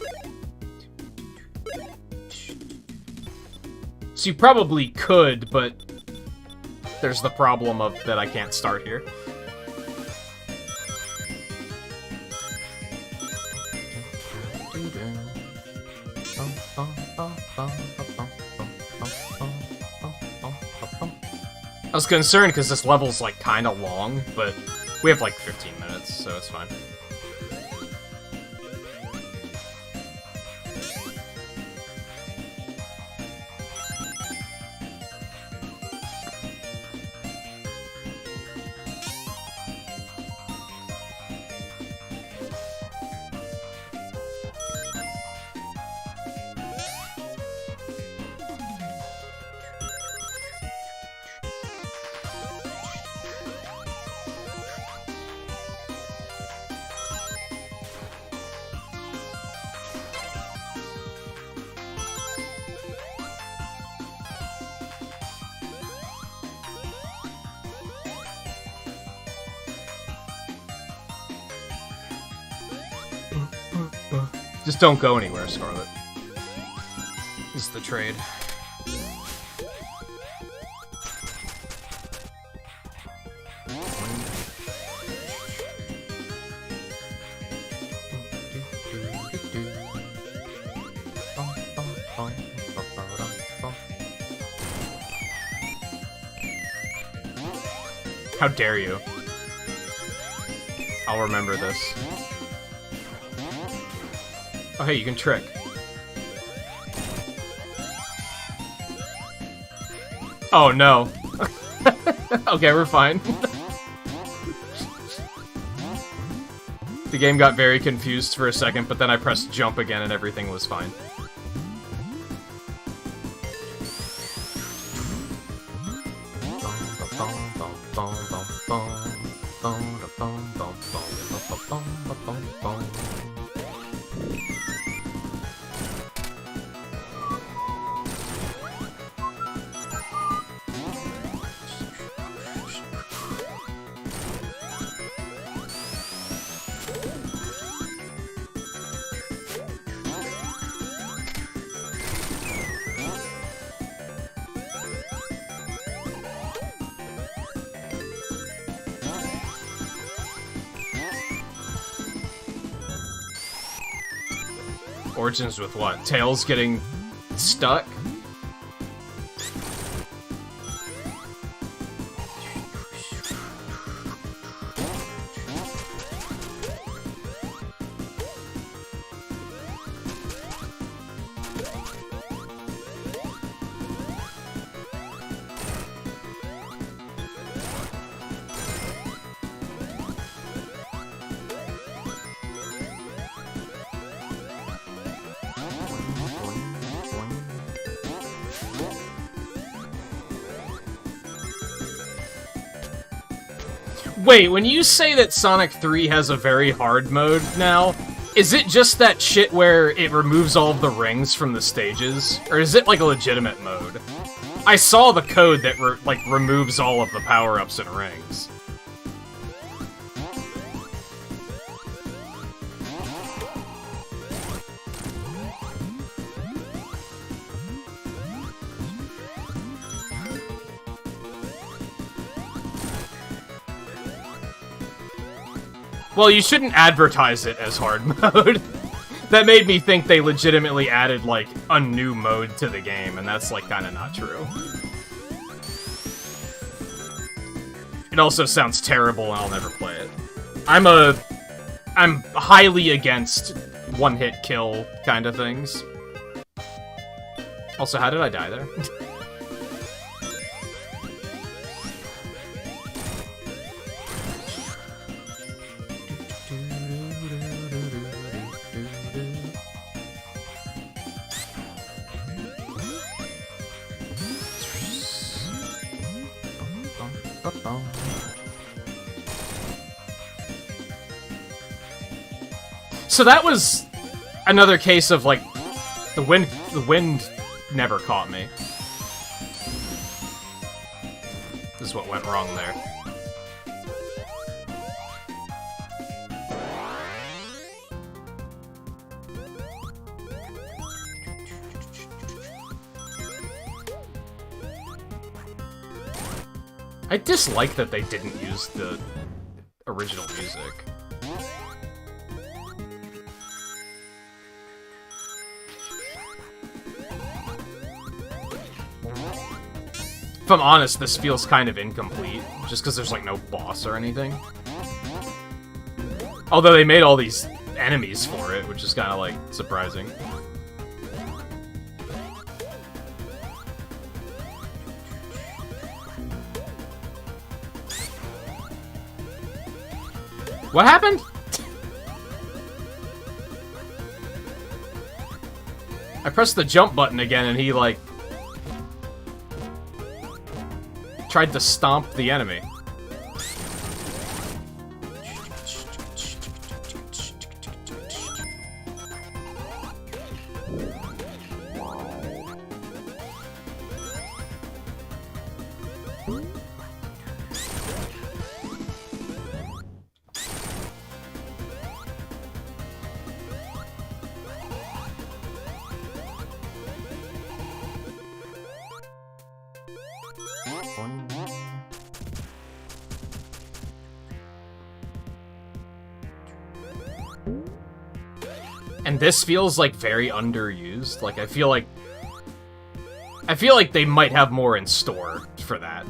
So you probably could, but there's the problem of that I can't start here. I was concerned because this level's like kind of long, but we have like 15 minutes, so it's fine. Just don't go anywhere, Scarlet. This is the trade. How dare you? I'll remember this. Oh, hey, you can trick. Oh, no. Okay, we're fine. The game got very confused for a second, but then I pressed jump again and everything was fine. Origins with what? Tails getting stuck? Wait, when you say that Sonic 3 has a very hard mode now, is it just that shit where it removes all of the rings from the stages? Or is it like a legitimate mode? I saw the code that removes all of the power-ups and rings. Well, you shouldn't advertise it as hard mode. That made me think they legitimately added, like, a new mode to the game, and that's, like, kinda not true. It also sounds terrible, and I'll never play it. I'm highly against one-hit kill kind of things. Also, how did I die there? So that was another case of, like, the wind never caught me. This is what went wrong there. I dislike that they didn't use the original music. If I'm honest, this feels kind of incomplete, just because there's, like, no boss or anything. Although they made all these enemies for it, which is kind of, like, surprising. What happened? I pressed the jump button again and he, like, tried to stomp the enemy. And this feels, like, very underused. Like, I feel like they might have more in store for that.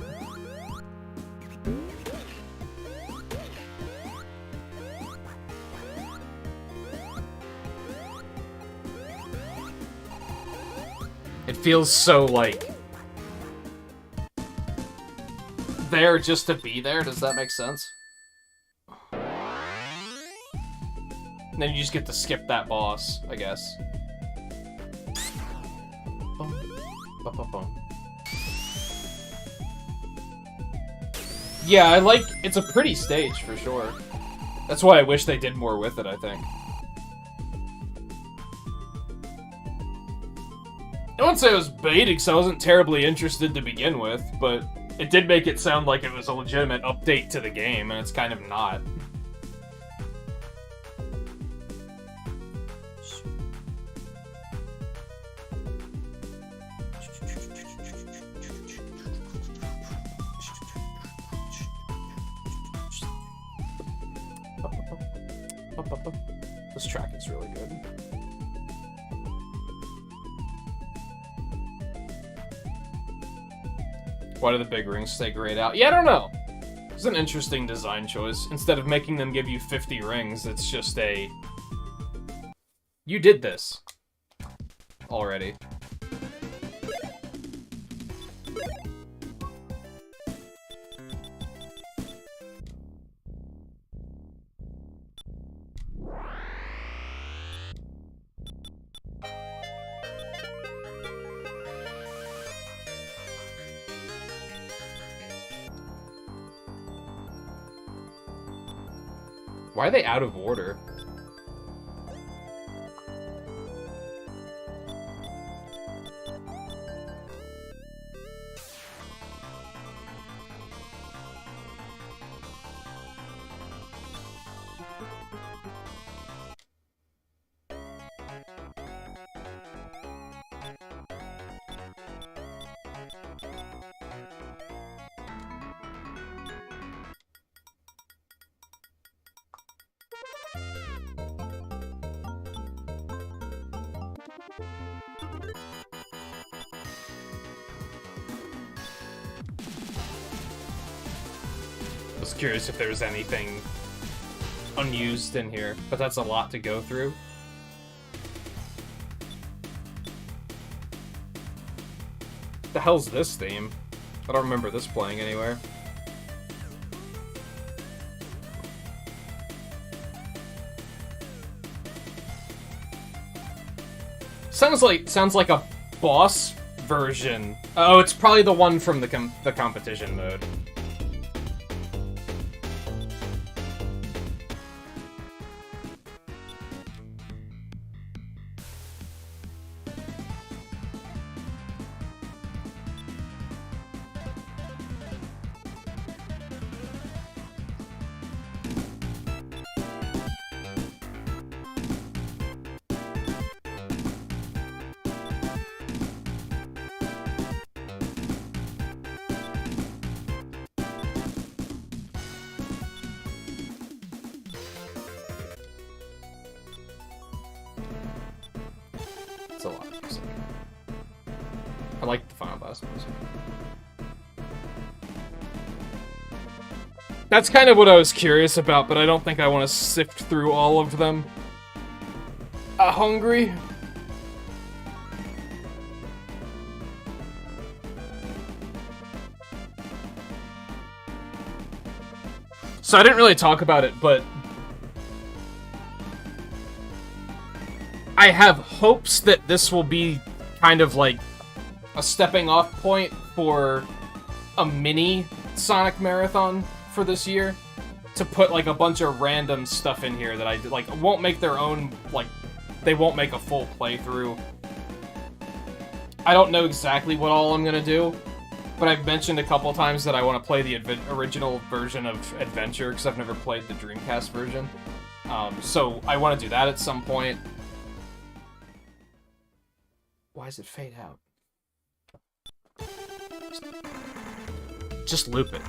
It feels so, like, there just to be there. Does that make sense? And then you just get to skip that boss, I guess. Yeah, it's a pretty stage, for sure. That's why I wish they did more with it, I think. I wouldn't say I was baiting, because I wasn't terribly interested to begin with, but it did make it sound like it was a legitimate update to the game, and it's kind of not. This track is really good. Why do the big rings stay grayed out? Yeah, I don't know. It's an interesting design choice. Instead of making them give you 50 rings, it's just a... You did this. Already. Why are they out of order? I was curious if there was anything unused in here, but that's a lot to go through. The hell's this theme? I don't remember this playing anywhere. Sounds like a boss version. Oh, it's probably the one from the competition mode. I like the Final Boss music. That's kind of what I was curious about, but I don't think I want to sift through all of them. Hungry? So I didn't really talk about it, but I have hopes that this will be kind of like a stepping off point for a mini Sonic Marathon for this year. To put like a bunch of random stuff in here that I like won't make their own, like, they won't make a full playthrough. I don't know exactly what all I'm gonna do, but I've mentioned a couple times that I want to play the original version of Adventure, because I've never played the Dreamcast version. So I want to do that at some point. Why does it fade out? Just loop it.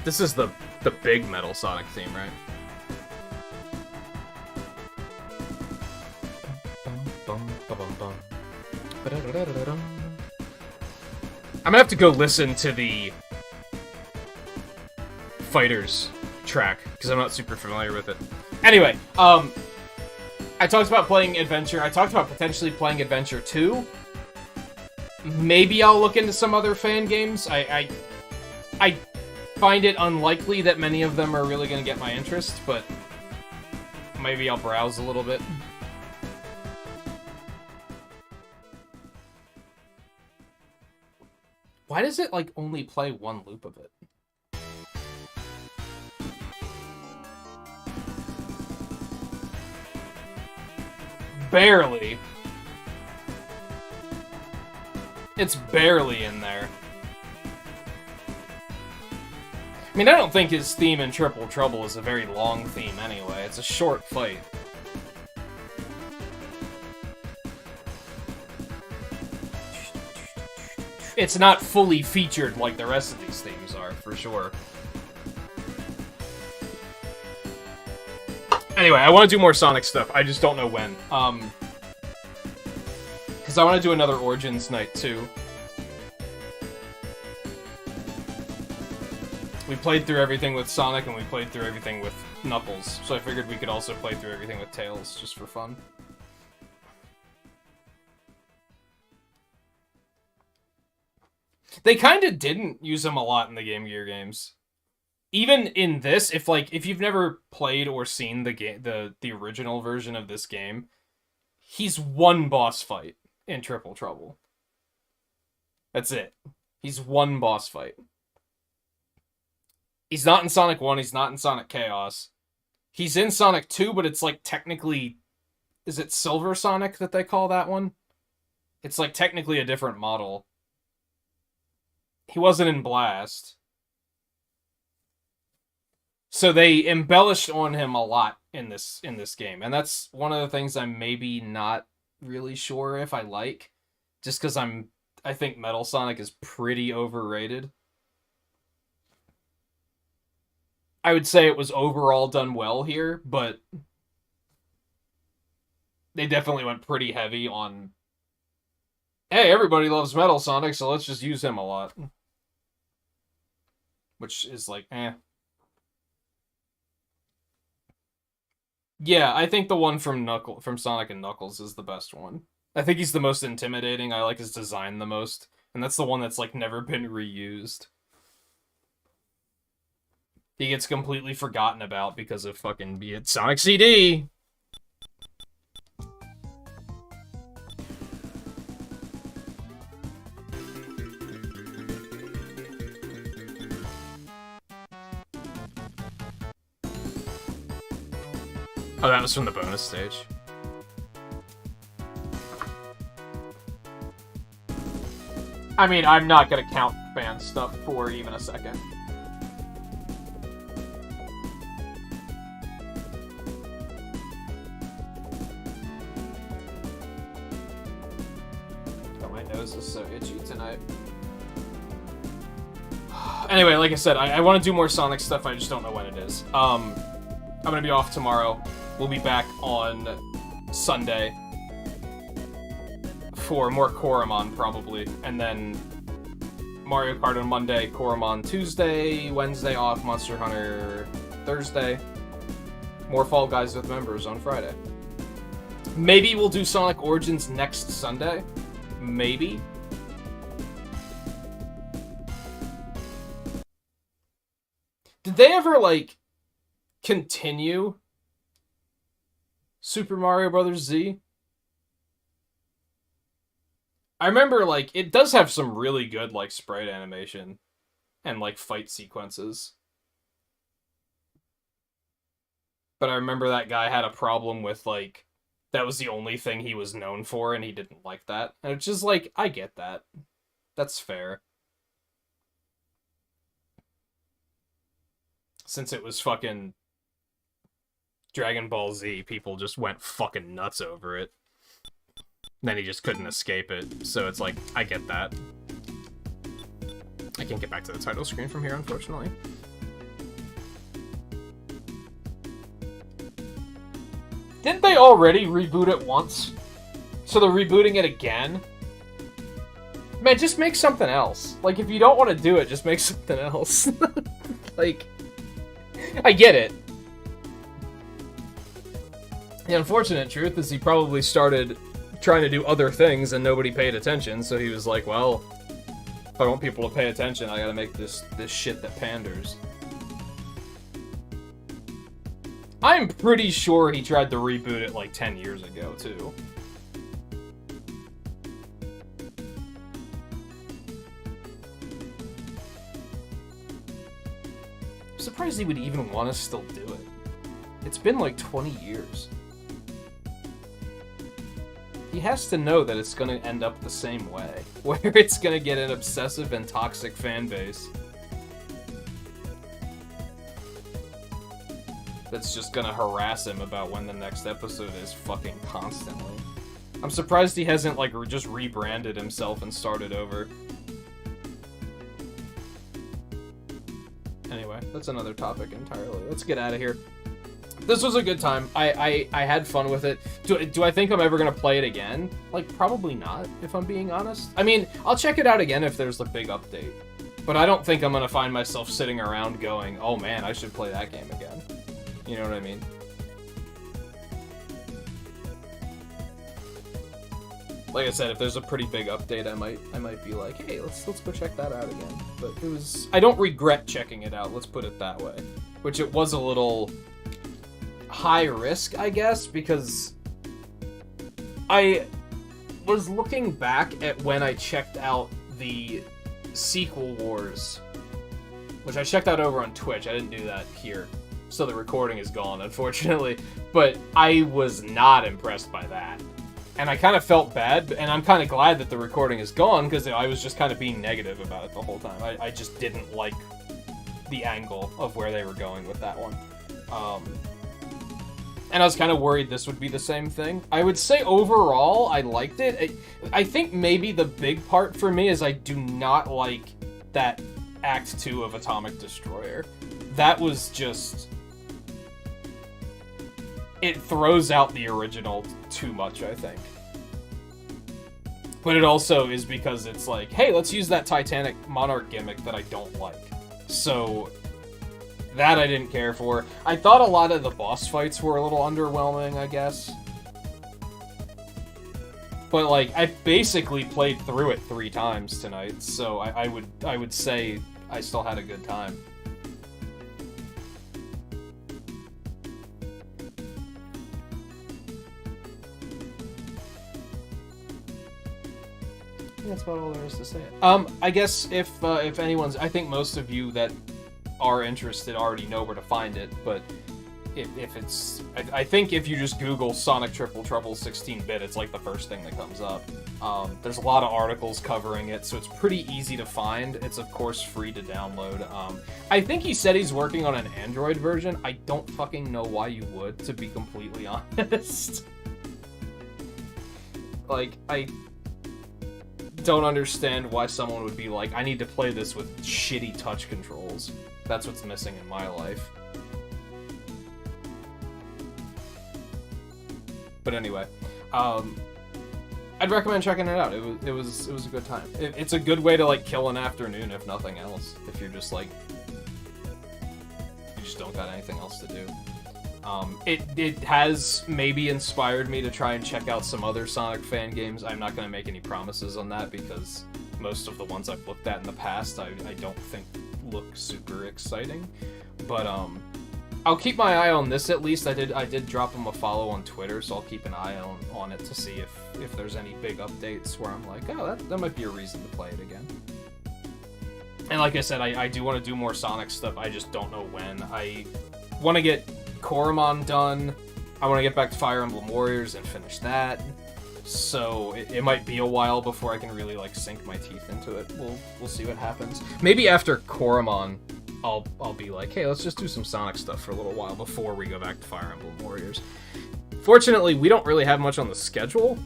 This is the big Metal Sonic theme, right? I'm gonna have to go listen to the Fighters track, because I'm not super familiar with it. Anyway, I talked about playing Adventure. I talked about potentially playing Adventure 2. Maybe I'll look into some other fan games. I find it unlikely that many of them are really going to get my interest, but maybe I'll browse a little bit. Why does it, like, only play one loop of it? Barely. It's barely in there. I mean, I don't think his theme in Triple Trouble is a very long theme anyway. It's a short fight. It's not fully featured like the rest of these themes are, for sure. Anyway, I want to do more Sonic stuff. I just don't know when. Because I want to do another Origins night, too. We played through everything with Sonic, and we played through everything with Knuckles, so I figured we could also play through everything with Tails, just for fun. They kind of didn't use him a lot in the Game Gear games. Even in this, if you've never played or seen the original version of this game, he's one boss fight in Triple Trouble. That's it. He's one boss fight. He's not in Sonic 1, he's not in Sonic Chaos. He's in Sonic 2, but it's like technically... Is it Silver Sonic that they call that one? It's like technically a different model. He wasn't in Blast. So they embellished on him a lot in this game. And that's one of the things I'm maybe not really sure if I like. Just because I think Metal Sonic is pretty overrated. I would say it was overall done well here, but they definitely went pretty heavy on, hey, everybody loves Metal Sonic, so let's just use him a lot. Which is like, eh. Yeah, I think the one from Sonic and Knuckles is the best one. I think he's the most intimidating. I like his design the most. And that's the one that's like never been reused. He gets completely forgotten about because of fucking be it Sonic CD. Oh, that was from the bonus stage. I mean, I'm not gonna count fan stuff for even a second. Oh, my nose is so itchy tonight. Anyway, like I said, I want to do more Sonic stuff, I just don't know when it is. I'm gonna be off tomorrow. We'll be back on Sunday for more Koromon, probably. And then Mario Kart on Monday, Koromon Tuesday, Wednesday off, Monster Hunter Thursday. More Fall Guys with members on Friday. Maybe we'll do Sonic Origins next Sunday. Maybe. Did they ever, like, continue Super Mario Bros. Z? I remember, like, it does have some really good, like, sprite animation and, like, fight sequences. But I remember that guy had a problem with, like, that was the only thing he was known for, and he didn't like that. And it's just like, I get that. That's fair. Since it was fucking Dragon Ball Z, people just went fucking nuts over it. Then he just couldn't escape it, so it's like, I get that. I can't get back to the title screen from here, unfortunately. Didn't they already reboot it once? So they're rebooting it again? Man, just make something else. Like, if you don't want to do it, just make something else. Like, I get it. The unfortunate truth is he probably started trying to do other things and nobody paid attention, so he was like, well, if I want people to pay attention, I gotta make this shit that panders. I'm pretty sure he tried to reboot it like 10 years ago, too. I'm surprised he would even want to still do it. It's been like 20 years. He has to know that it's going to end up the same way, where it's going to get an obsessive and toxic fan base that's just gonna harass him about when the next episode is fucking constantly. I'm surprised he hasn't, like, just rebranded himself and started over. Anyway, that's another topic entirely. Let's get out of here. This was a good time. I had fun with it. Do I think I'm ever gonna play it again? Like, probably not, if I'm being honest. I mean, I'll check it out again if there's a big update. But I don't think I'm gonna find myself sitting around going, oh man, I should play that game again. You know what I mean? Like I said, if there's a pretty big update, I might be like, hey, let's go check that out again. But it was, I don't regret checking it out, let's put it that way. Which it was a little high risk, I guess, because I was looking back at when I checked out the Sequel Wars, which I checked out over on Twitch. I didn't do that here. So the recording is gone, unfortunately. But I was not impressed by that. And I kind of felt bad, and I'm kind of glad that the recording is gone, because I was just kind of being negative about it the whole time. I just didn't like the angle of where they were going with that one. And I was kind of worried this would be the same thing. I would say overall, I liked it. I think maybe the big part for me is I do not like that Act 2 of Atomic Destroyer. That was just... It throws out the original too much, I think. But it also is because it's like, hey, let's use that Titanic Monarch gimmick that I don't like. So, that I didn't care for. I thought a lot of the boss fights were a little underwhelming, I guess. But, like, I basically played through it 3 times tonight, so I would say I still had a good time. That's about all there is to say. I guess if anyone's, I think most of you that are interested already know where to find it, but if it's, I think if you just Google Sonic Triple Trouble 16-bit, it's like the first thing that comes up. There's a lot of articles covering it, so it's pretty easy to find. It's of course free to download. I think he said he's working on an Android version. I don't fucking know why you would, to be completely honest. Like, don't understand why someone would be like, I need to play this with shitty touch controls. That's what's missing in my life. But anyway, I'd recommend checking it out. It was a good time. It's a good way to like kill an afternoon, if nothing else. If you're just like, you just don't got anything else to do. It has maybe inspired me to try and check out some other Sonic fan games. I'm not going to make any promises on that because most of the ones I've looked at in the past I don't think look super exciting. But I'll keep my eye on this at least. I did drop him a follow on Twitter, so I'll keep an eye on it to see if there's any big updates where I'm like, oh, that might be a reason to play it again. And like I said, I do want to do more Sonic stuff. I just don't know when. I want to get Koromon done. I want to get back to Fire Emblem Warriors and finish that. So it might be a while before I can really like sink my teeth into it. We'll see what happens. Maybe after Koromon, I'll be like, hey, let's just do some Sonic stuff for a little while before we go back to Fire Emblem Warriors. Fortunately, we don't really have much on the schedule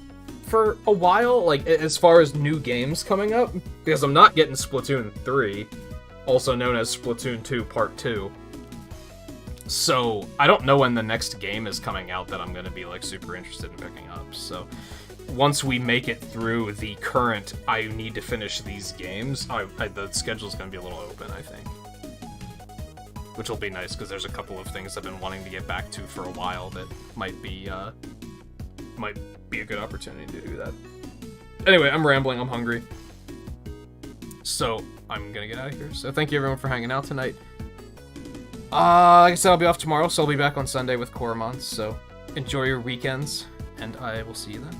for a while, like as far as new games coming up, because I'm not getting Splatoon 3, also known as Splatoon 2 Part 2. So I don't know when the next game is coming out that I'm going to be like super interested in picking up. So once we make it through the current, I need to finish these games, the schedule's going to be a little open, I think. Which will be nice, because there's a couple of things I've been wanting to get back to for a while that might be a good opportunity to do that. Anyway, I'm rambling, I'm hungry. So, I'm gonna get out of here. So thank you everyone for hanging out tonight. Like I said, I'll be off tomorrow, so I'll be back on Sunday with Koromon, so enjoy your weekends, and I will see you then.